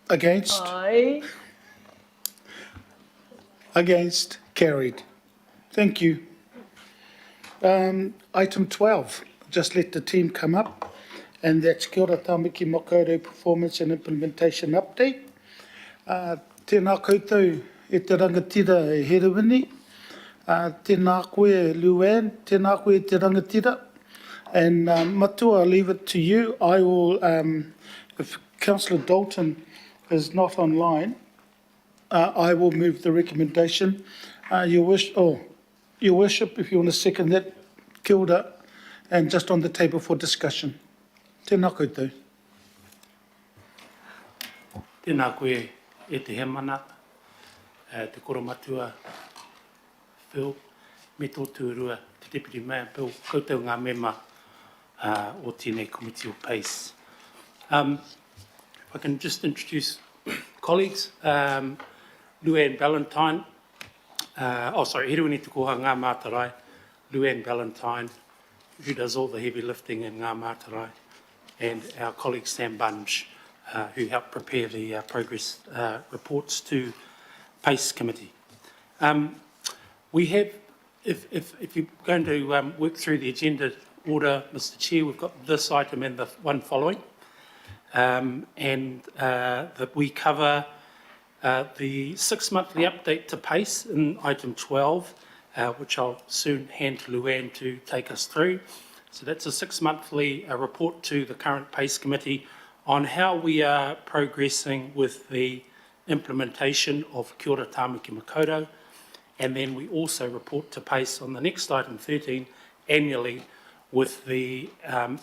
Against? Aye. Against? Carried. Thank you. Item 12. Just let the team come up. And that's Kia ora Tāmaki Makaurau Performance and Implementation Update. Tēnā koutou e te rangatira e Herewini. Tēnā koe Luann, tēnā koe te rangatira. And Matua, I'll leave it to you. I will, if Councillor Dalton is not online, I will move the recommendation. Your Worship, if you want to second that, kia ora, and just on the table for discussion. Tēnā koutou. Tēnā koe e te hemana, te koromatua Phil, me tō tūrua, te Deputy Mayor Bill, koutou ngā mema o tēnei Committee of Pace. If I can just introduce colleagues, Luann Valentine, Herewini te koha ngā mātarai, Luann Valentine, who does all the heavy lifting in ngā mātarai, and our colleague Sam Bunge, who helped prepare the progress reports to PACE Committee. We have, if you're going to work through the agenda order, Mr Chair, we've got this item and the one following, and that we cover the 6-monthly update to PACE in item 12, which I'll soon hand to Luann to take us through. So that's a 6-monthly report to the current PACE Committee on how we are progressing with the implementation of Kia ora Tāmaki Makaurau. And then we also report to PACE on the next item 13 annually with the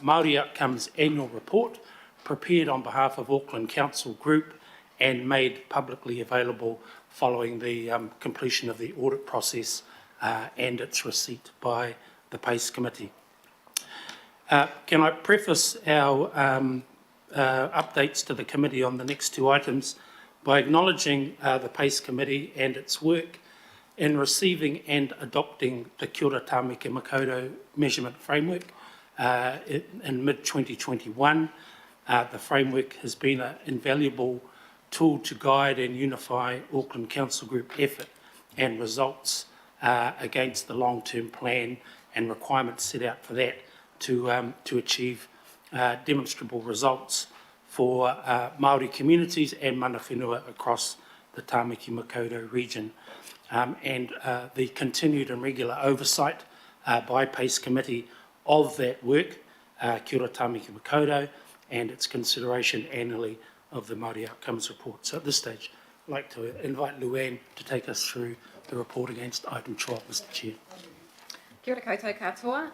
Maori Outcomes Annual Report prepared on behalf of Auckland Council Group and made publicly available following the completion of the audit process and its receipt by the PACE Committee. Can I preface our updates to the committee on the next two items by acknowledging the PACE Committee and its work in receiving and adopting the Kia ora Tāmaki Makaurau measurement framework in mid-2021. The framework has been an invaluable tool to guide and unify Auckland Council Group effort and results against the long-term plan and requirements set out for that to achieve demonstrable results for Māori communities and mana whenua across the Tāmaki Makaurau region. And the continued and regular oversight by PACE Committee of that work, Kia ora Tāmaki Makaurau, and its consideration annually of the Māori Outcomes Report. So at this stage, I'd like to invite Luann to take us through the report against item 12, Mr Chair. Kia ora koutou katoa.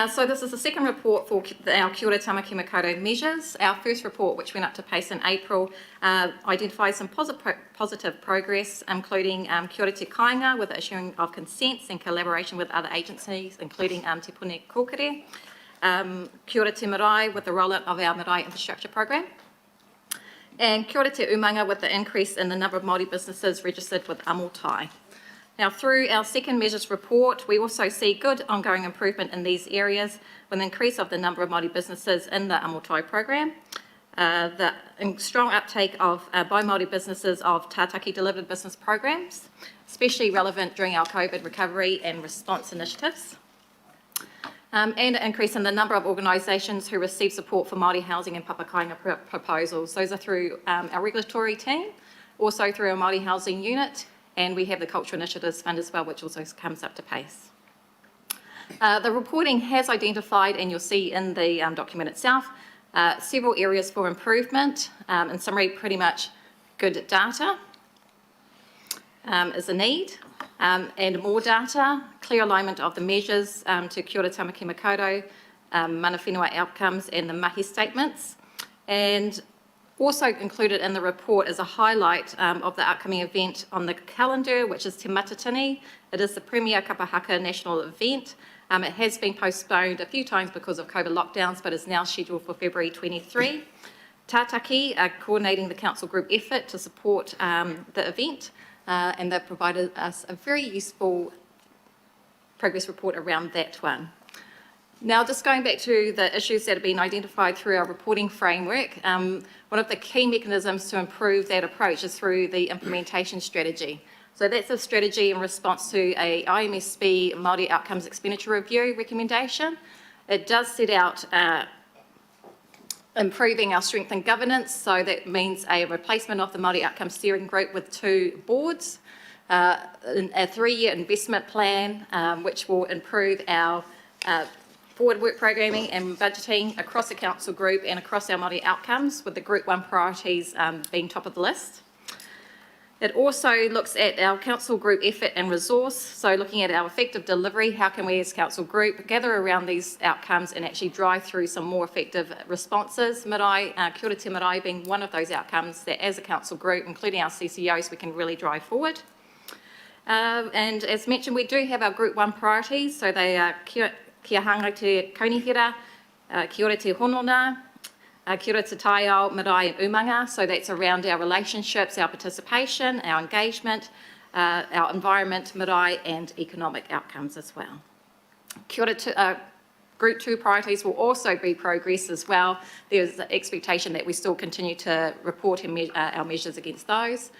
So this is the second report for our Kia ora Tāmaki Makaurau measures. Our first report, which went up to PACE in April, identified some positive progress, including Kia ora te kāinga with the issuing of consents and collaboration with other agencies, including Te Pune Kōkere. Kia ora te marae with the rollout of our marae infrastructure program. And kia ora te umanga with the increase in the number of Māori businesses registered with Amotai. Now, through our second measures report, we also see good ongoing improvement in these areas with an increase of the number of Māori businesses in the Amotai program, the strong uptake of by Māori businesses of tātaki delivered business programs, especially relevant during our COVID recovery and response initiatives, and an increase in the number of organisations who receive support for Māori housing and papakainga proposals. Those are through our regulatory team, also through our Māori Housing Unit, and we have the Cultural Initiatives Fund as well, which also comes up to pace. The reporting has identified, and you'll see in the document itself, several areas for improvement. In summary, pretty much good data is a need, and more data, clear alignment of the measures to Kia ora Tamaki Makaurau, mana whenua outcomes and the mahi statements. And also included in the report is a highlight of the upcoming event on the calendar, which is Te Matatini. It is the premier kapahaka national event. It has been postponed a few times because of COVID lockdowns, but is now scheduled for February 23. Tātaki are coordinating the council group effort to support the event, and they've provided us a very useful progress report around that one. Now, just going back to the issues that have been identified through our reporting framework, one of the key mechanisms to improve that approach is through the implementation strategy. So that's a strategy in response to a IMSB Māori Outcomes Expenditure Review recommendation. It does set out improving our strength and governance, so that means a replacement of the Māori Outcomes Steering Group with 2 boards, a 3-year investment plan, which will improve our forward work programming and budgeting across the council group and across our Māori outcomes, with the Group 1 priorities being top of the list. It also looks at our council group effort and resource, so looking at our effective delivery, how can we as council group gather around these outcomes and actually drive through some more effective responses. Marae, Kia ora te marae being one of those outcomes that as a council group, including our CCOs, we can really drive forward. And as mentioned, we do have our Group 1 priorities, so they are kia hanga te kaunihira, kia ora te honona, kia ora te taiao, marae and umanga, so that's around our relationships, our participation, our engagement, our environment, marae and economic outcomes as well. Kia ora Group 2 priorities will also be progress as well. There's the expectation that we still continue to report our measures against those.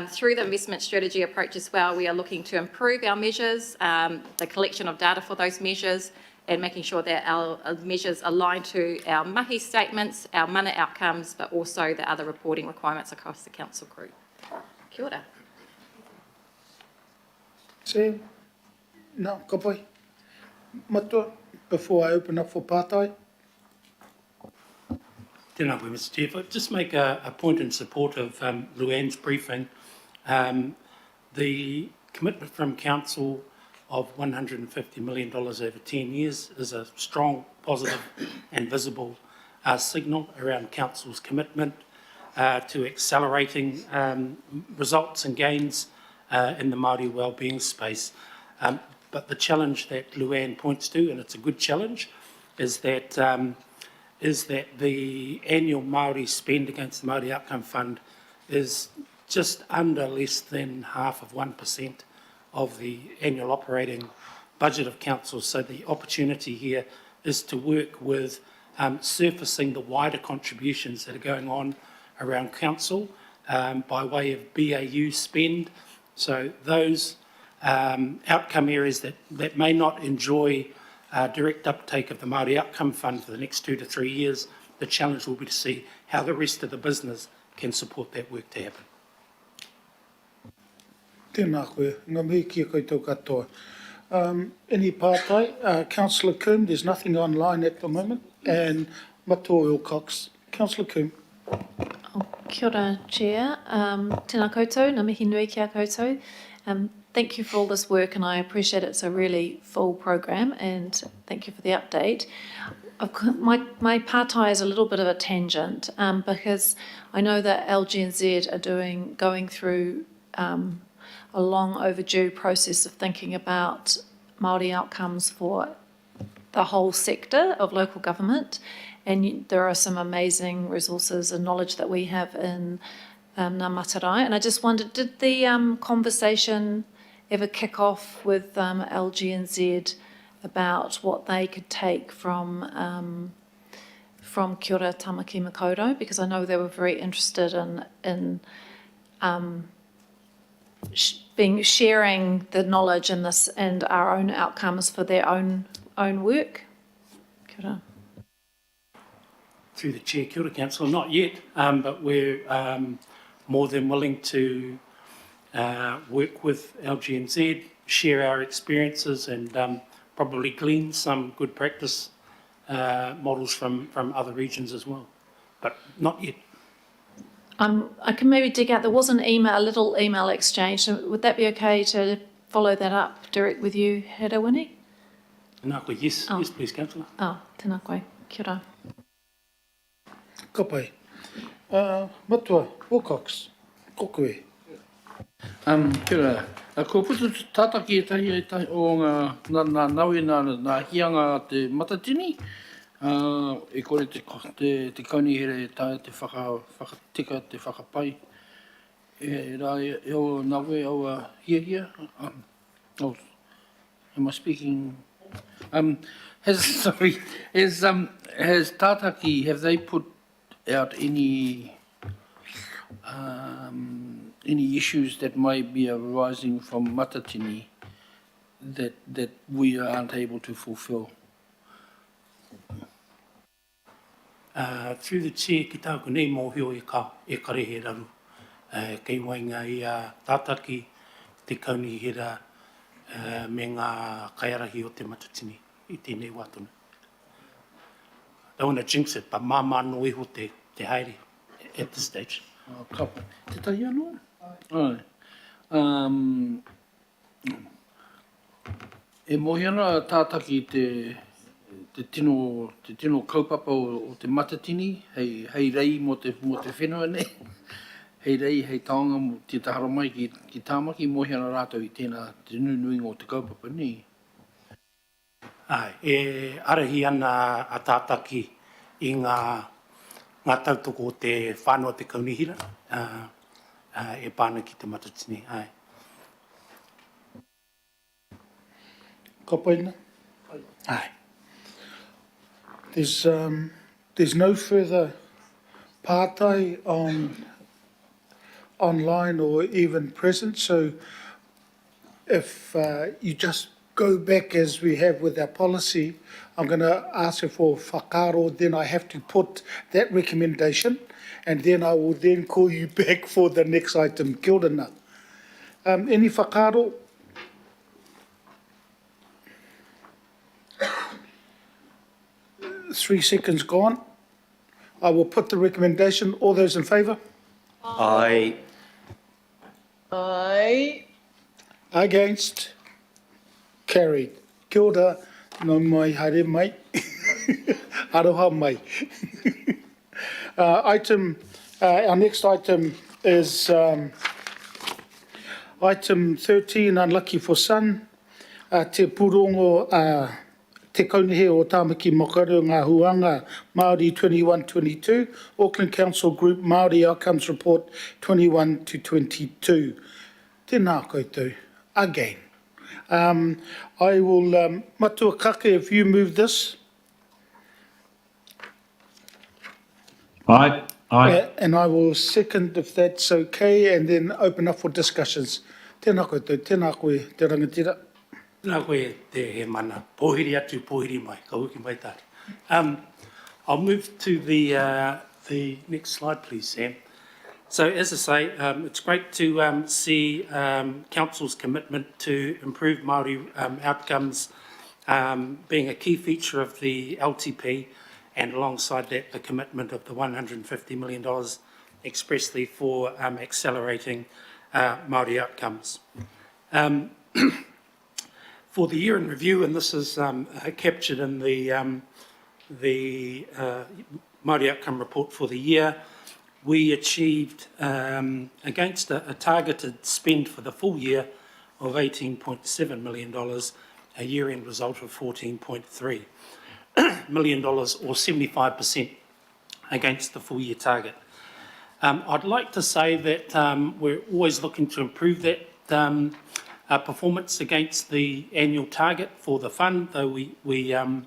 Through the investment strategy approach as well, we are looking to improve our measures, the collection of data for those measures, and making sure that our measures align to our mahi statements, our mana outcomes, but also the other reporting requirements across the council group. Kia ora. Sam? No, kapai. Matua, before I open up for pātai. Tēnā koe, Mr. Chair. If I just make a point in support of Luann's briefing, the commitment from Council of $150 million over 10 years is a strong, positive and visible signal around Council's commitment to accelerating results and gains in the Māori wellbeing space. But the challenge that Luann points to, and it's a good challenge, is that the annual Māori spend against the Māori Outcome Fund is just under less than half of 1% of the annual operating budget of council. So the opportunity here is to work with surfacing the wider contributions that are going on around council by way of BAU spend. So those outcome areas that may not enjoy direct uptake of the Māori Outcome Fund for the next 2 to 3 years, the challenge will be to see how the rest of the business can support that work to happen. Tēnā koe, ngā mihi kia koutou katoa. Any pātai? Councillor Coombe, there's nothing online at the moment. And Matua Wilcox. Councillor Coombe. Kia ora, Chair. Tēnā koutou, ngā mihi nui kia koutou. Thank you for all this work, and I appreciate it's a really full program, and thank you for the update. My pātai is a little bit of a tangent because I know that LG&Z are going through a long overdue process of thinking about Māori outcomes for the whole sector of local government, and there are some amazing resources and knowledge that we have in Ngā Matarai. And I just wondered, did the conversation ever kick off with LG&Z about what they could take from Kia ora Tamaki Makaurau? Because I know they were very interested in sharing the knowledge in this and our own outcomes for their own work. Kia ora. Through the chair, kia ora, councillor. Not yet, but we're more than willing to work with LGNZ, share our experiences and probably glean some good practice models from other regions as well, but not yet. I can maybe dig out, there was an email, a little email exchange. So would that be okay to follow that up direct with you, Hedawini? Nā koe, yes, Oh. yes, please, Councillor. Oh, tēnā koe. Kia ora. Ka pai. Matua, Wilcox, ko koe. Kia ora. Ko putu tātaki e tahi o ngā naui nā hianga te matatini. E kore te kaunihere te whakatika, te whakapai. E rā e o nawe au hia. Am I speaking? Has Tātaki, have they put out any issues that may be arising from matatini that we aren't able to fulfil? Through the chair, ki tāku nei mōhio e kare he raru. Kei wainga i Tātaki, te kaunihera me ngā kaiarahi o te matatini i tēnei wātuna. Don't want to jinx it, but māma no iho te haere at this stage. Kapa. Te tahi anō? Ai. E mohiana Tātaki te tino kaupapa o te matatini, hei rei mo te whenua nei. Hei rei, hei taonga mo te tahara mai ki tāmaki, mohiana rātou i tēnā te nunui o te kaupapa ni. Ai, e arahi ana a Tātaki i ngā tautoko o te whānua te kaunihira, e pāna ki te matatini. Ai. Ka paina? Ai. There's no further pātai online or even present, so if you just go back as we have with our policy, I'm going to ask you for whakaro, then I have to put that recommendation, and then I will then call you back for the next item. Kia ora nā. Any whakaro? Three seconds gone. I will put the recommendation. All those in favour? Aye. Aye. Against? Carried. Kia ora, no mai haere mai. Aroha mai. Our next item is item 13, unlucky for son. Te purongo, te kaunihe o Tāmaki Makaru ngā huanga Māori 21-22, Auckland Council Group Māori Outcomes Report 21-22. Tēnā koutou, again. I will, Matua Kake, if you move this. Aye. Aye. And I will second if that's okay, and then open up for discussions. Tēnā koutou, tēnā koe, te rangatira. Nā koe te he mana, pōhiri atu, pōhiri mai, ka uki mai tāre. I'll move to the next slide, please, Sam. So, as I say, it's great to see Council's commitment to improve Māori outcomes being a key feature of the LTP, and alongside that, the commitment of the $150 million expressly for accelerating Māori outcomes. For the year in review, and this is captured in the Māori outcome report for the year, we achieved, against a targeted spend for the full year of $18.7 million, a year-end result of $14.3 million, or 75% against the full year target. I'd like to say that we're always looking to improve that performance against the annual target for the fund, though we are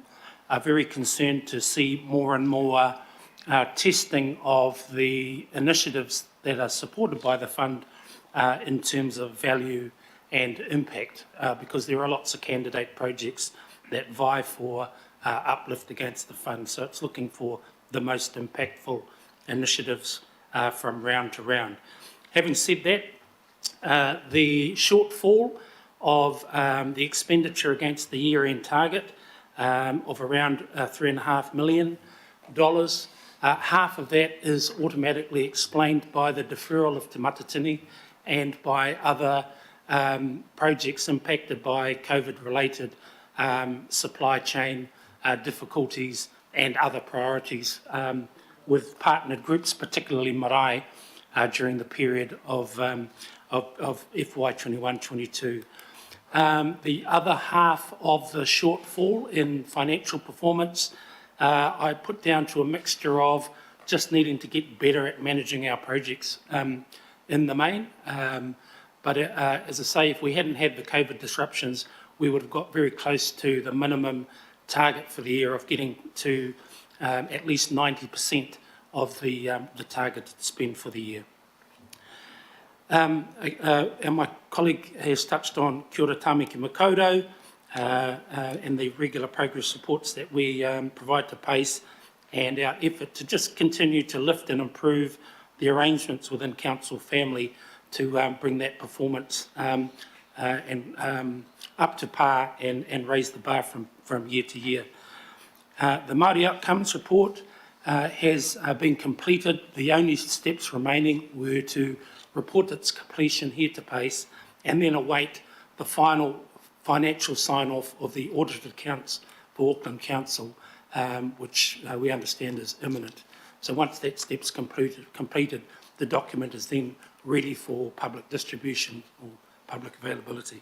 very concerned to see more and more testing of the initiatives that are supported by the fund in terms of value and impact, because there are lots of candidate projects that vie for uplift against the fund. So it's looking for the most impactful initiatives from round to round. Having said that, the shortfall of the expenditure against the year-end target of around $3.5 million, half of that is automatically explained by the deferral of Te Matatini and by other projects impacted by COVID-related supply chain difficulties and other priorities with partnered groups, particularly Muriwai, during the period of FY 21-22. The other half of the shortfall in financial performance I put down to a mixture of just needing to get better at managing our projects in the main. But as I say, if we hadn't had the COVID disruptions, we would have got very close to the minimum target for the year of getting to at least 90% of the targeted spend for the year. And my colleague has touched on Kia ora tāmeki makaurau and the regular progress reports that we provide to PACE and our effort to just continue to lift and improve the arrangements within council family to bring that performance and up to par and raise the bar from year to year. The Māori Outcomes Report has been completed. The only steps remaining were to report its completion here to PACE and then await the final financial sign-off of the audited accounts for Auckland Council, which we understand is imminent. So once that step's completed, the document is then ready for public distribution or public availability.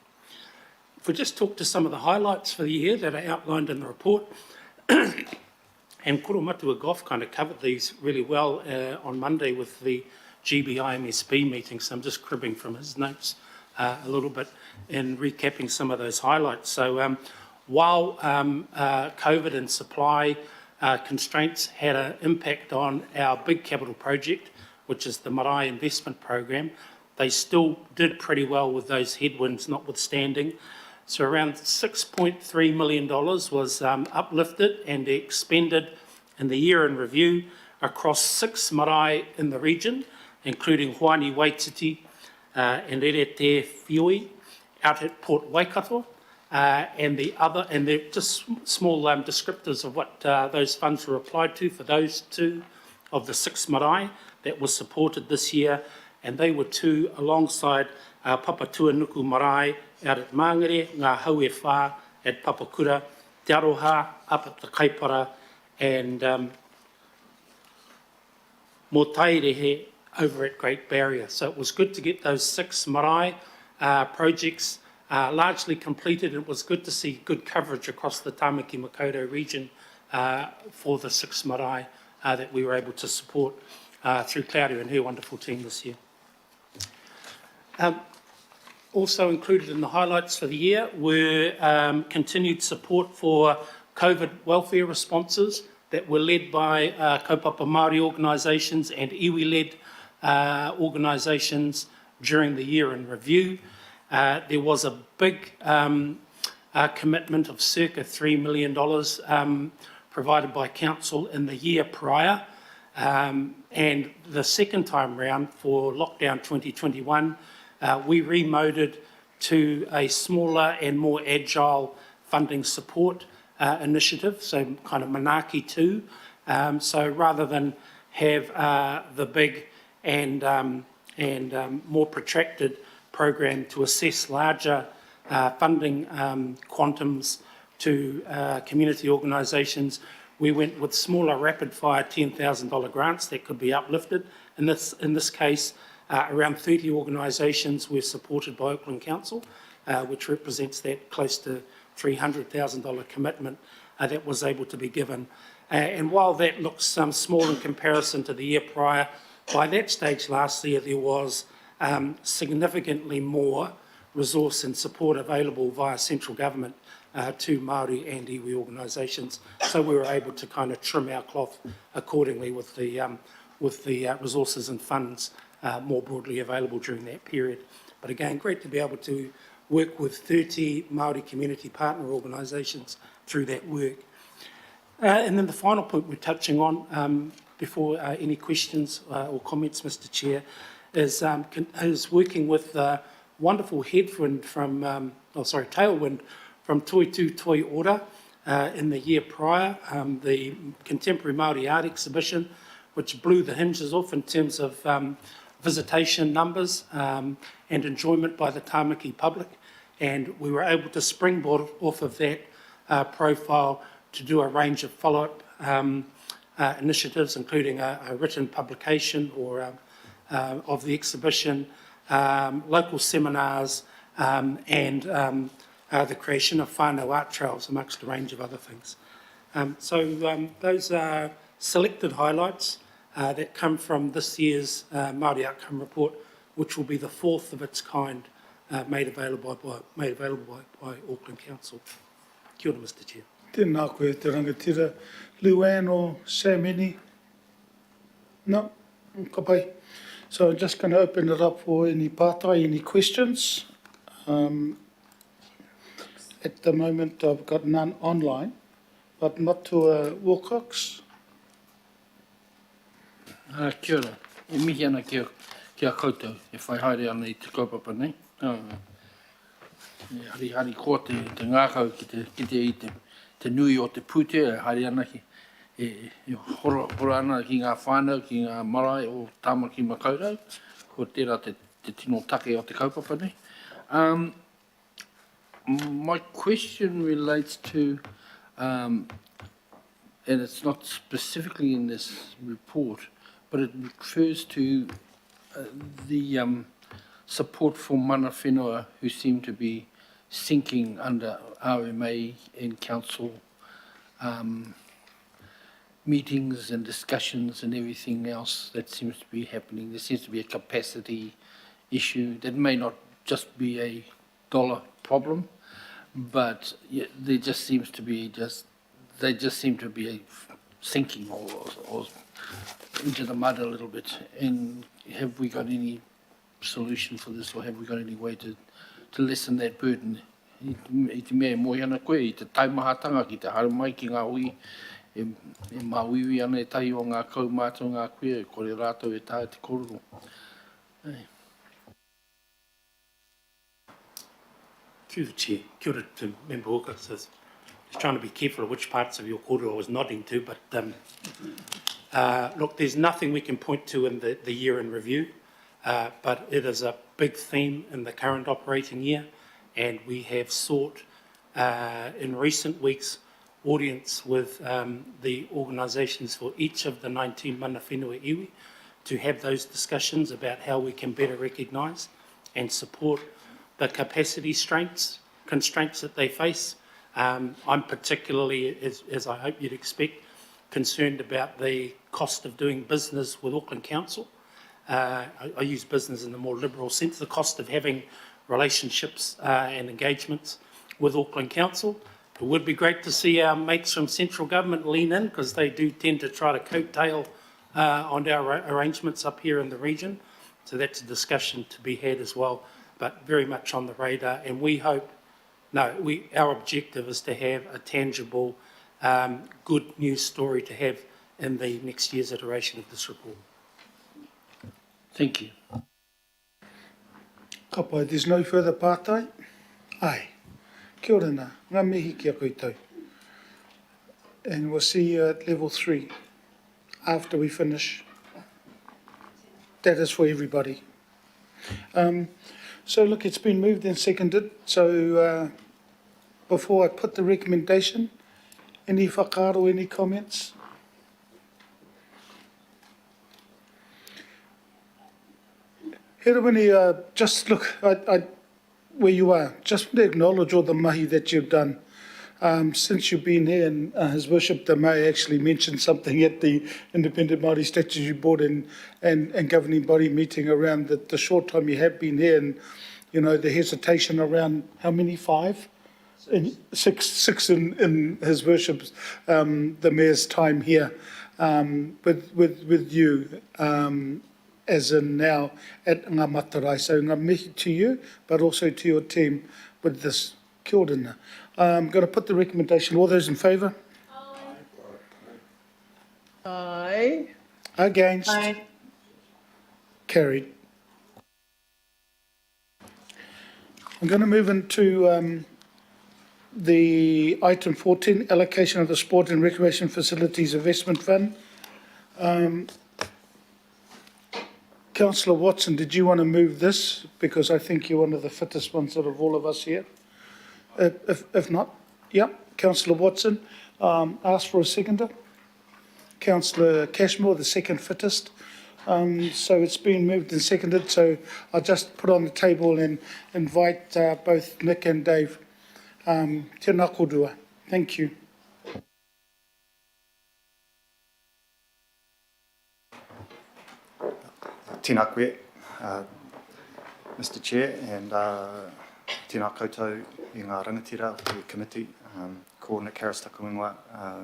If we just talk to some of the highlights for the year that are outlined in the report, and Koro Matua Goff kind of covered these really well on Monday with the GBIMSB meeting, so I'm just cribbing from his notes a little bit and recapping some of those highlights. So while COVID and supply constraints had an impact on our big capital project, which is the Muriwai investment program, they still did pretty well with those headwinds notwithstanding. So around $6.3 million was uplifted and expended in the year in review across 6 marae in the region, including Huani Waititi and Rerete Whioi out at Port Waikato, and they're just small descriptors of what those funds were applied to for those 2 of the 6 marae that were supported this year, and they were 2 alongside Papatuanuku Marae out at Mangere, Ngā Haue Whā at Papakura, Te Aroha up at the Kaipara, and Motairehe over at Great Barrier. So it was good to get those 6 marae projects largely completed. It was good to see good coverage across the Tāmaki Makaurau region for the 6 marae that we were able to support through Claudia and her wonderful team this year. Also included in the highlights for the year were continued support for COVID welfare responses that were led by kaupapa Māori organisations and iwi-led organisations during the year in review. There was a big commitment of circa $3 million provided by council in the year prior, and the second time round for lockdown 2021 we remoded to a smaller and more agile funding support initiative, so kind of Manaki 2. So rather than have the big and more protracted program to assess larger funding quantums to community organisations, we went with smaller rapid-fire $10,000 grants that could be uplifted. In this case, around 30 organisations were supported by Auckland Council, which represents that close to $300,000 commitment that was able to be given. And while that looks small in comparison to the year prior, by that stage last year there was significantly more resource and support available via central government to Māori and iwi organisations. So we were able to kind of trim our cloth accordingly with the resources and funds more broadly available during that period. But again, great to be able to work with 30 Māori community partner organisations through that work. And then the final point we're touching on before any questions or comments, Mr Chair, is working with wonderful tailwind from Toi Tu Toi Ora in the year prior, the Contemporary Māori Art Exhibition, which blew the hinges off in terms of visitation numbers and enjoyment by the Tāmaki public. And we were able to springboard off of that profile to do a range of follow-up initiatives, including a written publication or of the exhibition, local seminars, and the creation of whānau art trails, amongst a range of other things. Those are selected highlights that come from this year's Māori Outcome Report, which will be the fourth of its kind made available by Auckland Council. Kia ora, Mr Chair. Tēnā koe te rangatira. Luann or Samini? No? Ka pai. So I'm just going to open it up for any pātai, any questions. At the moment I've got none online, but not to Wilcox. Kia ora. E mihi ana kia koutou, e whai haere ana I te kaupapa nei. Hari ko te ngākau ki te nui o te pūtea, e haere ana e horo ana ki ngā whānau, ki ngā marae o Tāmaki Makaurau, ko tērā te tino take o te kaupapa nei. My question relates to, and it's not specifically in this report, but it refers to the support for mana whenua who seem to be sinking under RMA and council meetings and discussions and everything else that seems to be happening. There seems to be a capacity issue that may not just be a dollar problem, but there just seems to be they just seem to be sinking or into the mud a little bit. And have we got any solution for this, or have we got any way to lessen that burden? I te mea moe ana koe, I te taimahatanga ki te haramai ki ngā ui, e mauiwi ana e tahi o ngā kaumātua ngā koe, kore rātou e tāe te kororo. Through the chair, kia ora to Member Wilcox. I was trying to be careful of which parts of your kororo I was nodding to, but look, there's nothing we can point to in the year in review, but it is a big theme in the current operating year, and we have sought in recent weeks audience with the organisations for each of the 19 mana whenua iwi to have those discussions about how we can better recognise and support the capacity constraints that they face. I'm particularly, as I hope you'd expect, concerned about the cost of doing business with Auckland Council. I use business in the more liberal sense, the cost of having relationships and engagements with Auckland Council. It would be great to see our mates from central government lean in, because they do tend to try to coattail on our arrangements up here in the region. So that's a discussion to be had as well, but very much on the radar. And we hope, our objective is to have a tangible, good news story to have in the next year's iteration of this report. Thank you. Ka pai, there's no further pātai? Ai. Kia ora nā, ngā mihi kia koutou. And we'll see you at level 3 after we finish. That is for everybody. So look, it's been moved and seconded. So before I put the recommendation, any whakaaro, any comments? Herewini, just look, where you are, just want to acknowledge all the mahi that you've done. Since you've been here, and His Worship the Mayor actually mentioned something at the Independent Māori Statutory Board and governing body meeting around the short time you have been here, and you know the hesitation around how many, 5? Six in His Worship's the Mayor's time here with you. As in now at Ngā Matarai. So ngā mihi to you, but also to your team with this. Kia ora nā. I'm going to put the recommendation. All those in favour? Aye. Against? Aye. Carried. I'm going to move into the item 14, allocation of the Sport and Recreation Facilities Investment Fund. Councillor Watson, did you want to move this? Because I think you're one of the fittest ones out of all of us here. If not, yeah, Councillor Watson, ask for a seconder. Councillor Cashmore, the second fittest. So it's been moved and seconded, so I'll just put on the table and invite both Nick and Dave. Tēnā korua. Thank you. Tēnā koe, Mr Chair, and tēnā koutou I ngā rangatira o te committee, ko Nick Harris taku ingoa,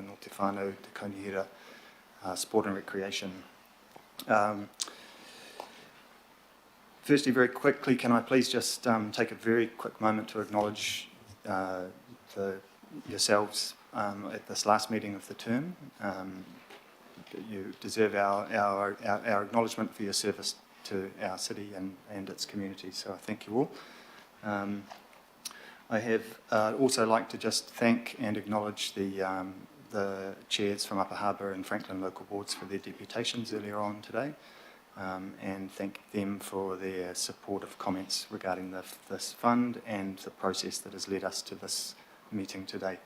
no te whānau, te kaunihira, Sport and Recreation. Firstly, very quickly, can I please just take a very quick moment to acknowledge yourselves at this last meeting of the term. You deserve our acknowledgement for your service to our city and its community, so I thank you all. I have also like to just thank and acknowledge the chairs from Upper Harbour and Franklin local boards for their deputations earlier on today, and thank them for their supportive comments regarding this fund and the process that has led us to this meeting today.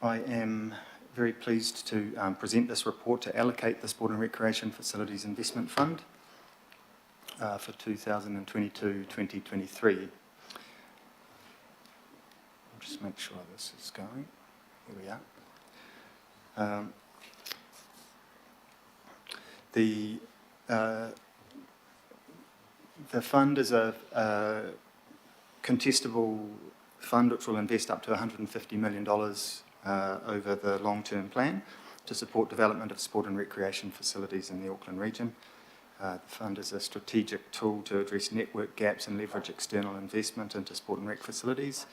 I am very pleased to present this report to allocate the Sport and Recreation Facilities Investment Fund for 2022-2023. I'll just make sure this is going. Here we are. The fund is a contestable fund which will invest up to $150 million over the long-term plan to support development of sport and recreation facilities in the Auckland region. The fund is a strategic tool to address network gaps and leverage external investment into sport and rec facilities,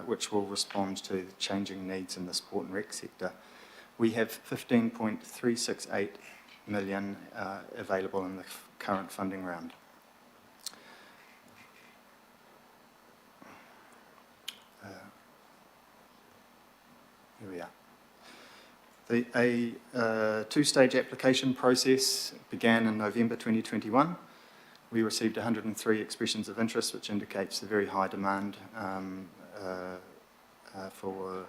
which will respond to the changing needs in the sport and rec sector. We have $15.368 million available in the current funding round. Here we are. A two-stage application process began in November 2021. We received 103 expressions of interest, which indicates the very high demand for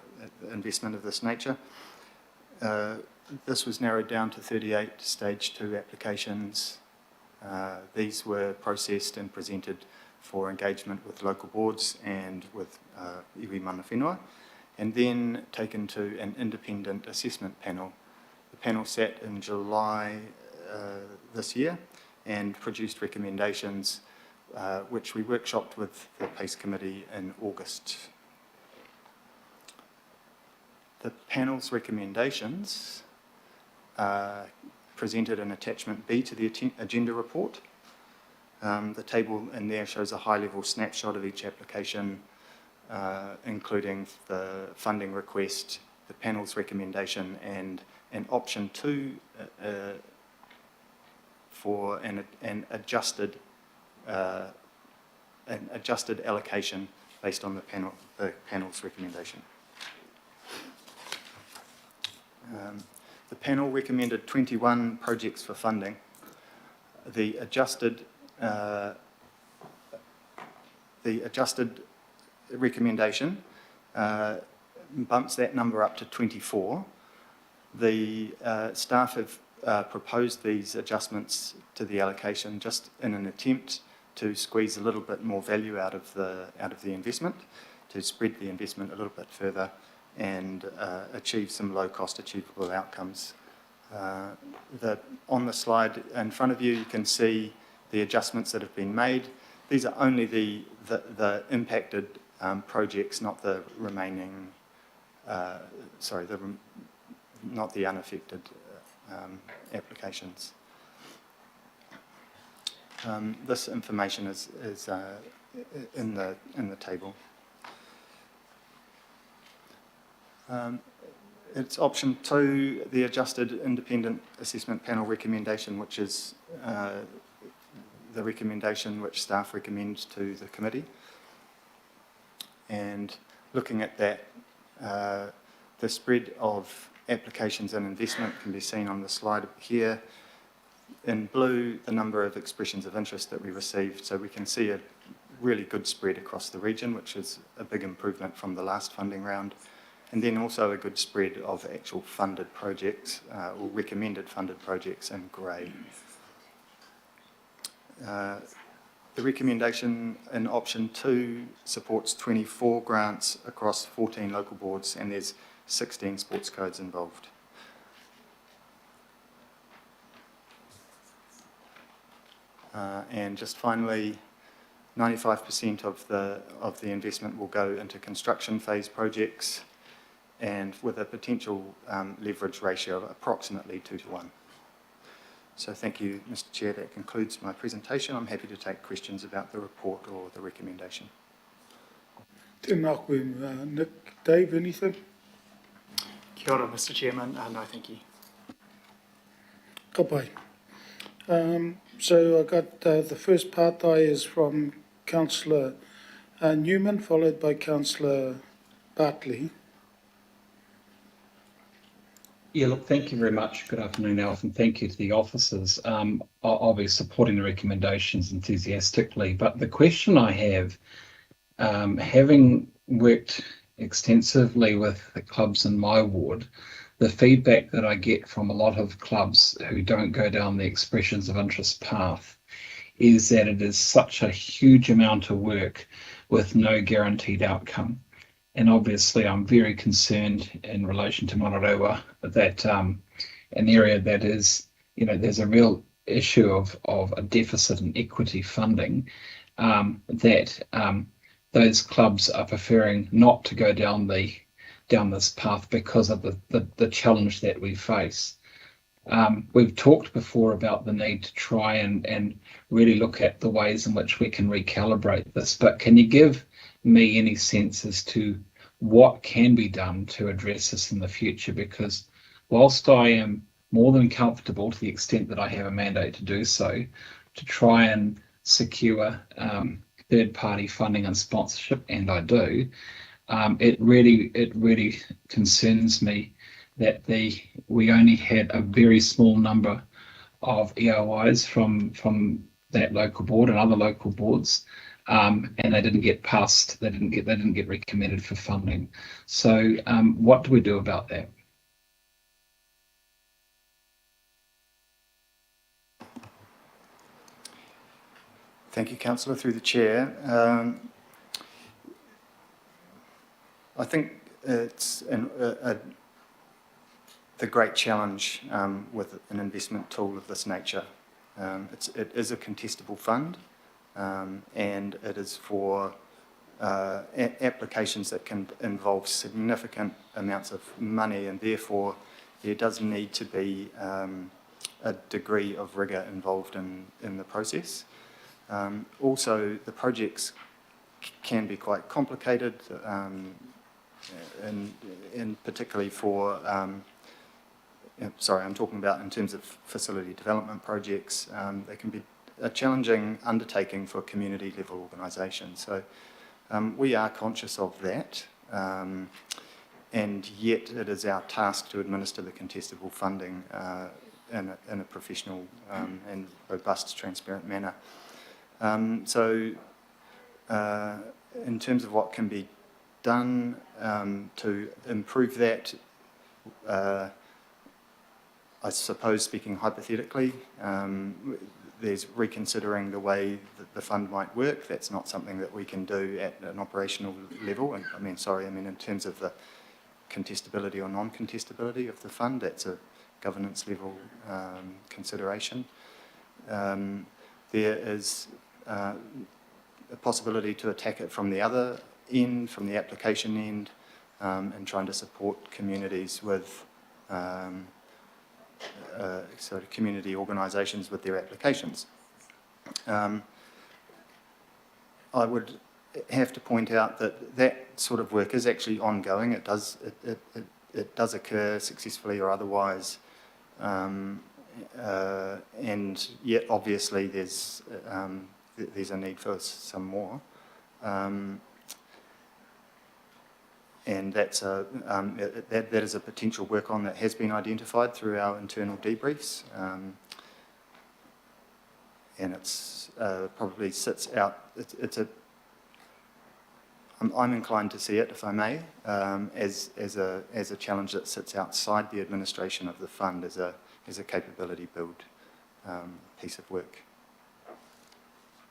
investment of this nature. This was narrowed down to 38 stage 2 applications. These were processed and presented for engagement with local boards and with iwi mana whenua, and then taken to an independent assessment panel. The panel sat in July this year and produced recommendations which we workshopped with the PACE committee in August. The panel's recommendations presented in attachment B to the agenda report. The table in there shows a high-level snapshot of each application, including the funding request, the panel's recommendation, and an option 2 for an adjusted allocation based on the panel's recommendation. The panel recommended 21 projects for funding. The adjusted recommendation bumps that number up to 24. The staff have proposed these adjustments to the allocation just in an attempt to squeeze a little bit more value out of the investment, to spread the investment a little bit further and achieve some low-cost achievable outcomes. On the slide in front of you, you can see the adjustments that have been made. These are only the impacted projects, not the remaining, not the unaffected applications. This information is in the table. It's option 2, the adjusted independent assessment panel recommendation, which is the recommendation which staff recommend to the committee. And looking at that, the spread of applications and investment can be seen on the slide here. In blue, the number of expressions of interest that we received, so we can see a really good spread across the region, which is a big improvement from the last funding round. And then also a good spread of actual funded projects or recommended funded projects in grey. The recommendation in option 2 supports 24 grants across 14 local boards, and there's 16 sports codes involved. And just finally, 95% of the investment will go into construction phase projects, and with a potential leverage ratio of approximately 2:1. So thank you, Mr. Chair. That concludes my presentation. I'm happy to take questions about the report or the recommendation. Tēnā koe, Nick. Dave, anything? Kia ora, Mr. Chairman. No, thank you. Ka pai. So I got the first pātai is from Councillor Newman, followed by Councillor Bartley. Yeah, look, thank you very much. Good afternoon, Alf, and thank you to the officers. I'll be supporting the recommendations enthusiastically, but the question I have, having worked extensively with the clubs in my ward, the feedback that I get from a lot of clubs who don't go down the expressions of interest path is that it is such a huge amount of work with no guaranteed outcome. And obviously I'm very concerned in relation to Muriwai that an area that is, there's a real issue of a deficit in equity funding, that those clubs are preferring not to go down this path because of the challenge that we face. We've talked before about the need to try and really look at the ways in which we can recalibrate this, but can you give me any sense as to what can be done to address this in the future? Because whilst I am more than comfortable, to the extent that I have a mandate to do so, to try and secure third-party funding and sponsorship, and I do, it really concerns me that we only had a very small number of EOIs from that local board and other local boards, and they didn't get passed. They didn't get recommended for funding. So what do we do about that? Thank you, Councillor, through the chair. I think it's the great challenge with an investment tool of this nature. It is a contestable fund, and it is for applications that can involve significant amounts of money, and therefore there does need to be a degree of rigour involved in the process. Also, the projects can be quite complicated, and particularly for, sorry, I'm talking about in terms of facility development projects. They can be a challenging undertaking for community level organisations. So we are conscious of that, and yet it is our task to administer the contestable funding in a professional and robust, transparent manner. So in terms of what can be done to improve that, I suppose, speaking hypothetically, there's reconsidering the way that the fund might work. That's not something that we can do at an operational level. And I mean in terms of the contestability or non-contestability of the fund, that's a governance level consideration. There is a possibility to attack it from the other end, from the application end, and trying to support communities with sort of community organisations with their applications. I would have to point out that sort of work is actually ongoing. It does occur successfully or otherwise, and yet obviously there's a need for some more. And that's that is a potential work on that has been identified through our internal debriefs. And it's probably sits out, I'm inclined to see it, if I may, as a challenge that sits outside the administration of the fund as a capability build piece of work.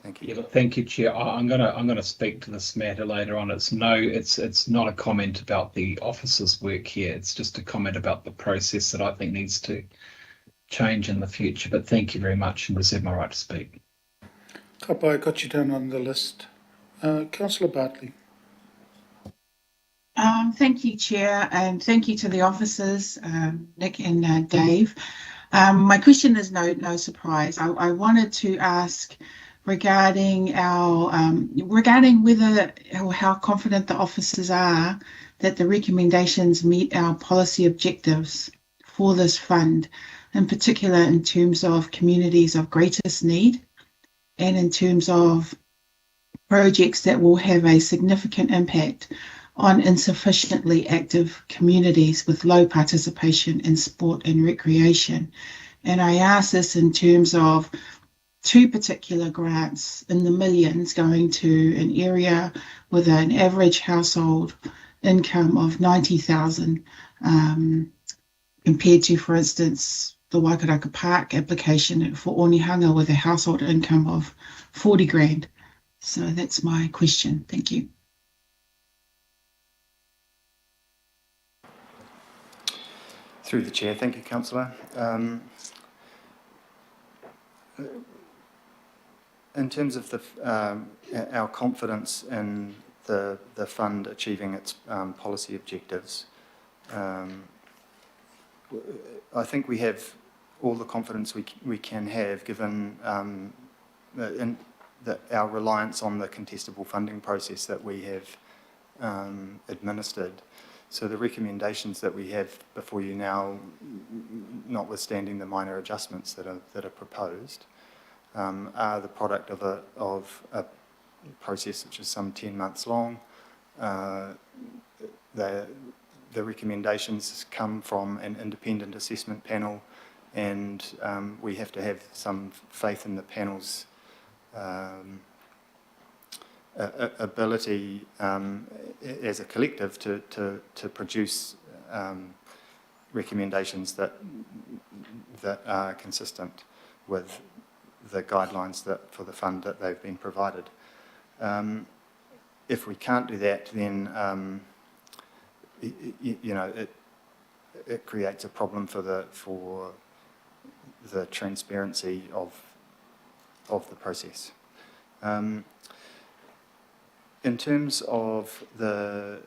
Thank you. Yeah, look, thank you, Chair. I'm gonna speak to this matter later on. It's not a comment about the officer's work here. It's just a comment about the process that I think needs to change in the future. But thank you very much, and reserve my right to speak. Kapa, I got you down on the list. Councillor Bartley. Thank you, Chair, and thank you to the officers, Nick and Dave. My question is no surprise. I wanted to ask regarding whether or how confident the officers are that the recommendations meet our policy objectives for this fund, in particular in terms of communities of greatest need and in terms of projects that will have a significant impact on insufficiently active communities with low participation in sport and recreation. And I ask this in terms of 2 particular grants in the millions going to an area with an average household income of 90,000 compared to, for instance, the Waikaraka Park application for Onehunga with a household income of 40 grand. So that's my question. Thank you. Through the chair, thank you, Councillor. In terms of our confidence in the fund achieving its policy objectives, I think we have all the confidence we can have, given our reliance on the contestable funding process that we have administered. So the recommendations that we have before you now, notwithstanding the minor adjustments that are proposed, are the product of a process which is some 10 months long. The recommendations come from an independent assessment panel, and we have to have some faith in the panel's ability as a collective to produce recommendations that are consistent with the guidelines for the fund that they've been provided. If we can't do that, then it creates a problem for the transparency of the process. In terms of the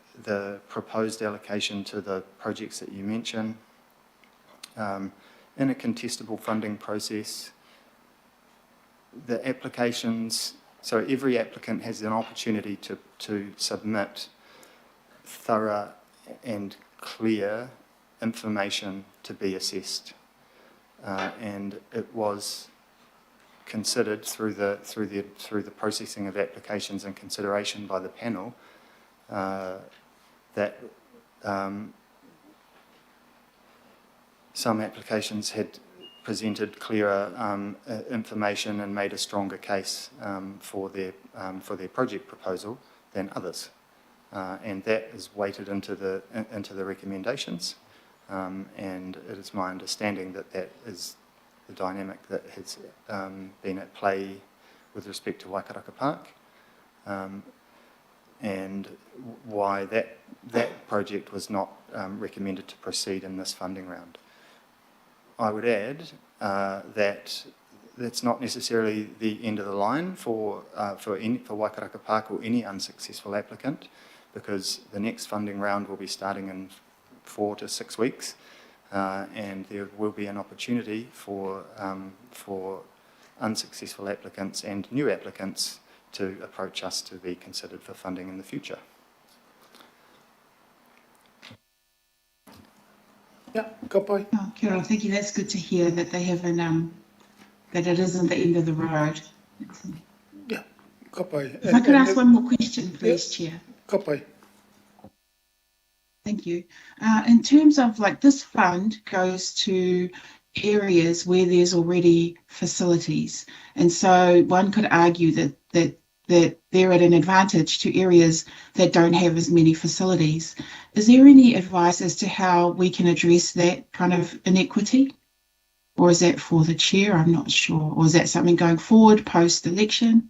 proposed allocation to the projects that you mention, in a contestable funding process, the applications, so every applicant has an opportunity to submit thorough and clear information to be assessed, and it was considered through the processing of applications and consideration by the panel that some applications had presented clearer information and made a stronger case for their project proposal than others, and that is weighted into the recommendations, and it is my understanding that is the dynamic that has been at play with respect to Waikaraka Park, and why that project was not recommended to proceed in this funding round. I would add that that's not necessarily the end of the line for Waikaraka Park or any unsuccessful applicant, because the next funding round will be starting in 4 to 6 weeks. And there will be an opportunity for unsuccessful applicants and new applicants to approach us to be considered for funding in the future. Yeah, kapai. Oh, kia ora, thank you. That's good to hear that they haven't, that it isn't the end of the road. Yeah, kapai. If I could ask one more question, please, Chair. Kapai. Thank you. In terms of like this fund goes to areas where there's already facilities, and so one could argue that they're at an advantage to areas that don't have as many facilities. Is there any advice as to how we can address that kind of inequity? Or is that for the chair? I'm not sure. Or is that something going forward post-election?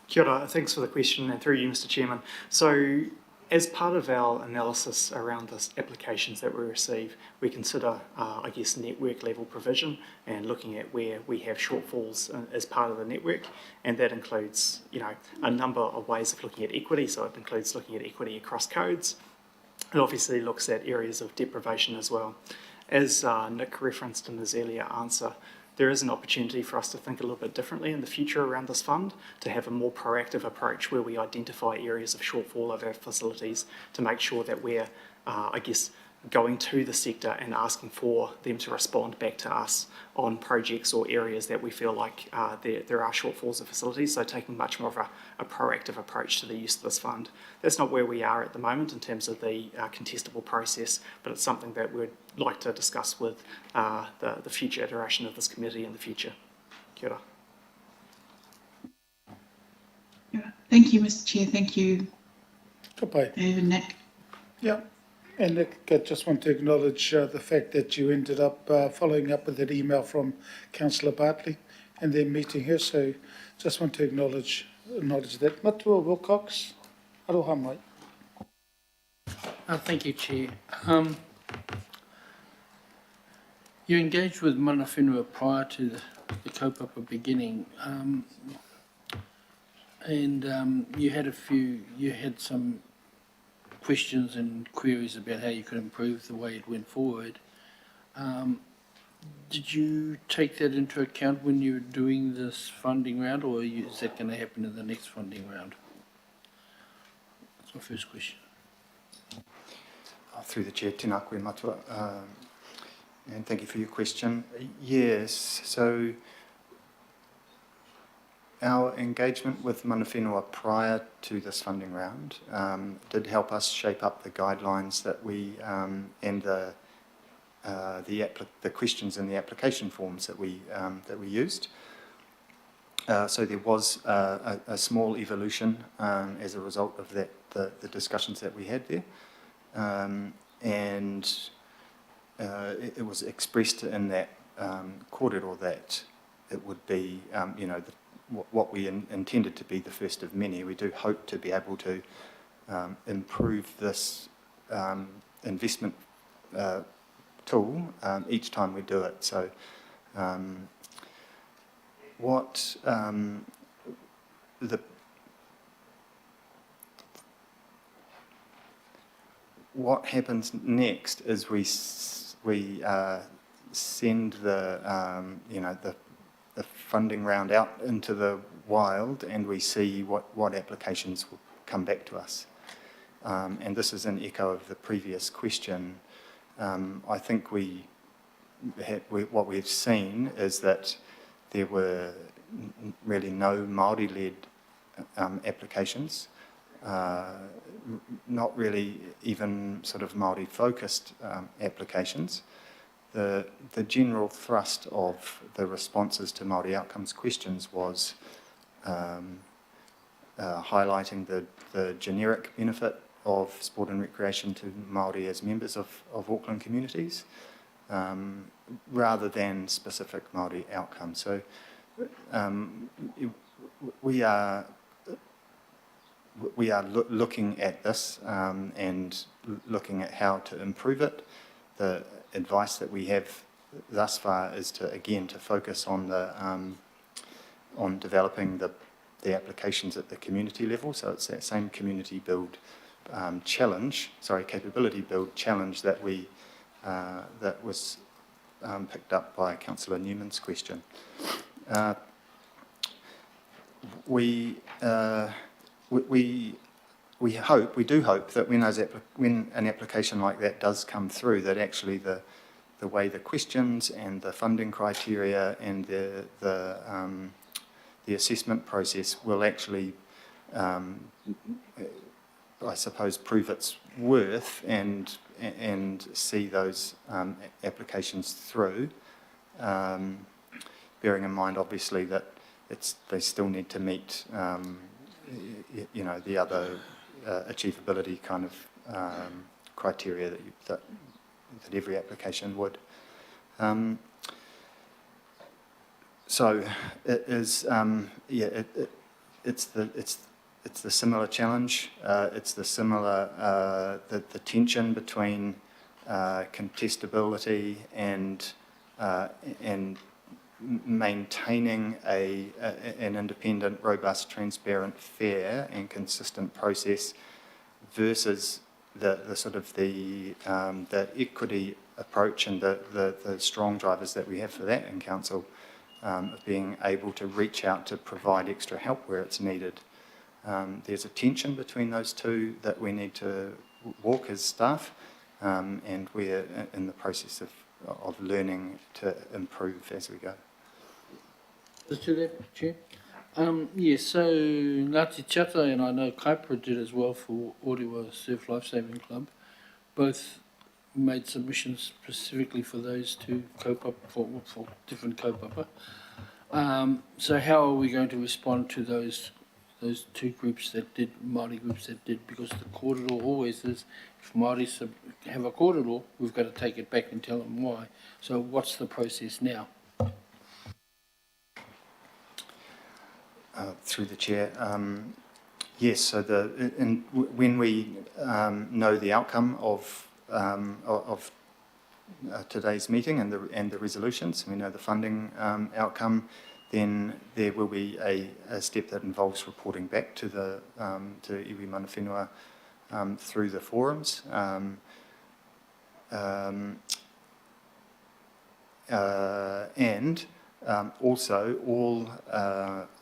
Kia ora, thanks for the question and through you, Mr. Chairman. So as part of our analysis around the applications that we receive, we consider, I guess, network level provision and looking at where we have shortfalls as part of the network. And that includes, a number of ways of looking at equity. So it includes looking at equity across codes. It obviously looks at areas of deprivation as well. As Nick referenced in his earlier answer, there is an opportunity for us to think a little bit differently in the future around this fund, to have a more proactive approach where we identify areas of shortfall of our facilities to make sure that we're, going to the sector and asking for them to respond back to us on projects or areas that we feel like there are shortfalls of facilities, so taking much more of a proactive approach to the use of this fund. That's not where we are at the moment in terms of the contestable process, but it's something that we'd like to discuss with the future iteration of this committee in the future. Kia ora. Thank you, Mr. Chair. Thank you, Kapai. David, Nick. Yeah. And Nick, I just want to acknowledge the fact that you ended up following up with that email from Councillor Bartley and then meeting her. So just want to acknowledge that. Matua Wilcox, aroha mai. Thank you, Chair. You engaged with mana whenua prior to the kaupapa beginning, and you had some questions and queries about how you could improve the way it went forward. Did you take that into account when you were doing this funding round, or is that going to happen in the next funding round? That's my first question. Through the Chair, tēnā koe matua, and thank you for your question. Yes, so our engagement with mana whenua prior to this funding round did help us shape up the guidelines that we and the questions in the application forms that we used. So there was a small evolution as a result of that the discussions that we had there, and it was expressed in that kōrero that it would be what we intended to be the first of many. We do hope to be able to improve this investment tool each time we do it. So what happens next is we send the funding round out into the wild, and we see what applications will come back to us. And this is an echo of the previous question. I think what we've seen is that there were really no Maori-led applications, not really even sort of Maori-focused applications. The general thrust of the responses to Māori outcomes questions was highlighting the generic benefit of sport and recreation to Māori as members of Auckland communities, rather than specific Māori outcomes. So we are looking at this and looking at how to improve it. The advice that we have thus far is to focus on on developing the applications at the community level. So it's that same community build capability build challenge that that was picked up by Councillor Newman's question. We we do hope that when an application like that does come through, that actually the way the questions and the funding criteria and the assessment process will actually, I suppose, prove its worth and see those applications through. Bearing in mind, obviously, that they still need to meet, the other achievability kind of criteria that every application would. So it is, it's the similar challenge. It's the similar the tension between contestability and maintaining an independent, robust, transparent, fair, and consistent process versus the sort of the equity approach and the strong drivers that we have for that in council, of being able to reach out to provide extra help where it's needed. There's a tension between those two that we need to walk as staff, and we're in the process of learning to improve as we go. To that, Chair. Yes, so Ngāti Chata and I know Kaipara did as well for Orewa Surf Lifesaving Club. Both made submissions specifically for those two kaupapa, for different kaupapa. So how are we going to respond to those two groups that did, Māori groups that did? Because the kōrero always is, if Māori have a kōrero, we've got to take it back and tell them why. So what's the process now? Through the chair, yes. So when we know the outcome of today's meeting and the resolutions, we know the funding outcome, then there will be a step that involves reporting back to the to iwi mana whenua through the forums. And also all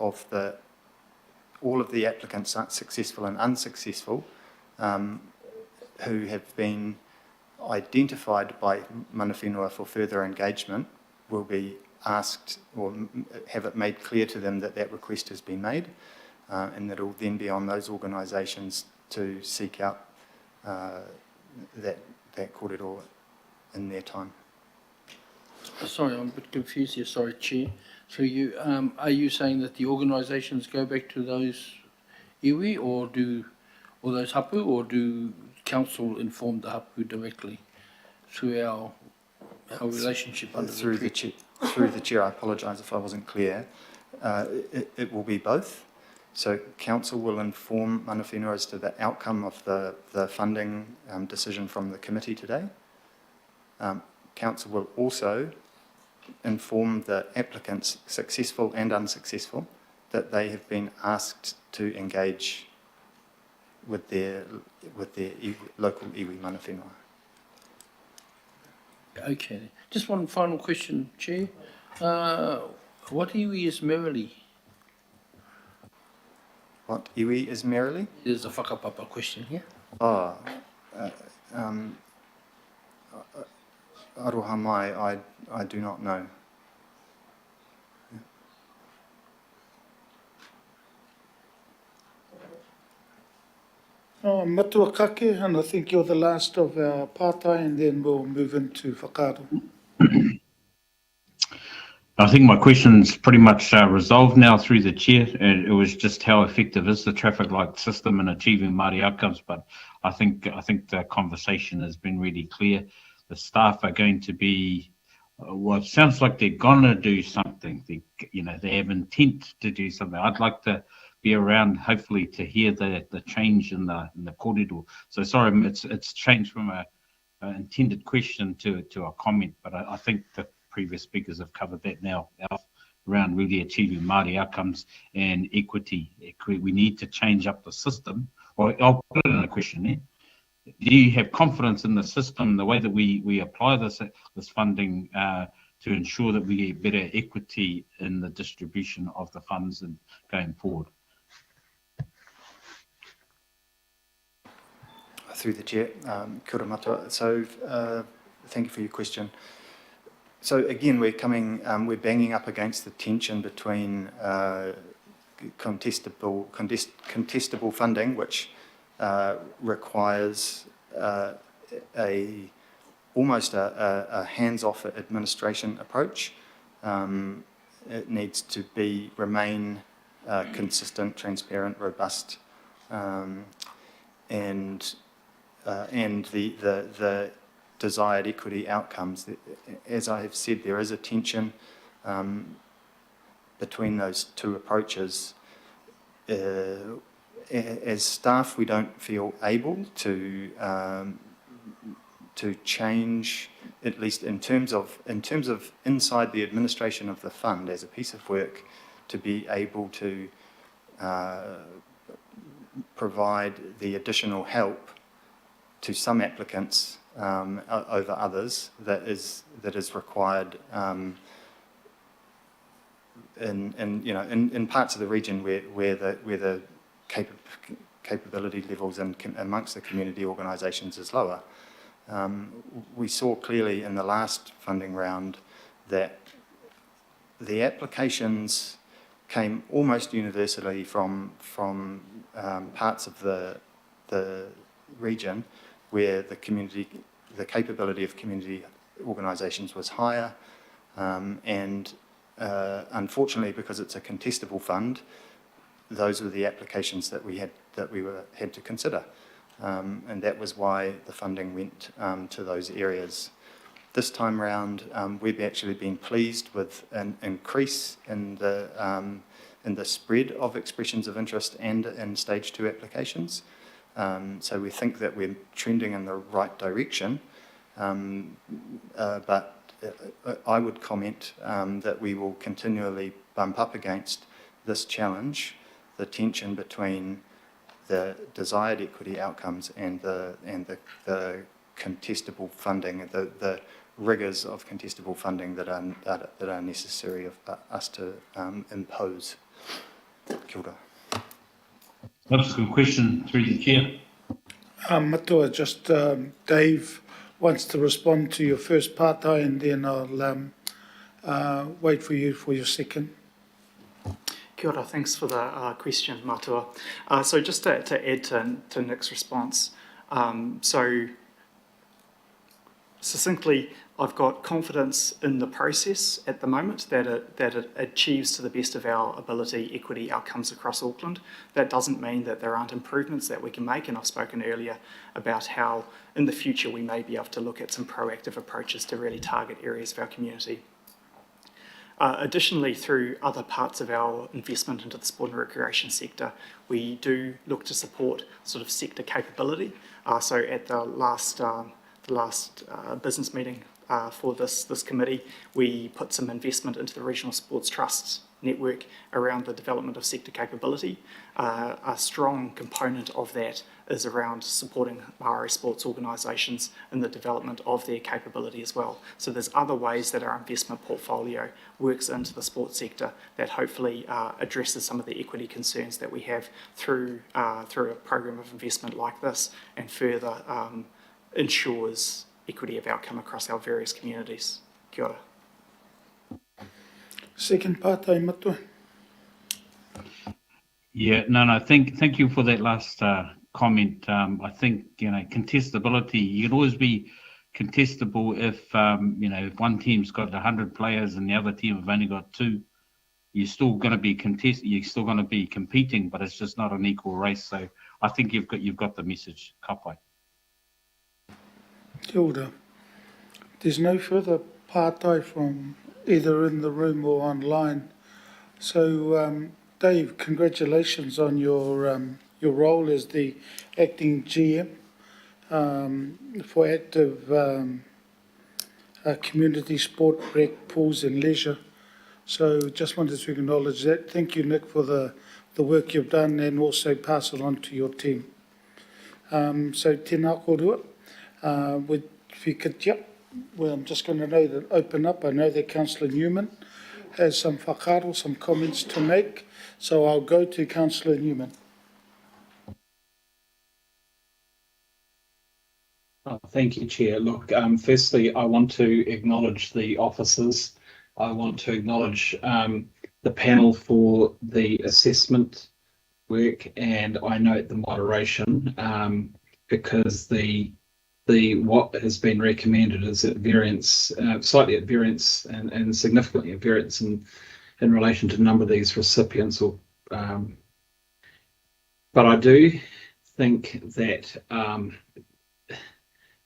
of the applicants, successful and unsuccessful, who have been identified by mana whenua for further engagement, will be asked or have it made clear to them that that request has been made, and that it will then be on those organisations to seek out that kōrero in their time. Sorry, I'm a bit confused here. Sorry, Chair. So are you saying that the organisations go back to those iwi or those hapu, or do council inform the hapu directly through our relationship under through the treaty? Through the chair, I apologise if I wasn't clear. It will be both. So council will inform mana whenua as to the outcome of the funding decision from the committee today. Council will also inform the applicants, successful and unsuccessful, that they have been asked to engage with their local iwi mana whenua. Okay. Just one final question, Chair. What iwi is merrily? What iwi is merrily? There's a whakapapa question here. Aroha mai, I do not know. Matua kake, and I think you're the last of our pātai, and then we'll move into whakaaro. I think my question's pretty much resolved now through the chair. It was just how effective is the traffic light system in achieving Māori outcomes, but I think the conversation has been really clear. The staff are going to be, well, it sounds like they're gonna do something. They have intent to do something. I'd like to be around, hopefully, to hear the change in the kōrero. So sorry, it's changed from a intended question to a comment, but I think the previous speakers have covered that now around really achieving Māori outcomes and equity. We need to change up the system. Or I'll put it in a question there. Do you have confidence in the system, the way that we apply this funding to ensure that we get better equity in the distribution of the funds and going forward? Through the chair, kia ora matua. So, thank you for your question. So again, we're banging up against the tension between contestable funding, which requires almost a hands-off administration approach. It needs to remain consistent, transparent, robust, and the desired equity outcomes. As I have said, there is a tension between those two approaches. As staff, we don't feel able to change, at least in terms of inside the administration of the fund as a piece of work, to be able to provide the additional help to some applicants over others that is required in parts of the region where the capability levels amongst the community organisations is lower. We saw clearly in the last funding round that the applications came almost universally from parts of the region where the capability of community organisations was higher, and unfortunately, because it's a contestable fund, those were the applications that we had to consider, and that was why the funding went to those areas. This time round, we've actually been pleased with an increase in the spread of expressions of interest and in stage 2 applications. So we think that we're trending in the right direction, but I would comment that we will continually bump up against this challenge, the tension between the desired equity outcomes and the contestable funding, the rigours of contestable funding that are necessary of us to impose. Kia ora. That's a good question through the chair. Matua, just Dave wants to respond to your first part, and then I'll wait for you for your second. Kia ora, thanks for the question, Matua. So just to add to Nick's response, so succinctly, I've got confidence in the process at the moment that it achieves to the best of our ability equity outcomes across Auckland. That doesn't mean that there aren't improvements that we can make, and I've spoken earlier about how in the future we may be able to look at some proactive approaches to really target areas of our community. Additionally, through other parts of our investment into the sport and recreation sector, we do look to support sort of sector capability. So at the last business meeting for this committee, we put some investment into the Regional Sports Trusts network around the development of sector capability. A strong component of that is around supporting Maori sports organisations in the development of their capability as well. So there's other ways that our investment portfolio works into the sports sector that hopefully addresses some of the equity concerns that we have through a program of investment like this, and further ensures equity of outcome across our various communities. Kia ora. Second part, Matua. Yeah, no, thank you for that last comment. I think, contestability, you can always be contestable if, if one team's got 100 players and the other team have only got 2, you're still going to be you're still going to be competing, but it's just not an equal race. So I think you've got the message, kapai. Kia ora. There's no further pātai from either in the room or online. So, Dave, congratulations on your role as the acting GM for active community sport, rec, pools and leisure. So just wanted to acknowledge that. Thank you, Nick, for the work you've done, and also pass it on to your team. So tēnā korua. Well, I'm just going to open up. I know that Councillor Newman has some whakaaro, some comments to make. So I'll go to Councillor Newman. Thank you, Chair. Look, firstly, I want to acknowledge the officers. I want to acknowledge the panel for the assessment work, and I note the moderation because the what has been recommended is at variance, slightly at variance, and significantly at variance in relation to a number of these recipients. Or, but I do think that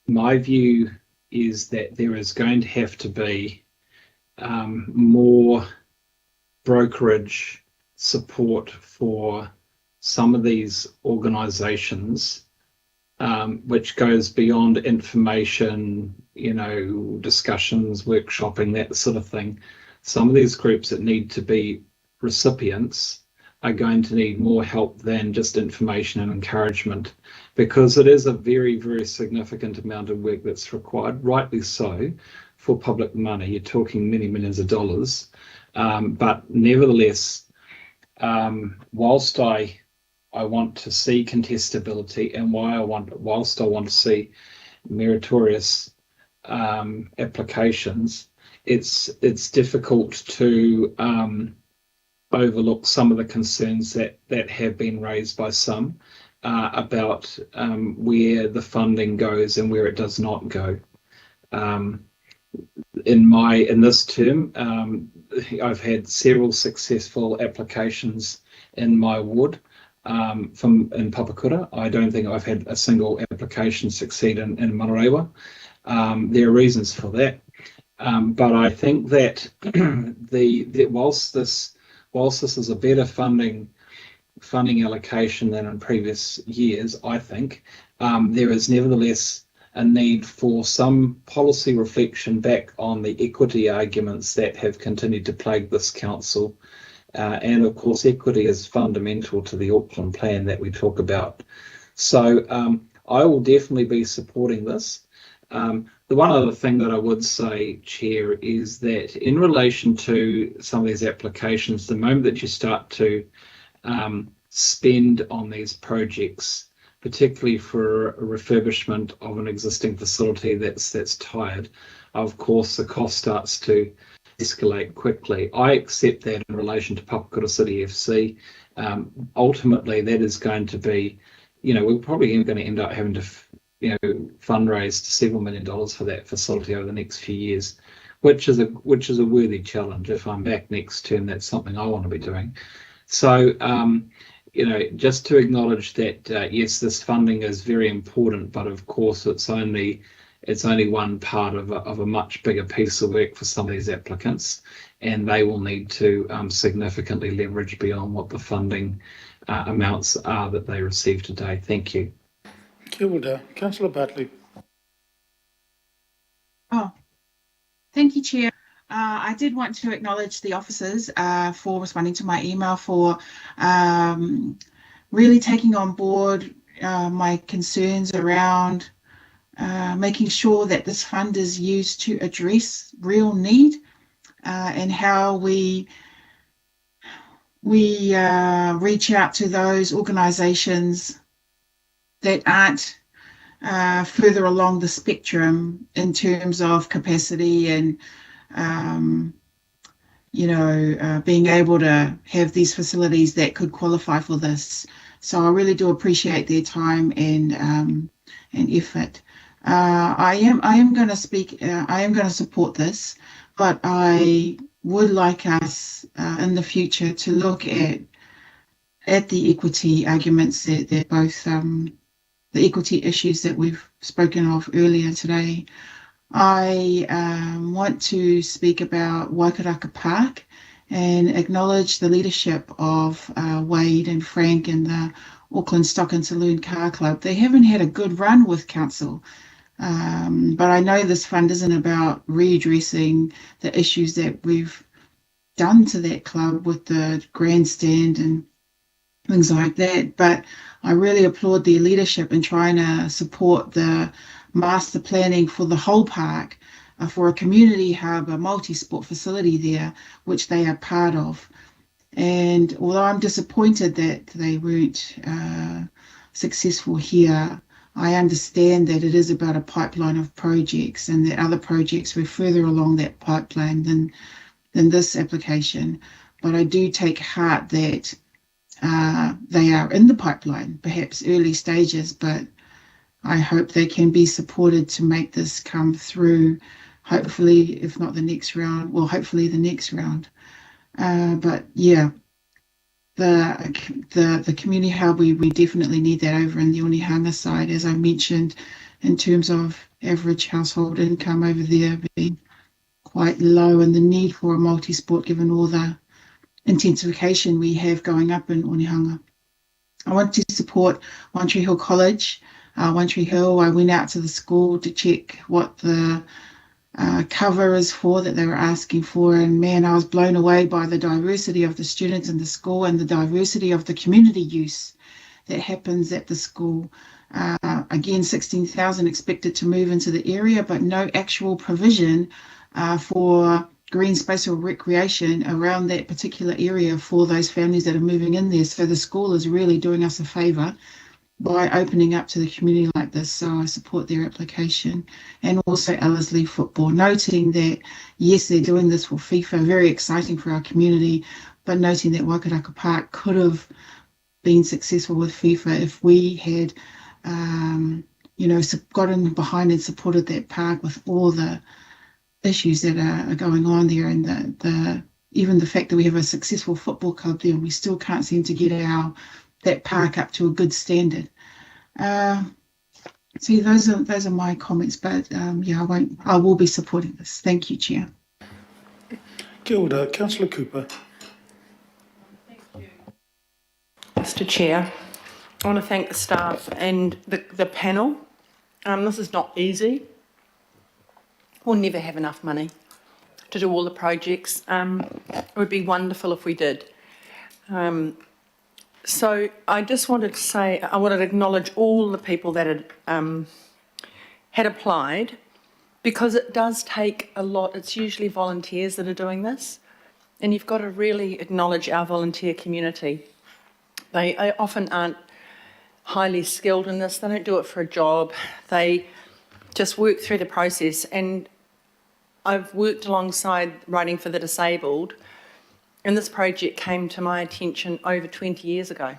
my view is that there is going to have to be more brokerage support for some of these organisations, which goes beyond information, discussions, workshopping, that sort of thing. Some of these groups that need to be recipients are going to need more help than just information and encouragement, because it is a very, very significant amount of work that's required, rightly so, for public money. You're talking many millions of dollars. But nevertheless, whilst I want to see contestability, and whilst I want to see meritorious applications, it's difficult to overlook some of the concerns that have been raised by some about where the funding goes and where it does not go. In this term, I've had several successful applications in my ward in Papakura. I don't think I've had a single application succeed in Muriwai. There are reasons for that, but I think that whilst this is a better funding allocation than in previous years, I think there is nevertheless a need for some policy reflection back on the equity arguments that have continued to plague this council. And of course, equity is fundamental to the Auckland plan that we talk about. So I will definitely be supporting this. The one other thing that I would say, Chair, is that in relation to some of these applications, the moment that you start to spend on these projects, particularly for a refurbishment of an existing facility that's tired, of course the cost starts to escalate quickly. I accept that in relation to Papakura City FC. Ultimately, that is going to be, we're probably going to end up having to fundraise several $1 million for that facility over the next few years, which is a worthy challenge. If I'm back next term, that's something I want to be doing. So just to acknowledge that yes, this funding is very important, but of course it's only one part of a much bigger piece of work for some of these applicants, and they will need to significantly leverage beyond what the funding amounts are that they receive today. Thank you. Kia ora. Councillor Bartley. Thank you, Chair. I did want to acknowledge the officers for responding to my email, for really taking on board my concerns around making sure that this fund is used to address real need, and how we reach out to those organisations that aren't further along the spectrum in terms of capacity and being able to have these facilities that could qualify for this. So I really do appreciate their time and effort. I am going to speak. I am going to support this, but I would like us in the future to look at the equity arguments that both the equity issues that we've spoken of earlier today. I want to speak about Waikaraka Park and acknowledge the leadership of Wade and Frank and the Auckland Stock and Saloon Car Club. They haven't had a good run with council, but I know this fund isn't about redressing the issues that we've done to that club with the grandstand and things like that. But I really applaud their leadership in trying to support the master planning for the whole park, for a community hub, a multi-sport facility there, which they are part of. And although I'm disappointed that they weren't successful here, I understand that it is about a pipeline of projects and that other projects were further along that pipeline than this application. But I do take heart that they are in the pipeline, perhaps early stages, but I hope they can be supported to make this come through, hopefully, if not the next round, well, hopefully the next round. But yeah, the community hub, we definitely need that over in the Onehunga side, as I mentioned, in terms of average household income over there being quite low and the need for a multi-sport given all the intensification we have going up in Onehunga. I want to support One Tree Hill College. One Tree Hill, I went out to the school to check what the cover is for that they were asking for, and man, I was blown away by the diversity of the students in the school and the diversity of the community use that happens at the school. Again, 16,000 expected to move into the area, but no actual provision for green space or recreation around that particular area for those families that are moving in there. So the school is really doing us a favour by opening up to the community like this. So I support their application. And also Ellerslie Football, noting that, yes, they're doing this for FIFA, very exciting for our community, but noting that Wakaraka Park could have been successful with FIFA if we had, gotten behind and supported that park with all the issues that are going on there, and even the fact that we have a successful football club there, we still can't seem to get that park up to a good standard. So those are my comments, but I will be supporting this. Thank you, Chair. Kia ora, Councillor Cooper. Mr. Chair, I want to thank the staff and the panel. This is not easy. We'll never have enough money to do all the projects. It would be wonderful if we did. So I just wanted to say, I wanted to acknowledge all the people that had applied, because it does take a lot. It's usually volunteers that are doing this, and you've got to really acknowledge our volunteer community. They often aren't highly skilled in this. They don't do it for a job. They just work through the process. And I've worked alongside Writing for the Disabled, and this project came to my attention over 20 years ago.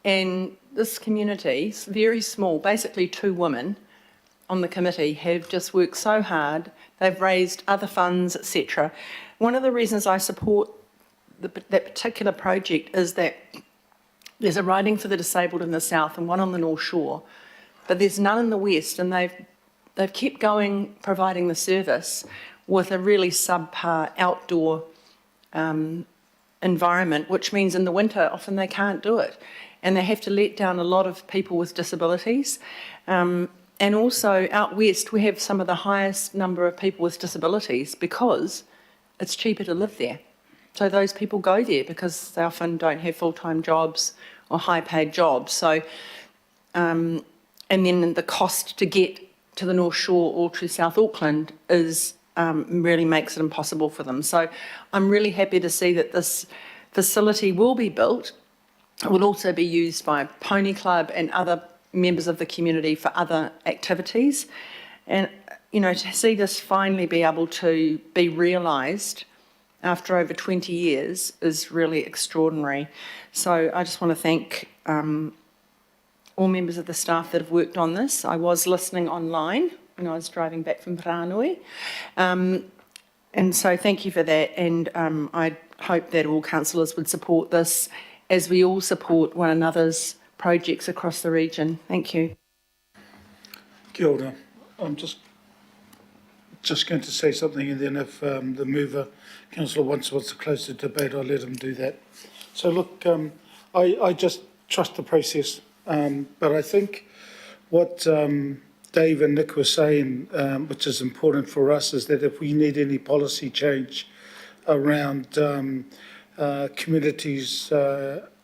And this community, very small, basically 2 women on the committee, have just worked so hard. They've raised other funds, etc. One of the reasons I support that particular project is that there's a Writing for the Disabled in the south and one on the North Shore, but there's none in the west, and they've kept going, providing the service with a really subpar outdoor environment, which means in the winter often they can't do it, and they have to let down a lot of people with disabilities. And also out west we have some of the highest number of people with disabilities because it's cheaper to live there. So those people go there because they often don't have full-time jobs or high-paid jobs. So, and then the cost to get to the North Shore or to South Auckland is really makes it impossible for them. So I'm really happy to see that this facility will be built. It will also be used by Pony Club and other members of the community for other activities. And, to see this finally be able to be realised after over 20 years is really extraordinary. So I just want to thank all members of the staff that have worked on this. I was listening online when I was driving back from Paranui. And so thank you for that. And I hope that all councillors would support this as we all support one another's projects across the region. Thank you. Kia ora. I'm just going to say something, and then if the mover, Councillor, wants to close the debate, I'll let him do that. So look, I just trust the process, but I think what Dave and Nick were saying, which is important for us, is that if we need any policy change around communities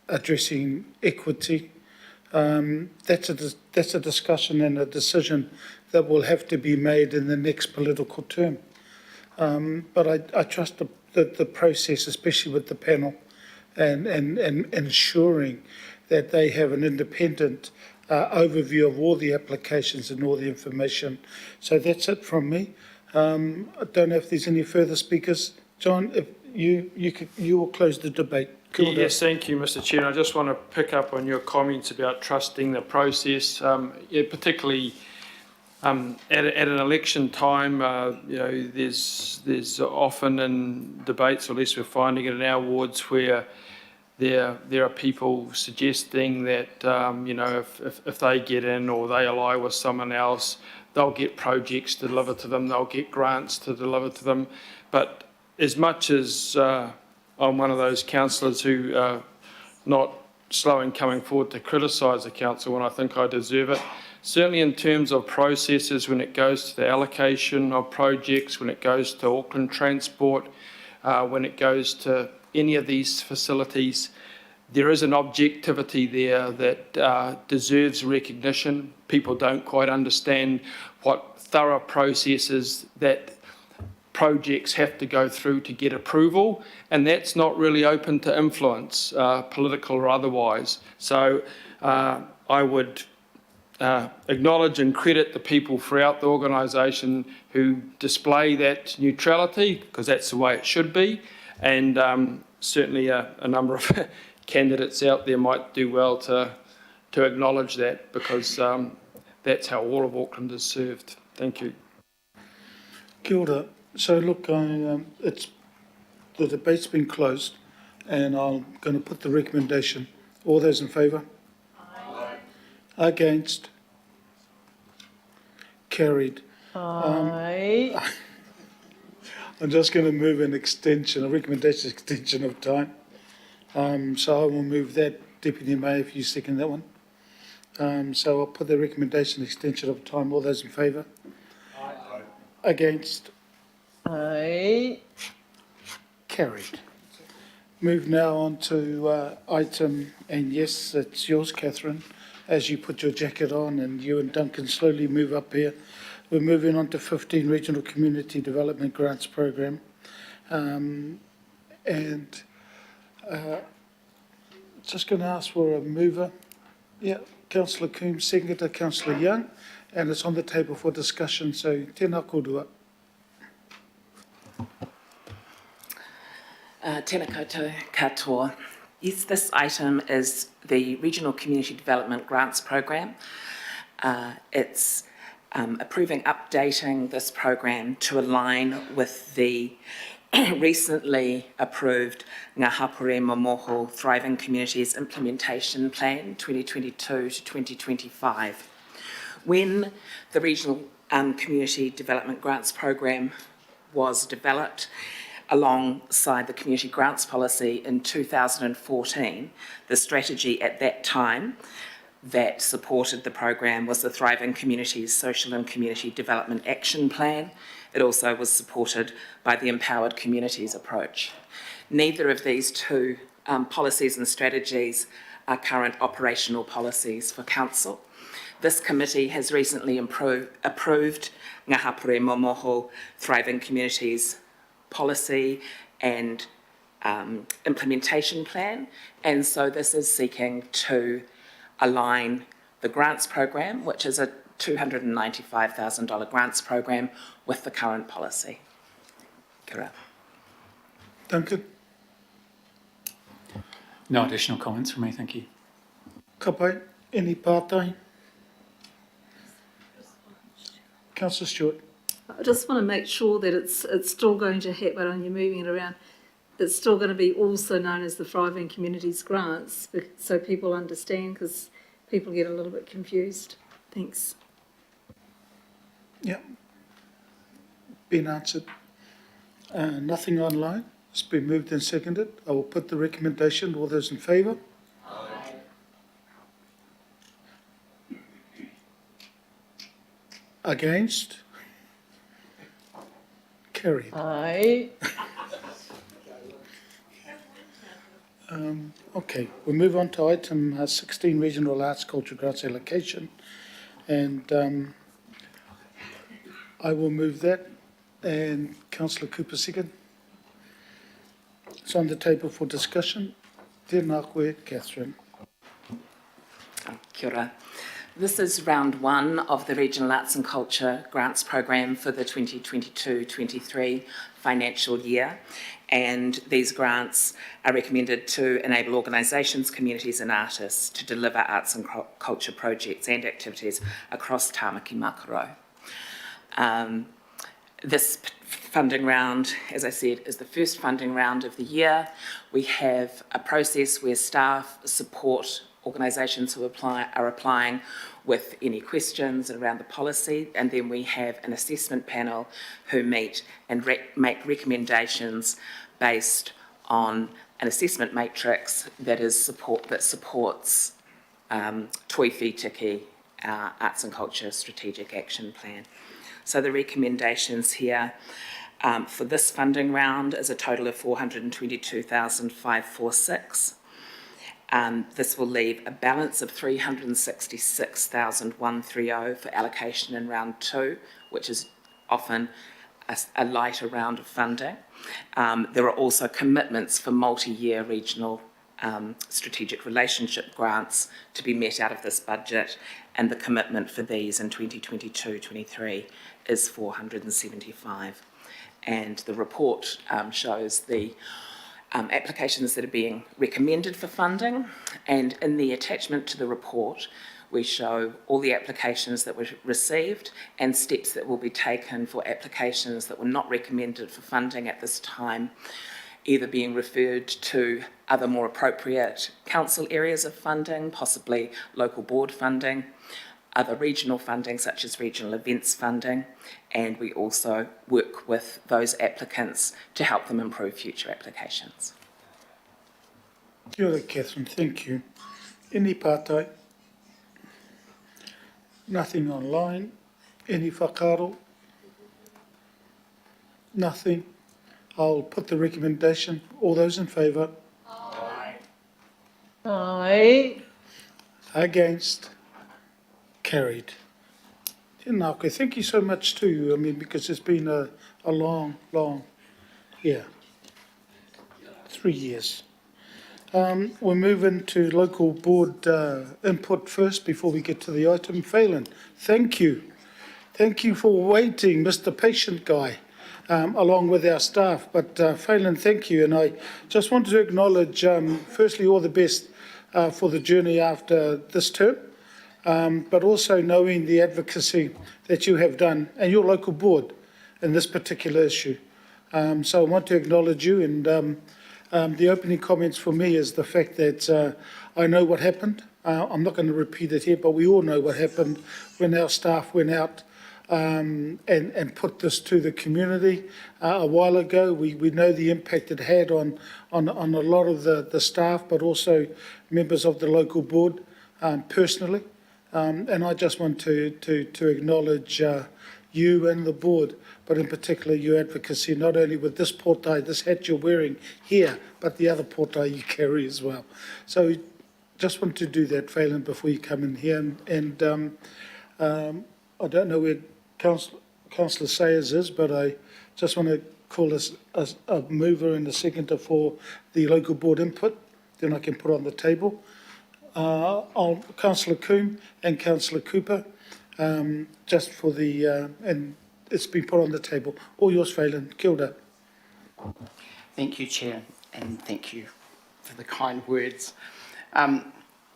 addressing equity, that's a discussion and a decision that will have to be made in the next political term. But I trust the process, especially with the panel, and ensuring that they have an independent overview of all the applications and all the information. So that's it from me. I don't know if there's any further speakers. John, if you will close the debate. Kia ora. Yes, thank you, Mr. Chair. I just want to pick up on your comments about trusting the process, particularly at an election time. There's often in debates, or at least we're finding it in our wards, where there are people suggesting that if they get in or they ally with someone else, they'll get projects delivered to them, they'll get grants to deliver to them. But as much as I'm one of those councillors who are not slow in coming forward to criticise the council when I think I deserve it, certainly in terms of processes, when it goes to the allocation of projects, when it goes to Auckland Transport, when it goes to any of these facilities, there is an objectivity there that deserves recognition. People don't quite understand what thorough processes that projects have to go through to get approval, and that's not really open to influence, political or otherwise. So I would acknowledge and credit the people throughout the organisation who display that neutrality, because that's the way it should be, and certainly a number of candidates out there might do well to acknowledge that, because that's how all of Auckland is served. Thank you. Kia ora. So look, the debate's been closed, and I'm going to put the recommendation. All those in favour? Aye. Against? Carried. Aye. I'm just going to move an extension, a recommendation extension of time. So I will move that, Deputy Mayor, if you second that one. So I'll put the recommendation extension of time. All those in favour? Aye. Against? Aye. Carried. Move now on to item, and yes, it's yours, Catherine, as you put your jacket on and you and Duncan slowly move up here. We're moving on to 15 Regional Community Development Grants Program. Just going to ask for a mover. Yeah, Councillor Coombs, seconder Councillor Young, and it's on the table for discussion, so tēnā kōrua. Tēnā koutou katoa. Yes, this item is the Regional Community Development Grants Program. It's approving updating this program to align with the recently approved Ngā Hapore Momoho Thriving Communities Implementation Plan 2022 to 2025. When the Regional Community Development Grants Program was developed alongside the Community Grants Policy in 2014, the strategy at that time that supported the program was the Thriving Communities Social and Community Development Action Plan. It also was supported by the Empowered Communities approach. Neither of these two policies and strategies are current operational policies for Council. This committee has recently approved Ngā Hapore Momoho Thriving Communities Policy and Implementation Plan, and so this is seeking to align the grants program, which is a $295,000 grants program, with the current policy. Kia ora. Duncan? No additional comments from me, thank you. Ka pai, any part-time? Councillor Stewart? I just want to make sure that it's still going to happen, and you're moving it around. It's still going to be also known as the Thriving Communities Grants, so people understand, because people get a little bit confused. Thanks. Yeah. Been answered. Nothing online. It's been moved and seconded. I will put the recommendation. All those in favour? Aye. Against? Carried. Aye. Okay, we'll move on to item 16, Regional Arts Culture Grants Allocation. And I will move that. And Councillor Cooper second. It's on the table for discussion. Tēnā koe, Catherine. Kia ora. This is round one of the Regional Arts and Culture Grants Program for the 2022-23 financial year. And these grants are recommended to enable organisations, communities and artists to deliver arts and culture projects and activities across Tāmaki Makaurau. This funding round, as I said, is the first funding round of the year. We have a process where staff support organisations who are applying with any questions around the policy, and then we have an assessment panel who meet and make recommendations based on an assessment matrix that supports Toi Tiki, our Arts and Culture Strategic Action Plan. So the recommendations here for this funding round is a total of 422,546. This will leave a balance of 366,130 for allocation in round two, which is often a lighter round of funding. There are also commitments for multi-year regional strategic relationship grants to be met out of this budget, and the commitment for these in 2022-23 is 475. And the report shows the applications that are being recommended for funding, and in the attachment to the report we show all the applications that were received and steps that will be taken for applications that were not recommended for funding at this time, either being referred to other more appropriate council areas of funding, possibly local board funding, other regional funding such as regional events funding, and we also work with those applicants to help them improve future applications. Kia ora, Catherine, thank you. Any pātai? Nothing online. Any whakaaro? Nothing. I'll put the recommendation. All those in favour? Aye. Aye. Against? Carried. Tēnā koe. Thank you so much too, because it's been a long, yeah, 3 years. We'll move into local board input first before we get to the item. Phelan, thank you. Thank you for waiting, Mr. Patient Guy, along with our staff. But Phelan, thank you. And I just wanted to acknowledge, firstly, all the best for the journey after this term. But also knowing the advocacy that you have done and your local board in this particular issue. So I want to acknowledge you, and the opening comments for me is the fact that I know what happened. I'm not going to repeat it here, but we all know what happened when our staff went out and put this to the community a while ago. We know the impact it had on a lot of the staff, but also members of the local board personally. And I just want to acknowledge you and the board, but in particular your advocacy, not only with this portai, this hat you're wearing here, but the other portai you carry as well. So just want to do that, Phelan, before you come in here. And I don't know where Councillor Sayers is, but I just want to call us a mover and a seconder for the local board input. Then I can put on the table. Councillor Coombe and Councillor Cooper, just for the, and it's been put on the table. All yours, Phelan. Kia ora. Thank you, Chair, and thank you for the kind words. I've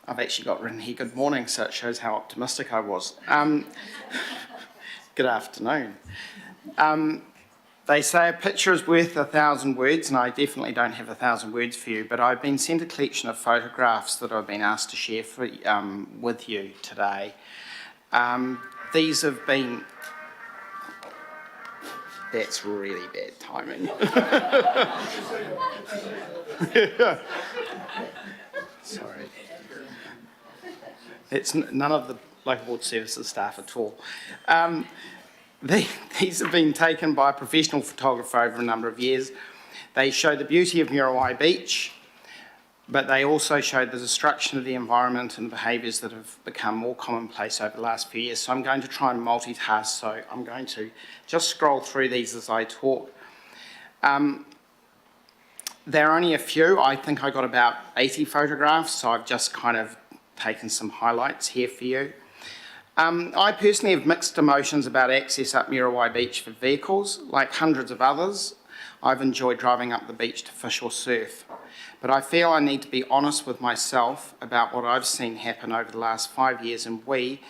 actually got written here, good morning, so it shows how optimistic I was. Good afternoon. They say a picture is worth 1,000 words, and I definitely don't have 1,000 words for you, but I've been sent a collection of photographs that I've been asked to share with you today. These have been... That's really bad timing. Sorry. It's none of the local board services staff at all. These have been taken by a professional photographer over a number of years. They show the beauty of Muriwai Beach, but they also show the destruction of the environment and behaviours that have become more commonplace over the last few years. So I'm going to try and multitask, so I'm going to just scroll through these as I talk. There are only a few. I think I got about 80 photographs, so I've just kind of taken some highlights here for you. I personally have mixed emotions about access up Muriwai Beach for vehicles. Like hundreds of others, I've enjoyed driving up the beach to fish or surf. But I feel I need to be honest with myself about what I've seen happen over the last 5 years, and we,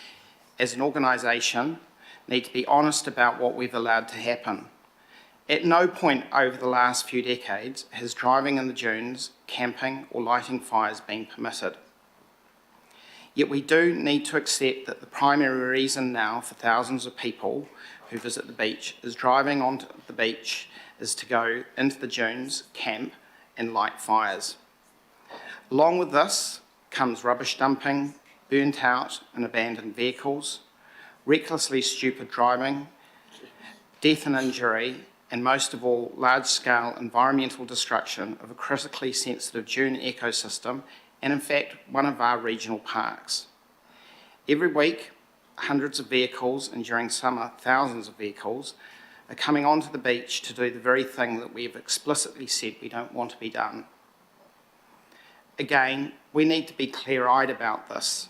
as an organisation, need to be honest about what we've allowed to happen. At no point over the last few decades has driving in the dunes, camping or lighting fires been permitted. Yet we do need to accept that the primary reason now for thousands of people who visit the beach is driving onto the beach is to go into the dunes, camp and light fires. Along with this comes rubbish dumping, burnt out and abandoned vehicles, recklessly stupid driving, death and injury, and most of all, large-scale environmental destruction of a critically sensitive dune ecosystem and in fact, one of our regional parks. Every week, hundreds of vehicles, and during summer, thousands of vehicles, are coming onto the beach to do the very thing that we have explicitly said we don't want to be done. Again, we need to be clear-eyed about this.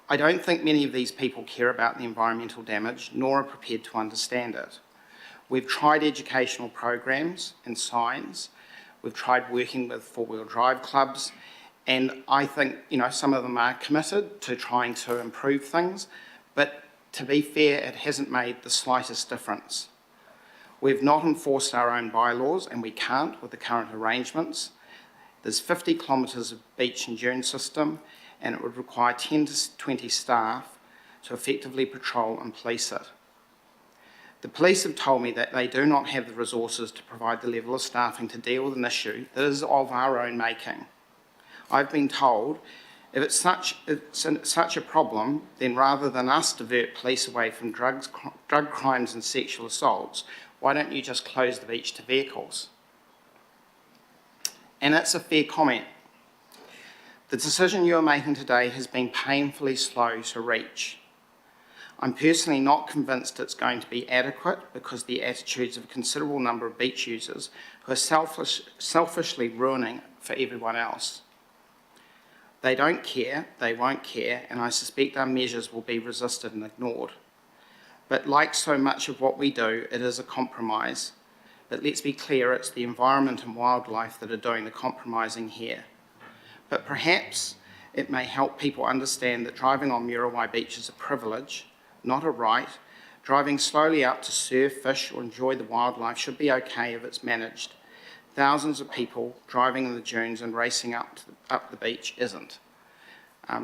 I don't think many of these people care about the environmental damage, nor are prepared to understand it. We've tried educational programs and signs. We've tried working with four-wheel drive clubs, and I think, some of them are committed to trying to improve things, but to be fair, it hasn't made the slightest difference. We've not enforced our own bylaws, and we can't with the current arrangements. There's 50 kilometres of beach and dune system, and it would require 10 to 20 staff to effectively patrol and police it. The police have told me that they do not have the resources to provide the level of staffing to deal with an issue that is of our own making. I've been told if it's such a problem, then rather than us divert police away from drug crimes and sexual assaults, why don't you just close the beach to vehicles? And it's a fair comment. The decision you are making today has been painfully slow to reach. I'm personally not convinced it's going to be adequate because the attitudes of a considerable number of beach users who are selfishly ruining for everyone else. They don't care, they won't care, and I suspect our measures will be resisted and ignored. But like so much of what we do, it is a compromise. But let's be clear, it's the environment and wildlife that are doing the compromising here. But perhaps it may help people understand that driving on Muriwai Beach is a privilege, not a right. Driving slowly out to surf, fish or enjoy the wildlife should be okay if it's managed. Thousands of people driving in the dunes and racing up the beach isn't.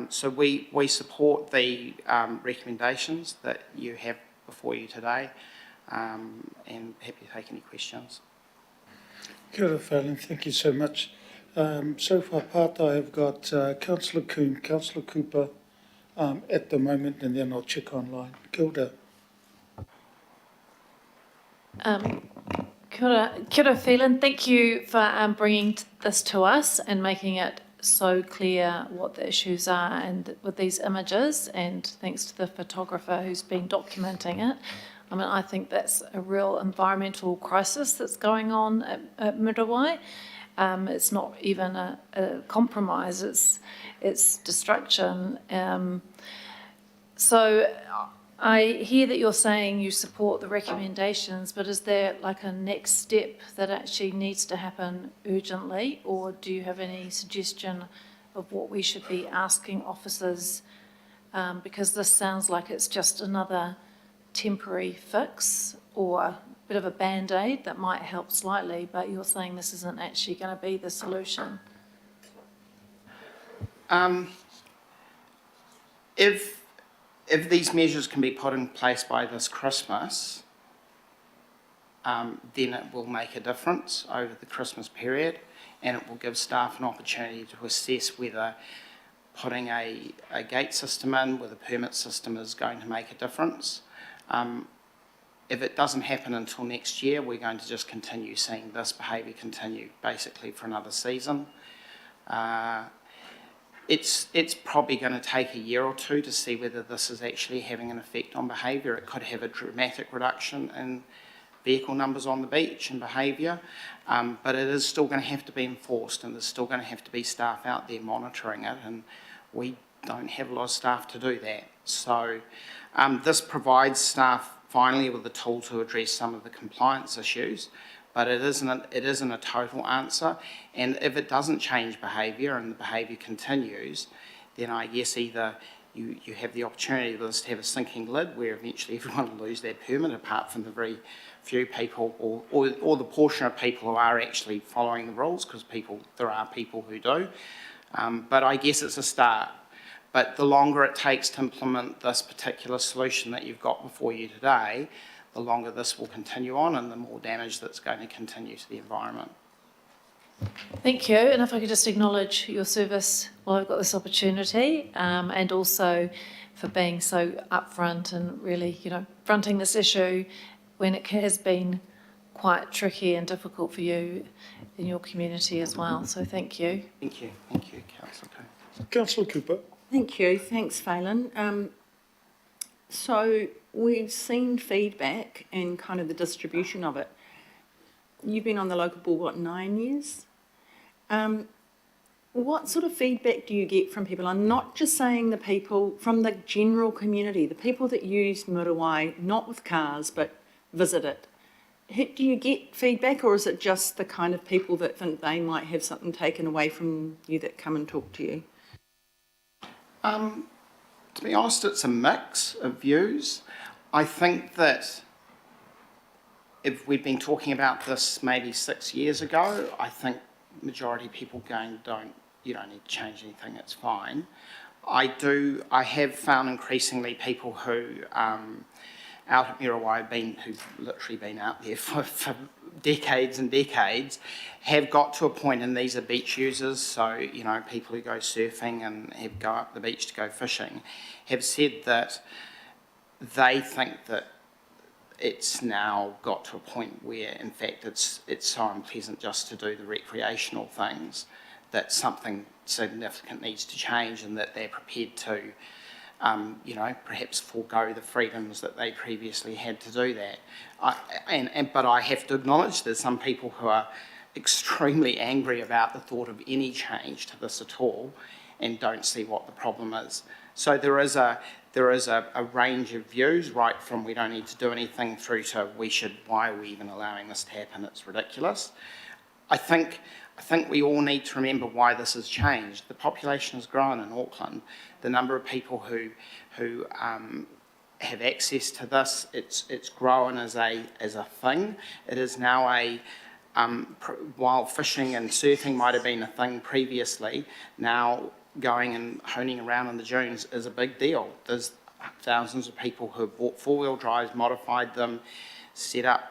So we support the recommendations that you have before you today, and happy to take any questions. Kia ora, Fallon, thank you so much. So far part I have got Councillor Coon, Councillor Cooper at the moment, and then I'll check online. Kia ora. Kia ora, Phelan. Thank you for bringing this to us and making it so clear what the issues are and with these images, and thanks to the photographer who's been documenting it. I mean, I think that's a real environmental crisis that's going on at Muriwai. It's not even a compromise, it's destruction. So I hear that you're saying you support the recommendations, but is there like a next step that actually needs to happen urgently, or do you have any suggestion of what we should be asking officers? Because this sounds like it's just another temporary fix or a bit of a band-aid that might help slightly, but you're saying this isn't actually going to be the solution. If these measures can be put in place by this Christmas, then it will make a difference over the Christmas period, and it will give staff an opportunity to assess whether putting a gate system in with a permit system is going to make a difference. If it doesn't happen until next year, we're going to just continue seeing this behaviour continue basically for another season. It's probably going to take a year or two to see whether this is actually having an effect on behaviour. It could have a dramatic reduction in vehicle numbers on the beach and behaviour, but it is still going to have to be enforced, and there's still going to have to be staff out there monitoring it, and we don't have a lot of staff to do that. So this provides staff finally with a tool to address some of the compliance issues, but it isn't a total answer. And if it doesn't change behaviour and the behaviour continues, then I guess either you have the opportunity to have a sinking lid where eventually everyone will lose their permit, apart from the very few people or the portion of people who are actually following the rules, because there are people who do. But I guess it's a start. But the longer it takes to implement this particular solution that you've got before you today, the longer this will continue on and the more damage that's going to continue to the environment. Thank you. And if I could just acknowledge your service while I've got this opportunity, and also for being so upfront and really, fronting this issue when it has been quite tricky and difficult for you in your community as well. So thank you. Thank you, Councillor Cooper. Councillor Cooper. Thank you. Thanks, Phelan. So we've seen feedback and kind of the distribution of it. You've been on the local board, 9 years? What sort of feedback do you get from people? I'm not just saying the people from the general community, the people that use Muriwai, not with cars, but visit it. Do you get feedback, or is it just the kind of people that think they might have something taken away from you that come and talk to you? To be honest, it's a mix of views. I think that if we'd been talking about this maybe 6 years ago, I think the majority of people going, you don't need to change anything, it's fine. I have found increasingly people who out at Muriwai who've literally been out there for decades and decades, have got to a point, and these are beach users, so people who go surfing and go up the beach to go fishing, have said that they think that it's now got to a point where, in fact, it's so unpleasant just to do the recreational things that something significant needs to change, and that they're prepared to perhaps forego the freedoms that they previously had to do that. But I have to acknowledge there's some people who are extremely angry about the thought of any change to this at all, and don't see what the problem is. So there is a range of views, right from we don't need to do anything through to why are we even allowing this to happen, it's ridiculous. I think we all need to remember why this has changed. The population has grown in Auckland. The number of people who have access to this, it's grown as a thing. It is now while fishing and surfing might have been a thing previously, now going and honing around in the dunes is a big deal. There's thousands of people who have bought four-wheel drives, modified them, set up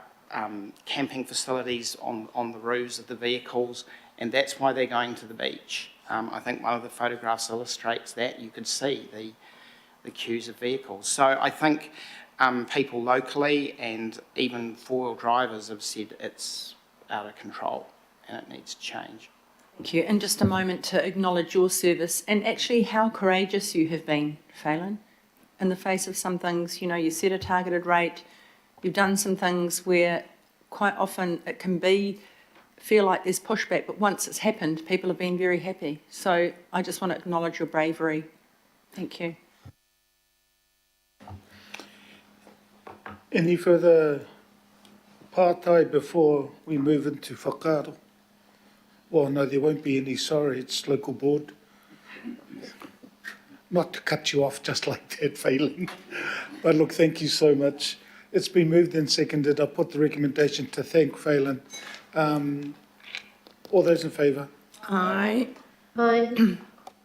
camping facilities on the roofs of the vehicles, and that's why they're going to the beach. I think one of the photographs illustrates that. You could see the queues of vehicles. So I think people locally and even four-wheel drivers have said it's out of control and it needs to change. Thank you. And just a moment to acknowledge your service and actually how courageous you have been, Phelan, in the face of some things. You set a targeted rate, you've done some things where quite often it can feel like there's pushback, but once it's happened, people have been very happy. So I just want to acknowledge your bravery. Thank you. Any further pātai before we move into whakaaro? Well, no, there won't be any, sorry, it's local board. Not to cut you off just like that, Phelan. But look, thank you so much. It's been moved and seconded. I'll put the recommendation to thank Phelan. All those in favour? Aye. Aye.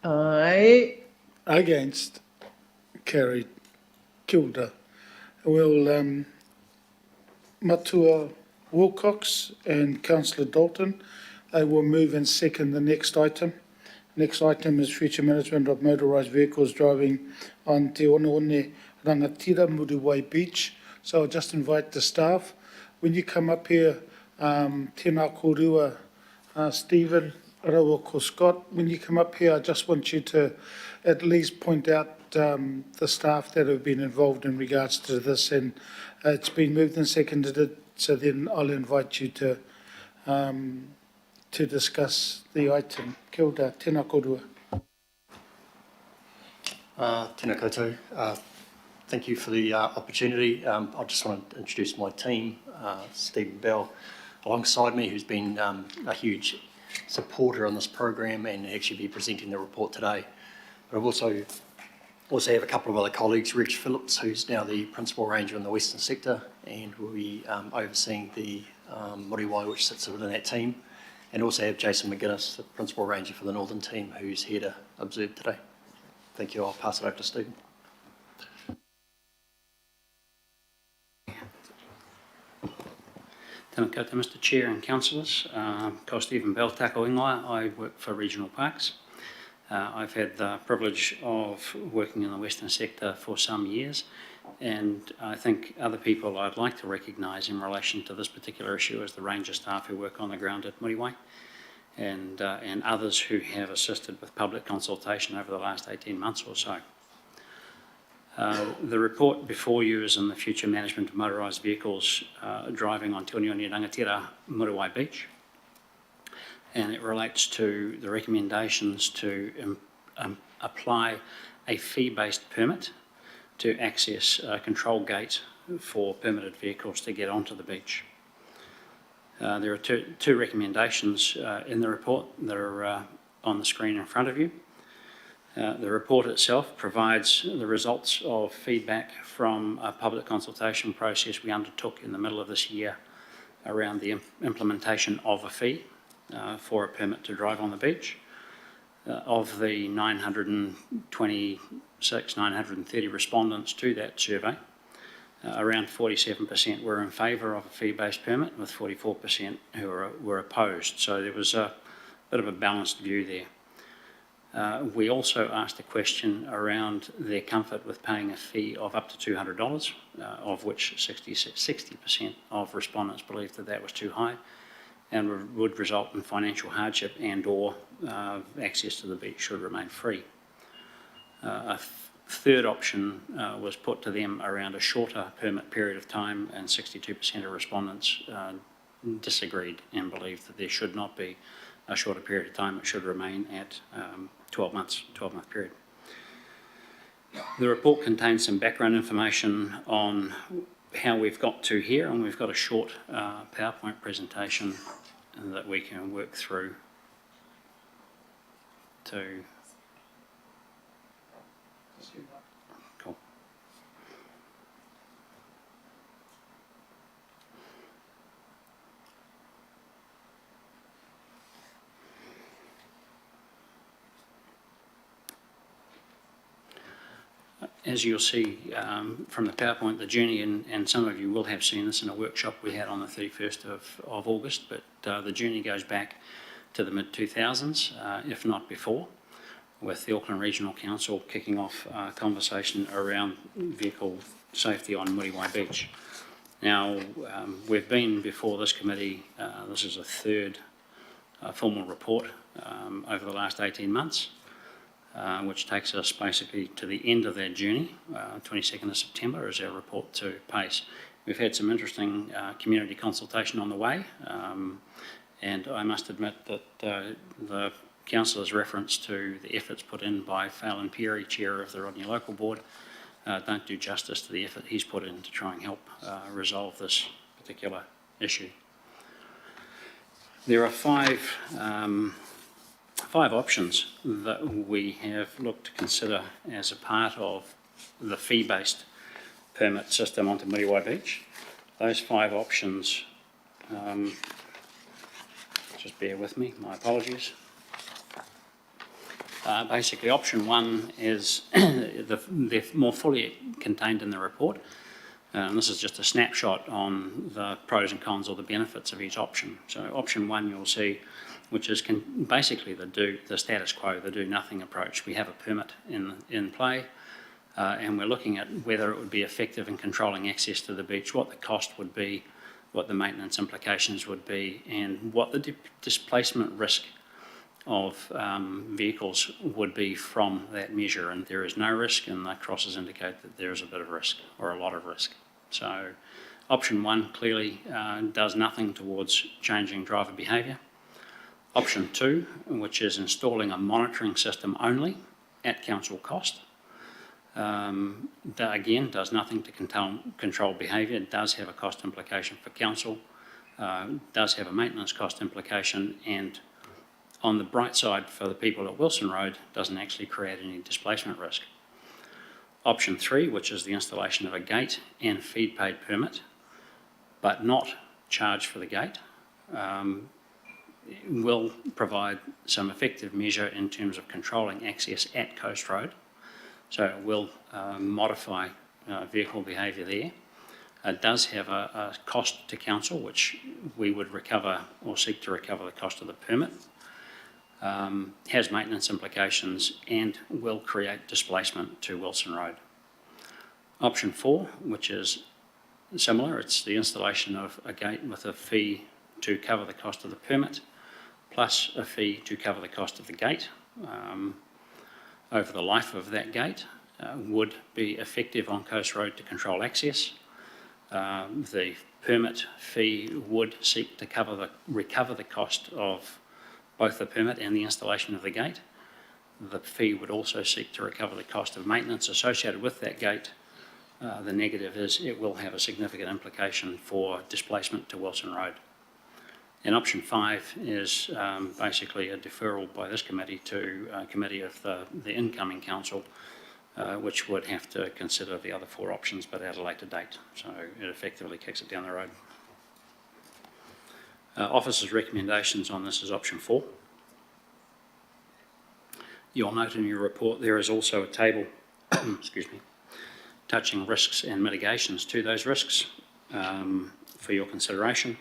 Aye. Against? Carried. Kia ora. We'll Matua Wilcox and Councillor Dalton. They will move and second the next item. Next item is future management of motorised vehicles driving on Te Oneone Rangatira, Muriwai Beach. So I'll just invite the staff. When you come up here, tēnā kōrua, Stephen, Rawako Scott, when you come up here, I just want you to at least point out the staff that have been involved in regards to this, and it's been moved and seconded, so then I'll invite you to discuss the item. Kia ora, tēnā kōrua. Tēnā koutou. Thank you for the opportunity. I just want to introduce my team, Stephen Bell, alongside me, who's been a huge supporter on this program and actually be presenting the report today. But I've also have a couple of other colleagues, Reg Phillips, who's now the Principal Ranger in the Western Sector, and will be overseeing the Muriwai, which sits within that team, and also have Jason McGuinness, the Principal Ranger for the Northern team, who's here to observe today. Thank you. I'll pass it over to Stephen. Tēnā koutou, Mr Chair and Councillors. Ko Stephen Bell, tako ingoa. I work for Regional Parks. I've had the privilege of working in the Western Sector for some years, and I think other people I'd like to recognise in relation to this particular issue is the ranger staff who work on the ground at Muriwai, and others who have assisted with public consultation over the last 18 months or so. The report before you is in the future management of motorised vehicles driving on Te Unioni Rangatira, Muriwai Beach, and it relates to the recommendations to apply a fee-based permit to access a control gate for permitted vehicles to get onto the beach. There are two recommendations in the report that are on the screen in front of you. The report itself provides the results of feedback from a public consultation process we undertook in the middle of this year around the implementation of a fee for a permit to drive on the beach. Of the 930 respondents to that survey, around 47% were in favour of a fee-based permit, with 44% who were opposed. So there was a bit of a balanced view there. We also asked a question around their comfort with paying a fee of up to $200, of which 60% of respondents believed that that was too high and would result in financial hardship and or access to the beach should remain free. A third option was put to them around a shorter permit period of time, and 62% of respondents disagreed and believed that there should not be a shorter period of time. It should remain at 12-month period. The report contains some background information on how we've got to here, and we've got a short PowerPoint presentation that we can work through to. Cool. As you'll see from the PowerPoint, the journey, and some of you will have seen this in a workshop we had on the 31st of August, but the journey goes back to the mid-2000s, if not before, with the Auckland Regional Council kicking off a conversation around vehicle safety on Muriwai Beach. Now, we've been before this committee, this is a third formal report over the last 18 months. Which takes us basically to the end of that journey. 22nd of September is our report to PACE. We've had some interesting community consultation on the way, and I must admit that the councillor's reference to the efforts put in by Fallon Peary, Chair of the Rodney Local Board, don't do justice to the effort he's put in to try and help resolve this particular issue. There are five options that we have looked to consider as a part of the fee-based permit system onto Muriwai Beach. Those five options, just bear with me, my apologies. Basically, option one is they're more fully contained in the report. This is just a snapshot on the pros and cons or the benefits of each option. So option one you'll see, which is basically the status quo, the do-nothing approach. We have a permit in play, and we're looking at whether it would be effective in controlling access to the beach, what the cost would be, what the maintenance implications would be, and what the displacement risk of vehicles would be from that measure. And there is no risk, and the crosses indicate that there is a bit of risk, or a lot of risk. So option one clearly does nothing towards changing driver behaviour. Option two, which is installing a monitoring system only at council cost, that again does nothing to control behaviour. It does have a cost implication for council, does have a maintenance cost implication, and on the bright side for the people at Wilson Road, doesn't actually create any displacement risk. Option 3, which is the installation of a gate and feed paid permit, but not charge for the gate, will provide some effective measure in terms of controlling access at Coast Road. So it will modify vehicle behaviour there. It does have a cost to council, which we would recover or seek to recover the cost of the permit. Has maintenance implications and will create displacement to Wilson Road. Option 4, which is similar, it's the installation of a gate with a fee to cover the cost of the permit, plus a fee to cover the cost of the gate over the life of that gate, would be effective on Coast Road to control access. The permit fee would seek to recover the cost of both the permit and the installation of the gate. The fee would also seek to recover the cost of maintenance associated with that gate. The negative is it will have a significant implication for displacement to Wilson Road. And option 5 is basically a deferral by this committee to a committee of the incoming council, which would have to consider the other 4 options but at a later date. So it effectively kicks it down the road. Office's recommendations on this is option 4. You'll note in your report there is also a table excuse me, touching risks and mitigations to those risks for your consideration.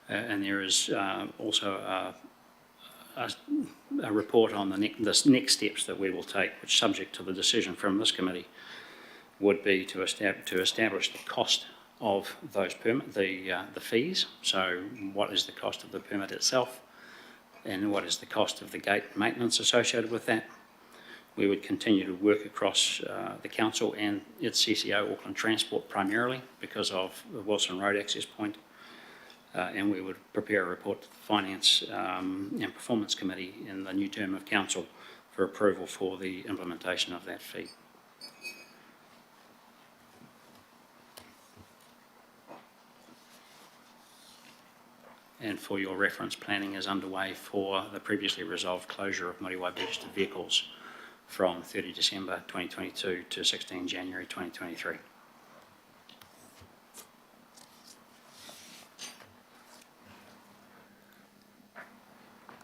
And there is also a report on the next steps that we will take, which, subject to the decision from this committee, would be to establish the cost of those the fees. So what is the cost of the permit itself, and what is the cost of the gate maintenance associated with that. We would continue to work across the council and its CCO, Auckland Transport, primarily because of the Wilson Road access point. And we would prepare a report to the Finance and Performance Committee in the new term of council for approval for the implementation of that fee. And for your reference, planning is underway for the previously resolved closure of Muriwai Beach to vehicles from 30 December 2022 to 16 January 2023.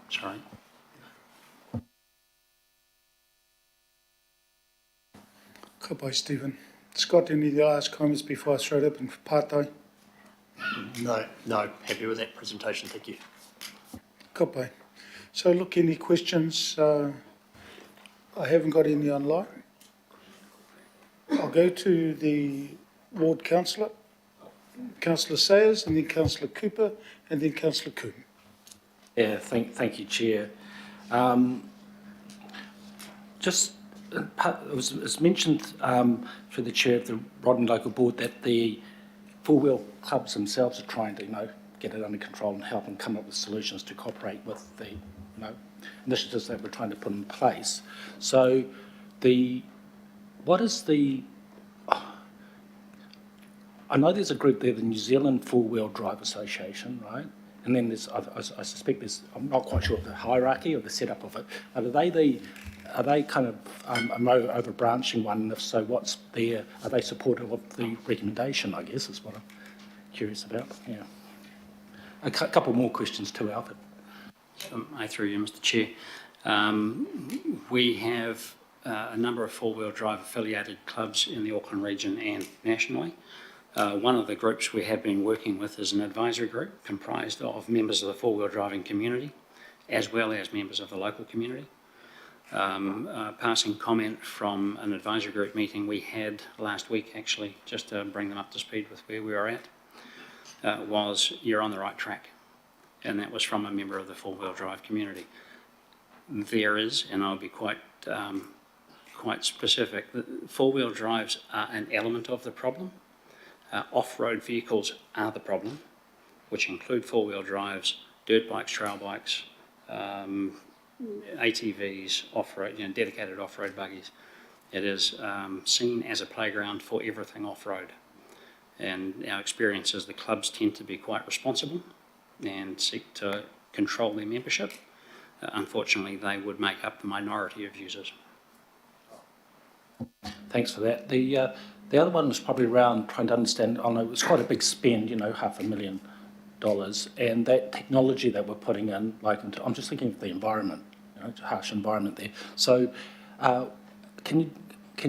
Sorry. Ka pai, Stephen. Scott, any of the last comments before I throw it open for Pātai? No, happy with that presentation, thank you. Ka pai. So look, any questions? I haven't got any online. I'll go to the ward councillor, Councillor Sayers, and then Councillor Cooper, and then Councillor Coon. Yeah, thank you, Chair. Just it was mentioned through the Chair of the Rodden Local Board that the four-wheel clubs themselves are trying to, get it under control and help and come up with solutions to cooperate with the, initiatives that we're trying to put in place. So, what is the? I know there's a group there, the New Zealand Four-Wheel Drive Association, right? And then there's, I suspect there's, I'm not quite sure of the hierarchy or the setup of it, but are they kind of a more over-branching one? And if so, are they supportive of the recommendation, I guess, is what I'm curious about, yeah. A couple more questions too, Alfred. Through you, Mr. Chair. We have a number of four-wheel drive affiliated clubs in the Auckland region and nationally. One of the groups we have been working with is an advisory group comprised of members of the four-wheel driving community as well as members of the local community. Passing comment from an advisory group meeting we had last week, actually, just to bring them up to speed with where we are at, was you're on the right track. And that was from a member of the four-wheel drive community. There is, and I'll be quite specific, four-wheel drives are an element of the problem. Off-road vehicles are the problem, which include four-wheel drives, dirt bikes, trail bikes, ATVs, off-road, dedicated off-road buggies. It is seen as a playground for everything off-road. And our experience is the clubs tend to be quite responsible and seek to control their membership. Unfortunately, they would make up the minority of users. Thanks for that. The other one was probably around trying to understand, I know it was quite a big spend, you know, $500,000, and that technology that we're putting in, like, I'm just thinking of the environment, you know, it's a harsh environment there. So can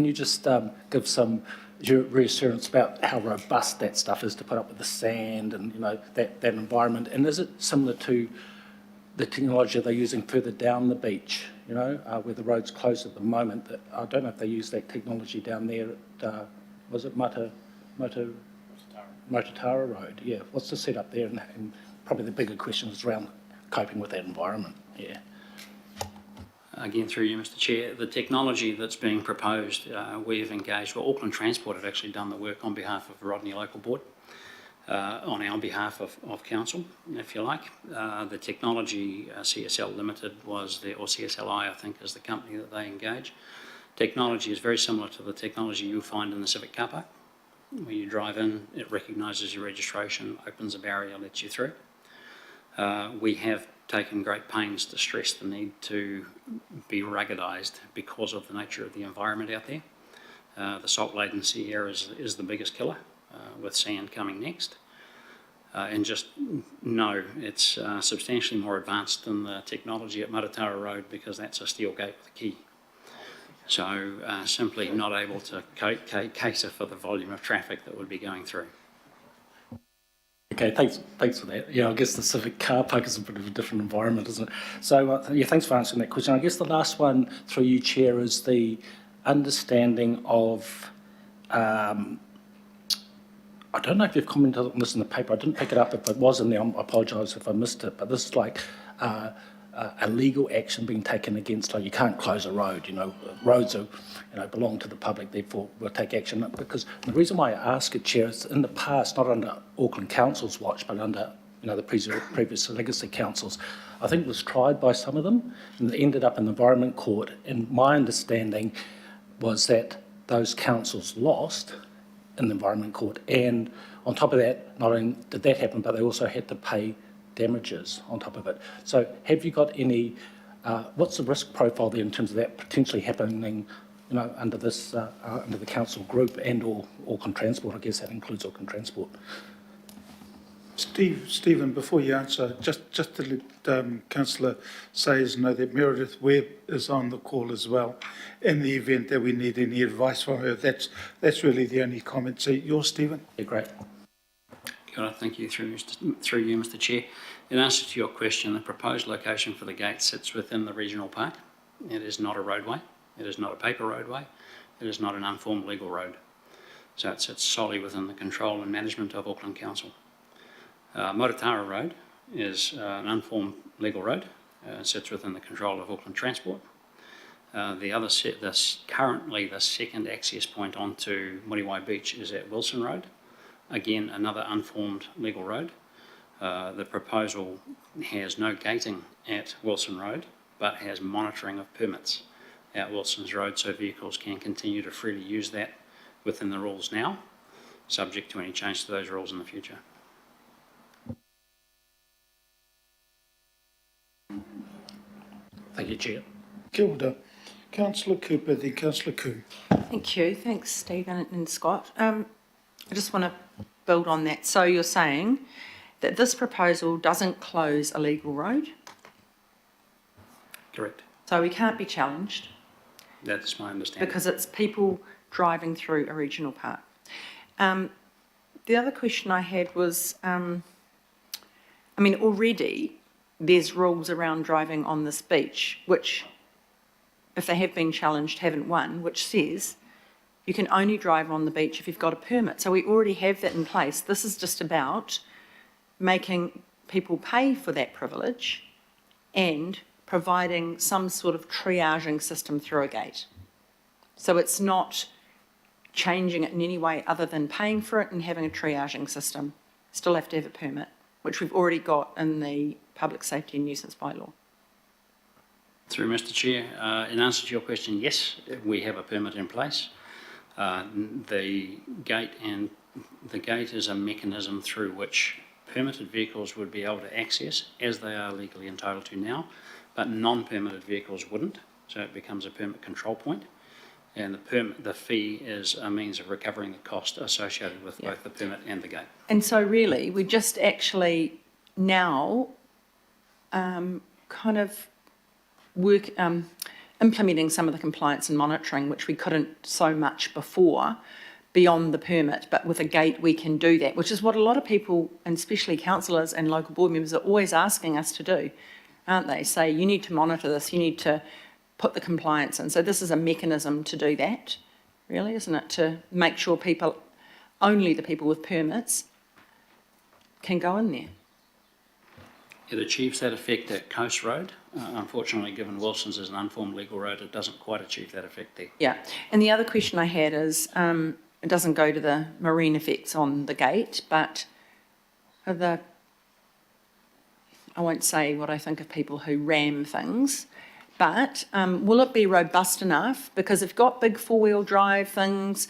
you just give some reassurance about how robust that stuff is to put up with the sand and, you know, that environment? And is it similar to the technology they're using further down the beach, you know, where the road's closed at the moment? I don't know if they use that technology down there at, was it Mototara Road? Yeah, what's the setup there? And probably the bigger question is around coping with that environment, yeah. Again, through you, Mr. Chair, the technology that's being proposed, we've engaged, well, Auckland Transport have actually done the work on behalf of Rodney Local Board, on our behalf of council, if you like. The technology, CSL Limited was there, or CSLI, I think, is the company that they engage. Technology is very similar to the technology you'll find in the Civic car park. When you drive in, it recognises your registration, opens a barrier, lets you through. We have taken great pains to stress the need to be ruggedised because of the nature of the environment out there. The salt latency here is the biggest killer, with sand coming next. And just know it's substantially more advanced than the technology at Muriwai Road, because that's a steel gate with a key. So simply not able to cater for the volume of traffic that would be going through. Okay, thanks for that. Yeah, I guess the Civic car park is a bit of a different environment, isn't it? So, yeah, thanks for answering that question. I guess the last one, through you, Chair, is the understanding of, I don't know if you've commented on this in the paper. I didn't pick it up. If it was in there, I apologise if I missed it. But this is like a legal action being taken against, like, you can't close a road, you know, roads are, you know, belong to the public, therefore we'll take action. Because the reason why I ask it, Chair, is in the past, not under Auckland Council's watch, but under, you know, the previous legacy councils, I think it was tried by some of them and it ended up in the Environment Court. And my understanding was that those councils lost in the Environment Court, and on top of that, not only did that happen, but they also had to pay damages on top of it. So have you got any, what's the risk profile there in terms of that potentially happening, you know, under this, under the council group and or Auckland Transport? I guess that includes Auckland Transport. Stephen, before you answer, just to let Councillor Sayers know that Meredith Webb is on the call as well. In the event that we need any advice from her, that's really the only comment. So yours, Stephen. Yeah, great. Thank you, through you, Mr. Chair. In answer to your question, the proposed location for the gate sits within the regional park. It is not a roadway. It is not a paper roadway. It is not an unformed legal road. So it sits solely within the control and management of Auckland Council. Muriwai Road is an unformed legal road. It sits within the control of Auckland Transport. Currently the second access point onto Muriwai Beach is at Wilson Road. Again, another unformed legal road. The proposal has no gating at Wilson Road, but has monitoring of permits at Wilson's Road, so vehicles can continue to freely use that within the rules now, subject to any change to those rules in the future. Thank you, Chair. Kia ora. Councillor Cooper, then Councillor Koo. Thank you. Thanks, Stephen and Scott. I just want to build on that. So you're saying that this proposal doesn't close a legal road? Correct. So we can't be challenged? That's my understanding. Because it's people driving through a regional park. The other question I had was, I mean, already there's rules around driving on this beach, which, if they have been challenged, haven't won, which says you can only drive on the beach if you've got a permit. So we already have that in place. This is just about making people pay for that privilege and providing some sort of triaging system through a gate. So it's not changing it in any way other than paying for it and having a triaging system. Still have to have a permit, which we've already got in the Public Safety and Nuisance Bylaw. Through Mr Chair, in answer to your question, yes, we have a permit in place. The gate is a mechanism through which permitted vehicles would be able to access, as they are legally entitled to now, but non-permitted vehicles wouldn't, so it becomes a permit control point. And the fee is a means of recovering the cost associated with both the permit and the gate. And so really, we're just actually now kind of implementing some of the compliance and monitoring, which we couldn't so much before, beyond the permit. But with a gate, we can do that, which is what a lot of people, and especially councillors and local board members, are always asking us to do, aren't they? Say, you need to monitor this, you need to put the compliance in. So this is a mechanism to do that, really, isn't it? To make sure people, only the people with permits, can go in there. It achieves that effect at Coast Road. Unfortunately, given Wilson's is an unformed legal road, it doesn't quite achieve that effect there. Yeah, and the other question I had is, it doesn't go to the marine effects on the gate, but I won't say what I think of people who ram things, but will it be robust enough? Because if you've got big four-wheel drive things,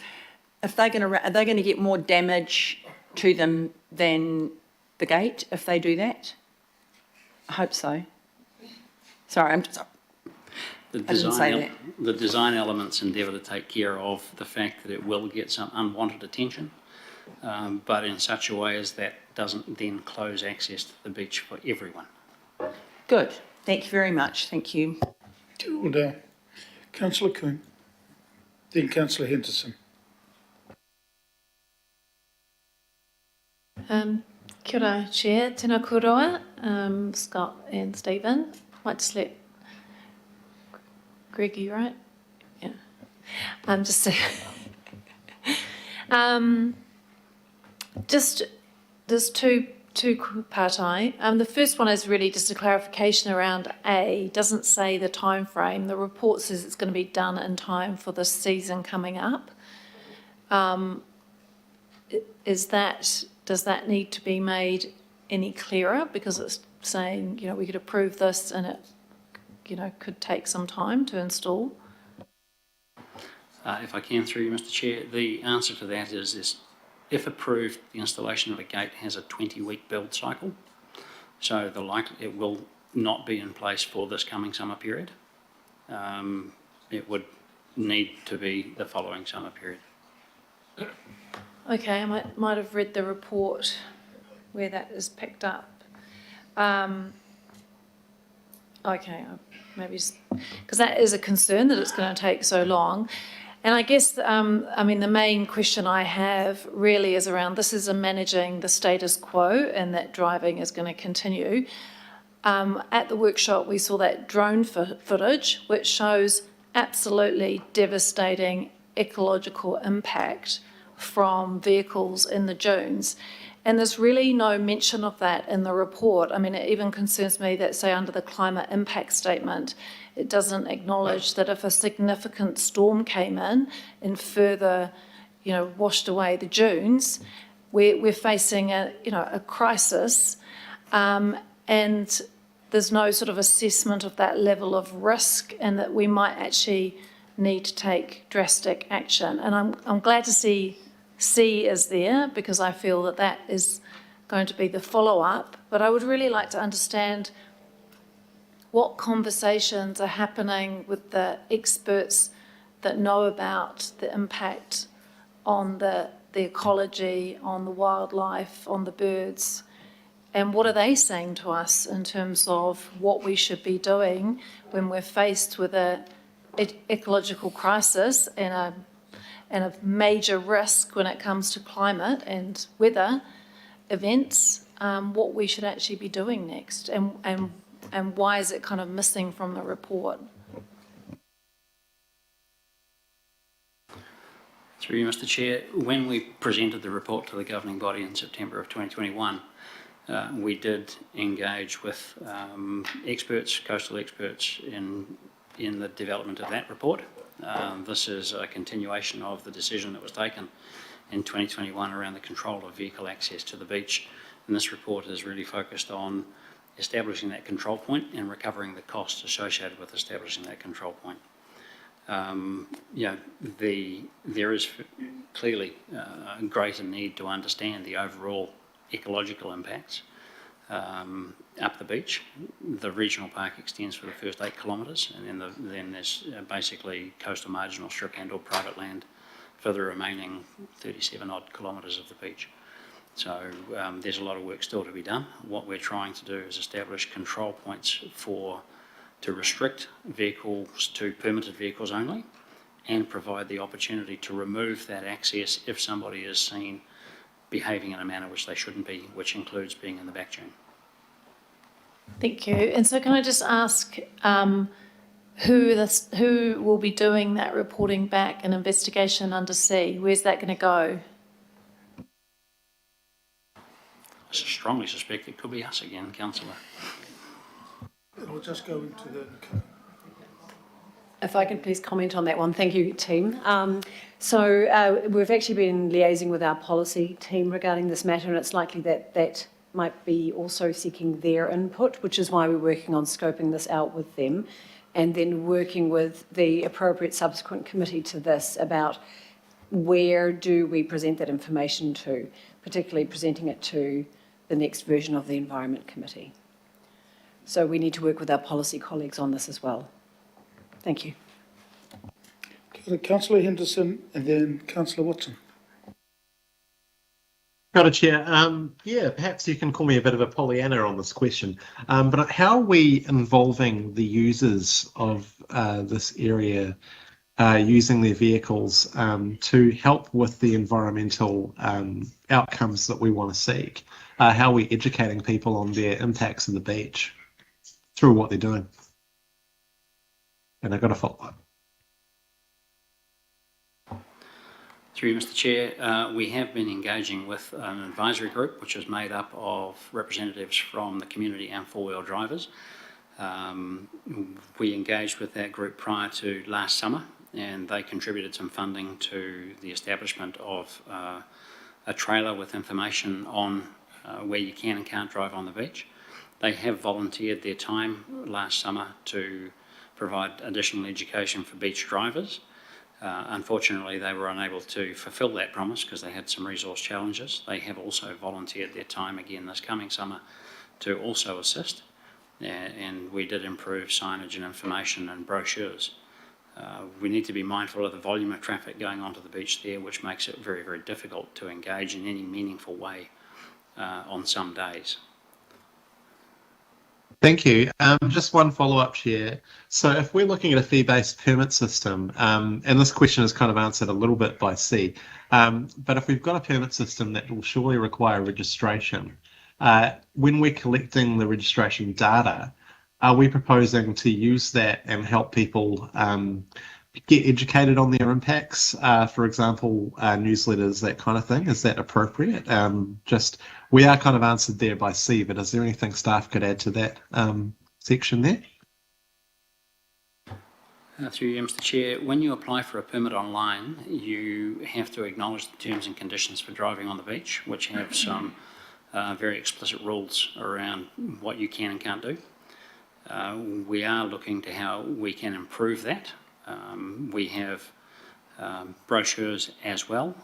if are they going to get more damage to them than the gate if they do that? I hope so. Sorry, I didn't say that. The design elements endeavour to take care of the fact that it will get some unwanted attention, but in such a way as that doesn't then close access to the beach for everyone. Good. Thank you very much. Thank you. Councillor Kuhn, then Councillor Henderson. Kia ora, Chair, tēnā kouroa, Scott and Stephen. Might just let Greggy, right? Yeah. Just there's two partai. The first one is really just a clarification around A. Doesn't say the time frame. The report says it's going to be done in time for the season coming up. Does that need to be made any clearer? Because it's saying, we could approve this and it, could take some time to install. If I can, through you, Mr Chair, the answer to that is if approved, the installation of a gate has a 20-week build cycle. So it will not be in place for this coming summer period. It would need to be the following summer period. Okay, I might have read the report where that is picked up. Okay, maybe because that is a concern that it's going to take so long. And I guess, the main question I have really is around this is managing the status quo and that driving is going to continue. At the workshop, we saw that drone footage, which shows absolutely devastating ecological impact from vehicles in the dunes. And there's really no mention of that in the report. It even concerns me that, say, under the climate impact statement, it doesn't acknowledge that if a significant storm came in and further, washed away the dunes, we're facing a crisis, and there's no sort of assessment of that level of risk and that we might actually need to take drastic action. And I'm glad to see C is there because I feel that is going to be the follow-up, but I would really like to understand what conversations are happening with the experts that know about the impact on the ecology, on the wildlife, on the birds, and what are they saying to us in terms of what we should be doing when we're faced with an ecological crisis and a major risk when it comes to climate and weather events, what we should actually be doing next, and why is it kind of missing from the report? Through you, Mr Chair, when we presented the report to the governing body in September of 2021, we did engage with experts, coastal experts, in the development of that report. This is a continuation of the decision that was taken in 2021 around the control of vehicle access to the beach. And this report is really focused on establishing that control point and recovering the costs associated with establishing that control point. There is clearly a greater need to understand the overall ecological impacts up the beach. The regional park extends for the first 8 kilometres, and then there's basically coastal marginal strip and or private land for the remaining 37 odd kilometres of the beach. So there's a lot of work still to be done. What we're trying to do is establish control points to restrict vehicles to permitted vehicles only, and provide the opportunity to remove that access if somebody is seen behaving in a manner which they shouldn't be, which includes being in the back dune. Thank you. And so can I just ask who will be doing that reporting back and investigation undersea? Where's that going to go? I strongly suspect it could be us again, Councillor. It'll just go into the... If I can please comment on that one. Thank you, team. So we've actually been liaising with our policy team regarding this matter, and it's likely that that might be also seeking their input, which is why we're working on scoping this out with them, and then working with the appropriate subsequent committee to this about where do we present that information to, particularly presenting it to the next version of the Environment Committee. So we need to work with our policy colleagues on this as well. Thank you. Councillor Henderson and then Councillor Watson. Got it, Chair. Perhaps you can call me a bit of a Pollyanna on this question, but how are we involving the users of this area using their vehicles to help with the environmental outcomes that we want to seek? How are we educating people on their impacts of the beach through what they're doing? And I've got a follow-up. Through you, Mr Chair, we have been engaging with an advisory group which is made up of representatives from the community and four-wheel drivers. We engaged with that group prior to last summer, and they contributed some funding to the establishment of a trailer with information on where you can and can't drive on the beach. They have volunteered their time last summer to provide additional education for beach drivers. Unfortunately, they were unable to fulfil that promise because they had some resource challenges. They have also volunteered their time again this coming summer to also assist, and we did improve signage and information and brochures. We need to be mindful of the volume of traffic going onto the beach there, which makes it very, very difficult to engage in any meaningful way on some days. Thank you. Just one follow-up, Chair. So if we're looking at a fee-based permit system, and this question is kind of answered a little bit by C, but if we've got a permit system that will surely require registration, when we're collecting the registration data, are we proposing to use that and help people get educated on their impacts? For example, newsletters, that kind of thing. Is that appropriate? We are kind of answered there by C, but is there anything staff could add to that section there? Through you, Mr Chair, when you apply for a permit online, you have to acknowledge the terms and conditions for driving on the beach, which have some very explicit rules around what you can and can't do. We are looking to how we can improve that. We have brochures as well,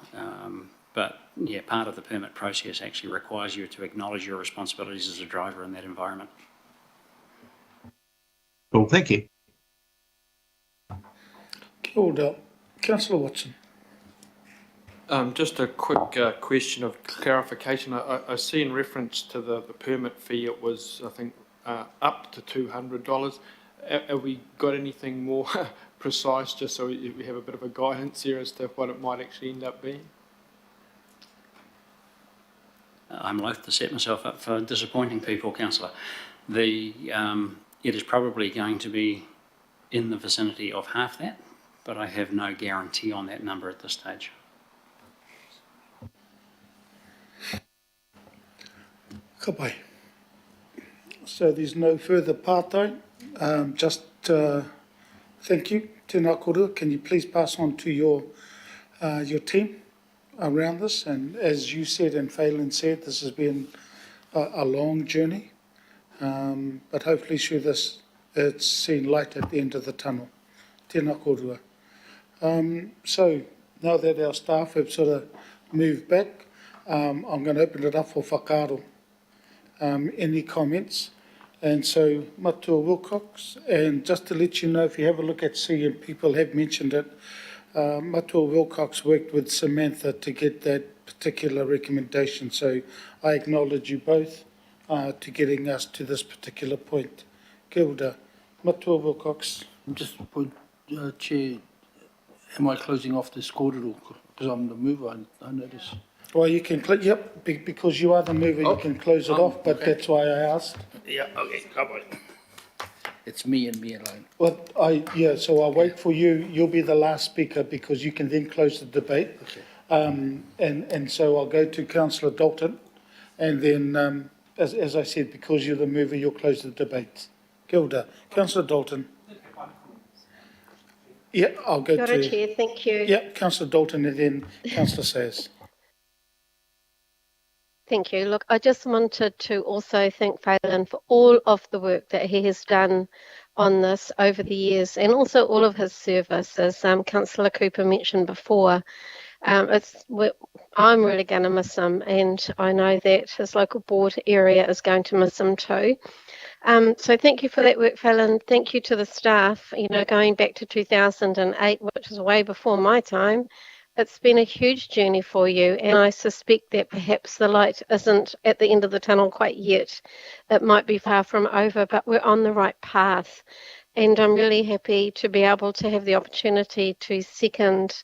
but yeah, part of the permit process actually requires you to acknowledge your responsibilities as a driver in that environment. Cool, thank you. Hold up. Councillor Watson. Just a quick question of clarification. I see in reference to the permit fee, it was, I think, up to $200. Have we got anything more precise, just so we have a bit of a guidance here as to what it might actually end up being? I'm loath to set myself up for disappointing people, Councillor. It is probably going to be in the vicinity of half that, but I have no guarantee on that number at this stage. Kapai. So there's no further pātai. Thank you. Tēnā kōrua. Can you please pass on to your team around this? And as you said and Phelan said, this has been a long journey. But hopefully through this, it's seen light at the end of the tunnel. Tēnā kōrua. So now that our staff have sort of moved back, I'm going to open it up for whakaaro. Any comments? And so, Matua Wilcox, and just to let you know, if you have a look at C, and people have mentioned it, Matua Wilcox worked with Samantha to get that particular recommendation. So I acknowledge you both to getting us to this particular point. Kia ora. Matua Wilcox. Just a point, Chair, am I closing off this corridor? Because I'm the mover, I notice. Well, you can, yep, because you are the mover, you can close it off, but okay. that's why I asked. Yeah, okay, come on. It's me and me alone. Well, so I'll wait for you. You'll be the last speaker because you can then close the debate. Okay. And so I'll go to Councillor Dalton, and then, as I said, because you're the mover, you'll close the debate. Kia ora. Councillor Dalton. Yeah, I'll go Kia to... ora, Chair, thank you. Yeah, Councillor Dalton and then Councillor Sayers. Thank you. Look, I just wanted to also thank Phelan for all of the work that he has done on this over the years, and also all of his service, as Councillor Cooper mentioned before. I'm really going to miss him, and I know that his local board area is going to miss him too. So thank you for that work, Phelan. Thank you to the staff. You know, going back to 2008, which is way before my time, it's been a huge journey for you, and I suspect that perhaps the light isn't at the end of the tunnel quite yet. It might be far from over, but we're on the right path. And I'm really happy to be able to have the opportunity to second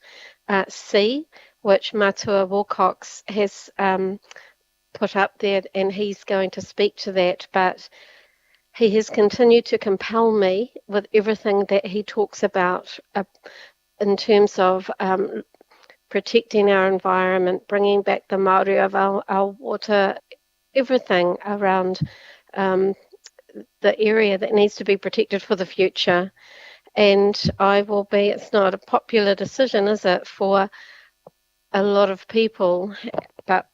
C, which Matua Wilcox has put up there, and he's going to speak to that. But he has continued to compel me with everything that he talks about in terms of protecting our environment, bringing back the Maori of our water, everything around the area that needs to be protected for the future. And it's not a popular decision, is it, for a lot of people, but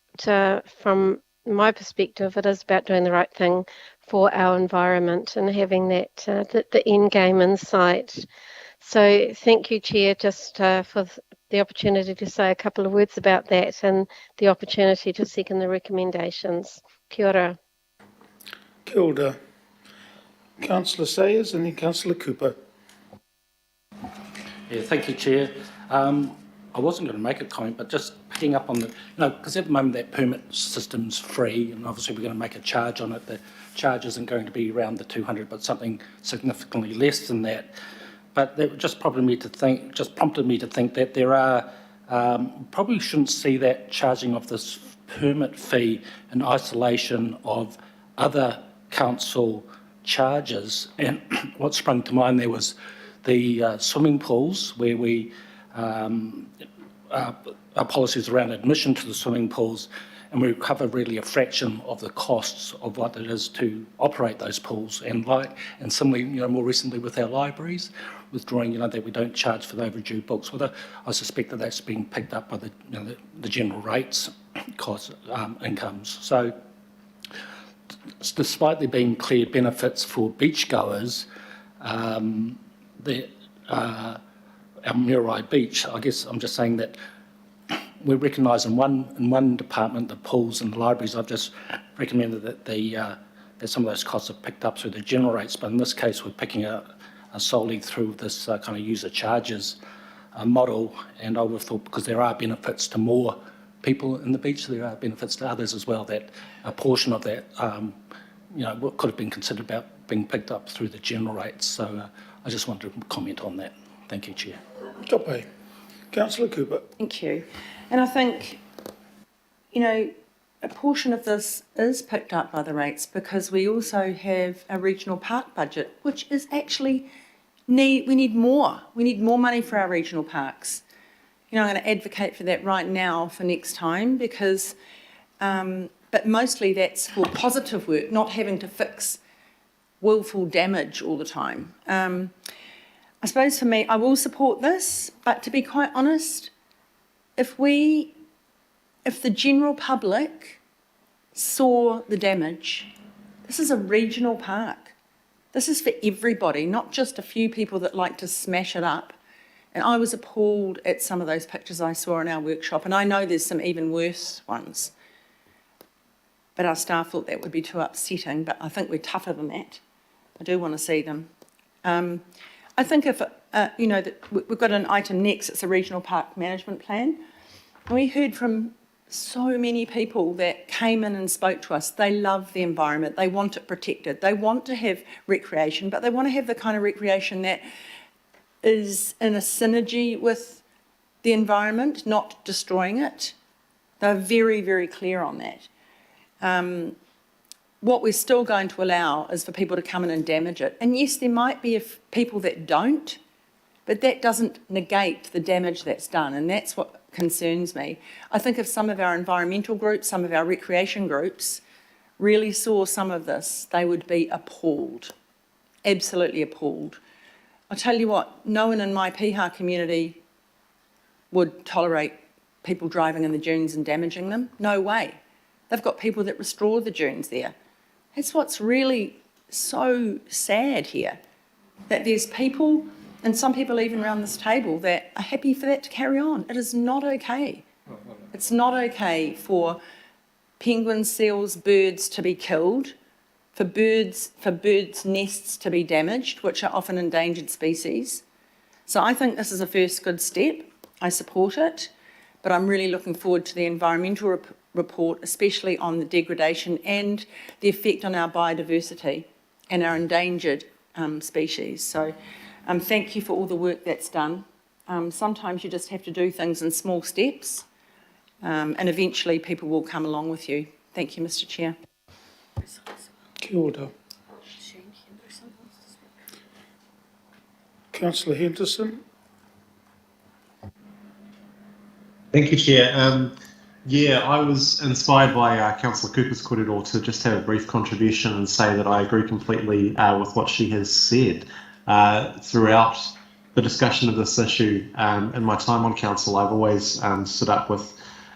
from my perspective, it is about doing the right thing for our environment and having that the end game in sight. So thank you, Chair, just for the opportunity to say a couple of words about that and the opportunity to second the recommendations. Kia ora. Kia ora. Councillor Sayers and then Councillor Cooper. Yeah, thank you, Chair. I wasn't going to make a comment, but just picking up on because at the moment that permit system's free, and obviously we're going to make a charge on it. The charge isn't going to be around the 200, but something significantly less than that. But that just prompted me to think that there are, probably shouldn't see that charging of this permit fee in isolation of other council charges. And what sprung to mind there was the swimming pools, where our policies around admission to the swimming pools, and we recover really a fraction of the costs of what it is to operate those pools. And similarly, more recently with our libraries, withdrawing, that we don't charge for the overdue books. Well, I suspect that that's being picked up by the general rates cost incomes. So, despite there being clear benefits for beachgoers, our Muriwai Beach, I guess I'm just saying that we recognise in one department, the pools and the libraries. I've just recommended that that some of those costs are picked up through the general rates, but in this case we're picking solely through this kind of user charges model. And I would have thought, because there are benefits to more people in the beach, there are benefits to others as well, that a portion of that what could have been considered about being picked up through the general rates. So I just wanted to comment on that. Thank you, Chair. Tope. Councillor Cooper. Thank you. And I think, a portion of this is picked up by the rates because we also have a regional park budget, which is actually we need more. We need more money for our regional parks. I'm going to advocate for that right now for next time because, but mostly that's for positive work, not having to fix willful damage all the time. I suppose for me, I will support this, but to be quite honest, if the general public saw the damage, This is a regional park. This is for everybody, not just a few people that like to smash it up. And I was appalled at some of those pictures I saw in our workshop, and I know there's some even worse ones. But our staff thought that would be too upsetting, but I think we're tougher than that. I do want to see them. I think if, you know, we've got an item next, it's a regional park management plan. And we heard from so many people that came in and spoke to us. They love the environment, they want it protected, they want to have recreation, but they want to have the kind of recreation that is in a synergy with the environment, not destroying it. They're very, very clear on that. What we're still going to allow is for people to come in and damage it. And yes, there might be people that don't, but that doesn't negate the damage that's done, and that's what concerns me. I think if some of our environmental groups, some of our recreation groups really saw some of this, they would be appalled, absolutely appalled. I'll tell you what, no one in my Piha community would tolerate people driving in the dunes and damaging them. No way. They've got people that restore the dunes there. That's what's really so sad here, that there's people, and some people even around this table, that are happy for that to carry on. It is not okay. It's not okay for penguins, seals, birds to be killed, for birds' nests to be damaged, which are often endangered species. So I think this is a first good step. I support it, but I'm really looking forward to the environmental report, especially on the degradation and the effect on our biodiversity and our endangered species. So thank you for all the work that's done. Sometimes you just have to do things in small steps, and eventually people will come along with you. Thank you, Mr. Chair. Kia ora. Councillor Henderson. Thank you, Chair. Yeah, I was inspired by Councillor Cooper's korero to just have a brief contribution and say that I agree completely with what she has said. Throughout the discussion of this issue, in my time on council, I've always stood up with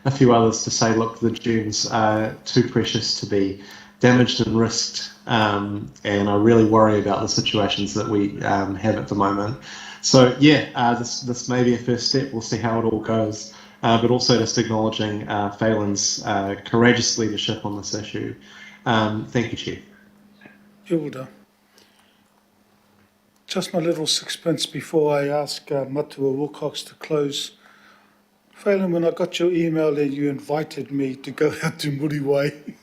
a few others to say, look, the dunes are too precious to be damaged and risked, and I really worry about the situations that we have at the moment. So yeah, this may be a first step. We'll see how it all goes. But also just acknowledging Phelan's courageous leadership on this issue. Thank you, Chair. Kia ora. Just my little sixpence before I ask Matua Wilcox to close. Phelan, when I got your email and you invited me to go out to Muriwai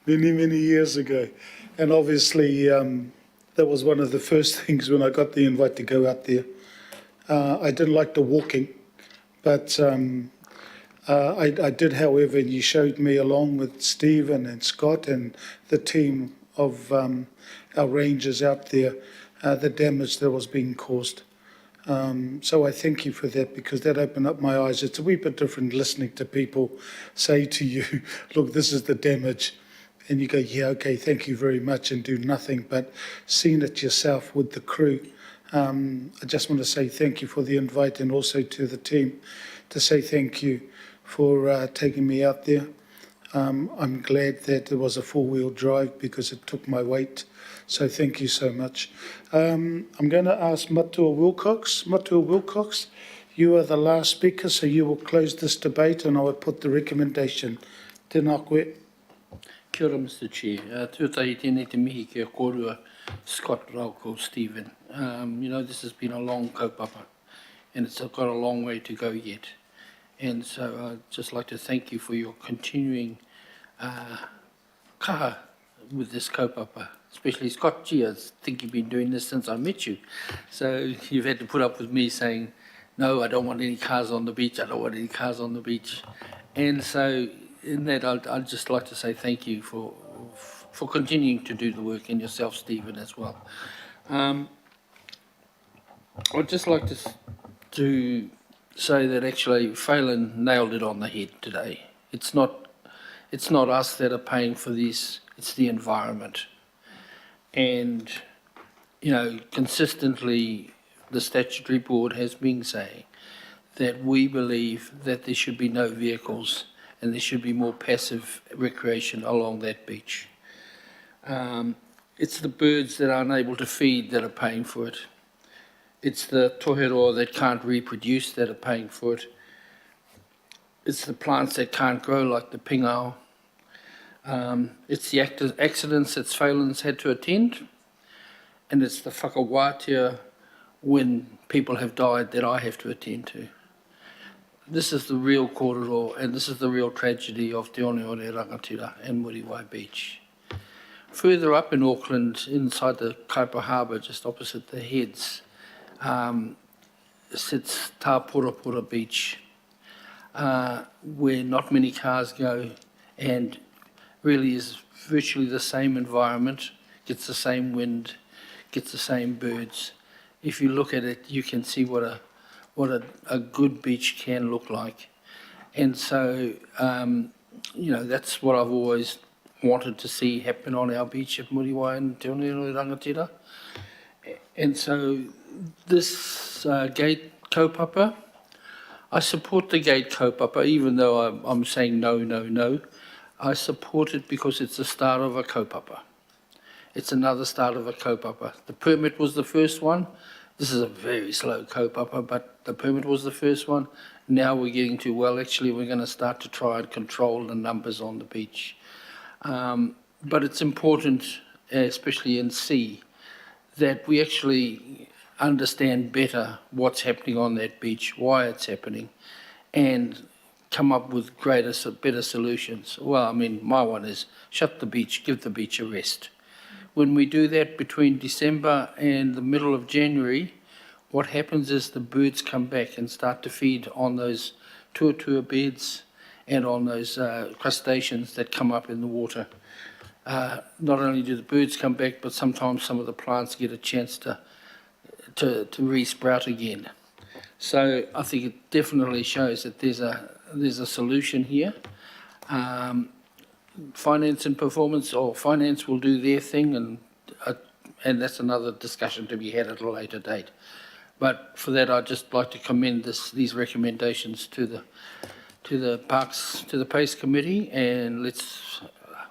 many, many years ago, and obviously that was one of the first things when I got the invite to go out there. I didn't like the walking, but I did, however, and you showed me along with Stephen and Scott and the team of our rangers out there, the damage that was being caused. So I thank you for that, because that opened up my eyes. It's a wee bit different listening to people say to you, look, this is the damage. And you go, yeah, okay, thank you very much, and do nothing. But seeing it yourself with the crew, I just want to say thank you for the invite, and also to the team to say thank you for taking me out there. I'm glad that it was a four-wheel drive, because it took my weight. So thank you so much. I'm going to ask Matua Wilcox. Matua Wilcox, you are the last speaker, so you will close this debate, and I will put the recommendation. Tēnā koe. Kia ora, Mr. Chair. Tūtahi tēnei te mihi kia korua, Scott, Rauko, Stephen. You know, this has been a long kaupapa, and it's got a long way to go yet. And so I'd just like to thank you for your continuing kaha with this kaupapa, especially Scott. Gee, I think you've been doing this since I met you. So you've had to put up with me saying, no, I don't want any cars on the beach, I don't want any cars on the beach. And so in that, I'd just like to say thank you for continuing to do the work, and yourself, Stephen, as well. I'd just like to say that actually Phelan nailed it on the head today. It's not us that are paying for this, it's the environment. And, you know, consistently the statutory board has been saying that we believe that there should be no vehicles and there should be more passive recreation along that beach. It's the birds that are unable to feed that are paying for it. It's the toheroa that can't reproduce that are paying for it. It's the plants that can't grow like the pingao. It's the accidents that Phelan's had to attend, and it's the whakawātea when people have died that I have to attend to. This is the real kōrero, and this is the real tragedy of Te Oneone Rangatira and Muriwai Beach. Further up in Auckland, inside the Kaipa Harbour, just opposite the heads, sits Tā Pura Beach, where not many cars go, and really is virtually the same environment, gets the same wind, gets the same birds. If you look at it, you can see what a good beach can look like. And so, you know, that's what I've always wanted to see happen on our beach at Muriwai and Te Oneone Rangatira. And so this gate kaupapa, I support the gate kaupapa, even though I'm saying no, no, no. I support it because it's the start of a kaupapa. It's another start of a kaupapa. The permit was the first one. This is a very slow kaupapa, but the permit was the first one. Now we're getting to, well, actually, we're going to start to try and control the numbers on the beach. But it's important, especially in sea, that we actually understand better what's happening on that beach, why it's happening, and come up with better solutions. Well, I mean, my one is shut the beach, give the beach a rest. When we do that between December and the middle of January, what happens is the birds come back and start to feed on those tuatua beds and on those crustaceans that come up in the water. Not only do the birds come back, but sometimes some of the plants get a chance to re-sprout again. So I think it definitely shows that there's a solution here. Finance and performance, or finance will do their thing, and that's another discussion to be had at a later date. But for that, I'd just like to commend these recommendations to the Parks, to the PACE committee, and let's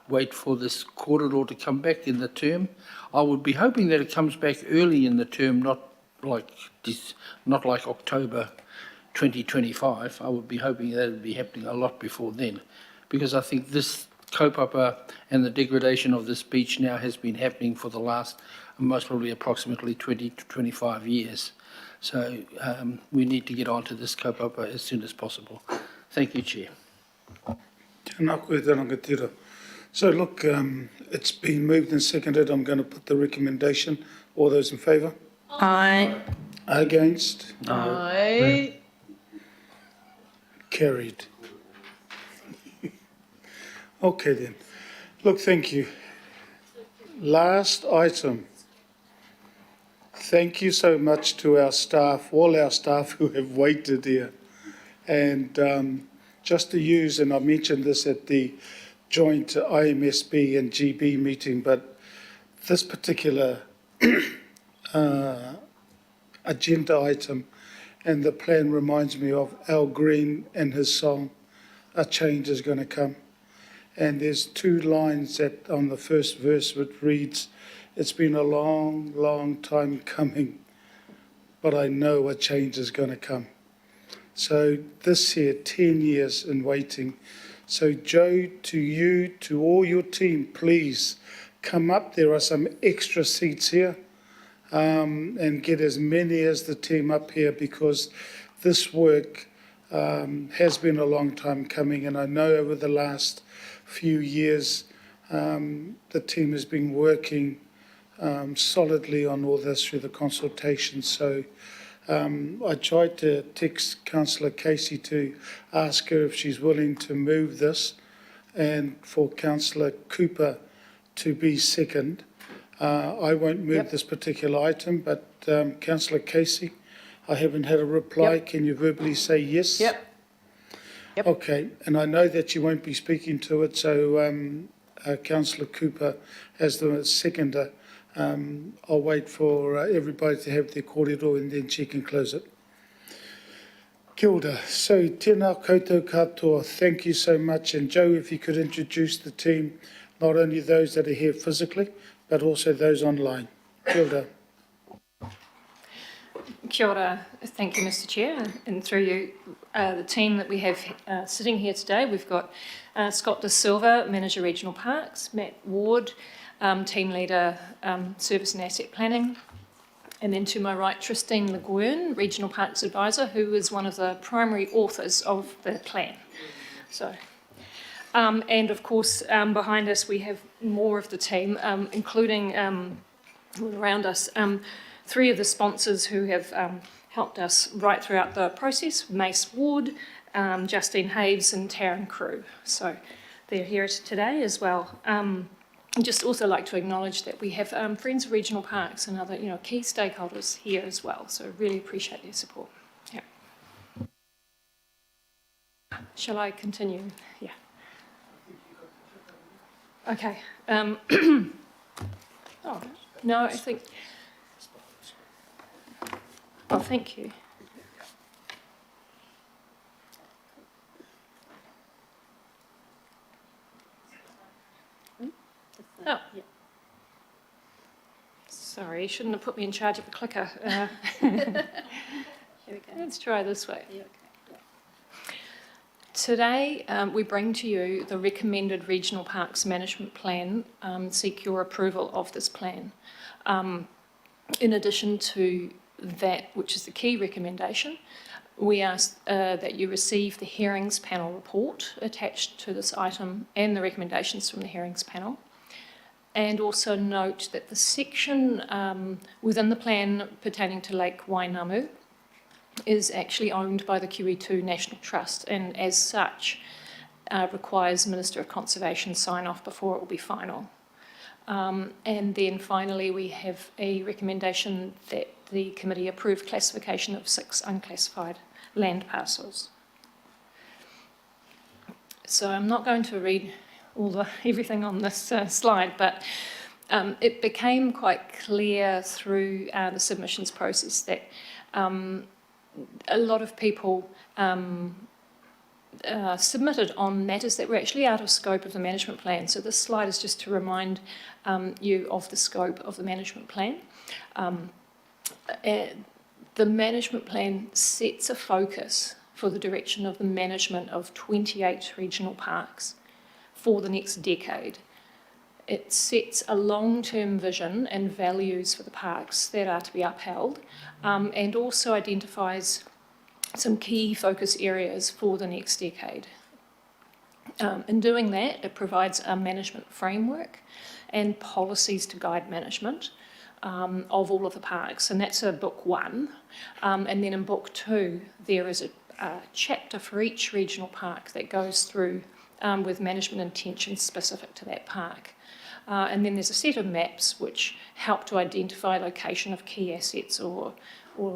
wait for this kōrero to come back in the term. I would be hoping that it comes back early in the term, not like October 2025. I would be hoping that it would be happening a lot before then, because I think this kaupapa and the degradation of this beach now has been happening for the last most probably approximately 20 to 25 years. So we need to get onto this kaupapa as soon as possible. Thank you, Chair. Tēnā koe te rangatira. So look, it's been moved and seconded. I'm going to put the recommendation. All those in favour? Aye. Against? Aye. Carried. Okay then. Look, thank you. Last item. Thank you so much to our staff, all our staff who have waited here. And just to use, and I mentioned this at the joint IMSB and GB meeting, but this particular agenda item and the plan reminds me of Al Green and his song, A Change is Going to Come. And there's two lines that on the first verse which reads, it's been a long, long time coming, but I know a change is going to come. So this here, 10 years in waiting. So Joe, to you, to all your team, please come up. There are some extra seats here, and get as many as the team up here, because this work has been a long time coming. And I know over the last few years, the team has been working solidly on all this through the consultation. So I tried to text Councillor Casey to ask her if she's willing to move this, and for Councillor Cooper to be second. I won't move this particular item, but Councillor Casey, I haven't had a reply. Can you verbally say yes? Yep. Okay, and I know that you won't be speaking to it, so Councillor Cooper as the seconder, I'll wait for everybody to have their kōrero and then she can close it. Kia ora. So, tēnā koutou katoa, thank you so much. And Joe, if you could introduce the team, not only those that are here physically, but also those online. Kia ora. Kia ora. Thank you, Mr. Chair. And through you, the team that we have sitting here today, we've got Scott De Silva, Manager Regional Parks, Matt Ward, Team Leader Service and Asset Planning, and then to my right, Tristine Le Guern, Regional Parks Advisor, who is one of the primary authors of the plan. So, and of course, behind us we have more of the team, including around us, three of the sponsors who have helped us right throughout the process: Mace Ward, Justine Haves, and Taryn Crew. So they're here today as well. I'd just also like to acknowledge that we have Friends of Regional Parks and other, key stakeholders here as well. So really appreciate their support. Yeah. Shall I continue? Yeah. Okay. Oh no, I think. Oh, thank you. Oh, yeah. Sorry, you shouldn't have put me in charge of a clicker. Let's try this way. Today, we bring to you the recommended Regional Parks Management Plan, seek your approval of this plan. In addition to that, which is the key recommendation, we ask that you receive the hearings panel report attached to this item and the recommendations from the hearings panel. And also note that the section within the plan pertaining to Lake Wainamu is actually owned by the QE2 National Trust, and as such requires Minister of Conservation sign-off before it will be final. And then finally we have a recommendation that the committee approve classification of 6 unclassified land parcels. So I'm not going to read everything on this slide, but it became quite clear through the submissions process that a lot of people submitted on matters that were actually out of scope of the management plan. So this slide is just to remind you of the scope of the management plan. The management plan sets a focus for the direction of the management of 28 regional parks for the next decade. It sets a long-term vision and values for the parks that are to be upheld, and also identifies some key focus areas for the next decade. In doing that, it provides a management framework and policies to guide management of all of the parks, and that's book 1. And then in book 2, there is a chapter for each regional park that goes through with management intentions specific to that park. And then there's a set of maps which help to identify location of key assets or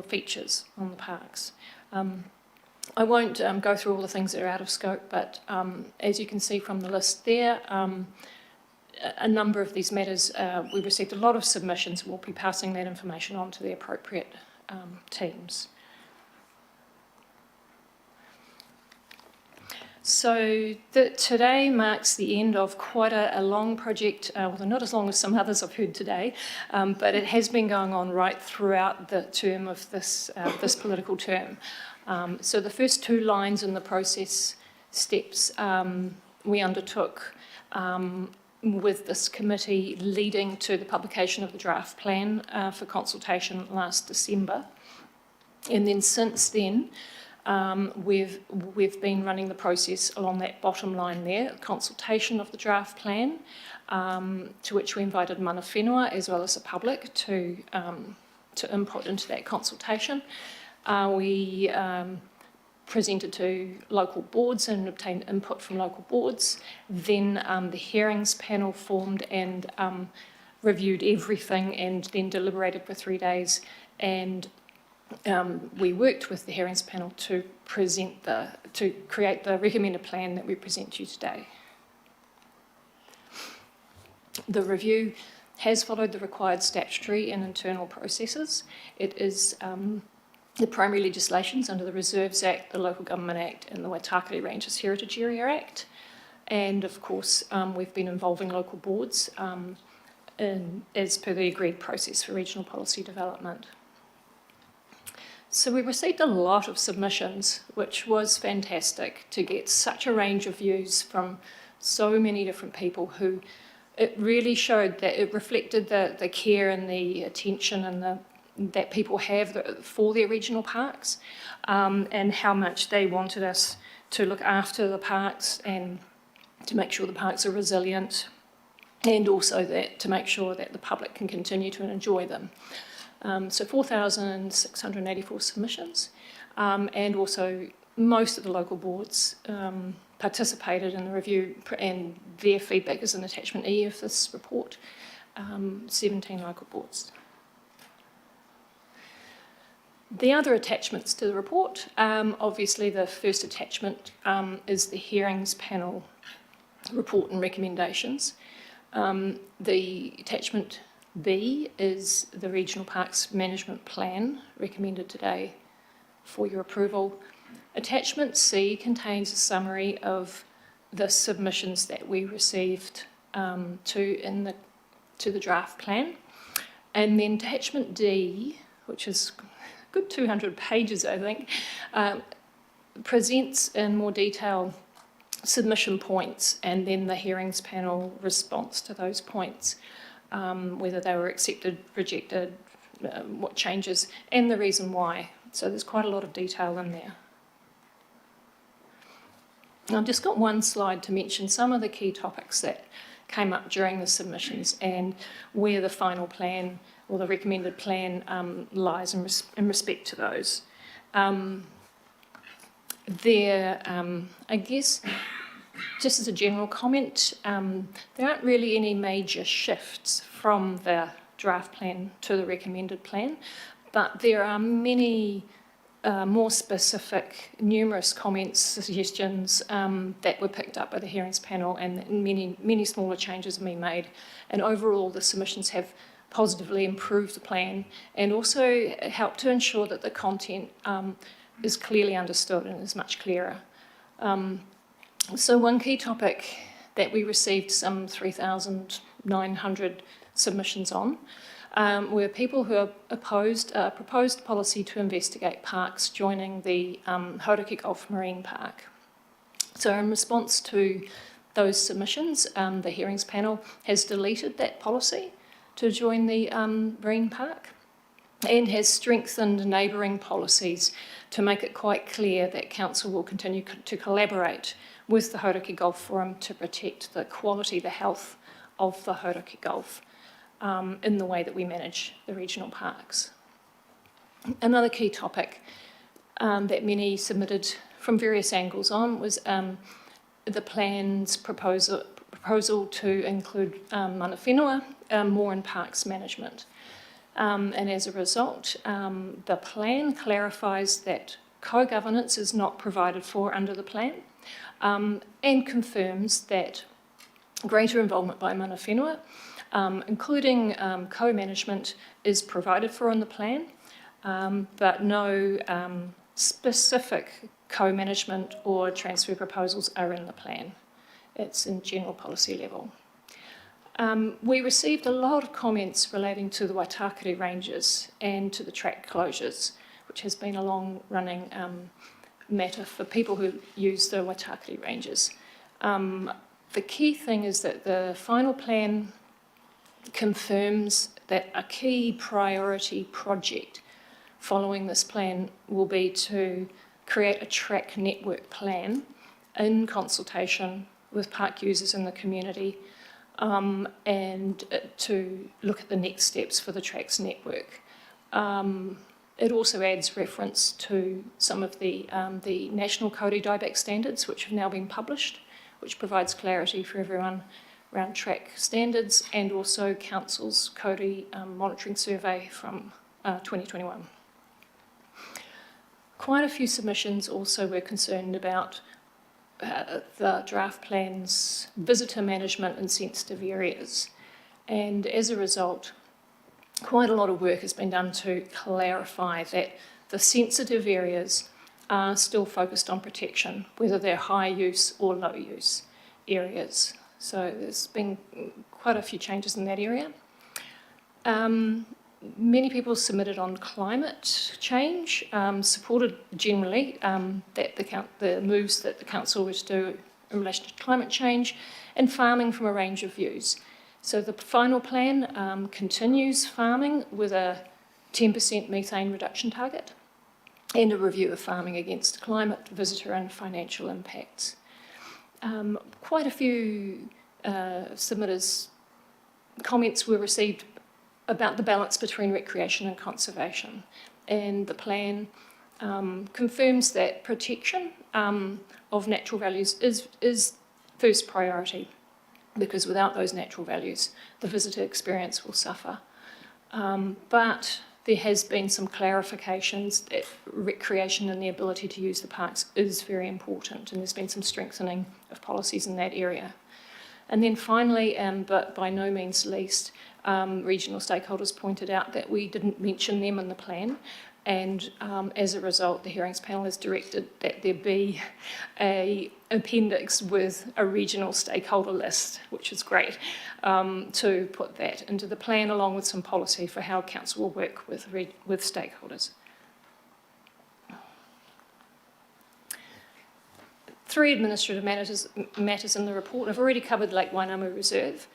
features on the parks. I won't go through all the things that are out of scope, but as you can see from the list there, a number of these matters, we received a lot of submissions. We'll be passing that information on to the appropriate teams. So today marks the end of quite a long project, although not as long as some others I've heard today, but it has been going on right throughout the term of this political term. So the first 2 lines in the process steps we undertook with this committee leading to the publication of the draft plan for consultation last December. And then since then, we've been running the process along that bottom line there, consultation of the draft plan, to which we invited mana whenua as well as the public to input into that consultation. We presented to local boards and obtained input from local boards. Then the hearings panel formed and reviewed everything and then deliberated for 3 days. And we worked with the hearings panel to create the recommended plan that we present to you today. The review has followed the required statutory and internal processes. It is the primary legislations under the Reserves Act, the Local Government Act, and the Waitakere Ranges Heritage Area Act. And of course, we've been involving local boards as per the agreed process for regional policy development. So we received a lot of submissions, which was fantastic to get such a range of views from so many different people who it really showed that it reflected the care and the attention and that people have for their regional parks, and how much they wanted us to look after the parks and to make sure the parks are resilient, and also that to make sure that the public can continue to enjoy them. So 4,684 submissions, and also most of the local boards participated in the review, and their feedback is in attachment E of this report, 17 local boards. The other attachments to the report, obviously the first attachment is the hearings panel report and recommendations. The attachment B is the Regional Parks Management Plan recommended today for your approval. Attachment C contains a summary of the submissions that we received to the draft plan. And then attachment D, which is a good 200 pages, I think, presents in more detail submission points and then the hearings panel response to those points, whether they were accepted, rejected, what changes, and the reason why. So there's quite a lot of detail in there. I've just got one slide to mention some of the key topics that came up during the submissions and where the final plan or the recommended plan lies in respect to those. I guess, just as a general comment, there aren't really any major shifts from the draft plan to the recommended plan, but there are many more specific, numerous comments, suggestions that were picked up by the hearings panel, and many smaller changes have been made. And overall, the submissions have positively improved the plan and also helped to ensure that the content is clearly understood and is much clearer. So one key topic that we received some 3,900 submissions on were people who opposed a proposed policy to investigate parks joining the Hauraki Golf Marine Park. So in response to those submissions, the hearings panel has deleted that policy to join the marine park and has strengthened neighbouring policies to make it quite clear that Council will continue to collaborate with the Hauraki Golf Forum to protect the quality, the health of the Hauraki Golf in the way that we manage the regional parks. Another key topic that many submitted from various angles on was the plan's proposal to include mana whenua more in parks management. And as a result, the plan clarifies that co-governance is not provided for under the plan, and confirms that greater involvement by mana whenua, including co-management, is provided for in the plan, but no specific co-management or transfer proposals are in the plan. It's in general policy level. We received a lot of comments relating to the Waitakere Ranges and to the track closures, which has been a long-running matter for people who use the Waitakere Ranges. The key thing is that the final plan confirms that a key priority project following this plan will be to create a track network plan in consultation with park users in the community, and to look at the next steps for the tracks network. It also adds reference to some of the national Kauri dieback standards, which have now been published, which provides clarity for everyone around track standards, and also Council's Kauri monitoring survey from 2021. Quite a few submissions also were concerned about the draft plan's visitor management in sensitive areas. And as a result, quite a lot of work has been done to clarify that The sensitive areas are still focused on protection, whether they're high use or low use areas. So there's been quite a few changes in that area. Many people submitted on climate change, supported generally that the moves that the council were to do in relation to climate change, and farming from a range of views. So the final plan continues farming with a 10% methane reduction target and a review of farming against climate, visitor and financial impacts. Quite a few submitters' comments were received about the balance between recreation and conservation. And the plan confirms that protection of natural values is first priority, because without those natural values, the visitor experience will suffer. But there has been some clarifications that recreation and the ability to use the parks is very important, and there's been some strengthening of policies in that area. And then finally, but by no means least, regional stakeholders pointed out that we didn't mention them in the plan, and as a result, the hearings panel has directed that there be an appendix with a regional stakeholder list, which is great, to put that into the plan along with some policy for how council will work with stakeholders. 3 administrative matters in the report. I've already covered Lake Wainamu Reserve.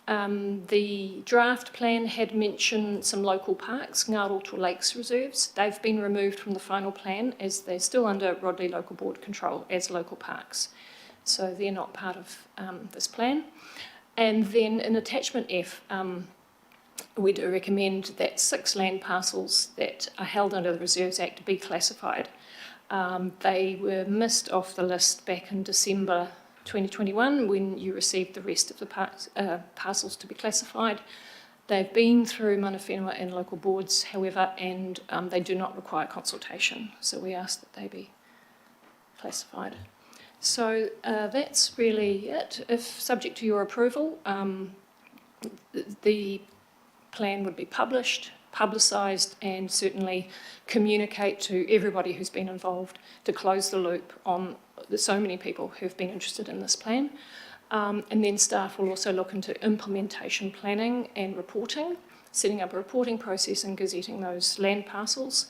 The draft plan had mentioned some local parks, Ngaroto Lakes reserves. They've been removed from the final plan as they're still under Rodley Local Board control as local parks. So they're not part of this plan. And then in attachment F, we do recommend that 6 land parcels that are held under the Reserves Act be classified. They were missed off the list back in December 2021 when you received the rest of the parcels to be classified. They've been through mana whenua and local boards, however, and they do not require consultation. So we ask that they be classified. So that's really it. If subject to your approval, the plan would be publicised, and certainly communicate to everybody who's been involved to close the loop on so many people who've been interested in this plan. And then staff will also look into implementation planning and reporting, setting up a reporting process and gazetting those land parcels,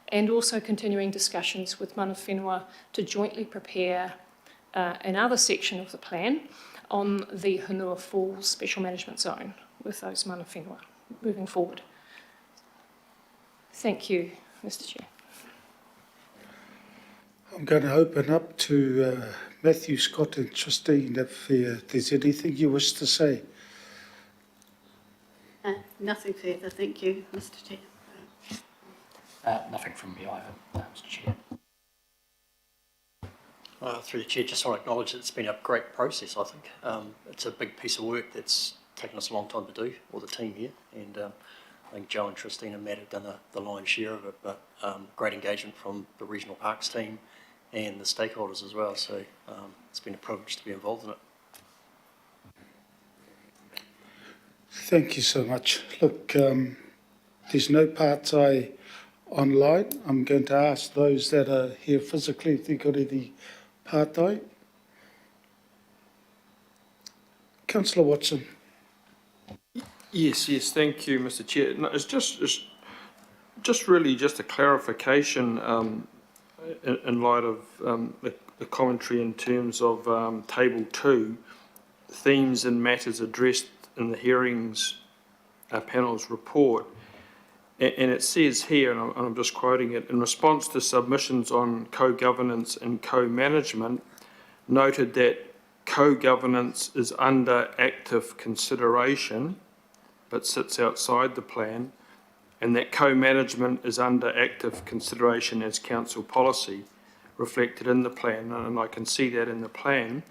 and also continuing discussions with mana whenua to jointly prepare another section of the plan on the Hunua Falls Special Management Zone with those mana whenua moving forward. Thank you, Mr. Chair. I'm going to open up to Matthew, Scott and Justine if there's anything you wish to say. Nothing further, thank you, Mr. Chair. Nothing from me either, Mr. Chair. Through the Chair, just want to acknowledge that it's been a great process, I think. It's a big piece of work that's taken us a long time to do, all the team here, and I think Joe and Christine and Matt have done the lion's share of it, but great engagement from the Regional Parks team and the stakeholders as well, so it's been a privilege to be involved in it. Thank you so much. Look, there's no part-time online. I'm going to ask those that are here physically if they've got any part-time. Councillor Watson. Yes, thank you, Mr. Chair. No, it's just really just a clarification in light of the commentary in terms of Table 2, themes and matters addressed in the hearings panel's report. And it says here, and I'm just quoting it, in response to submissions on co-governance and co-management, noted that co-governance is under active consideration, but sits outside the plan, and that co-management is under active consideration as council policy reflected in the plan, and I can see that in the plan.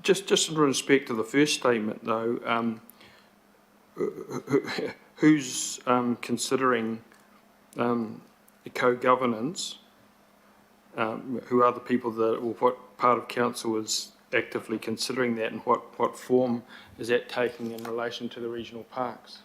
Just in respect to the first statement though, who's considering the co-governance? Who are the people that, or what part of council is actively considering that, and what form is that taking in relation to the regional parks?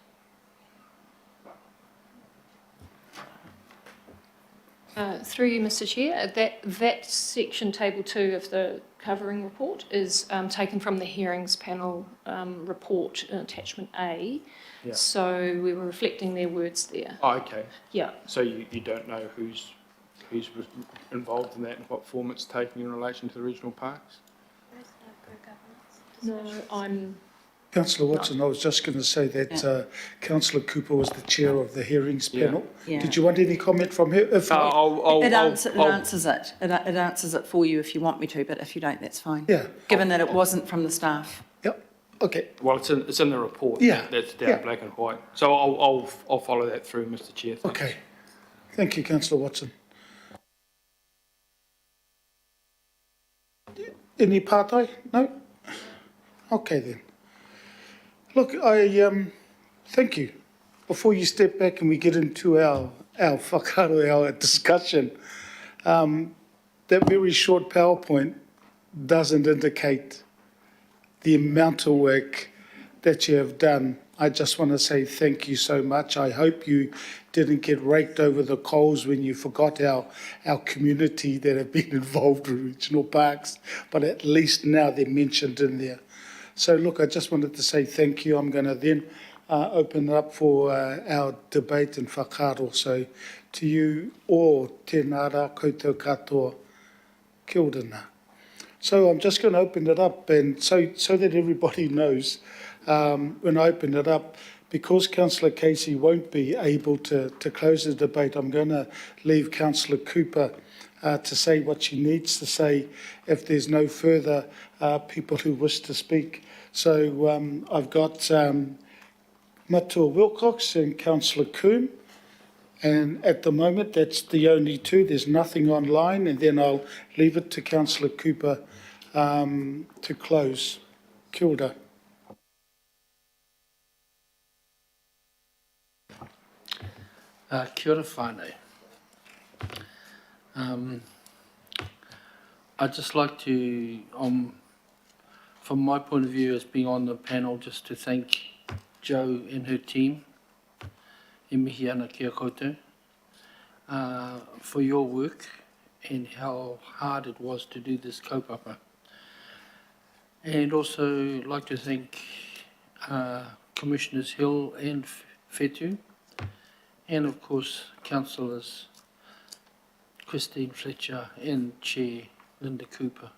Through you, Mr Chair, that section, table 2 of the covering report is taken from the hearings panel report in attachment A. Yeah. So we were reflecting their words there. Oh, okay. Yeah. So you don't know who's involved in that and what form it's taking in relation to the regional parks? No, I'm... Councillor Watson, I was just going to say that Councillor Cooper was the chair of the hearings panel. Yeah. Did you want any comment from her? If not, It answers it. It answers it for you if you want me to, but if you don't, that's fine. Yeah. Given that it wasn't from the staff. Yep. Okay. Well, it's in the report. Yeah. That's down black and white. So I'll follow that through, Mr Chair. Okay. Thank you, Councillor Watson. Any partai? No? Okay then. Look, I thank you. Before you step back and we get into our whakaaro, our discussion, that very short PowerPoint doesn't indicate the amount of work that you have done. I just want to say thank you so much. I hope you didn't get raked over the coals when you forgot our community that have been involved in regional parks, but at least now they're mentioned in there. So look, I just wanted to say thank you. I'm going to then open it up for our debate and whakaaro. So to you all, tēnā rā koutou katoa, kia ora nā. So I'm just going to open it up, and so that everybody knows, when I open it up, because Councillor Casey won't be able to close the debate, I'm going to leave Councillor Cooper to say what she needs to say if there's no further people who wish to speak. So I've got Matua Wilcox and Councillor Coombe, and at the moment that's the only two. There's nothing online, and then I'll leave it to Councillor Cooper to close. Kia ora. Kia ora whānau. I'd just like to, from my point of view as being on the panel, just to thank Jo and her team, e mihi ana kia koutou, for your work and how hard it was to do this kaupapa. And also like to thank Commissioners Hill and Whetu, and of course Councillors Christine Fletcher and Chair Linda Cooper.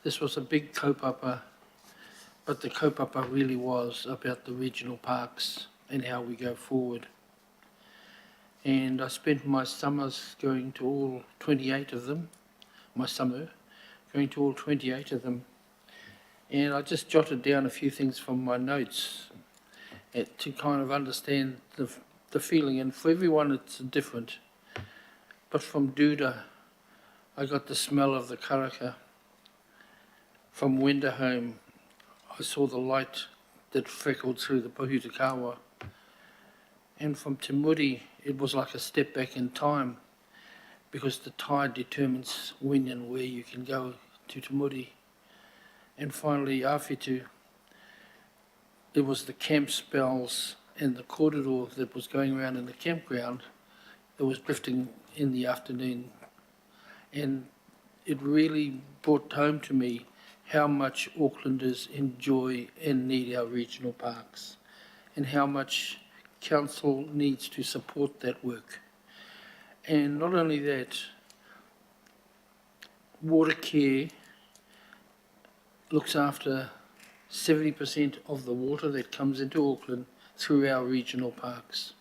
This was a big kaupapa, but the kaupapa really was about the regional parks and how we go forward. And I spent my summers going to all 28 of them, going to all 28 of them. And I just jotted down a few things from my notes to kind of understand the feeling. And for everyone it's different. But from Duda, I got the smell of the karaka. From Wenderholm, I saw the light that freckled through the Pohutakawa. And from Te Muri, it was like a step back in time, because the tide determines when and where you can go to Te Muri. And finally, Awhitu, it was the camp spells and the korero that was going around in the campground that was drifting in the afternoon. And it really brought home to me how much Aucklanders enjoy and need our regional parks, and how much Council needs to support that work. And not only that, Water Care looks after 70% of the water that comes into Auckland through our regional parks.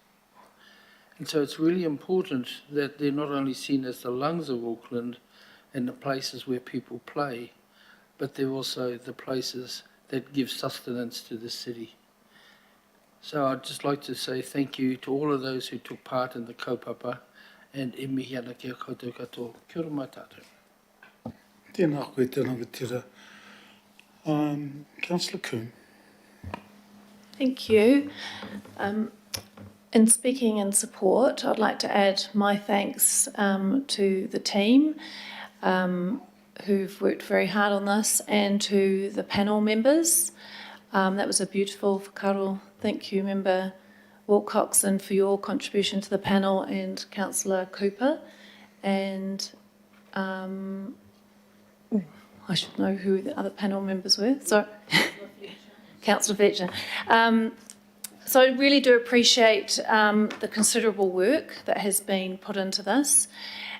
And so it's really important that they're not only seen as the lungs of Auckland and the places where people play, but they're also the places that give sustenance to the city. So I'd just like to say thank you to all of those who took part in the kaupapa, and e mihi ana kia koutou katoa. Kia ora mai tātou. Tēnā koe, tēnā wetira. Councillor Coombe. Thank you. In speaking in support, I'd like to add my thanks to the team who've worked very hard on this, and to the panel members. That was a beautiful whakaaro. Thank you, Member Wilcox and for your contribution to the panel, and Councillor Cooper. And I should know who the other panel members were. So, Councillor Fletcher. So I really do appreciate the considerable work that has been put into this.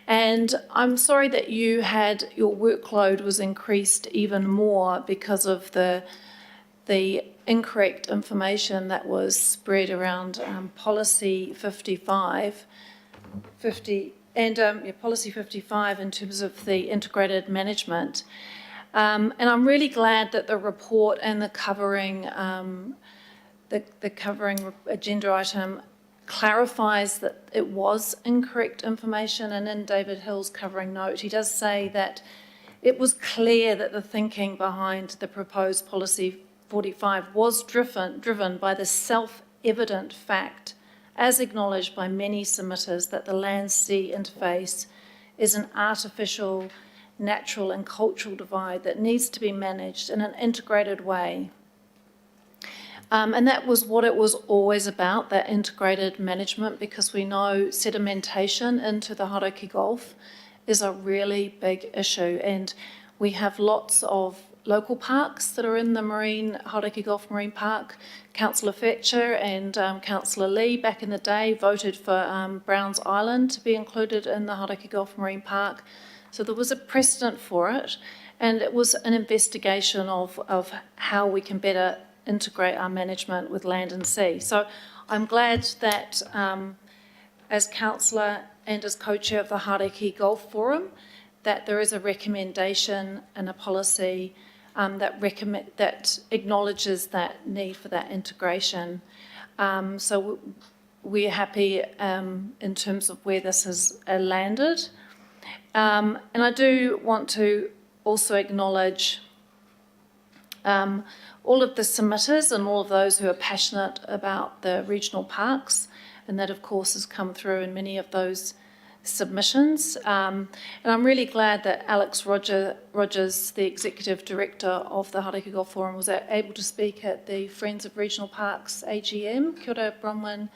And I'm sorry that your workload was increased even more because of the incorrect information that was spread around policy 55 policy 55 in terms of the integrated management. And I'm really glad that the report and the covering agenda item clarifies that it was incorrect information, and in David Hill's covering note he does say that it was clear that the thinking behind the proposed policy 45 was driven by the self-evident fact, as acknowledged by many submitters, that the land-sea interface is an artificial, natural and cultural divide that needs to be managed in an integrated way. And that was what it was always about, that integrated management, because we know sedimentation into the Hauraki Gulf is a really big issue, and we have lots of local parks that are in the Hauraki Gulf Marine Park. Councillor Fletcher and Councillor Lee back in the day voted for Browns Island to be included in the Hauraki Gulf Marine Park. So there was a precedent for it, and it was an investigation of how we can better integrate our management with land and sea. So I'm glad that as councillor and as co-chair of the Hauraki Gulf Forum, that there is a recommendation and a policy that acknowledges that need for that integration. So we're happy in terms of where this has landed. And I do want to also acknowledge all of the submitters and all of those who are passionate about the regional parks, and that of course has come through in many of those submissions. And I'm really glad that Alex Rogers, the Executive Director of the Hauraki Gulf Forum, was able to speak at the Friends of Regional Parks AGM. Kia ora, Bronwyn.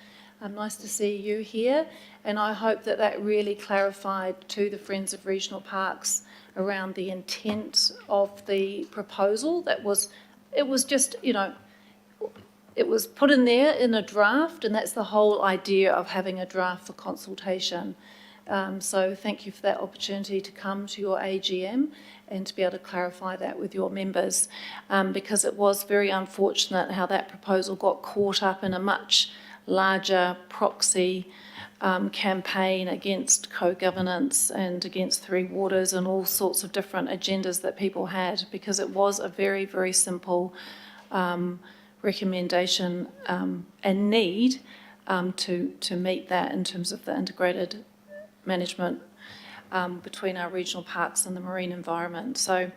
Nice to see you here. And I hope that that really clarified to the Friends of Regional Parks around the intent of the proposal. It was just, it was put in there in a draft, and that's the whole idea of having a draft for consultation. So thank you for that opportunity to come to your AGM and to be able to clarify that with your members, because it was very unfortunate how that proposal got caught up in a much larger proxy campaign against co-governance and against Three Waters and all sorts of different agendas that people had, because it was a very, very simple recommendation and need to meet that in terms of the integrated management between our regional parks and the marine environment. So,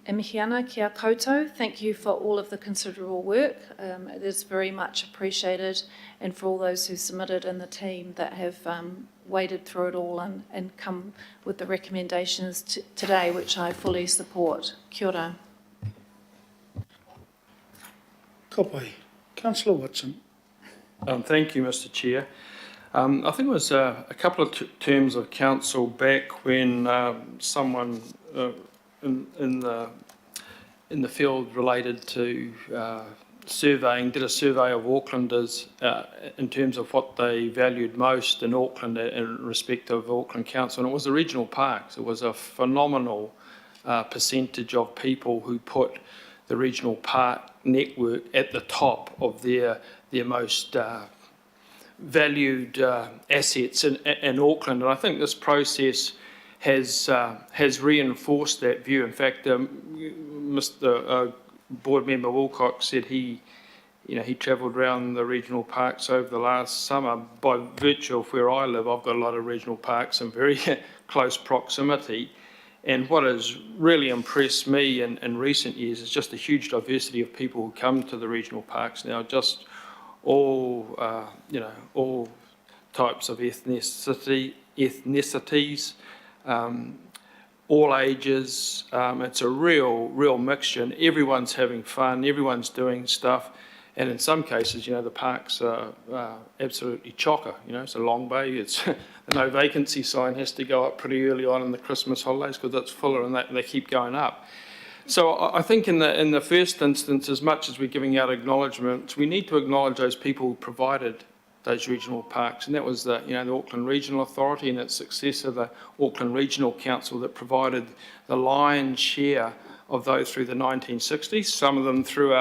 e mihi ana ki a koutou, thank you for all of the considerable work. It is very much appreciated, and for all those who submitted and the team that have waded through it all and come with the recommendations today, which I fully support. Kia ora. Ka pai. Councillor Watson. Thank you, Mr. Chair. I think it was a couple of terms of council back when someone in the field related to surveying did a survey of Aucklanders in terms of what they valued most in Auckland in respect of Auckland Council, and it was the regional parks. It was a phenomenal percentage of people who put the regional park network at the top of their most valued assets in Auckland, and I think this process has reinforced that view. In fact, Mr. Board Member Wilcox said he travelled around the regional parks over the last summer. By virtue of where I live, I've got a lot of regional parks in very close proximity. And what has really impressed me in recent years is just the huge diversity of people who come to the regional parks now, just all types of ethnicities, all ages. It's a real mixture, and everyone's having fun, everyone's doing stuff. And in some cases, you know, the parks are absolutely chocker. You know, it's a long bay. It's the no vacancy sign has to go up pretty early on in the Christmas holidays because it's fuller, and they keep going up. So I think in the first instance, as much as we're giving out acknowledgements, we need to acknowledge those people who provided those regional parks, and that was the Auckland Regional Authority and its successor, the Auckland Regional Council, that provided the lion's share of those through the 1960s. Some of them through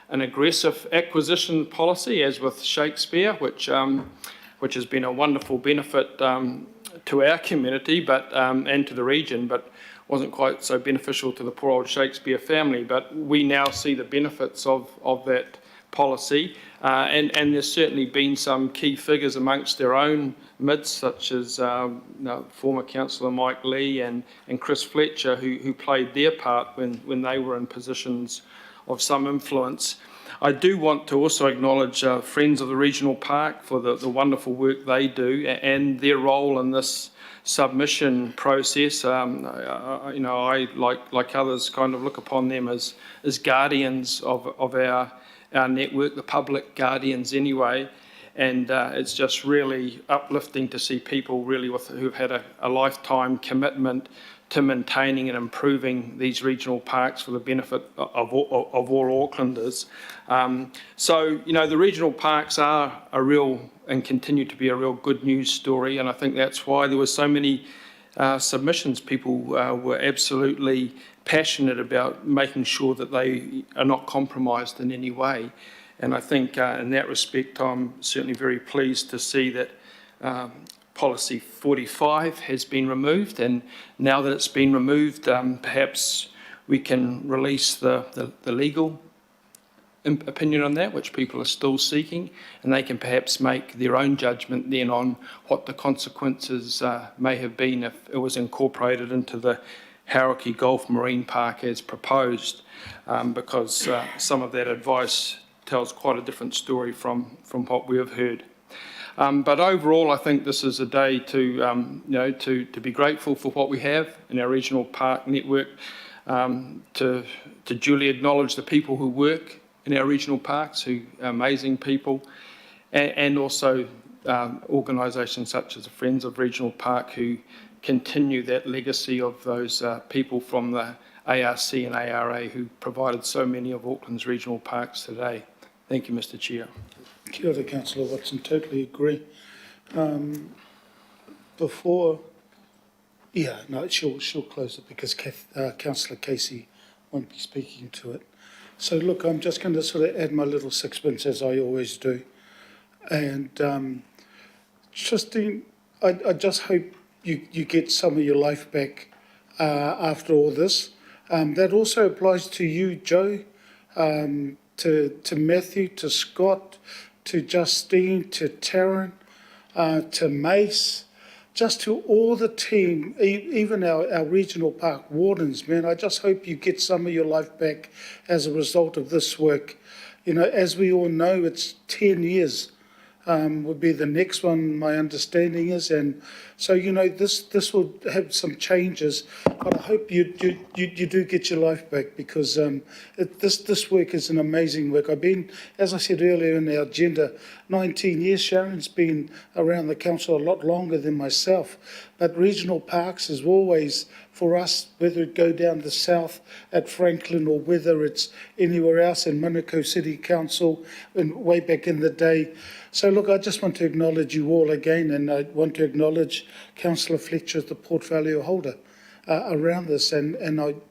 an aggressive acquisition policy, as with Shakespeare, which has been a wonderful benefit to our community, but and to the region, but wasn't quite so beneficial to the poor old Shakespeare family. But we now see the benefits of that policy, and there's certainly been some key figures amongst their own midst, such as former councillor Mike Lee and Chris Fletcher, who played their part when they were in positions of some influence. I do want to also acknowledge Friends of the Regional Park for the wonderful work they do and their role in this submission process. I, like others, kind of look upon them as guardians of our network, the public guardians anyway, and it's just really uplifting to see people really who've had a lifetime commitment to maintaining and improving these regional parks for the benefit of all Aucklanders. So, the regional parks are a real and continue to be a real good news story, and I think that's why there were so many submissions. People were absolutely passionate about making sure that they are not compromised in any way. And I think in that respect, I'm certainly very pleased to see that Policy 45 has been removed, and now that it's been removed, perhaps we can release the legal opinion on that, which people are still seeking, and they can perhaps make their own judgment then on what the consequences may have been if it was incorporated into the Hauraki Golf Marine Park as proposed, because some of that advice tells quite a different story from what we have heard. But overall, I think this is a day to be grateful for what we have in our regional park network, to duly acknowledge the people who work in our regional parks, who are amazing people, and also organisations such as the Friends of Regional Park, who continue that legacy of those people from the ARC and ARA who provided so many of Auckland's regional parks today. Thank you, Mr. Chair. Kia ora, Councillor Watson, totally agree. She'll close it because Councillor Casey won't be speaking to it. So look, I'm just going to sort of add my little sixpence as I always do. And Justine, I just hope you get some of your life back after all this. That also applies to you, Joe, to Matthew, to Scott, to Justine, to Taryn, to Mace, just to all the team, even our regional park wardens, man. I just hope you get some of your life back as a result of this work. As we all know, it's 10 years would be the next one, my understanding is. And so, this will have some changes, but I hope you do get your life back, because this work is an amazing work. I've been, as I said earlier in our agenda, 19 years. Sharon's been around the council a lot longer than myself, but regional parks is always, for us, whether it go down the south at Franklin or whether it's anywhere else in Manukau City Council and way back in the day. So look, I just want to acknowledge you all again, and I want to acknowledge Councillor Fletcher as the portfolio holder around this, and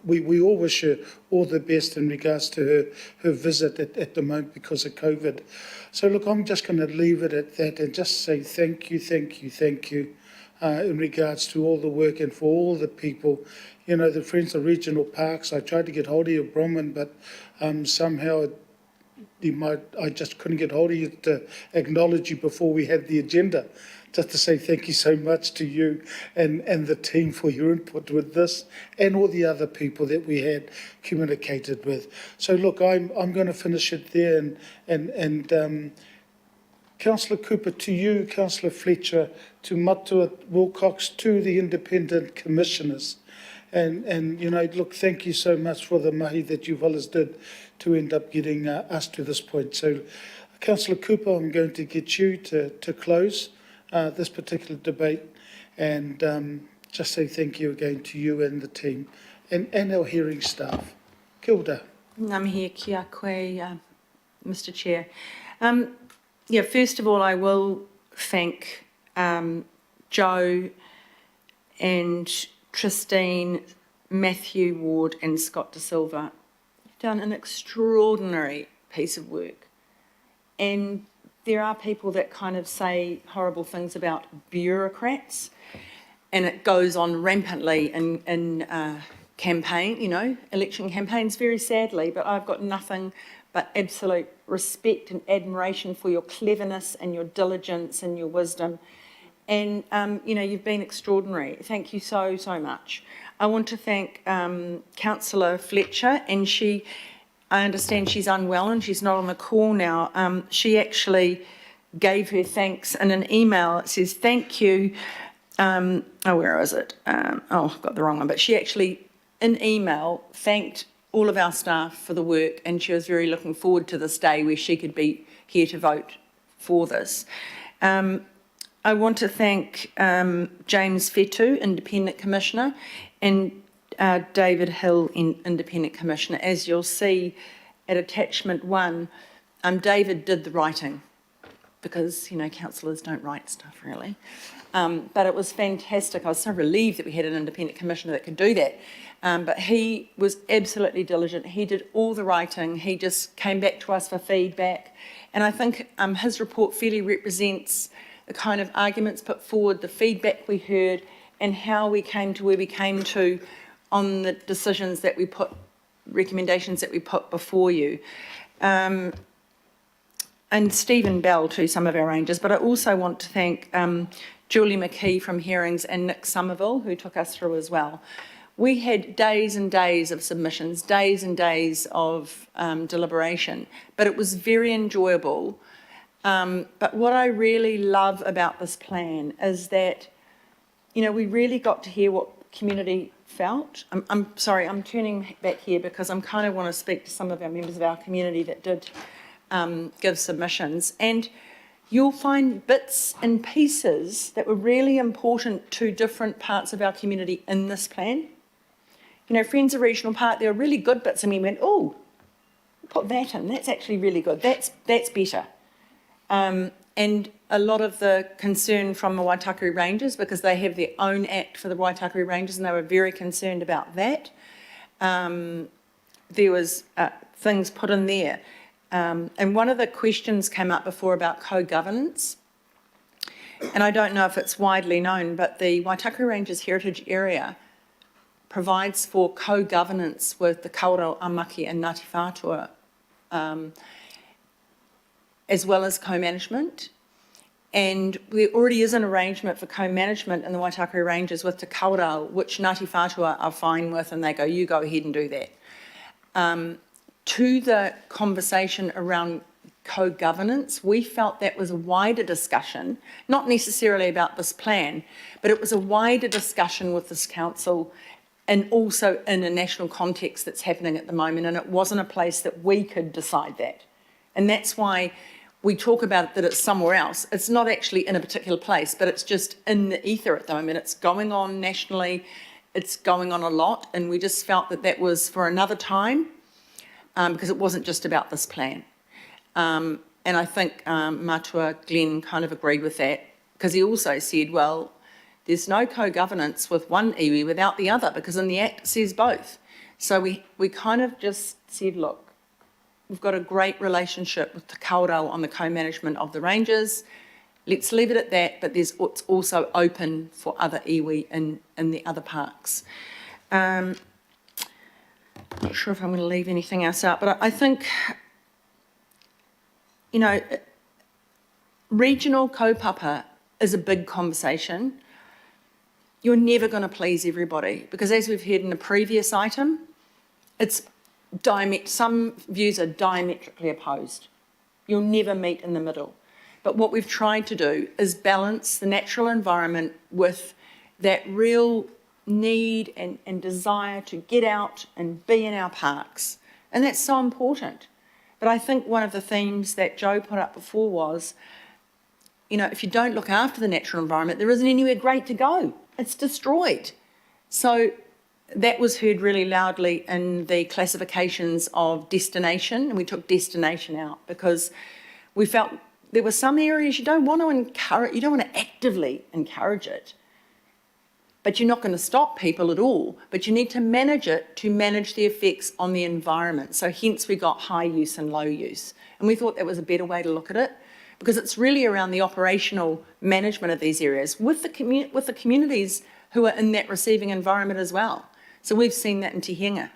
we all wish her all the best in regards to her visit at the moment because of COVID. So look, I'm just going to leave it at that and just say thank you in regards to all the work and for all the people. The Friends of Regional Parks, I tried to get hold of you, Bronwyn, but somehow I just couldn't get hold of you to acknowledge you before we had the agenda. Just to say thank you so much to you and the team for your input with this and all the other people that we had communicated with. So look, I'm going to finish it there and Councillor Cooper, to you, Councillor Fletcher, to Matua Wilcox, to the independent commissioners. And you know, look, thank you so much for the mahi that you fellas did to end up getting us to this point. So, Councillor Cooper, I'm going to get you to close this particular debate and just say thank you again to you and the team and our hearing staff. Kia ora. Ngā mihi kia koe, Mr Chair. Yeah, first of all, I will thank Joe and Tristine, Matthew Ward and Scott De Silva. You've done an extraordinary piece of work. And there are people that kind of say horrible things about bureaucrats, and it goes on rampantly in campaign, you know, election campaigns, very sadly, but I've got nothing but absolute respect and admiration for your cleverness and your diligence and your wisdom. And, you know, you've been extraordinary. Thank you so, so much. I want to thank Councillor Fletcher, and I understand she's unwell and she's not on the call now. She actually gave her thanks in an email. It says, thank you. Where is it? I've got the wrong one. But she actually, in email, thanked all of our staff for the work, and she was very looking forward to this day where she could be here to vote for this. I want to thank James Fetu, Independent Commissioner, and David Hill, Independent Commissioner. As you'll see at attachment 1, David did the writing because, you know, councillors don't write stuff really. But it was fantastic. I was so relieved that we had an Independent Commissioner that could do that. But he was absolutely diligent. He did all the writing. He just came back to us for feedback. And I think his report fairly represents the kind of arguments put forward, the feedback we heard, and how we came to where we came to on the decisions that we put, recommendations that we put before you. And Stephen Bell too, some of our rangers. But I also want to thank Julie McKee from Hearings and Nick Somerville, who took us through as well. We had days and days of submissions, days and days of deliberation, but it was very enjoyable. But what I really love about this plan is that, you know, we really got to hear what community felt. I'm sorry, I'm turning back here because I kind of want to speak to some of our members of our community that did give submissions. And you'll find bits and pieces that were really important to different parts of our community in this plan. You know, Friends of Regional Park, there were really good bits, and we went, oh, put that in, that's actually really good, that's better. And a lot of the concern from the Waitakere Rangers, because they have their own act for the Waitakere Rangers, and they were very concerned about that. There was things put in there. And one of the questions came up before about co-governance. And I don't know if it's widely known, but the Waitakere Rangers Heritage Area provides for co-governance with the Kaurau Amaki and Ngāti Whātua, as well as co-management. And there already is an arrangement for co-management in the Waitakere Rangers with Te Kaurau, which Ngāti Whātua are fine with, and they go, you go ahead and do that. To the conversation around co-governance, we felt that was a wider discussion, not necessarily about this plan, but it was a wider discussion with this council and also in a national context that's happening at the moment, and it wasn't a place that we could decide that. And that's why we talk about it, that it's somewhere else. It's not actually in a particular place, but it's just in the ether at the moment. It's going on nationally, it's going on a lot, and we just felt that that was for another time, because it wasn't just about this plan. And I think Matua Glenn kind of agreed with that, because he also said, well, there's no co-governance with one iwi without the other, because in the Act it says both. So we kind of just said, look, we've got a great relationship with Te Kaurau on the co-management of the rangers. Let's leave it at that, but it's also open for other iwi in the other parks. Not sure if I'm going to leave anything else out, but I think, you know, regional kaupapa is a big conversation. You're never going to please everybody, because as we've heard in the previous item, some views are diametrically opposed. You'll never meet in the middle. But what we've tried to do is balance the natural environment with that real need and desire to get out and be in our parks. And that's so important. But I think one of the themes that Joe put up before was, you know, if you don't look after the natural environment, there isn't anywhere great to go. It's destroyed. So that was heard really loudly in the classifications of destination, and we took destination out because we felt there were some areas you don't want to encourage, you don't want to actively encourage it, but you're not going to stop people at all, but you need to manage it to manage the effects on the environment. So hence we got high use and low use. And we thought that was a better way to look at it, because it's really around the operational management of these areas with the communities who are in that receiving environment as well. So we've seen that in Te Henga,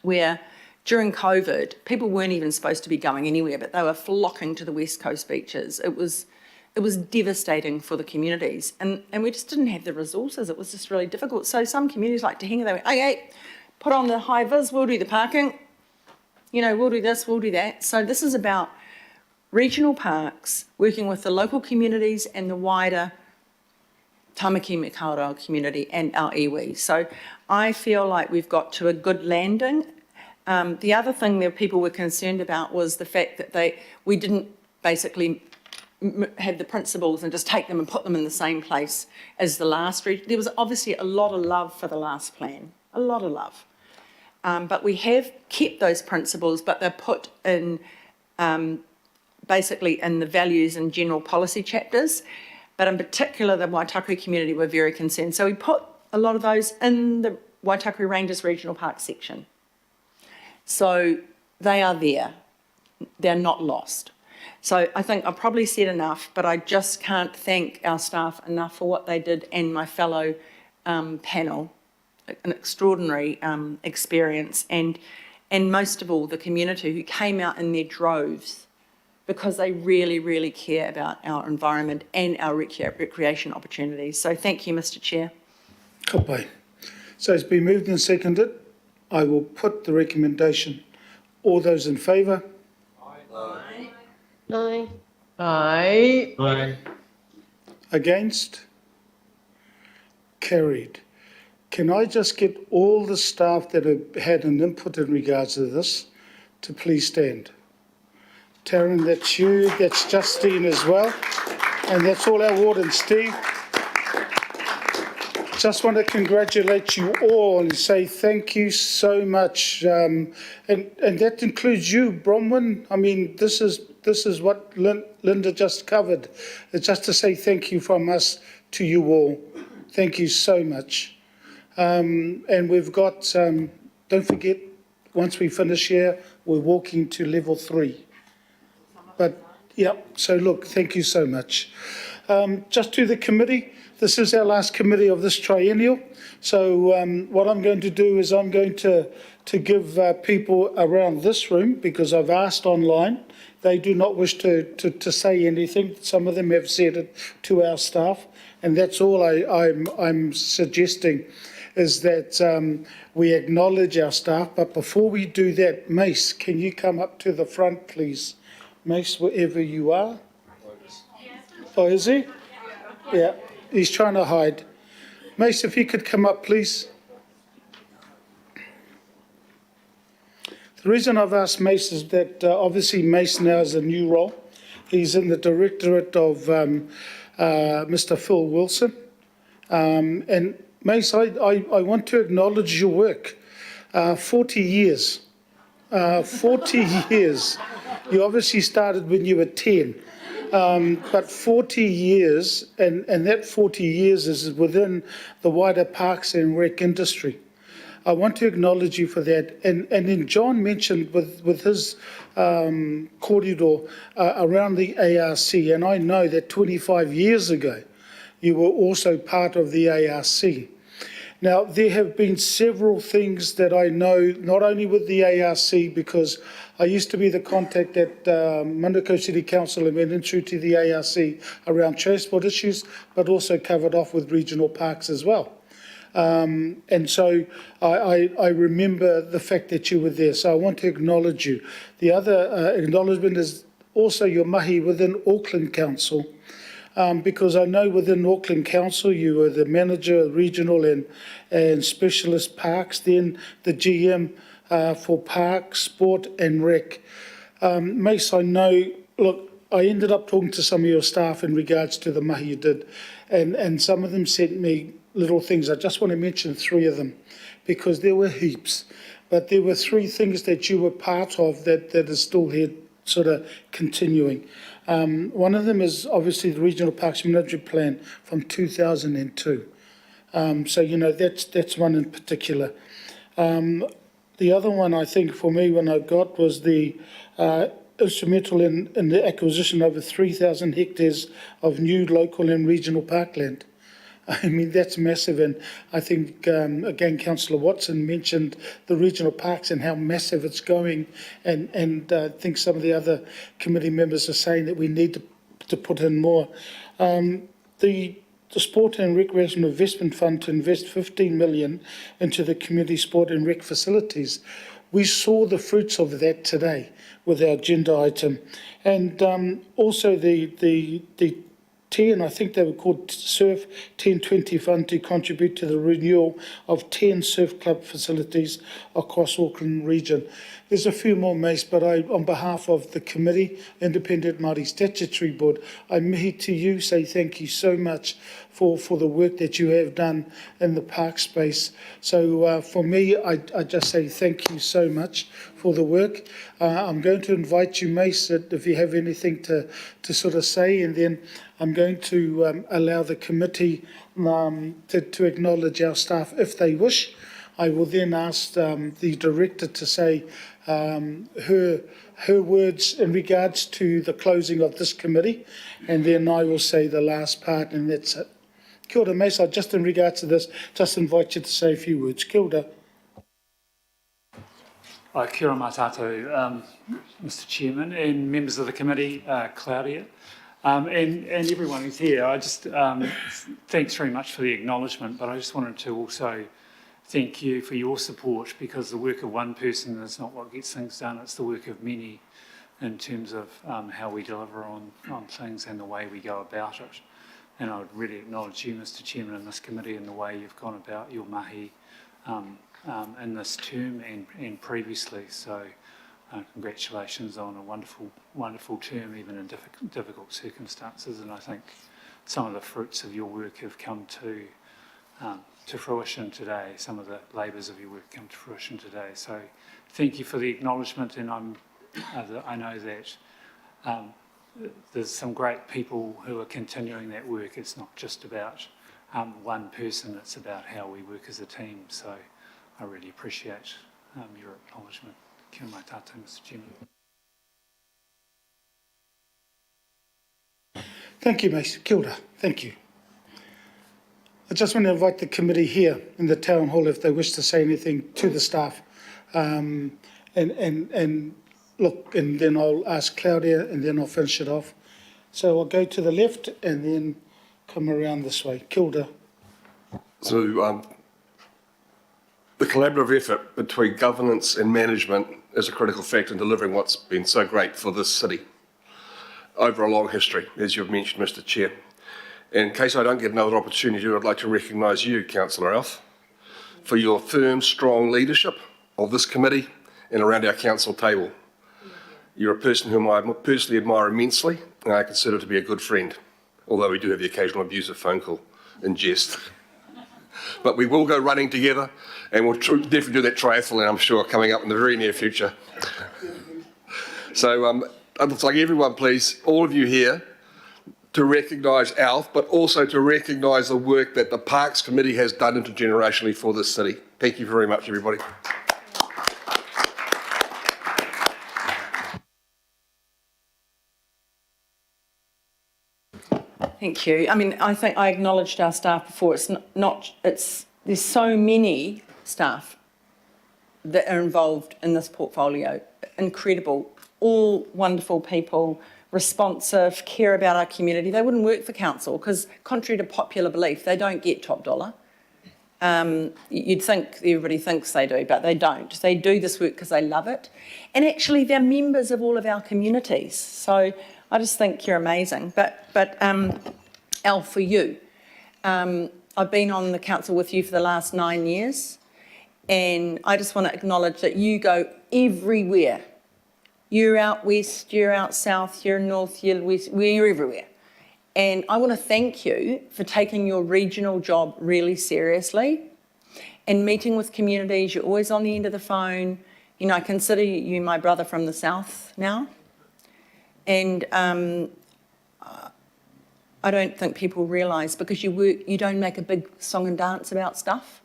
where during COVID, people weren't even supposed to be going anywhere, but they were flocking to the West Coast beaches. It was devastating for the communities, and we just didn't have the resources. It was just really difficult. So some communities like Te Henga, they went, okay, put on the high vis, we'll do the parking, you know, we'll do this, we'll do that. So this is about regional parks working with the local communities and the wider Tamaki Makaurau community and our iwi. So I feel like we've got to a good landing. The other thing that people were concerned about was the fact that we didn't basically have the principles and just take them and put them in the same place as the last. There was obviously a lot of love for the last plan, a lot of love. But we have kept those principles, but they're put in basically in the values and general policy chapters. But in particular, the Waitakere community were very concerned. So we put a lot of those in the Waitakere Ranges Regional Park section. So they are there. They're not lost. So I think I've probably said enough, but I just can't thank our staff enough for what they did and my fellow panel. An extraordinary experience, and most of all, the community who came out in their droves, because they really, really care about our environment and our recreation opportunities. So thank you, Mr. Chair. Ka pai. So it's been moved and seconded. I will put the recommendation. All those in favour? Aye. Aye. Aye. Against? Carried. Can I just get all the staff that have had an input in regards to this to please stand? Taryn, that's you, that's Justine as well, and that's all our wardens. Steve, just want to congratulate you all and say thank you so much, and that includes you, Bronwyn. I mean, this is what Linda just covered. It's just to say thank you from us to you all. Thank you so much. And we've got, don't forget, once we finish here, we're walking to level 3. But, yeah, so look, thank you so much. Just to the committee, this is our last committee of this triennial. So what I'm going to do is I'm going to give people around this room, because I've asked online, they do not wish to say anything. Some of them have said it to our staff, and that's all I'm suggesting, is that we acknowledge our staff. But before we do that, Mace, can you come up to the front, please? Mace, wherever you are. Oh, is he? Yeah, he's trying to hide. Mace, if you could come up, please. The reason I've asked Mace is that obviously Mace now has a new role. He's in the directorate of Mr. Phil Wilson. And Mace, I want to acknowledge your work. 40 years. 40 years. You obviously started when you were 10. But 40 years, and that 40 years is within the wider parks and rec industry. I want to acknowledge you for that. And then John mentioned with his corridor around the ARC, and I know that 25 years ago, you were also part of the ARC. Now, there have been several things that I know, not only with the ARC, because I used to be the contact at Manukau City Council and went in through to the ARC around transport issues, but also covered off with regional parks as well. And so I remember the fact that you were there, so I want to acknowledge you. The other acknowledgement is also your mahi within Auckland Council, because I know within Auckland Council you were the manager of regional and specialist parks, then the GM for parks, sport and rec. Mace, I know, look, I ended up talking to some of your staff in regards to the mahi you did, and some of them sent me little things. I just want to mention 3 of them, because there were heaps, but there were 3 things that you were part of that is still here, sort of continuing. One of them is obviously the Regional Parks Management Plan from 2002. So, you know, that's one in particular. The other one, I think, for me, when I got was the instrumental in the acquisition of over 3,000 hectares of new local and regional parkland. I mean, that's massive. And I think, again, Councillor Watson mentioned the regional parks and how massive it's going. And I think some of the other committee members are saying that we need to put in more. The Sport and Recreation Investment Fund to invest 15 million into the community sport and rec facilities. We saw the fruits of that today with our agenda item. And also the 10, I think they were called Surf 1020 Fund to contribute to the renewal of 10 surf club facilities across Auckland region. There's a few more, Mace, but on behalf of the committee, Independent Māori Statutory Board, I mihi to you, say thank you so much for the work that you have done in the park space. So for me, I just say thank you so much for the work. I'm going to invite you, Mace, if you have anything to sort of say, and then I'm going to allow the committee to acknowledge our staff if they wish. I will then ask the director to say her words in regards to the closing of this committee, and then I will say the last part, and that's it. Kia ora, Mace. Just in regards to this, just invite you to say a few words. Kia ora. Kia ora mātātou, Mr Chairman and members of the committee, Claudia, and everyone who's here. I just thanks very much for the acknowledgement, but I just wanted to also thank you for your support, because the work of one person is not what gets things done, it's the work of many in terms of how we deliver on things and the way we go about it. And I would really acknowledge you, Mr Chairman, in this committee and the way you've gone about your mahi in this term and previously. So congratulations on a wonderful term, even in difficult circumstances. And I think some of the fruits of your work have come to fruition today. Some of the labours of your work come to fruition today. So thank you for the acknowledgement, and I know that there's some great people who are continuing that work. It's not just about one person, it's about how we work as a team. So I really appreciate your acknowledgement. Kia mai tātou, Mr Chairman. Thank you, Mace. Kia ora. Thank you. I just want to invite the committee here in the town hall if they wish to say anything to the staff. And look, and then I'll ask Claudia and then I'll finish it off. So I'll go to the left and then come around this way. Kia ora. So the collaborative effort between governance and management is a critical factor in delivering what's been so great for this city over a long history, as you've mentioned, Mr Chair. In case I don't get another opportunity, I'd like to recognise you, Councillor Alf, for your firm, strong leadership of this committee and around our council table. You're a person whom I personally admire immensely, and I consider to be a good friend, although we do have the occasional abusive phone call in jest. But we will go running together, and we'll definitely do that triathlon, I'm sure, coming up in the very near future. So I'd like everyone, please, all of you here, to recognise Alf, but also to recognise the work that the Parks Committee has done intergenerationally for this city. Thank you very much, everybody. Thank you. I mean, I think I acknowledged our staff before. There's so many staff that are involved in this portfolio. Incredible. All wonderful people, responsive, care about our community. They wouldn't work for council because, contrary to popular belief, they don't get top dollar. You'd think everybody thinks they do, but they don't. They do this work because they love it. And actually, they're members of all of our communities. So I just think you're amazing. But Al, for you, I've been on the council with you for the last 9 years, and I just want to acknowledge that you go everywhere. You're out west, you're out south, you're north, you're west, we're everywhere. And I want to thank you for taking your regional job really seriously and meeting with communities. You're always on the end of the phone. You know, I consider you my brother from the south now. And I don't think people realise, because you don't make a big song and dance about stuff.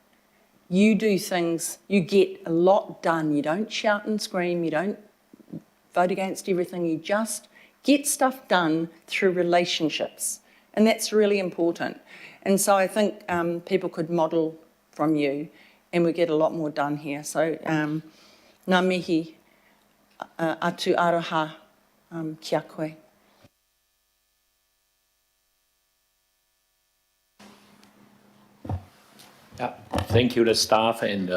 You do things, you get a lot done. You don't shout and scream, you don't vote against everything, you just get stuff done through relationships. And that's really important. And so I think people could model from you, and we get a lot more done here. So ngā mihi atu aroha kia koe. Yeah, thank you the staff, and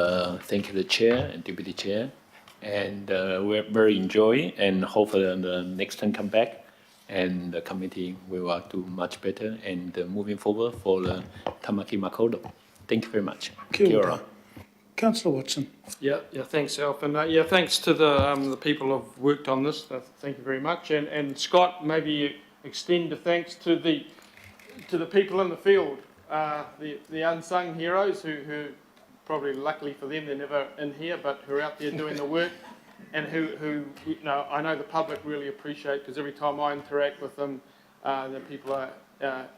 thank you the chair and deputy chair, and we're very enjoy, and hopefully the next time come back and the committee will do much better and moving forward for the Tamaki Makaurau. Thank you very much. Kia ora. Councillor Watson. Yeah, thanks, Alf, and thanks to the people who've worked on this. Thank you very much, and Scott, maybe you extend the thanks to the people in the field, the unsung heroes who probably, luckily for them, they're never in here, but who are out there doing the work, and who you know, I know the public really appreciate, because every time I interact with them, the people are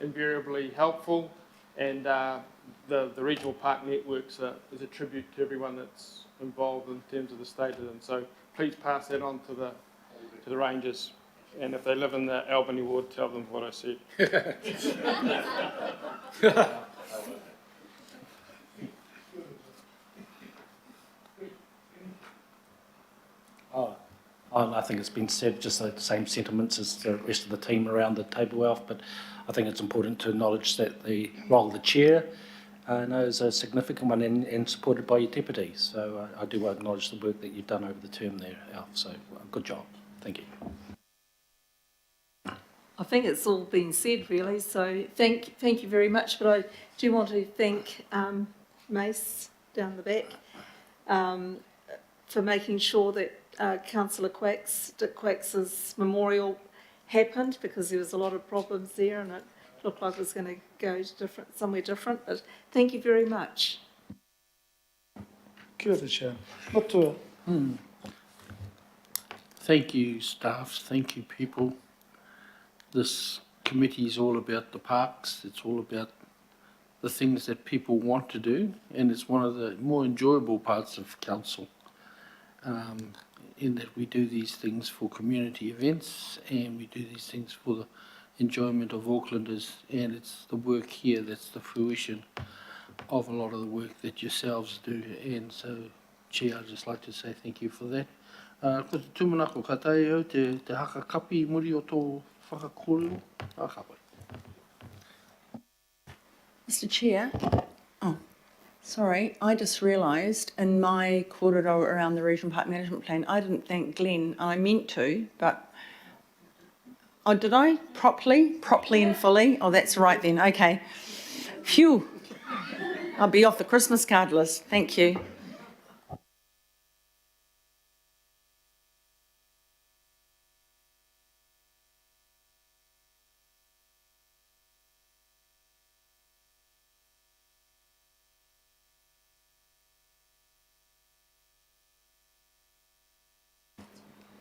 invariably helpful, and the regional park networks is a tribute to everyone that's involved in terms of the state of them. So please pass that on to the rangers, and if they live in the Albany ward, tell them what I said. I think it's been said, just the same sentiments as the rest of the team around the table, Alf, but I think it's important to acknowledge that the role of the chair is a significant one, and supported by your deputies. So I do acknowledge the work that you've done over the term there, Alf, so good job. Thank you. I think it's all been said, really, so thank you very much, but I do want to thank Mace down the back for making sure that Councillor Dick Quacks's memorial happened, because there was a lot of problems there and it looked like it was going to go somewhere different, but thank you very much. Kia ora, Sharon. Matua. Thank you, staff. Thank you, people. This committee is all about the parks. It's all about the things that people want to do, and it's one of the more enjoyable parts of council, in that we do these things for community events, and we do these things for the enjoyment of Aucklanders, and it's the work here that's the fruition of a lot of the work that yourselves do. And so, Chair, I'd just like to say thank you for that. Ko te tūmanako ka tae au te haka kapi muri o tō whakakōrero. Mr. Chair, sorry, I just realised in my kōrero around the Regional Park Management Plan, I didn't thank Glenn. I meant to, but did I? Properly and fully? Oh, that's right then. Okay. Phew. I'll be off the Christmas card list. Thank you.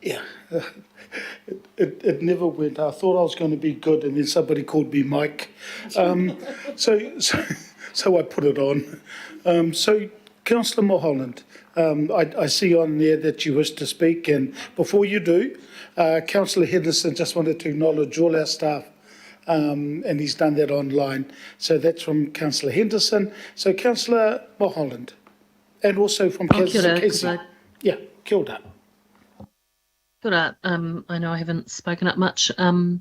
Yeah, it never went. I thought I was going to be good, and then somebody called me Mike. So I put it on. So, Councillor Mulholland, I see on there that you wish to speak, and before you do, Councillor Henderson just wanted to acknowledge all our staff, and he's done that online. So that's from Councillor Henderson. So, Councillor Mulholland, and also from Councillor Casey. Yeah, kia ora. Kia ora. I know I haven't spoken up much in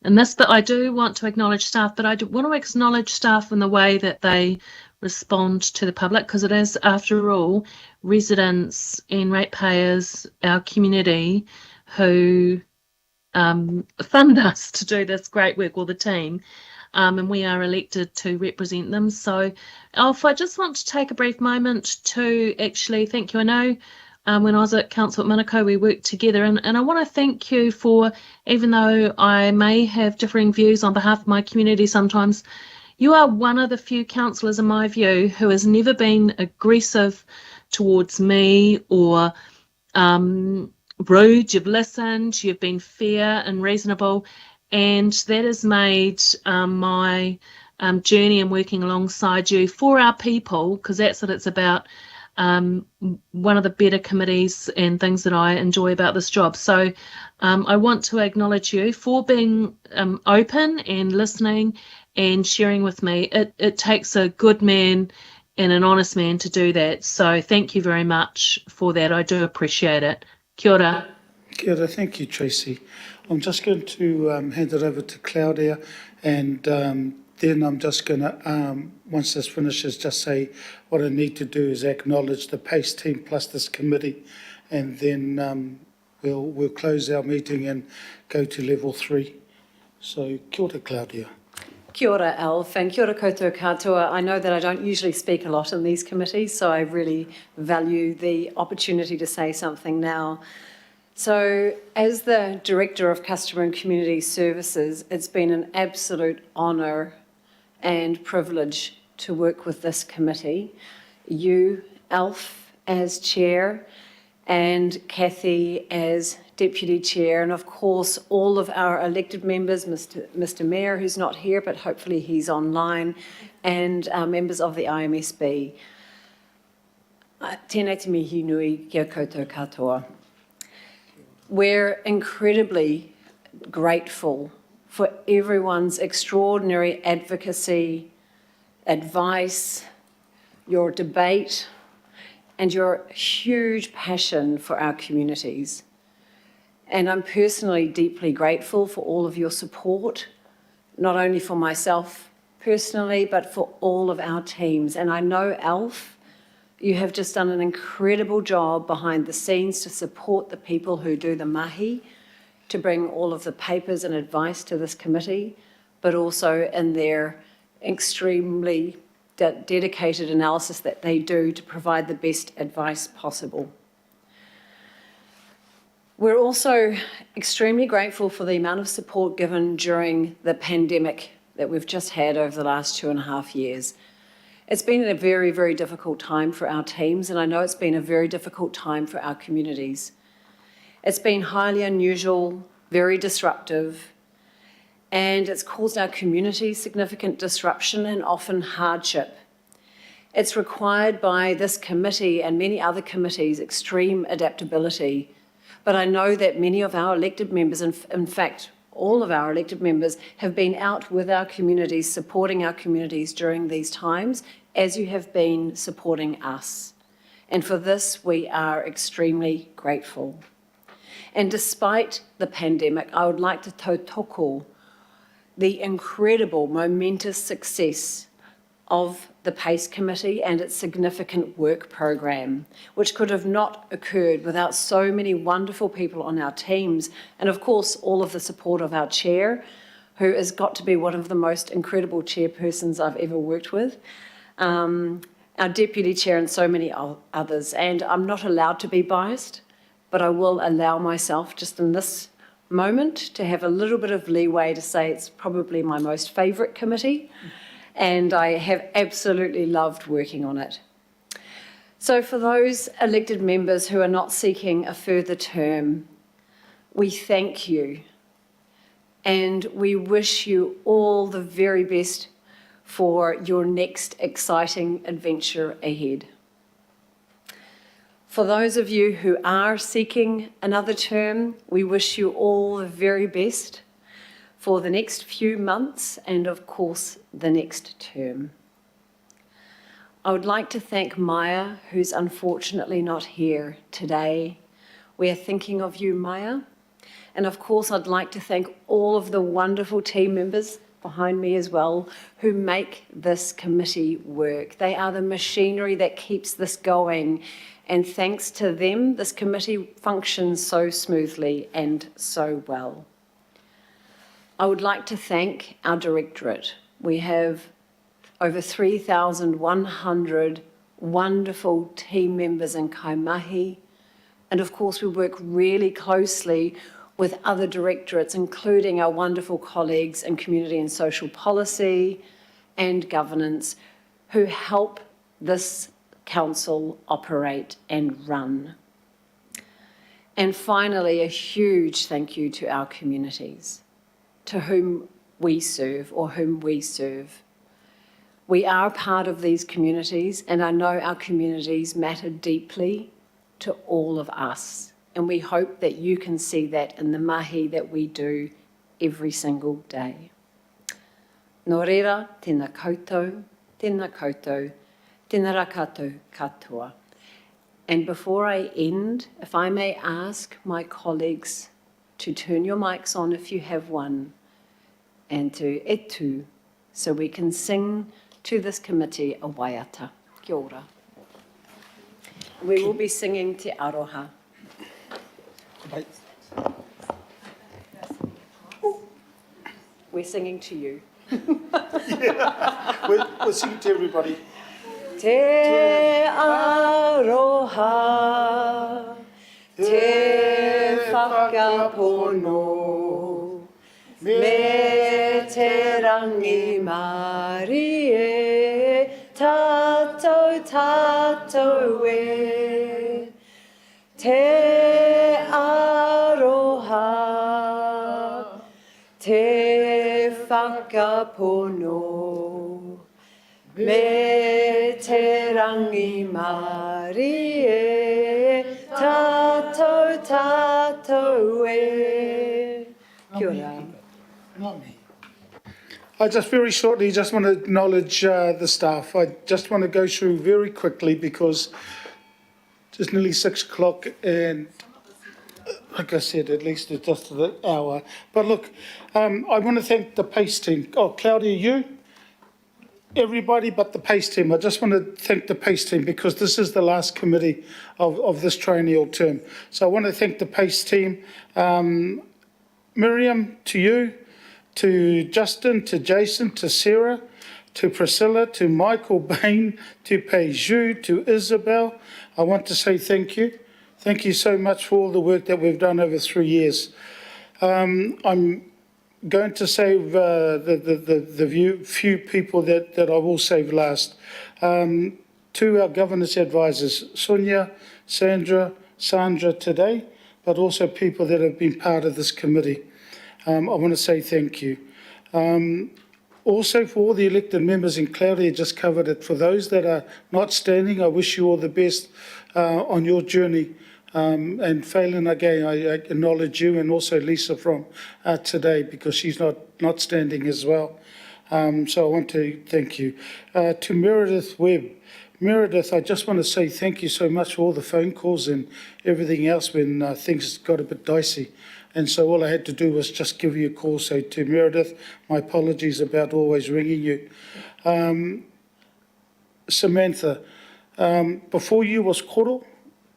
this, but I do want to acknowledge staff, but I do want to acknowledge staff in the way that they respond to the public, because it is, after all, residents and ratepayers, our community, who fund us to do this great work, or the team, and we are elected to represent them. So, Alf, I just want to take a brief moment to actually thank you. I know when I was at Council at Manukau, we worked together, and I want to thank you for, even though I may have differing views on behalf of my community sometimes, you are one of the few councillors, in my view, who has never been aggressive towards me or rude. You've listened, you've been fair and reasonable, and that has made my journey in working alongside you for our people, because that's what it's about, one of the better committees and things that I enjoy about this job. So I want to acknowledge you for being open and listening and sharing with me. It takes a good man and an honest man to do that. So thank you very much for that. I do appreciate it. Kia ora. Kia ora, thank you, Tracy. I'm just going to hand it over to Claudia, and then I'm just going to, once this finishes, just say what I need to do is acknowledge the PACE team plus this committee, and then we'll close our meeting and go to level 3. So, kia ora, Claudia. Kia ora, Alf, and kia ora koutou katoa. I know that I don't usually speak a lot in these committees, so I really value the opportunity to say something now. So, as the Director of Customer and Community Services, it's been an absolute honour and privilege to work with this committee. You, Alf, as Chair, and Kathy as Deputy Chair, and of course all of our elected members, Mr Mayor, who's not here, but hopefully he's online, and our members of the IMSB. Tēnā te mihi nui kia koutou katoa. We're incredibly grateful for everyone's extraordinary advocacy, advice, your debate, and your huge passion for our communities. And I'm personally deeply grateful for all of your support, not only for myself personally, but for all of our teams. And I know, Alf, you have just done an incredible job behind the scenes to support the people who do the mahi, to bring all of the papers and advice to this committee, but also in their extremely dedicated analysis that they do to provide the best advice possible. We're also extremely grateful for the amount of support given during the pandemic that we've just had over the last 2.5 years. It's been a very, very difficult time for our teams, and I know it's been a very difficult time for our communities. It's been highly unusual, very disruptive, and it's caused our community significant disruption and often hardship. It's required by this committee and many other committees extreme adaptability, but I know that many of our elected members, in fact, all of our elected members, have been out with our communities, supporting our communities during these times, as you have been supporting us. And for this, we are extremely grateful. And despite the pandemic, I would like to tautoko the incredible, momentous success of the PACE Committee and its significant work program, which could have not occurred without so many wonderful people on our teams, and of course all of the support of our chair, who has got to be one of the most incredible chairpersons I've ever worked with, our deputy chair and so many others. And I'm not allowed to be biased, but I will allow myself just in this moment to have a little bit of leeway to say it's probably my most favourite committee, and I have absolutely loved working on it. So for those elected members who are not seeking a further term, we thank you and we wish you all the very best for your next exciting adventure ahead. For those of you who are seeking another term, we wish you all the very best for the next few months and, of course, the next term. I would like to thank Maya, who's unfortunately not here today. We are thinking of you, Maya. And, of course, I'd like to thank all of the wonderful team members behind me as well, who make this committee work. They are the machinery that keeps this going. And thanks to them, this committee functions so smoothly and so well. I would like to thank our directorate. We have over 3,100 wonderful team members in Kaimahi. And of course, we work really closely with other directorates, including our wonderful colleagues in Community and Social Policy and Governance, who help this council operate and run. And finally, a huge thank you to our communities, to whom we serve or whom we serve. We are part of these communities, and I know our communities matter deeply to all of us. And we hope that you can see that in the mahi that we do every single day. Nō reira, tēnā koutou, tēnā koutou, tēnā rā koutou katoa. And before I end, if I may ask my colleagues to turn your mics on if you have one, and to etu, so we can sing to this committee a waiata. Kia ora. We will be singing Te Aroha. We're singing to you. We're singing to everybody. Te aroha, te whakapono, me te rangi mari e, tātou tātou e. Te aroha, te whakapono, me te rangi mari e, tātou tātou e. Kia ora. Not me. I just very shortly just want to acknowledge the staff. I just want to go through very quickly because it's nearly 6 o'clock and like I said, at least it's just an hour. But look, I want to thank the PACE team. Oh, Claudia, you? Everybody but the PACE team. I just want to thank the PACE team because this is the last committee of this triennial term. So I want to thank the PACE team. Miriam, to you, to Justin, to Jason, to Sarah, to Priscilla, to Michael Bain, to Peju, to Isabel. I want to say thank you. Thank you so much for all the work that we've done over 3 years. I'm going to save the few people that I will save last. To our governance advisors, Sonia, Sandra today, but also people that have been part of this committee. I want to say thank you. Also for all the elected members, and Claudia just covered it, for those that are not standing, I wish you all the best on your journey. And Phelan, again, I acknowledge you and also Lisa from today because she's not standing as well. So I want to thank you. To Meredith Webb. Meredith, I just want to say thank you so much for all the phone calls and everything else when things got a bit dicey. And so all I had to do was just give you a call. So to Meredith, my apologies about always ringing you. Samantha, before you was Koro,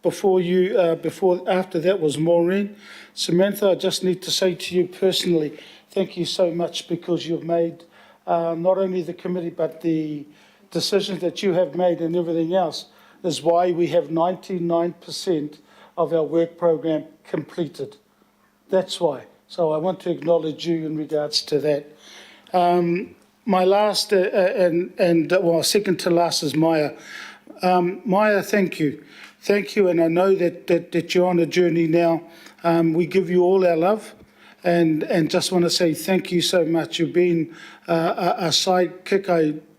after that was Maureen. Samantha, I just need to say to you personally, thank you so much because you've made not only the committee but the decisions that you have made and everything else is why we have 99% of our work program completed. That's why. So I want to acknowledge you in regards to that. My last second to last is Maya. Maya, thank you. Thank you, and I know that you're on a journey now. We give you all our love, and just want to say thank you so much. You've been a sidekick.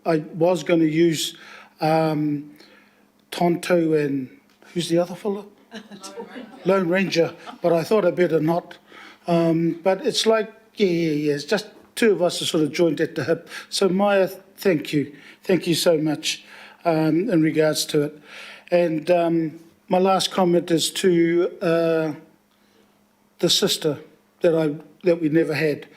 I was going to use Tonto and who's the other fellow? Lone Ranger, but I thought I better not. But it's like, yeah, it's just two of us are sort of joined at the hip. So Maya, thank you. Thank you so much in regards to it. And my last comment is to the sister that we never had.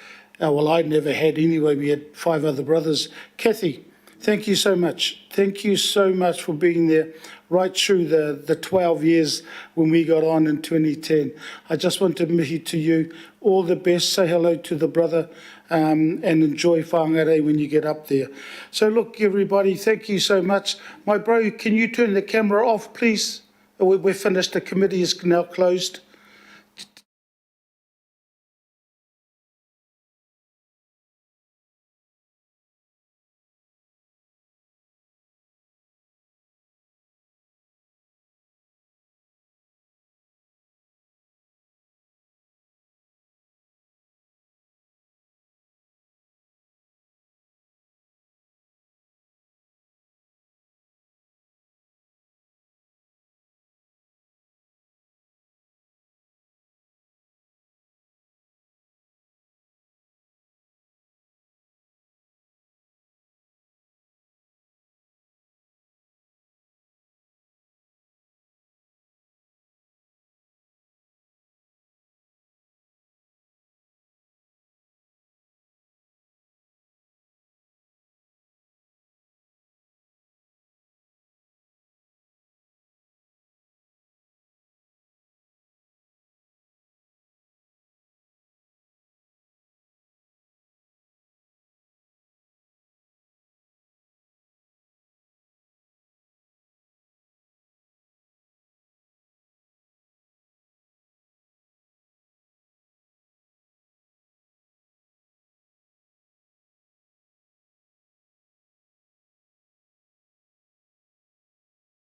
Well, I never had anyway. We had 5 other brothers. Kathy, thank you so much. Thank you so much for being there right through the 12 years when we got on in 2010. I just want to mihi to you all the best. Say hello to the brother and enjoy whangare when you get up there. So look, everybody, thank you so much. My bro, can you turn the camera off, please? We're finished. The committee is now closed.